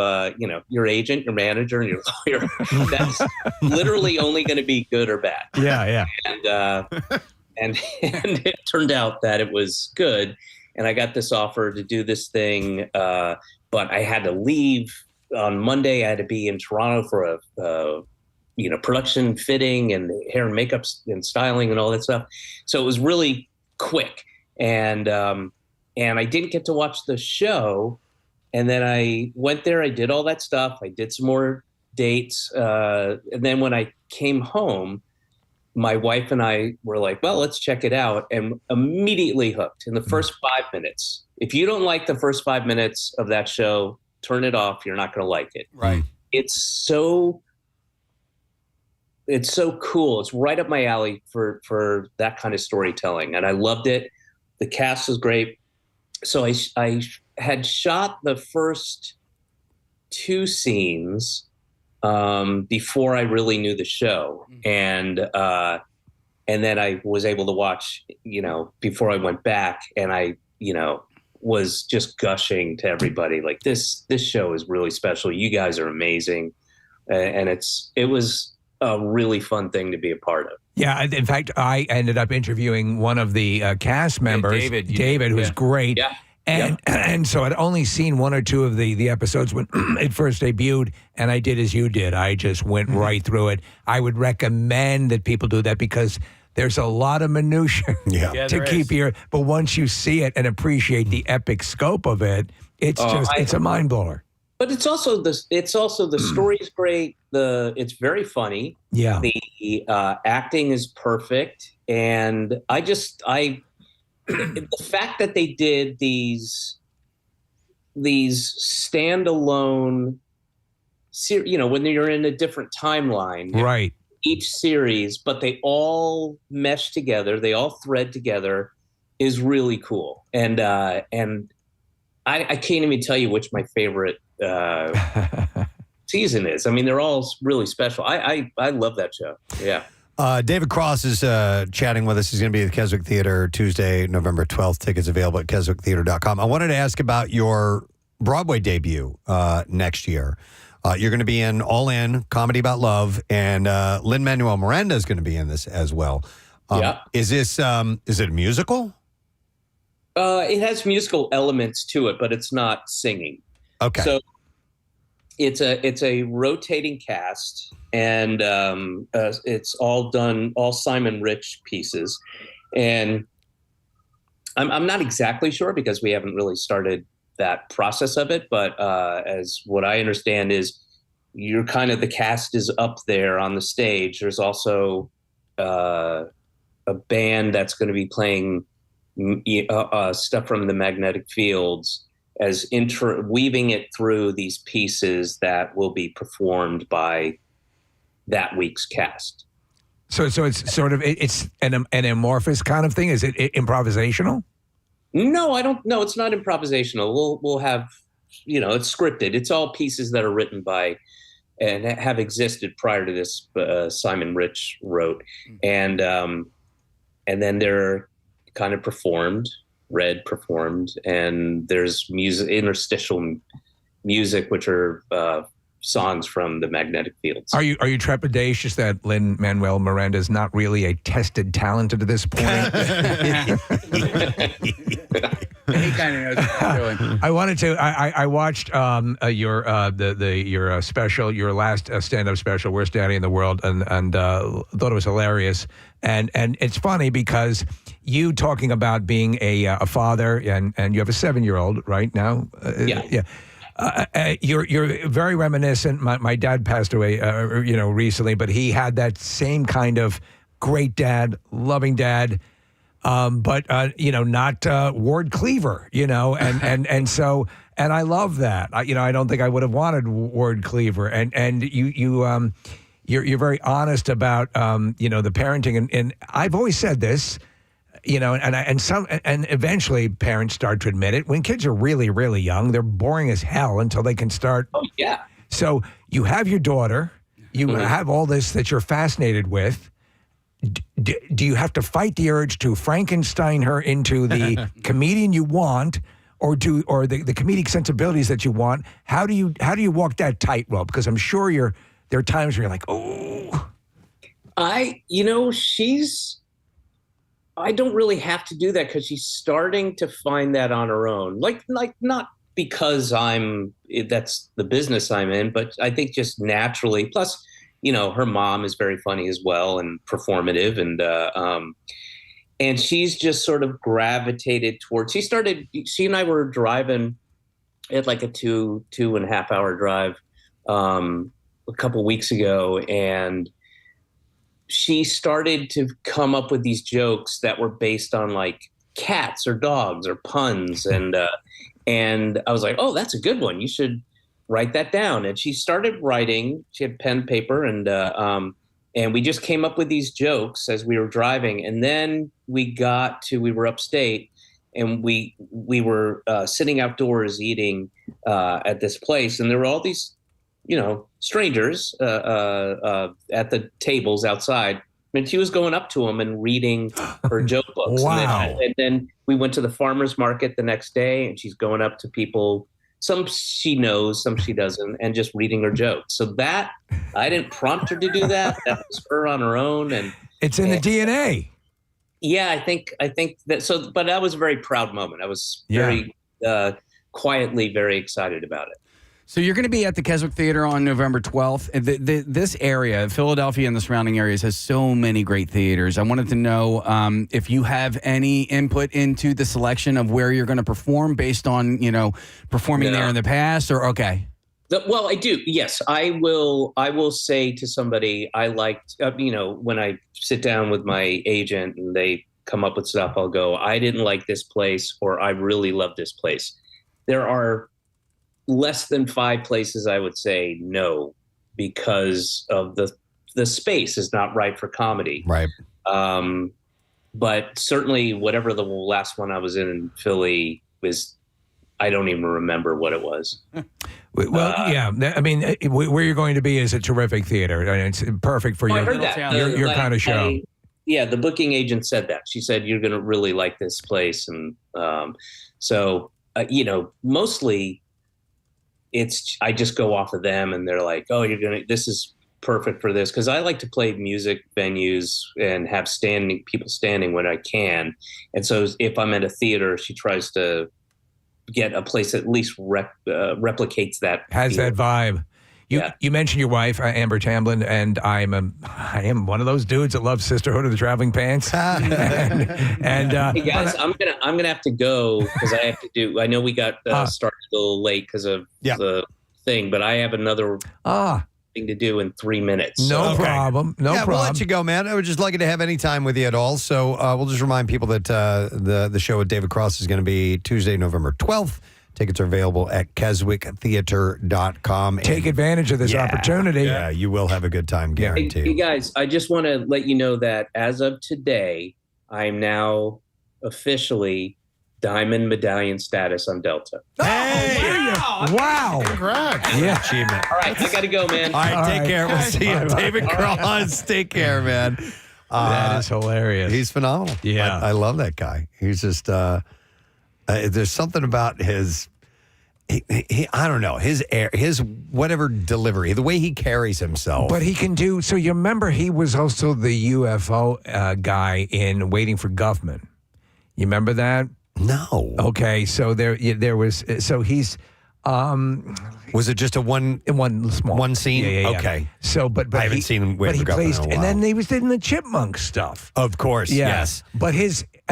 your agent, your manager, and your lawyer. That's literally only going to be good or bad. Yeah. And it turned out that it was good, and I got this offer to do this thing, but I had to leave on Monday. I had to be in Toronto for a production fitting and hair and makeup and styling and all that stuff. So it was really quick. And I didn't get to watch the show. And then I went there, I did all that stuff. I did some more dates. And then when I came home, my wife and I were like, well, let's check it out. And immediately hooked in the first 5 minutes. If you don't like the first 5 minutes of that show, turn it off. You're not going to like it. Right. It's so cool. It's right up my alley for that kind of storytelling. And I loved it. The cast was great. So I had shot the first 2 scenes before I really knew the show. And then I was able to watch, before I went back, and I, was just gushing to everybody. Like, this show is really special. You guys are amazing. And it was a really fun thing to be a part of. Yeah, in fact, I ended up interviewing one of the cast members, David, who's great. Yeah. And so I'd only seen one or two of the episodes when it first debuted, and I did as you did. I just went right through it. I would recommend that people do that because there's a lot of minutia to keep your. But once you see it and appreciate the epic scope of it, it's it's a mind blower. But it's also the story's great. It's very funny. Yeah. The acting is perfect, and the fact that they did these standalone, when you're in a different timeline, right? Each series, but they all mesh together, they all thread together, is really cool. And I can't even tell you which my favorite season is. I mean, they're all really special. I love that show. Yeah. David Cross is chatting with us. He's going to be at the Keswick Theater Tuesday, November 12th. Tickets available at keswicktheater.com. I wanted to ask about your Broadway debut next year. You're going to be in All In, Comedy About Love, and Lin-Manuel Miranda is going to be in this as well. Is this is it a musical? It has musical elements to it, but it's not singing. Okay. So it's a rotating cast, and it's all Simon Rich pieces. And I'm not exactly sure because we haven't really started that process of it, but as what I understand is you're kind of, the cast is up there on the stage. There's also a band that's going to be playing stuff from the Magnetic Fields as weaving it through these pieces that will be performed by that week's cast. So it's sort of it's an amorphous kind of thing. Is it improvisational? No, I don't. No, it's not improvisational. We'll have, it's scripted. It's all pieces that are written by and have existed prior to this. Simon Rich wrote, and then they're kind of performed, and there's music, interstitial music, which are songs from the Magnetic Fields. Are you trepidatious that Lin-Manuel Miranda is not really a tested talent at this point? He kind of knows what he's doing. I wanted to. I watched your special, your last stand-up special, Worst Daddy in the World, and thought it was hilarious. And it's funny because you talking about being a father, and you have a 7-year-old right now. Yeah. You're very reminiscent. My dad passed away, recently, but he had that same kind of great dad, loving dad, but not Ward Cleaver, and so I love that. I don't think I would have wanted Ward Cleaver, and you're very honest about the parenting, and I've always said this. And eventually parents start to admit it. When kids are really, really young, they're boring as hell until they can start. Oh, yeah. So you have your daughter. You have all this that you're fascinated with. Do you have to fight the urge to Frankenstein her into the comedian you want, or the comedic sensibilities that you want? How do you walk that tightrope? Because I'm sure there are times where you're like, oh. I don't really have to do that because she's starting to find that on her own. Like not because that's the business I'm in, but I think just naturally. Plus, her mom is very funny as well and performative, and she's just sort of gravitated towards. She and I were driving at like a 2.5 hour drive a couple weeks ago, and she started to come up with these jokes that were based on like cats or dogs or puns. And I was like, oh, that's a good one. You should write that down. And she started writing. She had pen, paper, and we just came up with these jokes as we were driving. And then we were upstate, and we were sitting outdoors eating at this place. And there were all these strangers at the tables outside, and she was going up to them and reading her joke books. Wow. And then we went to the farmer's market the next day, and she's going up to people, some she knows, some she doesn't, and just reading her jokes. So that, I didn't prompt her to do that. That was her on her own. And it's in the DNA. Yeah, I think that. So, but that was a very proud moment. I was very quietly very excited about it. So you're going to be at the Keswick Theater on November 12th. This area, Philadelphia and the surrounding areas, has so many great theaters. I wanted to know if you have any input into the selection of where you're going to perform based on, performing there in the past, or okay. Well, I do. Yes, I will say to somebody, I liked, when I sit down with my agent and they come up with stuff, I'll go, I didn't like this place, or I really love this place. There are less than 5 places I would say no, because of the space is not right for comedy. Right. But certainly whatever the last one I was in Philly was, I don't even remember what it was. Well, yeah. I mean, where you're going to be is a terrific theater, and it's perfect for I heard that. your kind of show. The booking agent said that. She said, you're going to really like this place. And mostly I just go off of them, and they're like, oh, this is perfect for this. Cause I like to play music venues and have people standing when I can. And so if I'm at a theater, she tries to get a place that at least replicates that. Has that vibe. You mentioned your wife, Amber Tamblyn, and I am one of those dudes that loves Sisterhood of the Traveling Pants. and hey guys, I'm gonna have to go because I have to do. I know we got started a little late because of the thing, but I have another thing to do in 3 minutes. No problem. No problem. We'll let you go, man. I was just lucky to have any time with you at all. So we'll just remind people that the show with David Cross is going to be Tuesday, November 12th. Tickets are available at keswicktheater.com. Take advantage of this opportunity. Yeah, you will have a good time, guaranteed. Hey guys, I just want to let you know that as of today, I am now officially Diamond Medallion status on Delta. Hey! Wow. Congrats. Yeah. Achievement. All right, I got to go, man. All right, take care. We'll see you. David Cross, take care, man. That is hilarious. He's phenomenal. Yeah. I love that guy. He's just... there's something about his, I don't know, his air, his whatever delivery, the way he carries himself. But he can do, so you remember he was also the UFO guy in Waiting for Guffman. You remember that? No. Okay, so there was, so he's... was it just one scene? Yeah. Okay. So, but I haven't seen but he in a plays, while. and then he was in the Chipmunk stuff. Of course, yes. But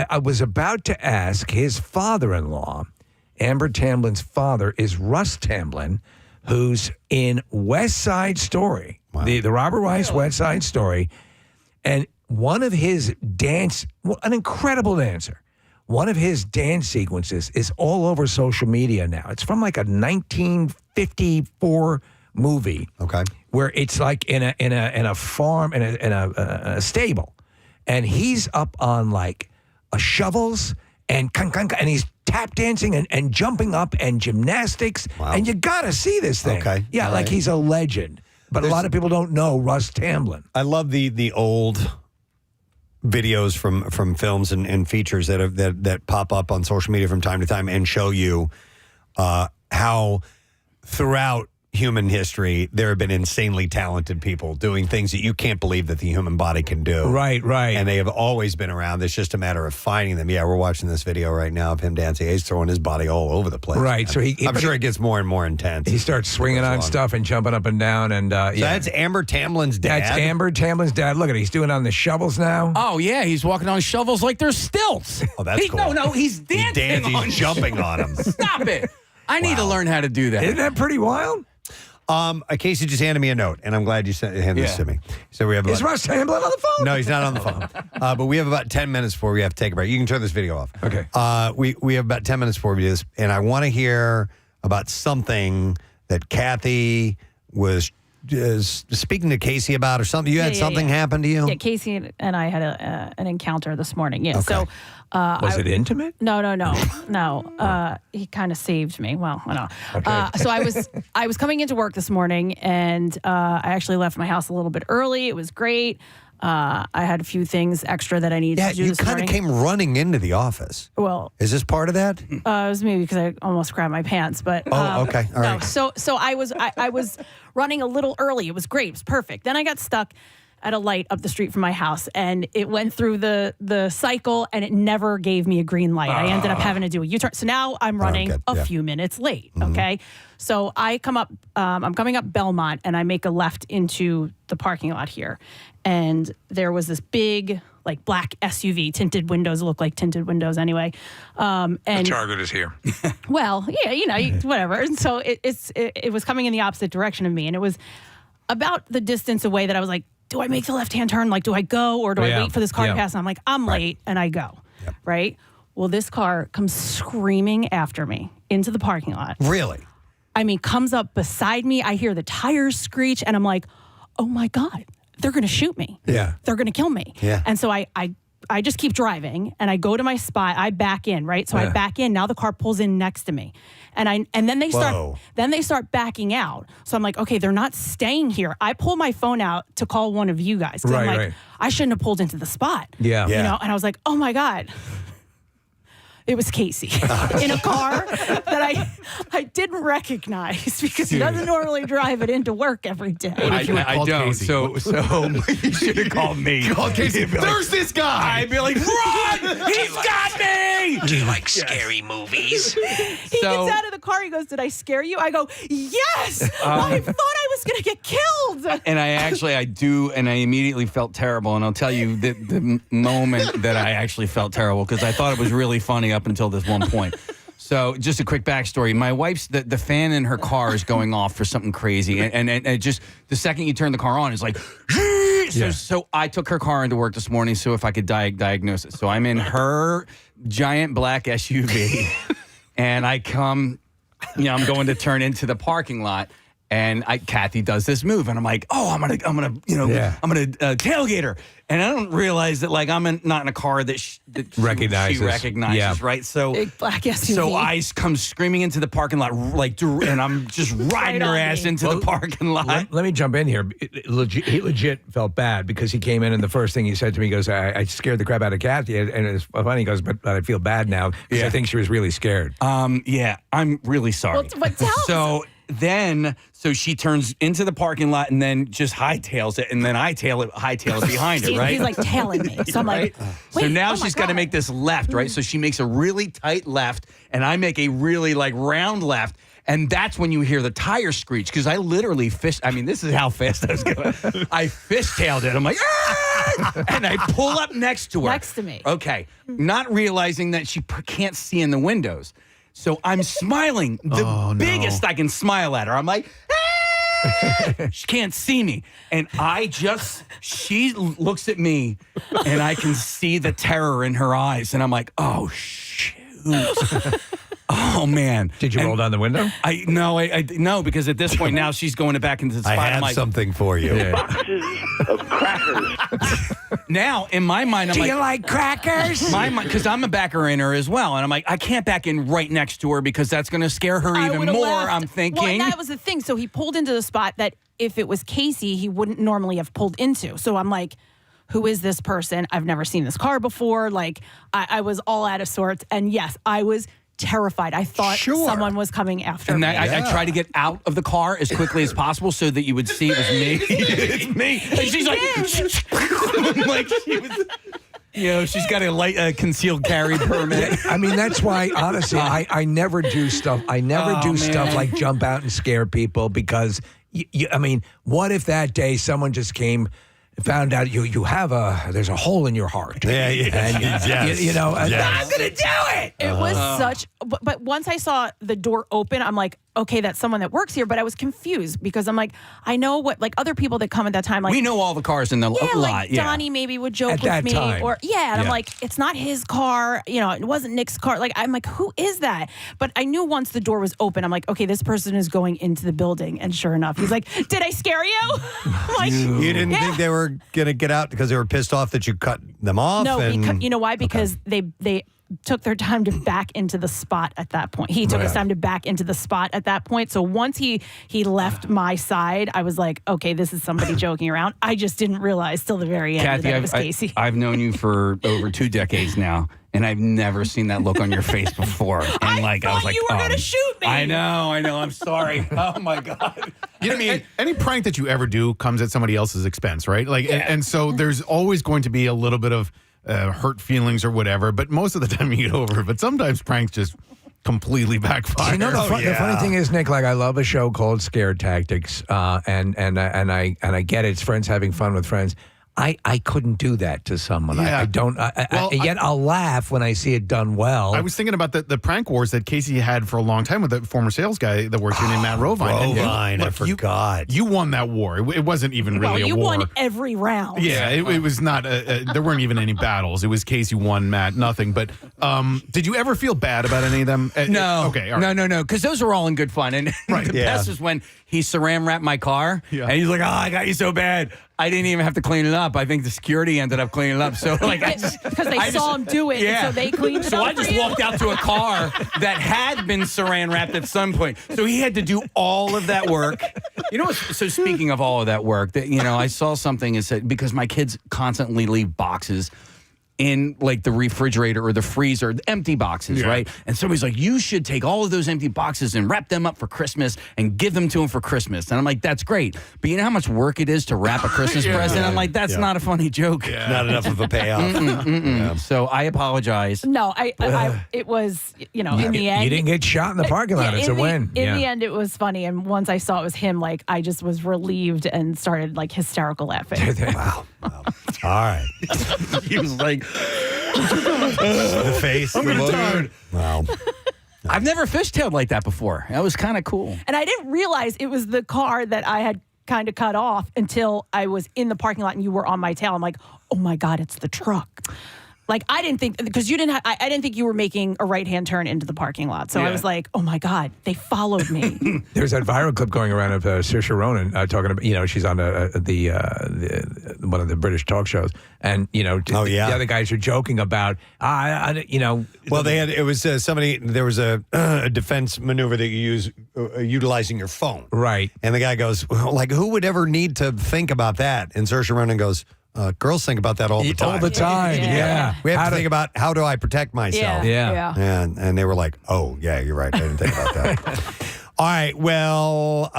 I was about to ask his father-in-law, Amber Tamblyn's father, is Russ Tamblyn, who's in West Side Story, the Robert Weiss West Side Story, and one of his an incredible dancer. One of his dance sequences is all over social media now. It's from like a 1954 movie. Okay. Where it's like in a farm in a stable, and he's up on like shovels and he's tap dancing and jumping up and gymnastics. Wow. And you gotta see this thing. Okay. Yeah, All like right. he's a legend. But a lot of people don't know Russ Tamblyn. I love the old videos from films and features that pop up on social media from time to time and show you how throughout human history there have been insanely talented people doing things that you can't believe that the human body can do. Right. And they have always been around. It's just a matter of finding them. Yeah, we're watching this video right now of him dancing. He's throwing his body all over the place. Right. So I'm sure it gets more and more intense. He starts swinging on stuff and jumping up and down. And So that's Amber Tamblyn's dad? That's Amber Tamblyn's dad. Look at it. He's doing it on the shovels now. Oh, yeah. He's walking on shovels like they're stilts. Oh, that's cool. No, he's dancing He's jumping on them. Stop it. I need to learn how to do that. Isn't that pretty wild? Casey just handed me a note, and I'm glad you handed this to me. So we have Is Russ Tamblyn on the phone? No, he's not on the phone. But we have about 10 minutes before we have to take a break. You can turn this video off. Okay. We have about 10 minutes before we do this, and I want to hear about something that Kathy was speaking to Casey about, or something. You had something happen to you? Yeah, Casey and I had an encounter this morning. Yeah. Okay. So was it intimate? No. He kind of saved me. Well, I know. Okay. So I was coming into work this morning, and I actually left my house a little bit early. It was great. I had a few things extra that I needed to do this morning. You kind of came running into the office. Well, is this part of that? it was maybe because I almost grabbed my pants, but okay, all right. So I was running a little early. It was great. It was perfect. Then I got stuck. at a light up the street from my house, and it went through the cycle, and it never gave me a green light. I ended up having to do a U-turn. So now I'm running a few minutes late. Okay, so I come up. I'm coming up Belmont, and I make a left into the parking lot here, and there was this big, like, black SUV, tinted windows, look like tinted windows anyway. And the target is here. well, yeah, whatever. And so it was coming in the opposite direction of me, and it was about the distance away that I was like, do I make the left-hand turn? Like, do I go, or do I wait for this car to pass? And I'm like, I'm late, and I go, right? Well, this car comes screaming after me into the parking lot. Really? I mean, comes up beside me. I hear the tires screech, and I'm like, oh my God, they're going to shoot me. Yeah. They're going to kill me. Yeah. And so I just keep driving, and I go to my spot. I back in, right? So I back in. Now the car pulls in next to me, and then they start backing out. So I'm like, okay, they're not staying here. I pull my phone out to call one of you guys. I'm like, I shouldn't have pulled into the spot. Yeah. You know, and I was like, oh my God. It was Casey in a car that I didn't recognize because he doesn't normally drive it into work every day. I don't. Casey? So you should have called me. Call Casey. There's this guy. I'd be like, run! He's got me! Do you like scary movies? He gets out of the car. He goes, did I scare you? I go, yes! I thought I was going to get killed. And I do, and I immediately felt terrible. And I'll tell you the moment that I actually felt terrible, because I thought it was really funny up until this one point. So just a quick backstory. My wife's, the fan in her car is going off for something crazy. And it just, the second you turn the car on, it's like, so I took her car into work this morning so if I could diagnose it. So I'm in her giant black SUV, and I come, I'm going to turn into the parking lot. And Kathy does this move, and I'm like, oh, I'm gonna tailgate her, and I don't realize that, like, I'm not in a car that she recognizes, right? So big black SUV. So I come screaming into the parking lot, and I'm just riding her ass into the parking lot. Let me jump in here. He legit felt bad because he came in, and the first thing he said to me, he goes, I scared the crap out of Kathy, and it's funny. He goes, but I feel bad now because I think she was really scared. Yeah, I'm really sorry. But tell So she turns into the parking lot and then just hightails it, and then I hightail it behind her, right? He's like tailing me. So I'm like, wait, so now she's got to make this left, right? So she makes a really tight left, and I make a really, like, round left. And that's when you hear the tire screech, because I literally this is how fast I was going. I fishtailed it. I'm like, ah! And I pull up next to her. Next to me. Okay. Not realizing that she can't see in the windows. So I'm smiling the biggest I can smile at her. I'm like, ah! She can't see me. And she looks at me, and I can see the terror in her eyes. And I'm like, oh, shoot. Oh, man. Did you roll down the window? No, because at this point now she's going back into the spot. I have something for you. Boxes of crackers. Now, in my mind, I'm like, do you like crackers? Because I'm a backer in her as well. And I'm like, I can't back in right next to her because that's going to scare her even more, I'm thinking. Well, and that was the thing. So he pulled into the spot that if it was Casey, he wouldn't normally have pulled into. So I'm like, who is this person? I've never seen this car before. Like, I was all out of sorts. And yes, I was terrified. I thought someone was coming after me. I tried to get out of the car as quickly as possible so that you would see it was me. It's me. And she's like, she was, she's got a light concealed carry permit. I mean, that's why, honestly, I never do stuff. I never do stuff like jump out and scare people because, I mean, what if that day someone just came, found out there's a hole in your heart. Yeah. And I'm gonna do it. It was but once I saw the door open, I'm like, okay, that's someone that works here. But I was confused because I'm like, I know what, like, other people that come at that time, like, we know all the cars in the lot. Like Donnie maybe would joke at with me, time. I'm like, it's not his car. It wasn't Nick's car. Like, I'm like, who is that? But I knew once the door was open, I'm like, okay, this person is going into the building. And sure enough, he's like, did I scare you? Like, you didn't think they were gonna get out because they were pissed off that you cut them off? No, because, you know why? Because they took their time to back into the spot at that point. He took his time to back into the spot at that point. So once he left my side, I was like, okay, this is somebody joking around. I just didn't realize till the very end Kathy, that it was Casey. I've known you for over 2 decades now, And I've never seen that look on your face before. And I was like, you were going to shoot me. I know. I'm sorry. Oh my God. You know what I mean? Any prank that you ever do comes at somebody else's expense, right? Like, and so there's always going to be a little bit of hurt feelings or whatever, but most of the time you get over it. But sometimes pranks just completely backfire. You know, the funny thing is, Nick, like I love a show called Scare Tactics, and I get it. It's friends having fun with friends. I couldn't do that to someone. Yeah. I don't. Yet I'll laugh when I see it done well. I was thinking about the prank wars that Casey had for a long time with the former sales guy that works here named Matt Rovine. I forgot. You won that war. It wasn't even really a you war. won every round. Yeah, it was not. There weren't even any battles. It was Casey won, Matt nothing. But did you ever feel bad about any of them? No. Okay. All right. No. Because those were all in good fun. And the best is when he saran wrapped my car. Yeah. And he's like, I got you so bad. I didn't even have to clean it up. I think the security ended up cleaning it up. So because they saw him do it, so they cleaned it up. So I just walked out to a car that had been saran wrapped at some point. So he had to do all of that work. You know what? So speaking of all of that work, I saw something and said, because my kids constantly leave boxes in like the refrigerator or the freezer, empty boxes, right? And somebody's like, you should take all of those empty boxes and wrap them up for Christmas and give them to them for Christmas. And I'm like, that's great. But you know how much work it is to wrap a Christmas present? I'm like, that's not a funny joke. Not enough of a payoff. So I apologize. No, it was, in the end. You didn't get shot in the parking lot. It's a win. In the end, it was funny. And once I saw it was him, like, I just was relieved and started, like, hysterical laughing. Wow. All right. He was like, the face. I'm the tired. Wow. I've never fishtailed like that before. That was kind of cool. And I didn't realize it was the car that I had kind of cut off until I was in the parking lot and you were on my tail. I'm like, oh my God, it's the truck. Like, I didn't think, because you didn't, I didn't think you were making a right-hand turn into the parking lot. So I was like, oh my God, they followed me. There's that viral clip going around of Saoirse Ronan talking about, she's on the one of the British talk shows. And, the other guys are joking about, Well, it was there was a defense maneuver that you use utilizing your phone. Right. And the guy goes, well, like, who would ever need to think about that? And Saoirse Ronan goes, girls think about that all the time. All the time, yeah. We have to think about, how do I protect myself? Yeah. And they were like, oh, yeah, you're right. I didn't think about that. All right. Well,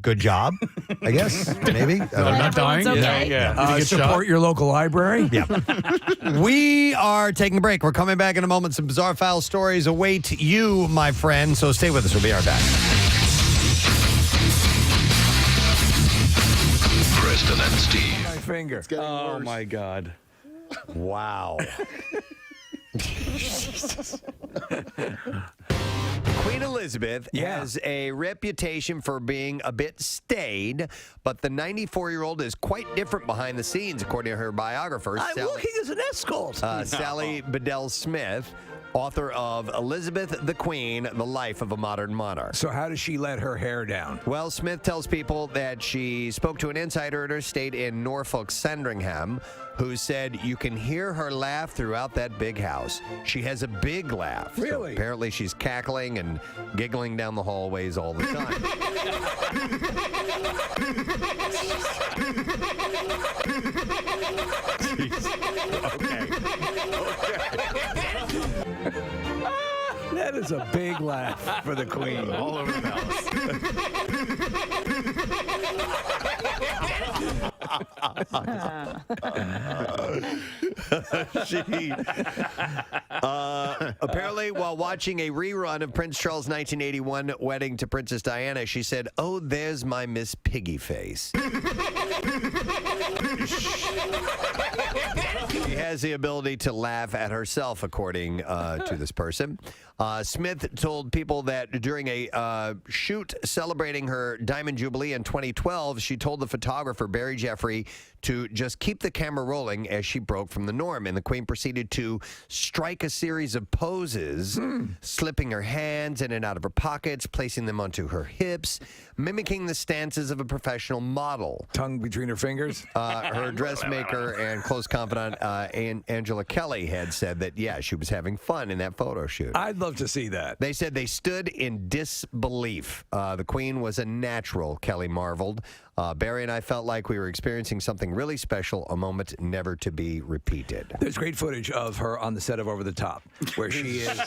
good job, I guess. Maybe. I'm not dying. Okay. Yeah. Support your local library. Yeah. We are taking a break. We're coming back in a moment. Some bizarre file stories await you, my friend. So stay with us. We'll be right back. Preston and Steve. My finger. Oh, my God. Wow. Queen Elizabeth has a reputation for being a bit staid, but the 94-year-old is quite different behind the scenes, according to her biographer. I'm working as an escort. Sally Bedell Smith, author of Elizabeth the Queen, The Life of a Modern Monarch. So how does she let her hair down? Well, Smith tells people that she spoke to an insider at her estate in Norfolk, Sandringham, who said you can hear her laugh throughout that big house. She has a big laugh. Really? So apparently she's cackling and giggling down the hallways all the time. That is a big laugh for the Queen. All over the palace. Apparently, while watching a rerun of Prince Charles' 1981 wedding to Princess Diana, she said, "Oh, there's my Miss Piggy face." She has the ability to laugh at herself, according to this person. Smith told people that during a shoot celebrating her Diamond Jubilee in 2012, she told the photographer, Barry Jeffrey, to just keep the camera rolling as she broke from the norm. And the Queen proceeded to strike a series of poses, slipping her hands in and out of her pockets, placing them onto her hips, mimicking the stances of a professional model. Tongue between her fingers? Her dressmaker and close confidant, Angela Kelly, had said that, yeah, she was having fun in that photo shoot. I'd love to see that. They said they stood in disbelief. The Queen was a natural, Kelly marveled. Barry and I felt like we were experiencing something really special, a moment never to be repeated. There's great footage of her on the set of Over the Top, where she is.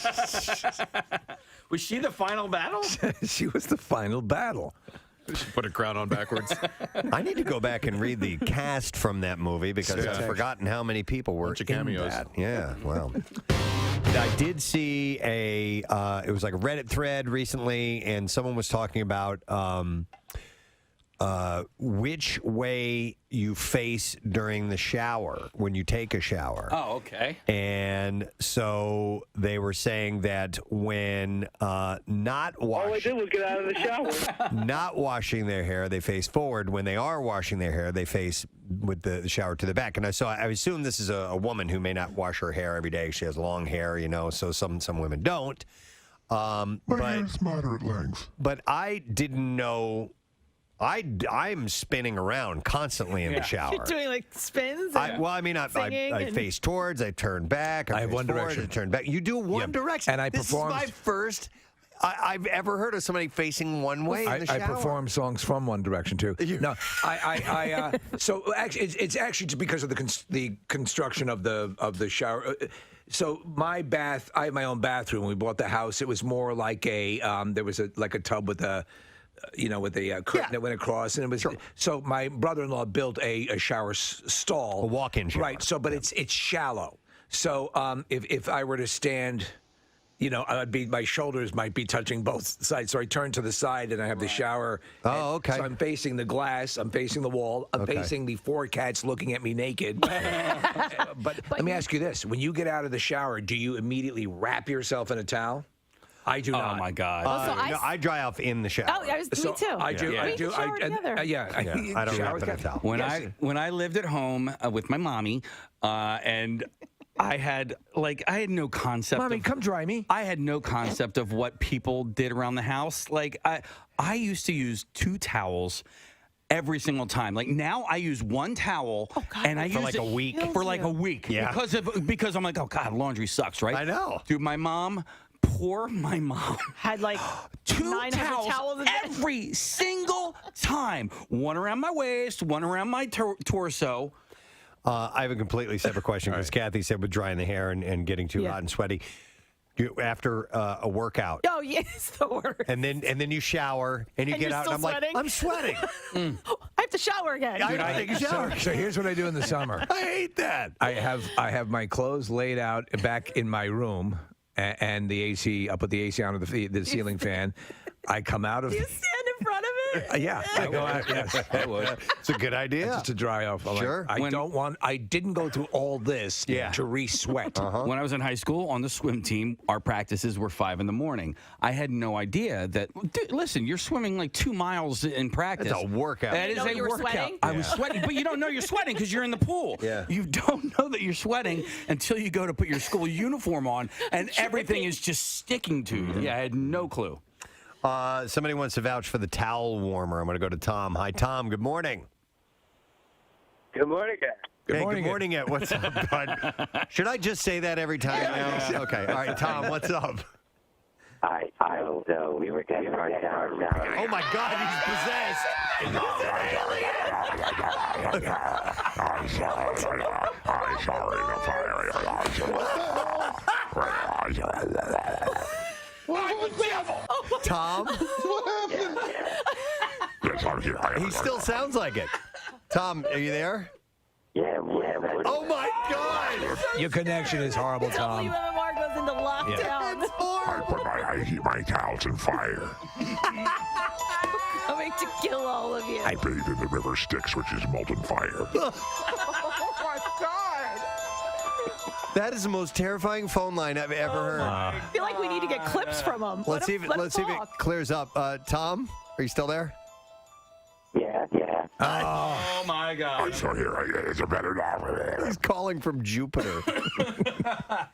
Was she the final battle? She was the final battle. She put a crown on backwards. I need to go back and read the cast from that movie because I've forgotten how many people were in cameos. that. Yeah, well. I did see it was like a Reddit thread recently, and someone was talking about which way you face during the shower when you take a shower. Oh, okay. And so they were saying that when not All I washing, did was get out of the shower. not washing their hair, they face forward. When they are washing their hair, they face with the shower to the back. And I assume this is a woman who may not wash her hair every day. She has long hair, so some women don't. My hair is moderate length. But I didn't know. I'm spinning around constantly in the shower. You're doing like spins. I face towards, I turn back, I have One forward, Direction. I turn back. You do one direction, and I this performed. is my first. I've ever heard of somebody facing one way in the shower. I perform songs from One Direction too. No, so actually, it's actually just because of the construction of the shower. So my bath, I have my own bathroom. When we bought the house, it was more like there was a tub with a. With a curtain that went across, and it was so. My brother-in-law built a shower stall, a walk-in shower. Right. So, but it's shallow. So, if I were to stand, my shoulders might be touching both sides. So I turn to the side, and I have the shower. Oh, okay. So I'm facing the glass. I'm facing the wall. I'm facing the 4 cats looking at me naked. But let me ask you this: when you get out of the shower, do you immediately wrap yourself in a towel? I do not. Oh my God! I dry off in the shower. Oh, me too. I do. We can shower together. I don't wrap in a towel. When I lived at home with my mommy, and I had no concept. Mommy, come dry me. I had no concept of what people did around the house. Like I used to use 2 towels every single time. Like now I use 1 towel and I for use like it a week. For like a week. Yeah. Because I'm like, oh God, laundry sucks, right? I know. Dude, my mom had like 2 towels every single time. One around my waist, one around my torso. I have a completely separate question because Kathy said with drying the hair and getting too hot and sweaty. After a workout. Oh, yes, the worst. And then you shower and you And get you're out. still And I'm sweating? like, I'm sweating. I have to shower again. I have to take a shower. So here's what I do in the summer. I hate that. I have my clothes laid out back in my room, and the AC. I'll put the AC on the ceiling fan. I come out of. You stand in front of it? Yeah, I go out. Yes, I would. It's a good idea. Just to dry off. Sure. I didn't go through all this to re-sweat. When I was in high school on the swim team, our practices were 5 a.m. I had no idea that. Dude, listen, you're swimming like 2 miles in practice. That's a workout. That is a workout. Sweating? I was sweating, but you don't know you're sweating because you're in the pool. Yeah. You don't know that you're sweating until you go to put your school uniform on, and everything is just sticking to you. Yeah, I had no clue. Somebody wants to vouch for the towel warmer. I'm going to go to Tom. Hi, Tom. Good morning. Good morning, guys. Good morning, Ed. What's up, bud? Should I just say that every time now? Okay. All right, Tom, what's up? I don't know. We were getting our shower now. Oh, my God, he's possessed. Tom? He still sounds like it. Tom, are you there? Yeah. Oh, my God. Your connection is horrible, Tom. WMMR goes into lockdown. It's horrible. I heat my towels in fire. Coming to kill all of you. I bathe in the river Styx, which is molten fire. Oh, my God. That is the most terrifying phone line I've ever heard. I feel like we need to get clips from him. Let's see if it clears up. Tom, are you still there? Yeah. Oh my God! I'm still here. It's a better now. He's calling from Jupiter.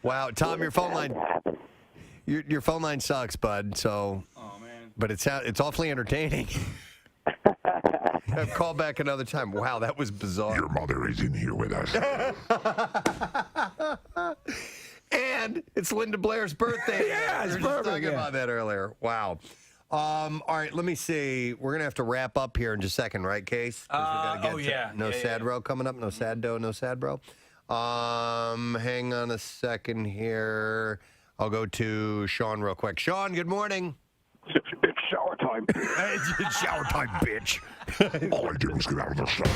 Wow, Tom, your phone line. Your phone line sucks, bud. So. Oh man. But it's awfully entertaining. Call back another time. Wow, that was bizarre. Your mother is in here with us. And it's Linda Blair's birthday. Yeah, it's we were just perfect, talking about that earlier. Wow. All right, let me see. We're going to have to wrap up here in just a second, right, Case? 'Cause we gotta get to No Sad Bro coming up. No Sad Doe, No Sad Bro. Hang on a second here. I'll go to Sean real quick. Sean, good morning. It's shower time, bitch. It's shower time, bitch. All I did was get out of the sun.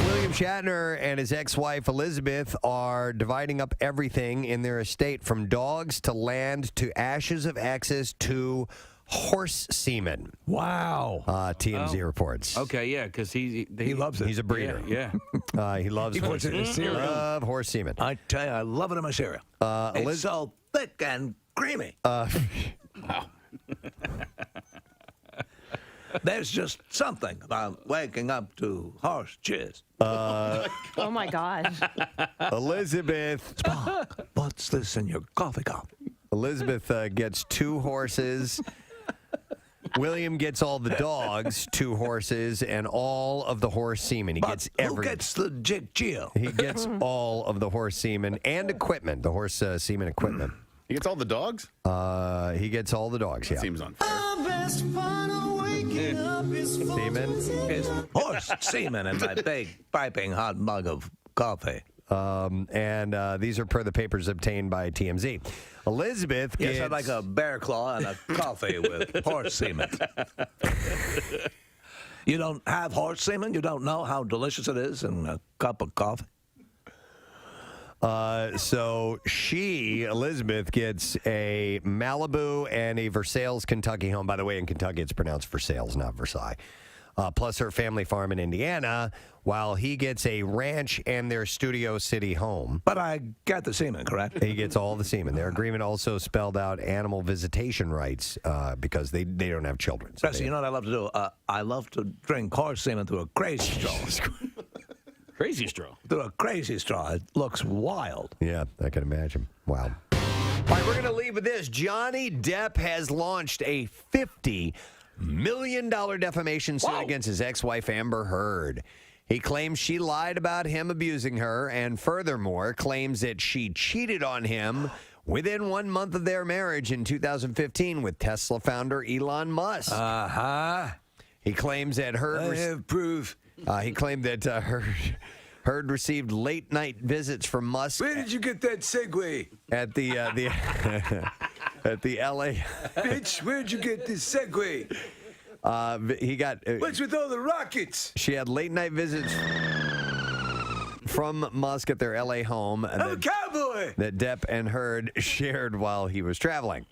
William Shatner and his ex-wife Elizabeth are dividing up everything in their estate, from dogs to land to ashes of exes to horse semen. Wow. TMZ reports. Okay, yeah, because he loves it. He's a breeder. Yeah. He loves He puts it in his cereal. Love horse semen. I tell you, I love it in my cereal. It's so thick and creamy. Wow. There's just something about waking up to horse jizz. Oh my God. Elizabeth. Spock, what's this in your coffee cup? Elizabeth gets 2 horses. William gets all the dogs, 2 horses, and all of the horse semen. He gets Who gets the Geo? He gets all of the horse semen and equipment, the horse semen equipment. He gets all the dogs? He gets all the dogs, yeah. Seems unfair. Semen? It's horse semen in my big, piping hot mug of coffee. And these are per the papers obtained by TMZ. Elizabeth gets... Yes, I'd like a bear claw and a coffee with horse semen. You don't have horse semen? You don't know how delicious it is in a cup of coffee? So Elizabeth, gets a Malibu and a Versailles, Kentucky home. By the way, in Kentucky, it's pronounced Versailles, not Versailles. Plus her family farm in Indiana, while he gets a ranch and their Studio City home. But I got the semen, correct? He gets all the semen. Their agreement also spelled out animal visitation rights because they don't have children. So Preston, you know what I love to do? I love to drink horse semen through a crazy straw. Crazy straw. Through a crazy straw. It looks wild. Yeah, I can imagine. Wow. All right, we're going to leave with this. Johnny Depp has launched a $50 million defamation suit against his ex-wife Amber Heard. He claims she lied about him abusing her, and furthermore claims that she cheated on him within 1 month of their marriage in 2015 with Tesla founder Elon Musk. He claims that Heard... I have proof. He claimed that Heard received late-night visits from Musk. Where did you get that segue? At the at the L.A. Bitch, where'd you get this segue? He got... What's with all the rockets? She had late-night visits from Musk at their L.A. home. I'm a cowboy! That Depp and Heard shared while he was traveling.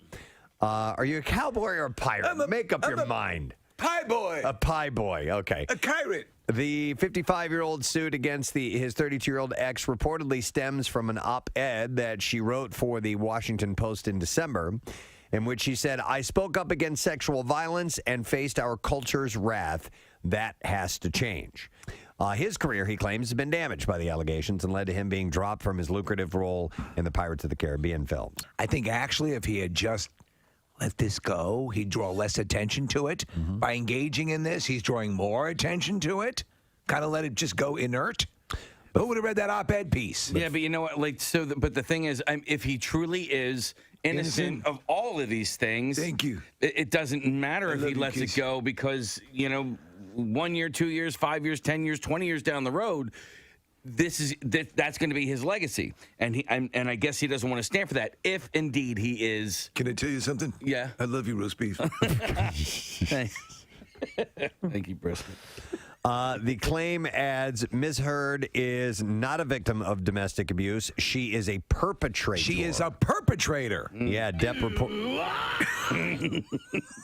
Are you a cowboy or a pirate? Make up your mind. Pie boy. A pie boy, okay. A pirate. The 55-year-old suit against his 32-year-old ex reportedly stems from an op-ed that she wrote for the Washington Post in December, in which she said, "I spoke up against sexual violence and faced our culture's wrath. That has to change." His career, he claims, has been damaged by the allegations and led to him being dropped from his lucrative role in the Pirates of the Caribbean films. I think actually if he had just let this go, he'd draw less attention to it. By engaging in this, he's drawing more attention to it. Kind of let it just go inert. Who would have read that op-ed piece? Yeah, but you know what? But the thing is, if he truly is innocent of all of these things, thank you. It doesn't matter if he lets it go because 1 year, 2 years, 5 years, 10 years, 20 years down the road, that's going to be his legacy, and I guess he doesn't want to stand for that. If indeed he is, can I tell you something? Yeah, I love you, roast beef. Thanks. Thank you, Preston. The claim adds Ms. Heard is not a victim of domestic abuse. She is a perpetrator. She is a perpetrator. Yeah, Depp report.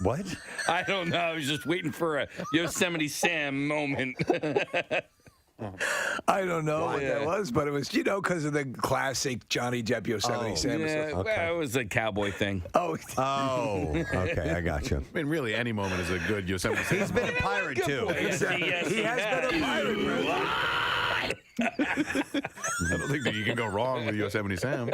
What? I don't know. I was just waiting for a Yosemite Sam moment. I don't know what that was, but it was, because of the classic Johnny Depp Yosemite Sam. Yeah, well, it was a cowboy thing. Oh, okay, I got you. I mean, really, any moment is a good Yosemite Sam. He's been a pirate, too. He has been a pirate, I don't think that you can go wrong with Yosemite Sam.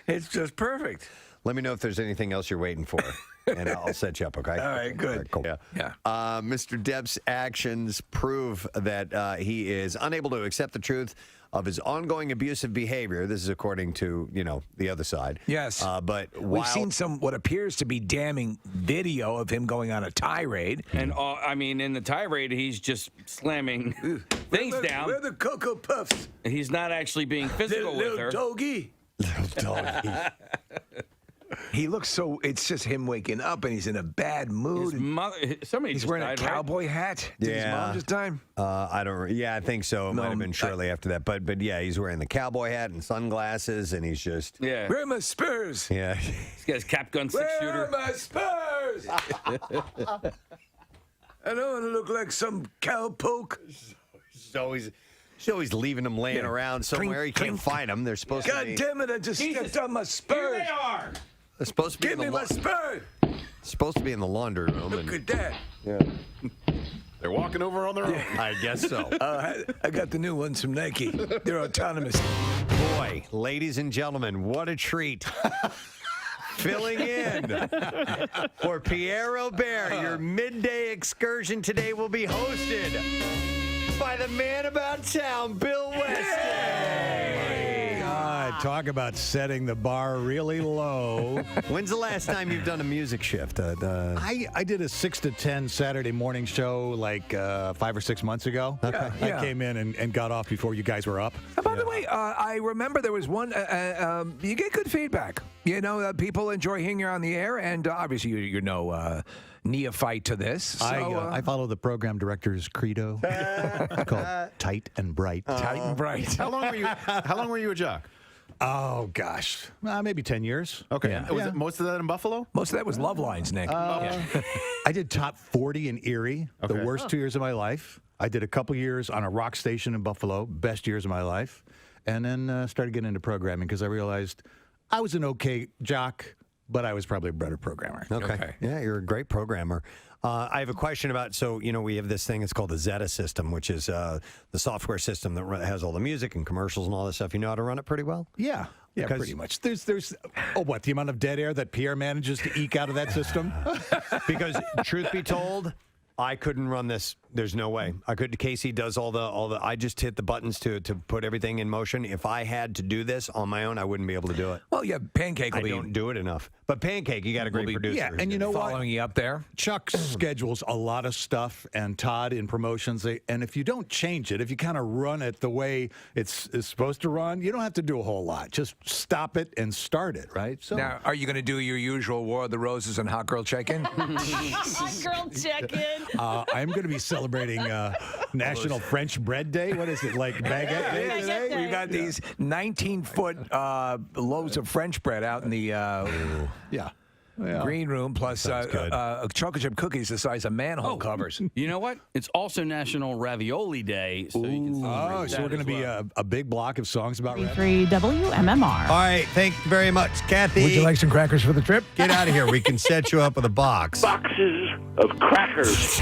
It's just perfect. Let me know if there's anything else you're waiting for, and I'll set you up, okay? All right, good. Cool. Yeah. Mr. Depp's actions prove that he is unable to accept the truth of his ongoing abusive behavior. This is according to, the other side. Yes. But we've seen what appears to be damning video of him going on a tirade. And in the tirade, he's just slamming things down. Where are the Cocoa Puffs? And he's not actually being physical with her. Little doggy. He looks so. It's just him waking up, and he's in a bad mood. His mother, somebody he's just wearing died, a cowboy hat. Did his mom just die? I don't. Yeah, I think so. It might have been shortly after that. But yeah, he's wearing the cowboy hat and sunglasses, and he's just. Yeah. Where are my spurs? Yeah. He's got his cap gun Where six-shooter. are my spurs? I don't want to look like some cowpoke. She's always leaving them laying around somewhere. You can't find them. They're supposed to be. God damn it! I just stepped on my spurs. Here they are. They're supposed to be Give in me the my spurs. supposed to be in the laundry room. Look at that. Yeah. They're walking over on their own. I guess so. I got the new ones from Nike. They're autonomous. Boy, ladies and gentlemen, what a treat. Filling in for Pierre Robert. Your midday excursion today will be hosted by the man about town, Bill Weston. God, talk about setting the bar really low. When's the last time you've done a music shift? I did a 6 to 10 Saturday morning show like 5 or 6 months ago. Okay. I came in and got off before you guys were up. By the way, I remember there was one. You get good feedback. People enjoy hearing you on the air, and obviously you're no neophyte to this. So, I follow the program director's credo. It's called Tight and Bright. Tight and bright. How long were you a jock? Oh, gosh. Maybe 10 years. Okay. Yeah. Was it most of that in Buffalo? Most of that was Love Lines, Nick. I did top 40 in Erie, the worst 2 years of my life. I did a couple years on a rock station in Buffalo, best years of my life. And then started getting into programming because I realized I was an okay jock, but I was probably a better programmer. Okay. Yeah, you're a great programmer. I have a question about, we have this thing, it's called the Zeta system, which is the software system that has all the music and commercials and all that stuff. You know how to run it pretty well? Yeah, pretty much. There's the amount of dead air that Pierre manages to eke out of that system? Because truth be told, I couldn't run this. There's no way. I could. Casey does all the. I just hit the buttons to put everything in motion. If I had to do this on my own, I wouldn't be able to do it. Well, yeah, Pancake will I don't do it enough. But Pancake, you got a great producer. Yeah, and you know what? Following you up there. Chuck schedules a lot of stuff, and Todd in promotions. And if you don't change it, if you kind of run it the way it's supposed to run, you don't have to do a whole lot. Just stop it and start it, right? So now, are you going to do your usual War of the Roses and Hot Girl Check-In? Hot girl check-in. I'm going to be celebrating National French Bread Day. What is it, like Baguette Day today? We've got these 19-foot loaves of French bread out in the green room, plus chocolate chip cookies the size of manhole covers. You know what? It's also National Ravioli Day, so you can celebrate so we're going to be a big block of songs about ravioli. 3 WMMR. All right, thank you very much, Kathy. Would you like some crackers for the trip? Get out of here. We can set you up with a box. Boxes of crackers.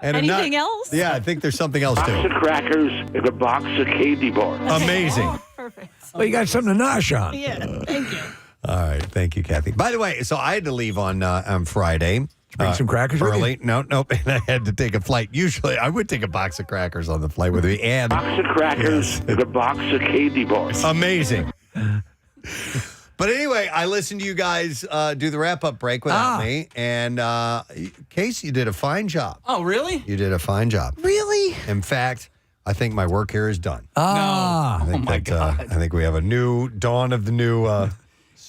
And Anything else? Yeah, I think there's something else Box too. of crackers and a box of candy bars. Amazing. Perfect. Well, you got something to nosh on. Yeah, thank you. All right, thank you, Kathy. By the way, so I had to leave on Friday. Bring some crackers with early. Nope. And I had to take a flight. Usually, I would take a box of crackers on the flight with me. And Box of crackers and a box of candy bars. Amazing. But anyway, I listened to you guys do the wrap-up break without me. And, Case, you did a fine job. Oh, really? You did a fine job. Really? In fact, I think my work here is done. Ah. I think God. I think we have a new dawn of the new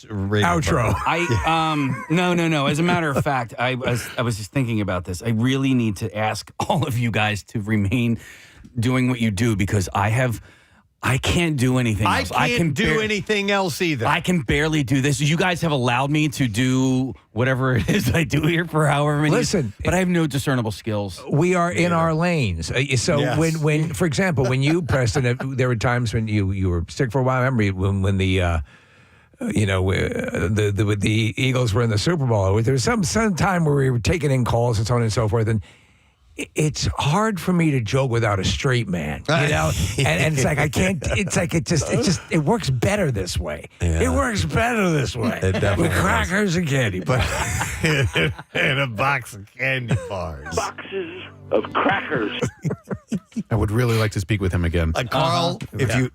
radio outro. program. No. As a matter of fact, I was just thinking about this. I really need to ask all of you guys to remain doing what you do because I can't do anything else. I can't do anything else either. I can barely do this. You guys have allowed me to do whatever it is I do here for however many years, but I have no discernible skills. We are in our lanes. So Yes. when, for example, when you, Preston, there were times when you were sick for a while. I remember when the Eagles were in the Super Bowl. There was some time where we were taking in calls and so on and so forth, and it's hard for me to joke without a straight man, you know, and it's like I can't. It's like it works better this way. Yeah. It works better this way It definitely with crackers and candy bars. And a box of candy bars. Boxes of crackers. I would really like to speak with him again. Carl,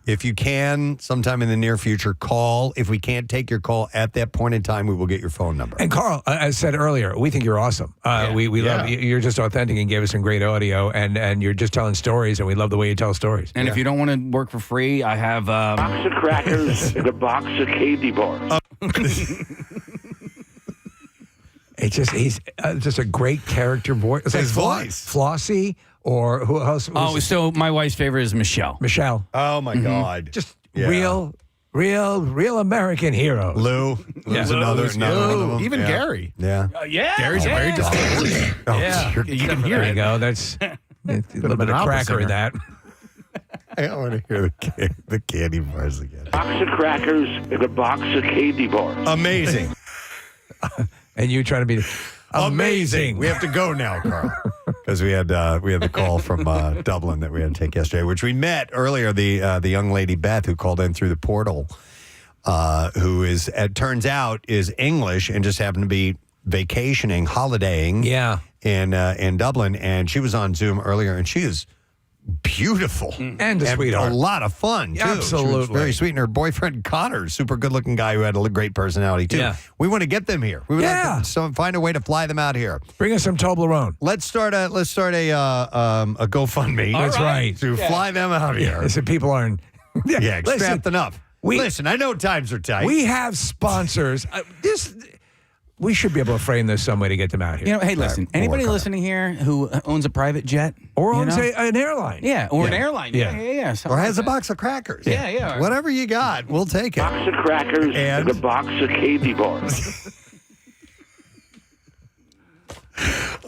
if you can, sometime in the near future, call. If we can't take your call at that point in time, we will get your phone number. And Carl, as said earlier, we think you're awesome. We love you. You're just authentic and gave us some great audio, and you're just telling stories, and we love the way you tell stories. And if you don't want to work for free, I have Box of crackers and a box of candy bars. He's just a great character voice. It's His like voice. Flossie, or who else? so my wife's favorite is Michelle. Michelle. Oh my God! Just Yeah. real American heroes. Lou's another one of them. Even Yeah. Gary. Yeah. Gary's very distinguished. Oh, Yeah, dear. you can hear it. Go. That's a little bit of cracker in that. I want to hear the candy bars again. Box of crackers and a box of candy bars. Amazing. And you trying to be amazing. We have to go now, Carl, because we had the call from Dublin that we had to take yesterday, which we met earlier. The young lady Beth who called in through the portal, who is it turns out is English and just happened to be holidaying, in Dublin, and she was on Zoom earlier, and she is beautiful and a sweetheart. A lot of fun, too. Absolutely. She was very sweet. And her boyfriend, Connor, super good-looking guy who had a great personality, too. Yeah. We want to get them here. We would like to find a way to fly them out here. Bring us some Toblerone. Let's start a GoFundMe. That's right. To fly them out here. Listen, people aren't. Strapped enough. Listen, I know times are tight. We have sponsors. We should be able to frame this some way to get them out here. You know, hey, listen, anybody listening here who owns a private jet? Or owns an airline. Yeah, or an airline. Yeah. Or has a box of crackers. Yeah. Whatever you got, we'll take it. Box of crackers and a box of candy bars.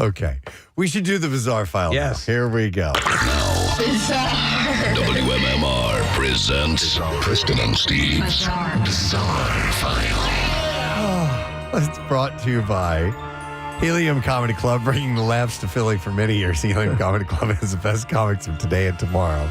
Okay. We should do the bizarre file. Yes. Now. Here we go. WMMR presents Preston and Steve's Bizarre File. It's brought to you by Helium Comedy Club, bringing the laughs to Philly for many years. Helium Comedy Club has the best comics of today and tomorrow.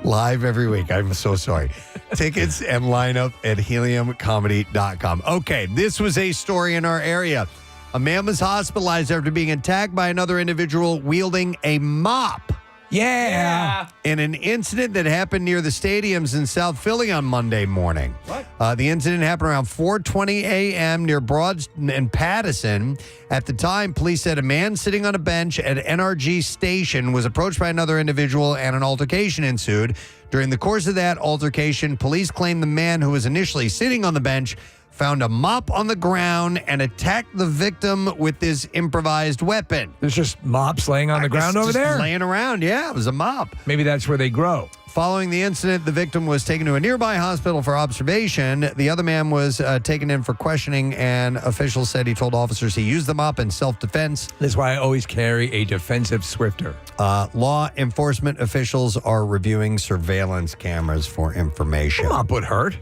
Live every week. I'm so sorry. Tickets and lineup at heliumcomedy.com. Okay, this was a story in our area. A man was hospitalized after being attacked by another individual wielding a mop. Yeah. In an incident that happened near the stadiums in South Philly on Monday morning. What? The incident happened around 4:20 a.m. near Broad and Pattison. At the time, police said a man sitting on a bench at NRG station was approached by another individual and an altercation ensued. During the course of that altercation, police claimed the man who was initially sitting on the bench found a mop on the ground and attacked the victim with this improvised weapon. There's just mops laying on the ground over there? Laying around, yeah. It was a mop. Maybe that's where they grow. Following the incident, the victim was taken to a nearby hospital for observation. The other man was taken in for questioning, and officials said he told officers he used the mop in self-defense. That's why I always carry a defensive Swifter. Law enforcement officials are reviewing surveillance cameras for information. A mop would hurt.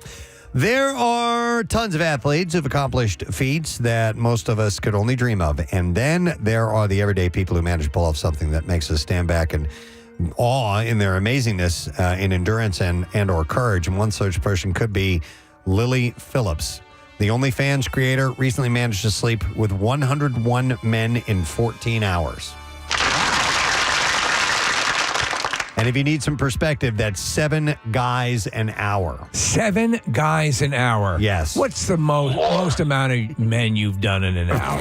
There are tons of athletes who've accomplished feats that most of us could only dream of. And then there are the everyday people who manage to pull off something that makes us stand back and awe in their amazingness in endurance and or courage. And one such person could be Lily Phillips. The OnlyFans creator recently managed to sleep with 101 men in 14 hours. And if you need some perspective, that's 7 guys an hour. 7 guys an hour. Yes. What's the most amount of men you've done in an hour?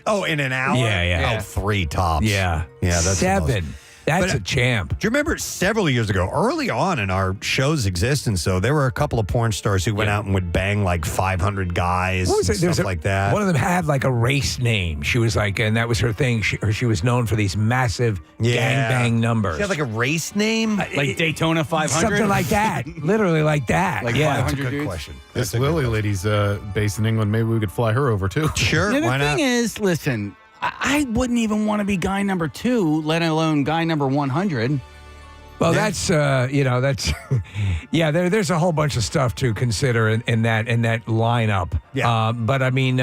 Oh, in an hour? Yeah. Oh, 3 tops. Yeah. Yeah, that's the most. 7. That's a champ. Do you remember several years ago, early on in our show's existence, though, there were a couple of porn stars who went out and would bang like 500 guys and stuff like that. One of them had like a race name. She was like, and that was her thing. She was known for these massive gangbang numbers. She had like a race name? Like Daytona 500? Something like that. Literally like that. Like yeah. 500 That's a good dudes? question. This Lily lady's based in England. Maybe we could fly her over too. Sure, Yeah, why the not? thing is, listen, I wouldn't even want to be guy number 2, let alone guy number 100. Well, that's that's there's a whole bunch of stuff to consider in that lineup. Yeah. But I mean,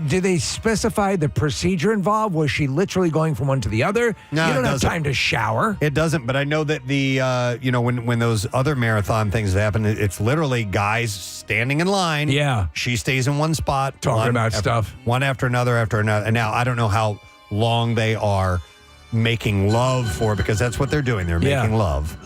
Did they specify the procedure involved? Was she literally going from one to the other? No, you don't it have doesn't. time to shower. It doesn't, but I know that the when those other marathon things happen, it's literally guys standing in line. Yeah. She stays in one spot. Talking about stuff. One after another. And now I don't know how long they are making love for, because that's what they're doing. They're making love.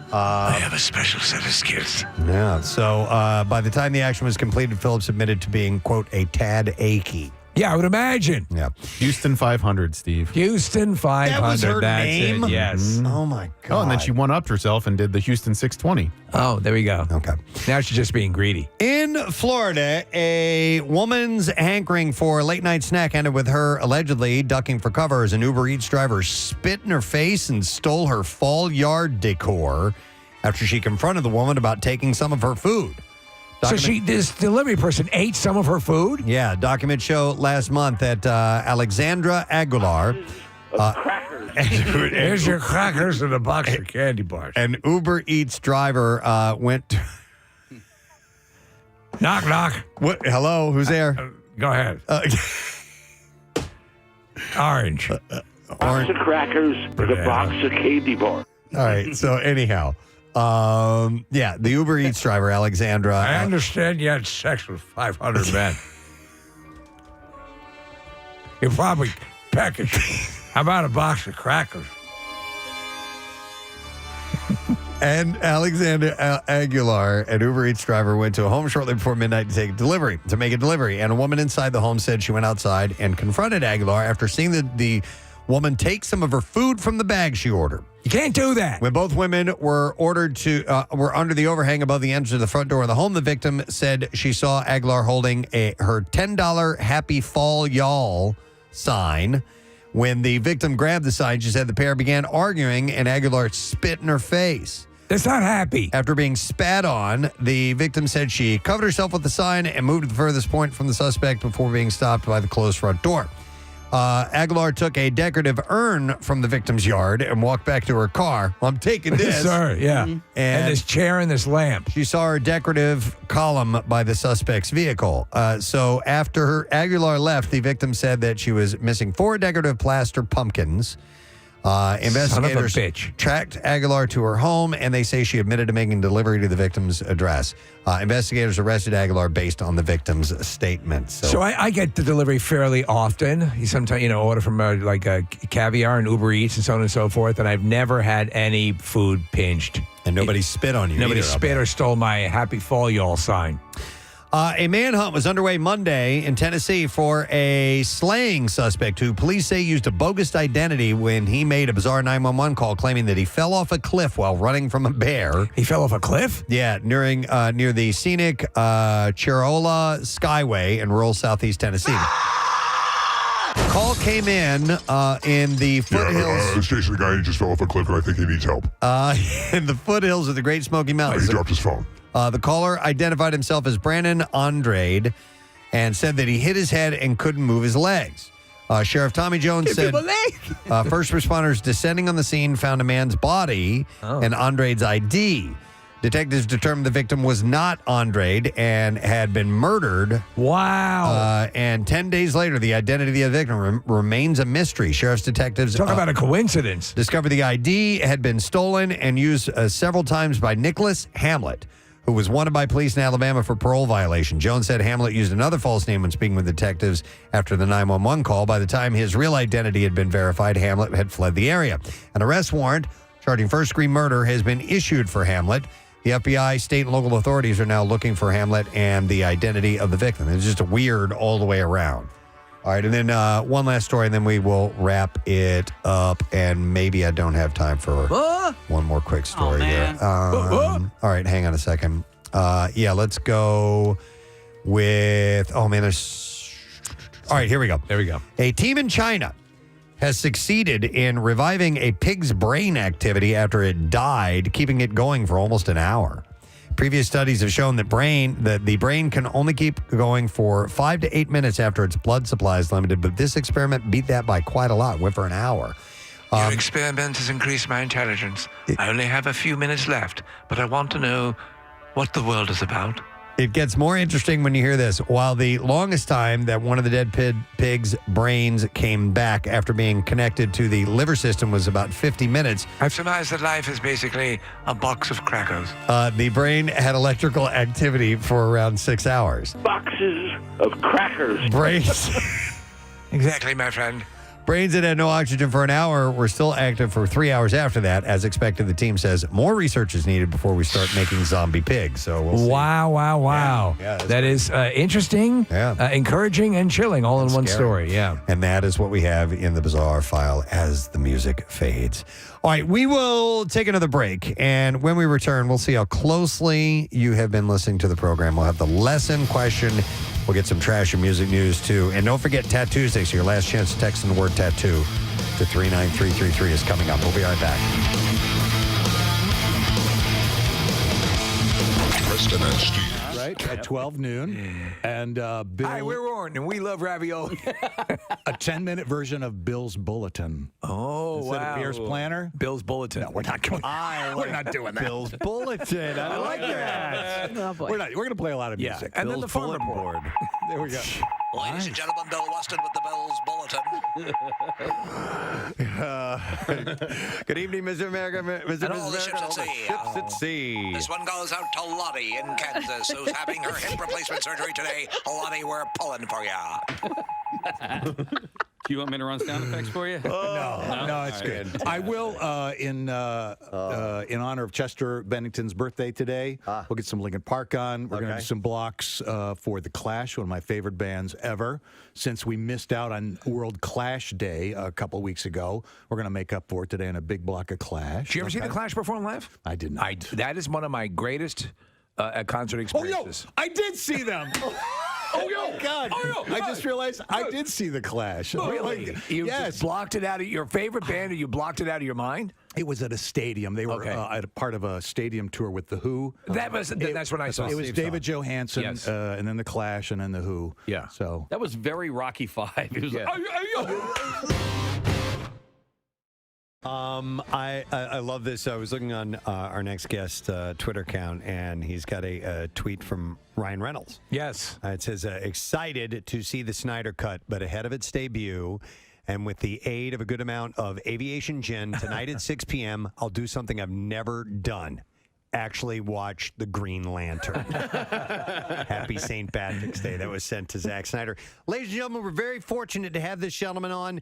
I have a special set of skills. Yeah. So by the time the action was completed, Phillips admitted to being, quote, a tad achy. Yeah, I would imagine. Yeah. Houston 500, Steve. Houston 500. That was her That's name? It. Yes. Oh, my God. Oh, and then she one-upped herself and did the Houston 620. Oh, there we go. Okay. Now she's just being greedy. In Florida, a woman's hankering for a late-night snack ended with her allegedly ducking for cover as an Uber Eats driver spit in her face and stole her fall yard decor after she confronted the woman about taking some of her food. So this delivery person ate some of her food? Yeah, documents show last month that Alexandra Aguilar. Here's your crackers and a box of candy bars. An Uber Eats driver went to... Knock, knock. What? Hello, who's there? Go ahead. Orange. Box of crackers with a box of candy bars. All right, so anyhow... the Uber Eats driver, Alexandra. I understand you had sex with 500 men. You probably packaged. How about a box of crackers? And Alexandra Aguilar, an Uber Eats driver, went to a home shortly before midnight to make a delivery. And a woman inside the home said she went outside and confronted Aguilar after seeing the woman take some of her food from the bag she ordered. You can't do that. When both women were were under the overhang above the entrance of the front door of the home, the victim said she saw Aguilar holding her $10 Happy Fall Y'all sign. When the victim grabbed the sign, she said the pair began arguing and Aguilar spit in her face. That's not happy. After being spat on, the victim said she covered herself with the sign and moved to the furthest point from the suspect before being stopped by the closed front door. Aguilar took a decorative urn from the victim's yard and walked back to her car. Well, I'm taking this. Sir, yeah. And this chair and this lamp. She saw her decorative column by the suspect's vehicle. So after Aguilar left, the victim said that she was missing 4 decorative plaster pumpkins. Investigators Son of a bitch. tracked Aguilar to her home, and they say she admitted to making delivery to the victim's address. Investigators arrested Aguilar based on the victim's statement. So I get the delivery fairly often. You sometimes, order from Caviar and Uber Eats and so on and so forth, and I've never had any food pinched. And nobody spit on you. Nobody either, spit or stole my Happy Fall Y'all sign. A manhunt was underway Monday in Tennessee for a slaying suspect who police say used a bogus identity when he made a bizarre 911 call claiming that he fell off a cliff while running from a bear. He fell off a cliff? Yeah, near the scenic Chirola Skyway in rural southeast Tennessee. Call came in the foothills. This Jason, the guy who just fell off a cliff, and I think he needs help. In the foothills of the Great Smoky Mountains. He dropped his phone. The caller identified himself as Brandon Andrade and said that he hit his head and couldn't move his legs. Sheriff Tommy Jones said first responders descending on the scene found a man's body and Andrade's ID. Detectives determined the victim was not Andrade and had been murdered. Wow. And 10 days later, the identity of the victim remains a mystery. Sheriff's detectives... Talk about a coincidence. Discovered the ID had been stolen and used several times by Nicholas Hamlet, who was wanted by police in Alabama for parole violation. Jones said Hamlet used another false name when speaking with detectives after the 911 call. By the time his real identity had been verified, Hamlet had fled the area. An arrest warrant charging first-degree murder has been issued for Hamlet. The FBI, state, and local authorities are now looking for Hamlet and the identity of the victim. It's just a weird all the way around. All right, and then one last story, and then we will wrap it up. And maybe I don't have time for one more quick story here. All right, hang on a second. Let's go with... Oh, man, there's... All right, here we go. There we go. A team in China has succeeded in reviving a pig's brain activity after it died, keeping it going for almost an hour. Previous studies have shown that the brain can only keep going for 5 to 8 minutes after its blood supply is limited, but this experiment beat that by quite a lot, went for an hour. Your experiment has increased my intelligence. I only have a few minutes left, but I want to know what the world is about. It gets more interesting when you hear this. While the longest time that one of the dead pig's brains came back after being connected to the liver system was about 50 minutes. I've surmised that life is basically a box of crackers. The brain had electrical activity for around 6 hours. Boxes of crackers. Brains. Exactly, my friend. Brains that had no oxygen for an hour were still active for 3 hours after that. As expected, the team says more research is needed before we start making zombie pigs. So we'll see. Wow. Yeah, that is interesting, encouraging, and chilling all in one story. Yeah. And that is what we have in the bizarre file as the music fades. All right, we will take another break. And when we return, we'll see how closely you have been listening to the program. We'll have the lesson question. We'll get some trash and music news, too. And don't forget Tattoo Tuesday. So your last chance to text in the word tattoo to 39333 is coming up. We'll be right back. Preston and Steve. Right, at 12 noon. And Bill. Hi, we're Warren, and we love ravioli. A 10-minute version of Bill's Bulletin. Oh, Instead wow. of Pierce Planner. Bill's Bulletin. No, we're not going. We're not doing that. Bill's Bulletin. I like that. Oh, boy. We're going to play a lot of music. And then the farm Bulletin report. There we go. Ladies and gentlemen, Bill Weston with the Bill's Bulletin. Good evening, Mr. America. Mr. And all the ships at sea. Ships at sea. This one goes out to Lottie in Kansas, who's having her hip replacement surgery today. Lottie, we're pulling for ya. Do you want me to run sound effects for you? No, it's good. I will, in honor of Chester Bennington's birthday today, we'll get some Linkin Park on. We're going to do some blocks for The Clash, one of my favorite bands ever. Since we missed out on World Clash Day a couple weeks ago, we're going to make up for it today in a big block of Clash. Did you ever see The Clash perform live? I did not. That is one of my greatest concert experiences. I did see them. Oh, God. I just realized I did see The Clash. Really? You just blocked it out of your favorite band, or you blocked it out of your mind? It was at a stadium. They were at a part of a stadium tour with The Who. That's when I saw it. It was David Johansen, and then The Clash, and then The Who. Yeah. So that was very Rocky V. It was like, I love this. I was looking on our next guest Twitter account, and he's got a tweet from Ryan Reynolds. Yes. It says, excited to see the Snyder Cut, but ahead of its debut, and with the aid of a good amount of aviation gin, tonight at 6 p.m., I'll do something I've never done. Actually watch The Green Lantern. Happy St. Patrick's Day. That was sent to Zack Snyder. Ladies and gentlemen, we're very fortunate to have this gentleman on.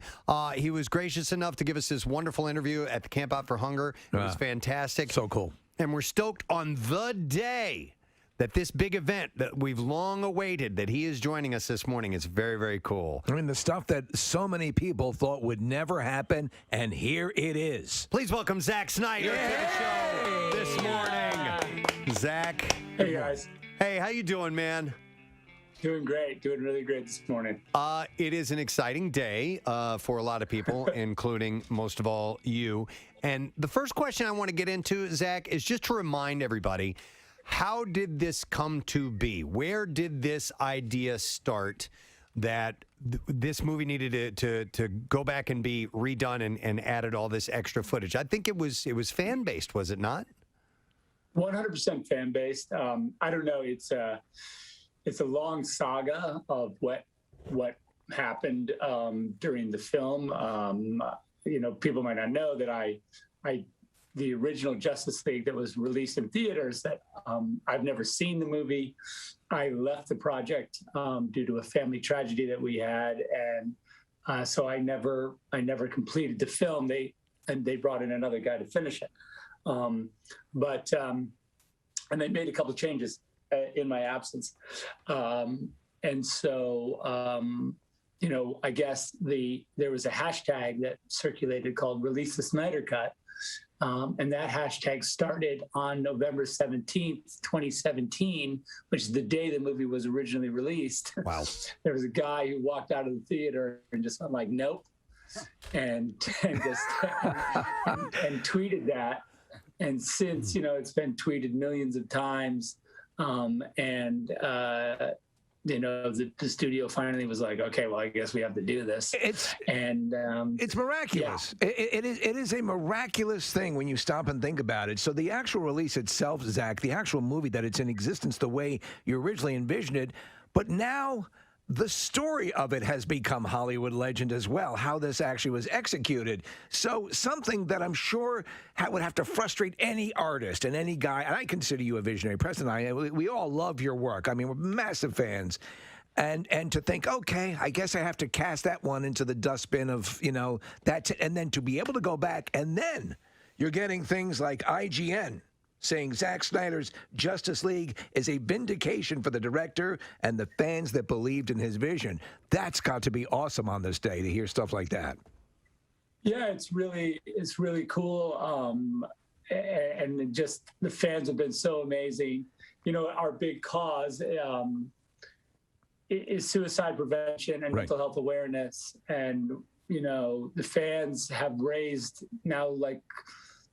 He was gracious enough to give us this wonderful interview at the Camp Out for Hunger. It was fantastic. So cool. And we're stoked on the day that this big event that we've long awaited, that he is joining us this morning. It's very, very cool. I mean, the stuff that so many people thought would never happen, and here it is. Please welcome Zack Snyder to the show this morning. Zack. Hey, guys. Hey, how you doing, man? Doing great. Doing really great this morning. It is an exciting day for a lot of people, including most of all you. And the first question I want to get into, Zack, is just to remind everybody, how did this come to be? Where did this idea start that this movie needed to go back and be redone and added all this extra footage? I think it was fan-based, was it not? 100% fan-based. I don't know. It's a long saga of what happened during the film. People might not know that the original Justice League that was released in theaters, that I've never seen the movie. I left the project due to a family tragedy that we had, and so I never completed the film. They brought in another guy to finish it, and they made a couple of changes in my absence, and so I guess there was a hashtag that circulated called "Release the Snyder Cut." And that hashtag started on November 17th, 2017, which is the day the movie was originally released. Wow. There was a guy who walked out of the theater and just went like, nope, and tweeted that. And since, it's been tweeted millions of times. the studio finally was like, okay, well, I guess we have to do this. It's miraculous. Yeah. It is a miraculous thing when you stop and think about it. So the actual release itself, Zach, the actual movie, that it's in existence the way you originally envisioned it, but now the story of it has become Hollywood legend as well, how this actually was executed. So something that I'm sure would have to frustrate any artist and any guy, and I consider you a visionary. Preston and I, we all love your work. I mean, we're massive fans. And to think, okay, I guess I have to cast that one into the dustbin of, that, and then to be able to go back, and then you're getting things like IGN saying Zack Snyder's Justice League is a vindication for the director and the fans that believed in his vision. That's got to be awesome on this day to hear stuff like that. Yeah, it's really cool. And just the fans have been so amazing. Our big cause is suicide prevention and mental health awareness. And, the fans have raised now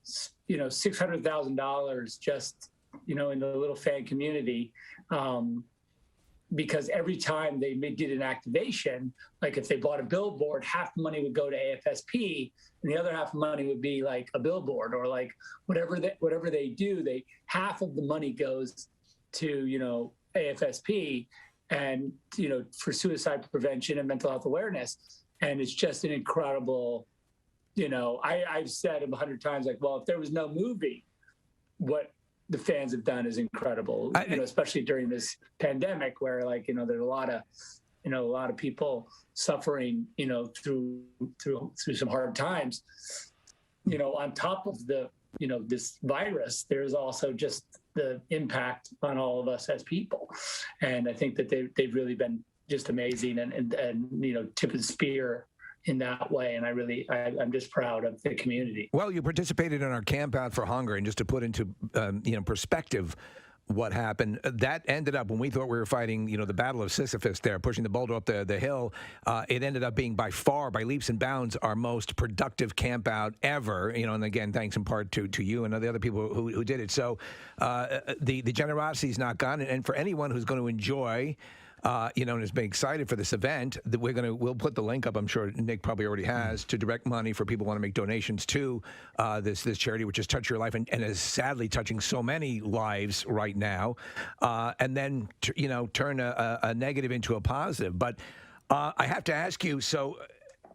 $600,000 just, in the little fan community. Because every time they did an activation, like if they bought a billboard, half the money would go to AFSP and the other half of the money would be like a billboard, or like whatever they do, half of the money goes to, AFSP and, for suicide prevention and mental health awareness. And it's just an incredible, I've said 100 times, like, well, if there was no movie, what the fans have done is incredible, especially during this pandemic where there's a lot of people suffering, through some hard times, on top of the, this virus, there's also just the impact on all of us as people. And I think that they've really been just amazing and tip of the spear in that way. And I'm just proud of the community. Well, you participated in our Camp Out for Hunger, and just to put into perspective what happened, that ended up, when we thought we were fighting, the Battle of Sisyphus there, pushing the boulder up the hill, it ended up being by leaps and bounds, our most productive camp out ever, and again, thanks in part to you and the other people who did it. So the generosity is not gone, and for anyone who's going to enjoy and has been excited for this event, that we'll put the link up. I'm sure Nick probably already has, to direct money for people who want to make donations to this charity, which is Touch Your Life, and is sadly touching so many lives right now, and then turn a negative into a positive. But I have to ask you, so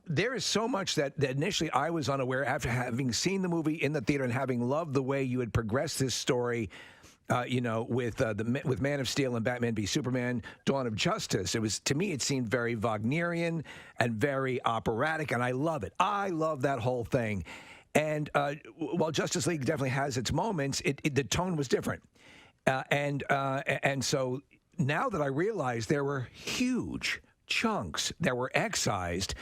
there is so much that initially I was unaware, after having seen the movie in the theater and having loved the way you had progressed this story. With Man of Steel and Batman v Superman, Dawn of Justice. To me, it seemed very Wagnerian and very operatic, and I love it. I love that whole thing. And while Justice League definitely has its moments, the tone was different. And so now that I realize there were huge chunks that were excised,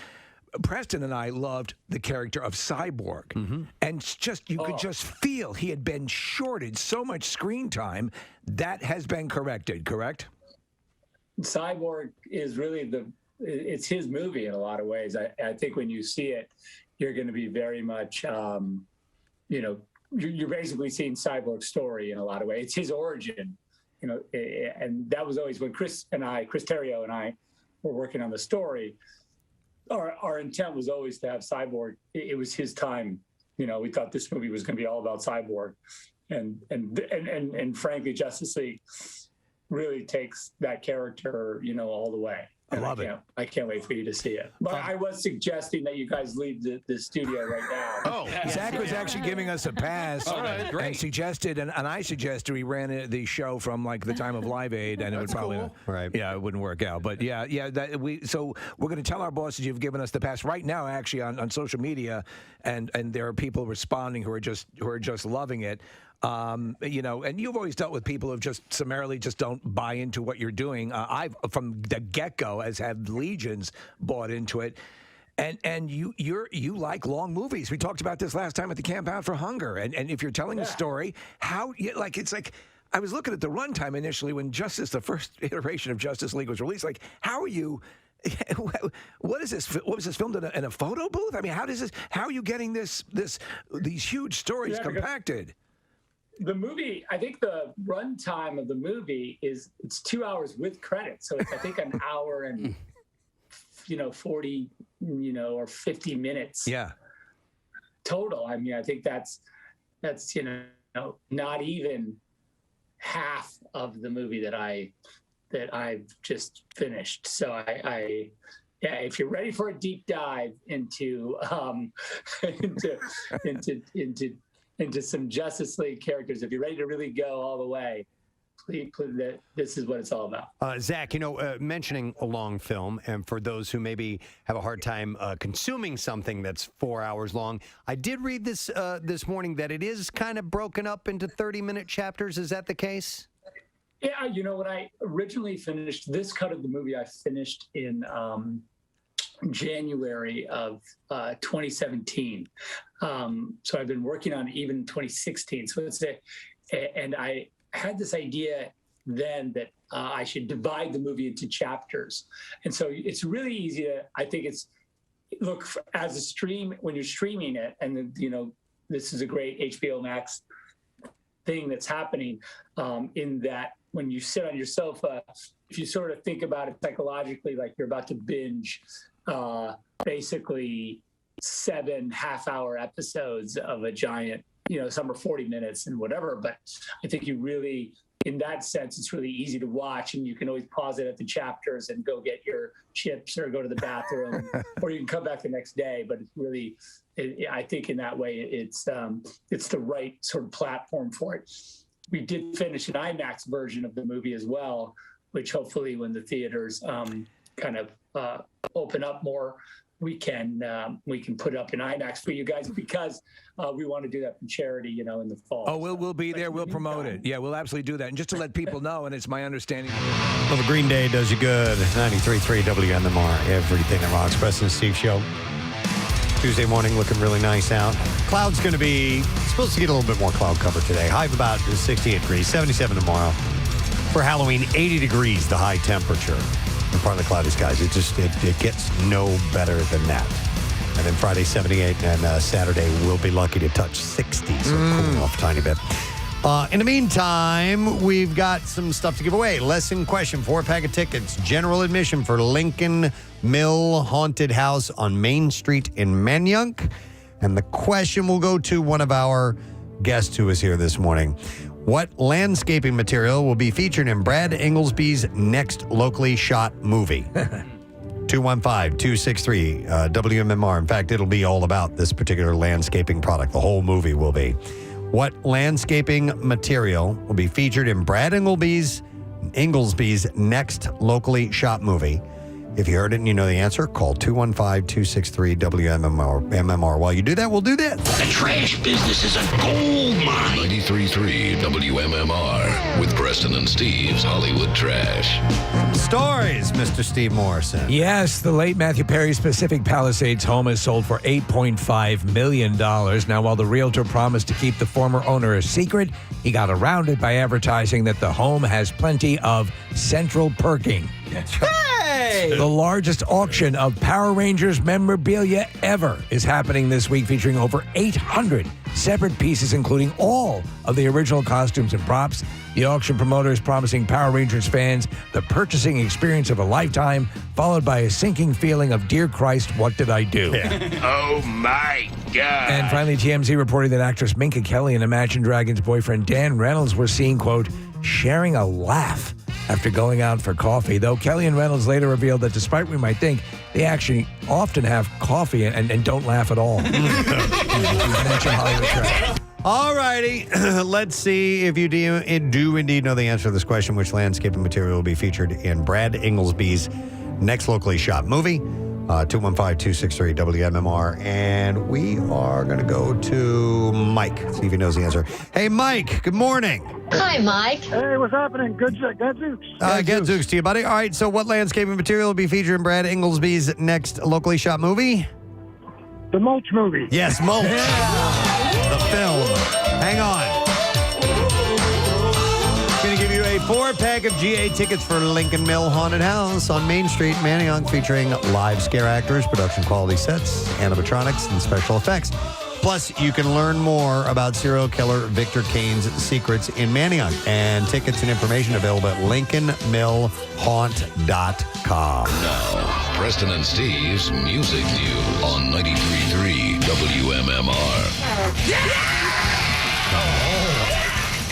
Preston and I loved the character of Cyborg, and you could just feel he had been shorted so much screen time. That has been corrected, correct? Cyborg is really it's his movie in a lot of ways. I think when you see it, you're going to be very much, you're basically seeing Cyborg's story in a lot of ways. It's his origin, and that was always when Chris Terrio and I were working on the story. Our intent was always to have Cyborg. It was his time. We thought this movie was going to be all about Cyborg, and frankly, Justice League really takes that character, all the way. I love it. I can't wait for you to see it. But I was suggesting that you guys leave the studio right now. Oh, Zach was actually giving us a pass. All right, great. And suggested, and I suggested we ran the show from the time of Live Aid, and it would probably it wouldn't work out. But so we're going to tell our bosses you've given us the pass right now, actually on social media, and there are people responding who are just loving it. And you've always dealt with people who just summarily just don't buy into what you're doing. I've from the get-go has had legions bought into it. And you like long movies. We talked about this last time at the Camp Out for Hunger. And if you're telling a story, it's like I was looking at the runtime initially when the first iteration of Justice League was released. Like, how are you? What is this? What was this filmed in a photo booth? I mean, how are you getting these huge stories compacted? the movie, I think the runtime of the movie it's 2 hours with credits. So it's, I think, an hour and, 40, or 50 minutes. Yeah. Total. I mean, I think that's not even half of the movie that I've just finished. So if you're ready for a deep dive into into some Justice League characters, if you're ready to really go all the way, please, this is what it's all about. Zach, mentioning a long film, and for those who maybe have a hard time consuming something that's 4 hours long, I did read this morning that it is kind of broken up into 30-minute chapters. Is that the case? Yeah, when I originally finished this cut of the movie, I finished in January of 2017. So I've been working on even 2016. So and I had this idea then that I should divide the movie into chapters. And so it's really easy to, I think as a stream, when you're streaming it, and this is a great HBO Max thing that's happening, in that when you sit on your sofa, if you sort of think about it psychologically, like you're about to binge basically 7 half-hour episodes of a giant, some are 40 minutes and whatever, but I think you really, in that sense, it's really easy to watch, and you can always pause it at the chapters and go get your chips or go to the bathroom, or you can come back the next day. But it's really, I think in that way, it's the right sort of platform for it. We did finish an IMAX version of the movie as well, which hopefully when the theaters kind of open up more, we can put it up in IMAX for you guys, because we want to do that for charity, in the fall. Oh, we'll be there. We'll promote it. Yeah, we'll absolutely do that. And just to let people know, and it's my understanding. Well, the Green Day does you good. 93.3 WMMR, everything that rocks. Preston and Steve show. Tuesday morning, looking really nice out. Cloud's going to be supposed to get a little bit more cloud cover today. High of about 68 degrees, 77 tomorrow. For Halloween, 80 degrees, the high temperature. And part of the cloudy skies. It gets no better than that. And then Friday, 78, and Saturday, we'll be lucky to touch 60, so cooling off a tiny bit. In the meantime, we've got some stuff to give away. Lesson question, 4-pack of tickets, general admission for Lincoln Mill Haunted House on Main Street in Manayunk. And the question will go to one of our guests who is here this morning. What landscaping material will be featured in Brad Ingelsby's next locally shot movie? 215-263-WMMR. In fact, it'll be all about this particular landscaping product. The whole movie will be. What landscaping material will be featured in Brad Ingelsby's next locally shot movie? If you heard it and you know the answer, call 215-263-WMMR. While you do that, we'll do this. The trash business is a gold mine. 93.3 WMMR with Preston and Steve's Hollywood Trash. Stories, Mr. Steve Morrison. Yes, the late Matthew Perry's Pacific Palisades home is sold for $8.5 million. Now, while the realtor promised to keep the former owner a secret, he got around it by advertising that the home has plenty of central perking. Hey! The largest auction of Power Rangers memorabilia ever is happening this week, featuring over 800 separate pieces, including all of the original costumes and props. The auction promoter is promising Power Rangers fans the purchasing experience of a lifetime, followed by a sinking feeling of, dear Christ, what did I do? Yeah. Oh, my God. And finally, TMZ reporting that actress Minka Kelly and Imagine Dragons boyfriend Dan Reynolds were seen, quote, sharing a laugh after going out for coffee, though Kelly and Reynolds later revealed that despite what we might think, they actually often have coffee and don't laugh at all. All righty. Let's see if you do indeed know the answer to this question. Which landscaping material will be featured in Brad Ingelsby's next locally shot movie? 215-263-WMMR. And we are going to go to Mike, see if he knows the answer. Hey, Mike, good morning. Hi, Mike. Hey, what's happening? Gadzooks. Gadzooks to you, buddy. All right, so what landscaping material will be featured in Brad Ingelsby's next locally shot movie? The Mulch movie. Yes, Mulch. The film. Hang on. Going to give you a 4-pack of GA tickets for Lincoln Mill Haunted House on Main Street, Manayunk, featuring live scare actors, production quality sets, animatronics, and special effects. Plus, you can learn more about serial killer Victor Kane's secrets in Manioc. And tickets and information available at LincolnMillHaunt.com. Now, Preston and Steve's Music News on 93.3 WMMR.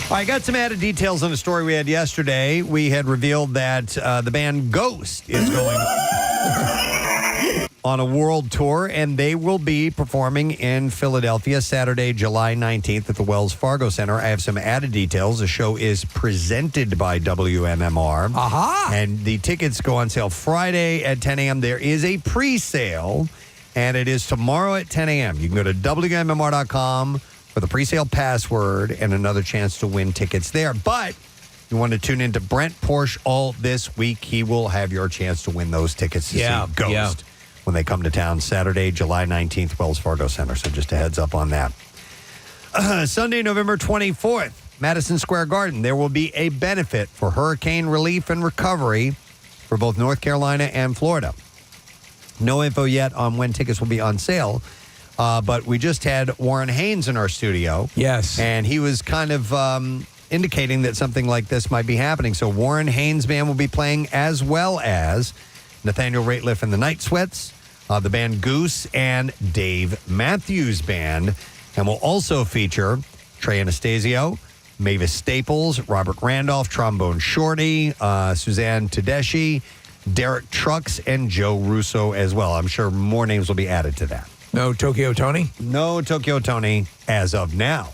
I got some added details on the story we had yesterday. We had revealed that the band Ghost is going on a world tour, and they will be performing in Philadelphia Saturday, July 19th at the Wells Fargo Center. I have some added details. The show is presented by WMMR. Aha! And the tickets go on sale Friday at 10 a.m. There is a pre-sale, and it is tomorrow at 10 a.m. You can go to WMMR.com for the pre-sale password and another chance to win tickets there. But if you want to tune into Brent Porsche all this week, he will have your chance to win those tickets to see Ghost when they come to town Saturday, July 19th, Wells Fargo Center. So just a heads up on that. Sunday, November 24th, Madison Square Garden. There will be a benefit for hurricane relief and recovery for both North Carolina and Florida. No info yet on when tickets will be on sale. But we just had Warren Haynes in our studio. Yes. And he was kind of indicating that something like this might be happening. So Warren Haynes Band will be playing, as well as Nathaniel Rateliff and the Night Sweats, the band Goose, and Dave Matthews Band. And we'll also feature Trey Anastasio, Mavis Staples, Robert Randolph, Trombone Shorty, Suzanne Tedeschi, Derek Trucks, and Joe Russo as well. I'm sure more names will be added to that. No Tokyo Tony? No Tokyo Tony as of now.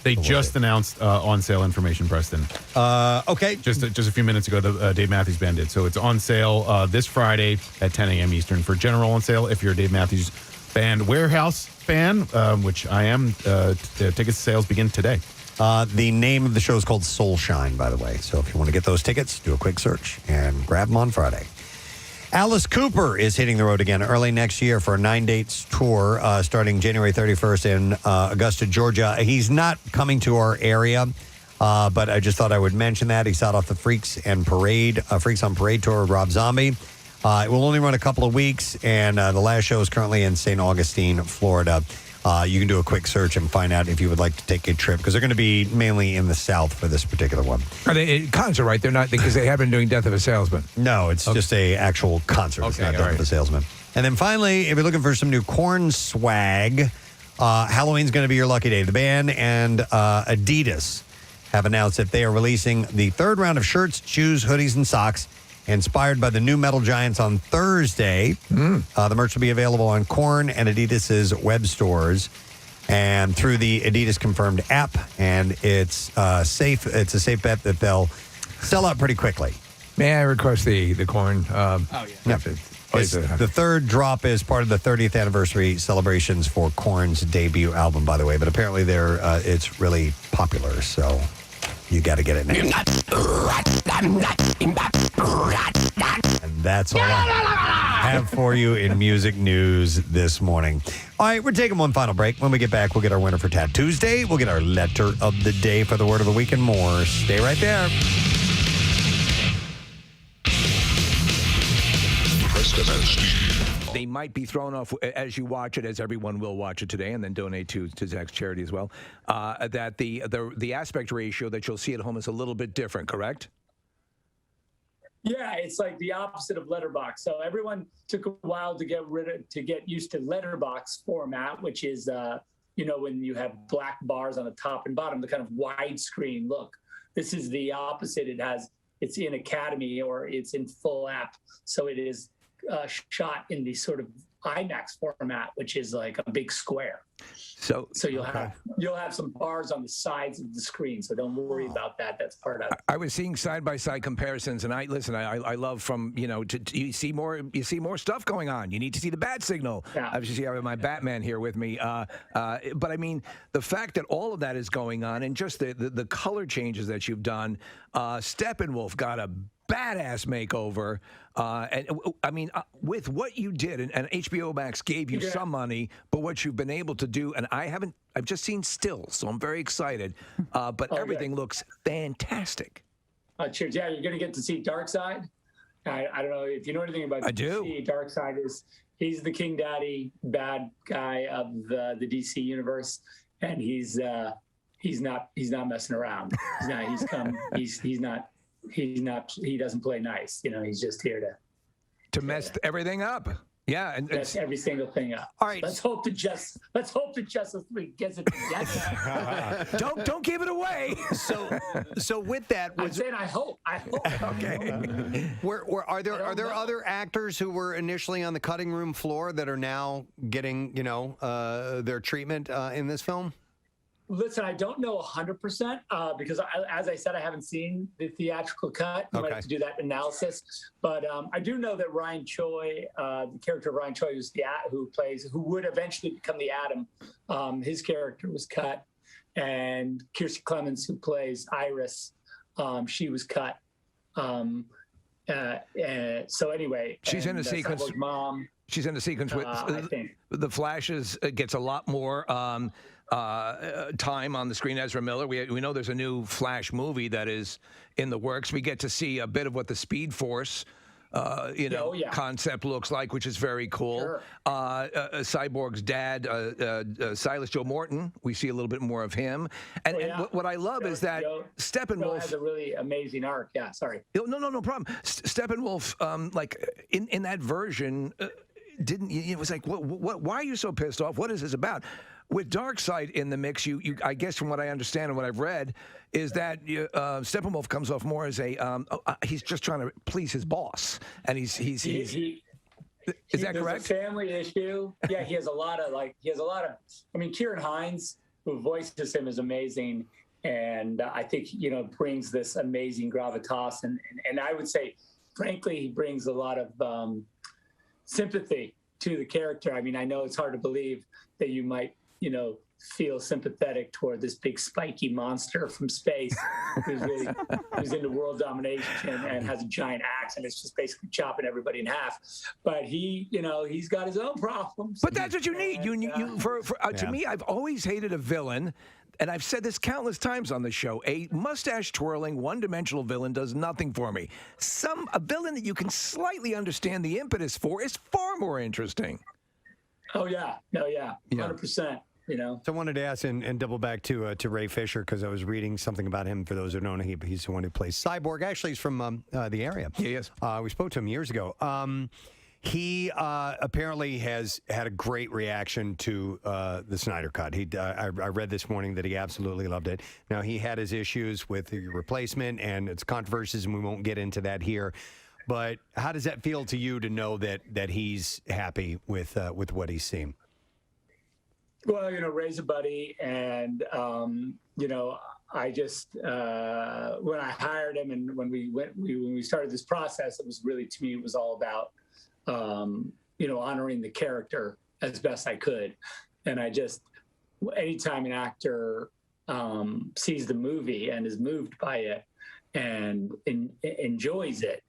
They just announced on sale information, Preston. Okay. Just a few minutes ago, the Dave Matthews Band did. So it's on sale this Friday at 10 a.m. Eastern for general on sale. If you're a Dave Matthews Band Warehouse fan, which I am, ticket sales begin today. The name of the show is called Soul Shine, by the way. So if you want to get those tickets, do a quick search and grab them on Friday. Alice Cooper is hitting the road again early next year for a 9-date tour starting January 31st in Augusta, Georgia. He's not coming to our area, but I just thought I would mention that. He's out off the Freaks on Parade tour with Rob Zombie. It will only run a couple of weeks, and the last show is currently in St. Augustine, Florida. You can do a quick search and find out if you would like to take a trip, because they're going to be mainly in the South for this particular one. Are they a concert, right? They're not, because they have been doing Death of a Salesman. No, it's just a actual concert. It's not Death of a Salesman. And then finally, if you're looking for some new Korn swag, Halloween's going to be your lucky day. The band and Adidas have announced that they are releasing the third round of shirts, shoes, hoodies, and socks inspired by the new metal giants on Thursday. The merch will be available on Korn and Adidas's web stores and through the Adidas Confirmed app. And it's safe. It's a safe bet that they'll sell out pretty quickly. May I request the Korn? The third drop is part of the 30th anniversary celebrations for Korn's debut album, by the way. But apparently, it's really popular, so you got to get it now. And that's all I have for you in music news this morning. All right, we're taking one final break. When we get back, we'll get our winner for Tat Tuesday. We'll get our letter of the day for the word of the week and more. Stay right there. They might be thrown off as you watch it, as everyone will watch it today, and then donate to Zach's charity as well. That the aspect ratio that you'll see at home is a little bit different, correct? Yeah, it's like the opposite of letterbox. So everyone took a while to get used to letterbox format, which is when you have black bars on the top and bottom, the kind of widescreen look. This is the opposite. It's in Academy or it's in full app, so it is shot in the sort of IMAX format, which is like a big square. So you'll have some bars on the sides of the screen. So don't worry about that. That's part of it. I was seeing side by side comparisons, and I love from you see more stuff going on. You need to see the bat signal. Yeah. Obviously, I have my Batman here with me. But I mean, the fact that all of that is going on, and just the color changes that you've done. Steppenwolf got a badass makeover. And I mean, with what you did, and HBO Max gave you some money, but what you've been able to do, and I've just seen stills, so I'm very excited. But everything looks fantastic. Cheers. Yeah, you're going to get to see Darkseid. I don't know if you know anything about DC. Darkseid he's the King Daddy bad guy of the DC universe, and he's not messing around. He doesn't play nice. He's just here to mess everything up. Yeah, and mess every single thing up. All right, let's hope that Justice League gets it together. Don't give it away. So with that, I'm saying I hope. Okay. Are there other actors who were initially on the cutting room floor that are now getting their treatment in this film? Listen, I don't know 100% because, as I said, I haven't seen the theatrical cut. I might have to do that analysis. But I do know that Ryan Choi, the character of Ryan Choi, who would eventually become the Atom, his character was cut. And Kiersey Clemons, who plays Iris, she was cut. So anyway, she's in a sequence. Cyborg's mom. She's in a sequence with the Flashes. Gets a lot more time on the screen. Ezra Miller. We know there's a new Flash movie that is in the works. We get to see a bit of what the Speed Force concept looks like, which is very cool. Sure. Cyborg's dad, Silas Joe Morton, we see a little bit more of him. And what I love is that Steppenwolf has a really amazing arc. Yeah, sorry. No problem. Steppenwolf, in that version, it was like, what? Why are you so pissed off? What is this about? With Darkseid in the mix, you I guess from what I understand and what I've read, is that Steppenwolf comes off more as he's just trying to please his boss, and is that correct? There's a family issue. Yeah, he has a lot of. I mean, Kieran Hines, who voices him, is amazing, and I think brings this amazing gravitas, and I would say, frankly, he brings a lot of sympathy to the character. I mean, I know it's hard to believe that you might feel sympathetic toward this big spiky monster from space who's into world domination and has a giant axe and it's just basically chopping everybody in half. But he's got his own problems. But that's what you need. To me, I've always hated a villain, and I've said this countless times on the show. A mustache-twirling, one-dimensional villain does nothing for me. A villain that you can slightly understand the impetus for is far more interesting. Oh yeah, 100%. So I wanted to ask and double back to Ray Fisher, because I was reading something about him. For those who don't know, he's the one who plays Cyborg. Actually, he's from the area. He is. We spoke to him years ago. He apparently has had a great reaction to the Snyder Cut. I read this morning that he absolutely loved it. Now, he had his issues with the replacement and its controversies, and we won't get into that here. But how does that feel to you to know that he's happy with what he's seen? Well, Ray's a buddy, and I just when I hired him and when we started this process, it was really, to me, it was all about honoring the character as best I could, and anytime an actor sees the movie and is moved by it and enjoys it,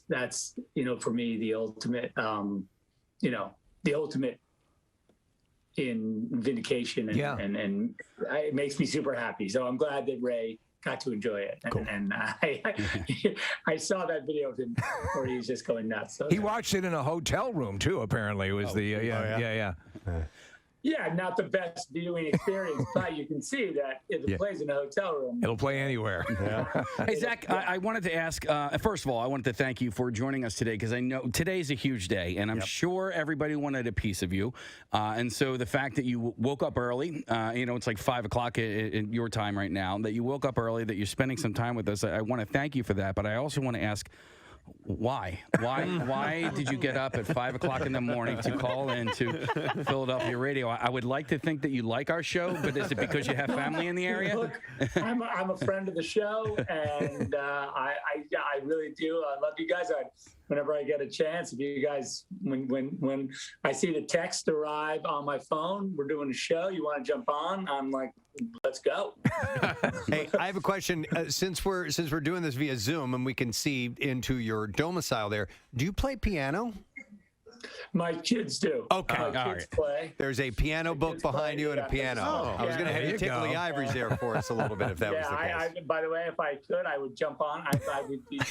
that's for me the ultimate in vindication, and it makes me super happy. So I'm glad that Ray got to enjoy it. Cool. And I saw that video of him where he was just going nuts. So he watched it in a hotel room too. Apparently, it was Yeah, not the best viewing experience, but you can see that if it plays in a hotel room, it'll play anywhere. Hey, Zach, I wanted to ask, first of all, I wanted to thank you for joining us today, because I know today's a huge day, and I'm sure everybody wanted a piece of you. And so the fact that you woke up early, it's like 5 o'clock in your time right now, that you woke up early, that you're spending some time with us, I want to thank you for that. But I also want to ask, why did you get up at 5 o'clock in the morning to call in to Philadelphia radio? I would like to think that you like our show, but is it because you have family in the area? Look, I'm a friend of the show, and I really do. I love you guys. Whenever I get a chance, if you guys, when I see the text arrive on my phone, we're doing a show, you want to jump on? I'm like, let's go. Hey, I have a question. Since we're doing this via Zoom and we can see into your domicile there, do you play piano? My kids do. Okay. My kids play. There's a piano book behind you and a piano. I was going to have you tickle the ivories there for us a little bit if that was the case. By the way, if I could, I would jump on. I would be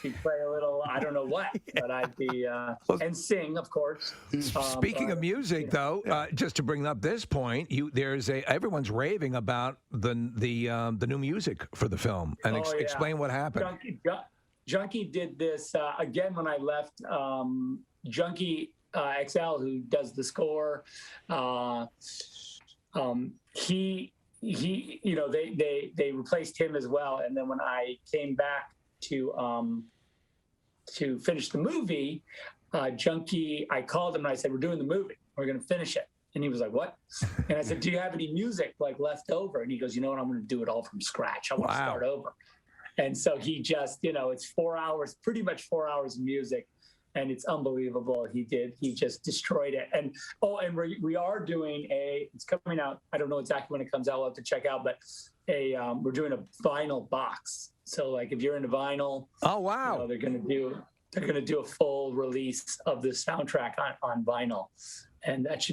He'd play a little, I don't know what, but I'd be, and sing, of course. Speaking of music, though, just to bring up this point, everyone's raving about the new music for the film, and explain what happened. Junkie did this again when I left. Junkie XL, who does the score, he they replaced him as well. And then when I came back to finish the movie, Junkie, I called him and I said, "We're doing the movie. We're going to finish it." And he was like, "What?" And I said, "Do you have any music like left over?" And he goes, "You know what? I'm going to do it all from scratch. I want to start over." And so he just, it's 4 hours, pretty much 4 hours of music. And it's unbelievable. He just destroyed it. And we are doing it's coming out. I don't know exactly when it comes out. We'll have to check out, but we're doing a vinyl box. So like if you're into vinyl, oh wow, they're gonna do a full release of the soundtrack on vinyl. And that's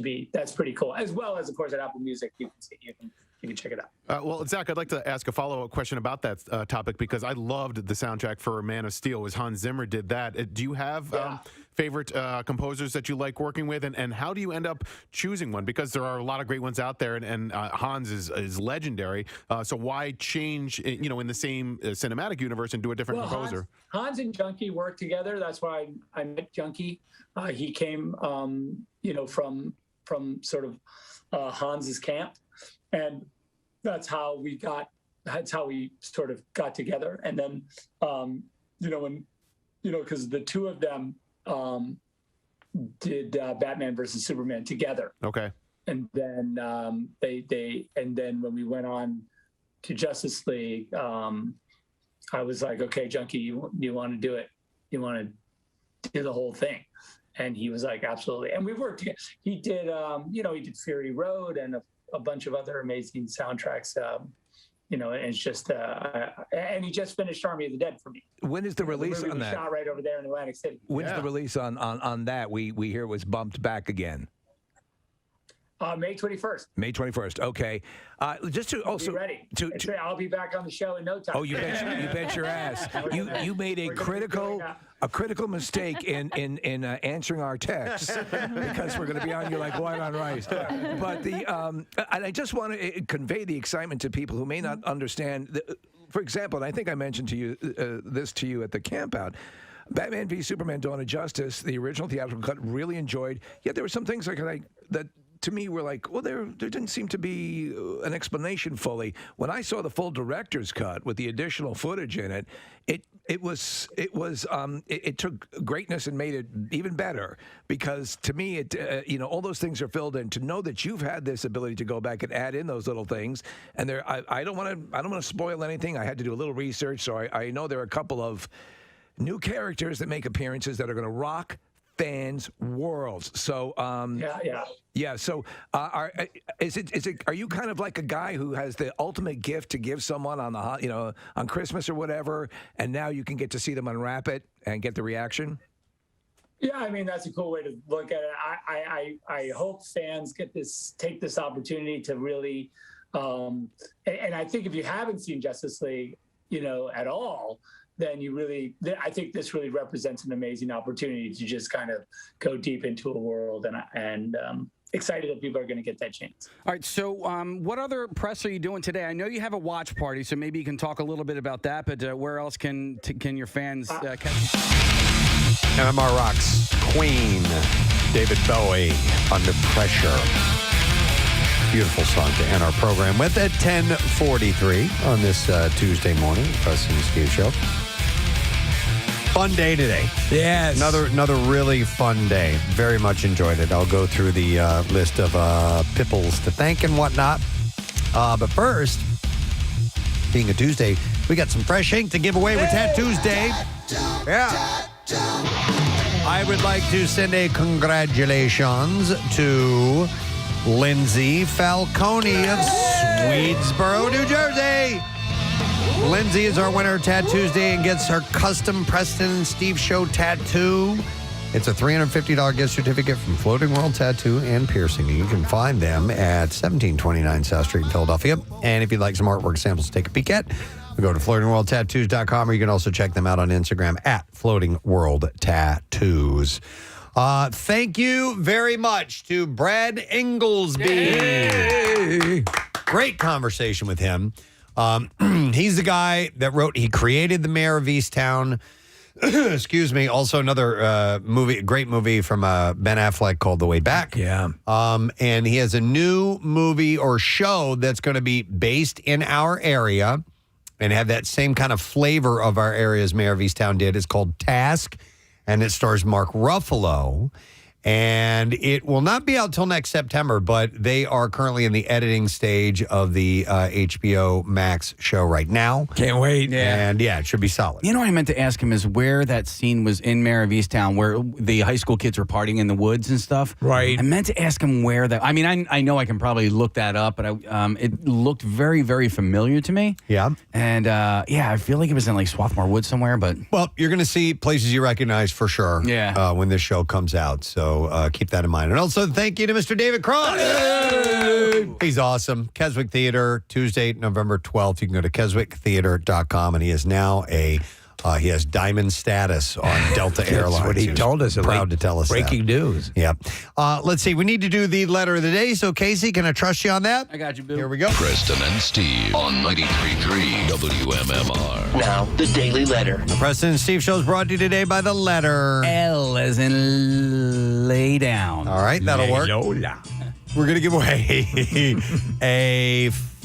pretty cool. As well as, of course, at Apple Music, you can check it out. Well, Zach, I'd like to ask a follow-up question about that topic because I loved the soundtrack for Man of Steel as Hans Zimmer did that. Do you have favorite composers that you like working with, and how do you end up choosing one? Because there are a lot of great ones out there, and Hans is legendary. So why change, in the same cinematic universe and do a different composer? Hans and Junkie worked together. That's why I met Junkie. He came, from sort of Hans's camp. And that's how we sort of got together. And then, because the two of them did Batman versus Superman together. Okay. And then and then when we went on to Justice League, I was like, "Okay, Junkie, you want to do it? You want to do the whole thing?" And he was like, "Absolutely." And we worked together. He did, he did Fury Road and a bunch of other amazing soundtracks, and it's just, and he just finished Army of the Dead for me. When is the release on that? Shot right over there in Atlantic City. When's the release on that? We hear it was bumped back again. May 21st. May 21st. Okay. Just to also be ready. I'll be back on the show in no time. Oh, you bet your ass. You made a critical mistake in answering our texts because we're going to be on you like white on rice. But and I just want to convey the excitement to people who may not understand. For example, and I think I mentioned to you this to you at the campout. Batman v Superman: Dawn of Justice, the original theatrical cut, really enjoyed. Yet there were some things that to me were like, well, there didn't seem to be an explanation fully. When I saw the full director's cut with the additional footage in it, it took greatness and made it even better. Because to me, all those things are filled in. To know that you've had this ability to go back and add in those little things, and I don't want to spoil anything. I had to do a little research, so I know there are a couple of new characters that make appearances that are going to rock fans' worlds. So yeah. So are you kind of like a guy who has the ultimate gift to give someone on on Christmas or whatever, and now you can get to see them unwrap it and get the reaction? Yeah, I mean, that's a cool way to look at it. I hope fans take this opportunity to really, and I think if you haven't seen Justice League, at all, then I think this really represents an amazing opportunity to just kind of go deep into a world, and excited that people are going to get that chance. All right, so what other press are you doing today? I know you have a watch party, so maybe you can talk a little bit about that, but where else can your fans catch you? MMR Rocks, Queen, David Bowie, Under Pressure. Beautiful song to end our program with at 10:43 on this Tuesday morning, Preston and Steve Show. Fun day today. Yes. Another really fun day. Very much enjoyed it. I'll go through the list of pipples to thank and whatnot. But first, being a Tuesday, we got some fresh ink to give away with Tattoos Day. Yeah. I would like to send a congratulations to Lindsay Falcone of Swedesboro, New Jersey. Lindsay is our winner of Tattoos Day and gets her custom Preston and Steve Show tattoo. It's a $350 gift certificate from Floating World Tattoo and Piercing. You can find them at 1729 South Street in Philadelphia. And if you'd like some artwork samples to take a peek at, Go to floatingworldtattoos.com, or you can also check them out on Instagram at Floating World Tattoos. Thank you very much to Brad Ingelsby. Yay. Great conversation with him. He's the guy that he created The Mayor of Easttown. Excuse me. Also another great movie from Ben Affleck called The Way Back. Yeah. And he has a new movie or show that's going to be based in our area and have that same kind of flavor of our area as Mayor of Easttown did. It's called Task, and it stars Mark Ruffalo. And it will not be out till next September, but they are currently in the editing stage of the HBO Max show right now. Can't wait. And yeah, it should be solid. You know what I meant to ask him is where that scene was in Mayor of Easttown, where the high school kids were partying in the woods and stuff. Right. I meant to ask him where that. I mean, I know I can probably look that up, but it looked very, very familiar to me. Yeah. And I feel like it was in like Swarthmore Woods somewhere, but. Well, you're going to see places you recognize for sure. Yeah. When this show comes out. So keep that in mind. And also thank you to Mr. David Cross. He's awesome. Keswick Theater, Tuesday, November 12th. You can go to keswicktheater.com, and he is now he has diamond status on Delta Airlines. That's what he told us. Proud to tell us breaking news. Yeah. Let's see. We need to do the letter of the day. So, Casey, can I trust you on that? I got you, Boo. Here we go. Preston and Steve on 93.3 WMMR. Now, the Daily Letter. The Preston and Steve show is brought to you today by the letter L as in lay down. All right, that'll work. Lola. We're going to give away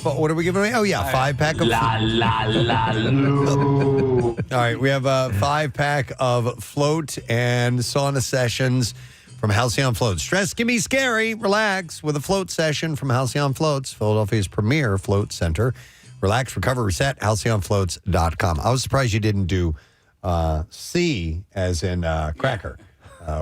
what are we giving away? Oh, yeah, 5-pack of... La, la, la, loo. All right, we have a 5-pack of float and sauna sessions from Halcyon Floats. Stress can be scary. Relax with a float session from Halcyon Floats, Philadelphia's premier float center. Relax, recover, reset, halcyonfloats.com. I was surprised you didn't do C as in cracker,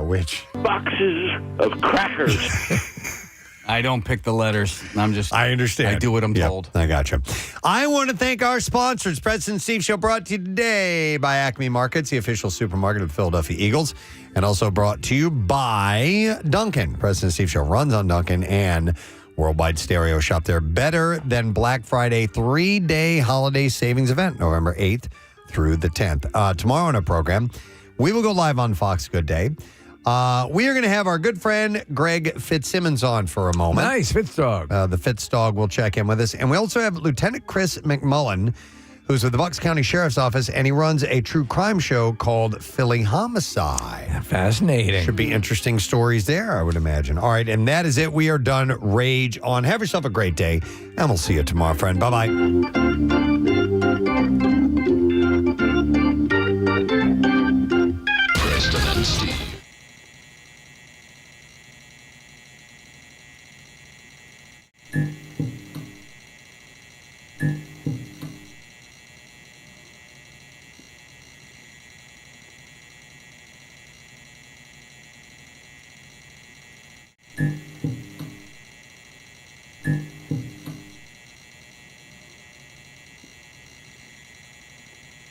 which... Boxes of crackers. I don't pick the letters. I understand. I do what I'm told. I gotcha. I want to thank our sponsors. Preston and Steve Show brought to you today by Acme Markets, the official supermarket of the Philadelphia Eagles, and also brought to you by Duncan. Preston and Steve Show runs on Duncan and Worldwide Stereo. Shop there. Better than Black Friday 3-day holiday savings event, November 8th through the 10th. Tomorrow on our program, we will go live on Fox Good Day. We are going to have our good friend Greg Fitzsimmons on for a moment. Nice, Fitzdog. The Fitzdog will check in with us. And we also have Lieutenant Chris McMullen, who's with the Bucks County Sheriff's Office, and he runs a true crime show called Philly Homicide. Fascinating. Should be interesting stories there, I would imagine. All right, and that is it. We are done. Rage on. Have yourself a great day, and we'll see you tomorrow, friend. Bye-bye. Preston and Steve.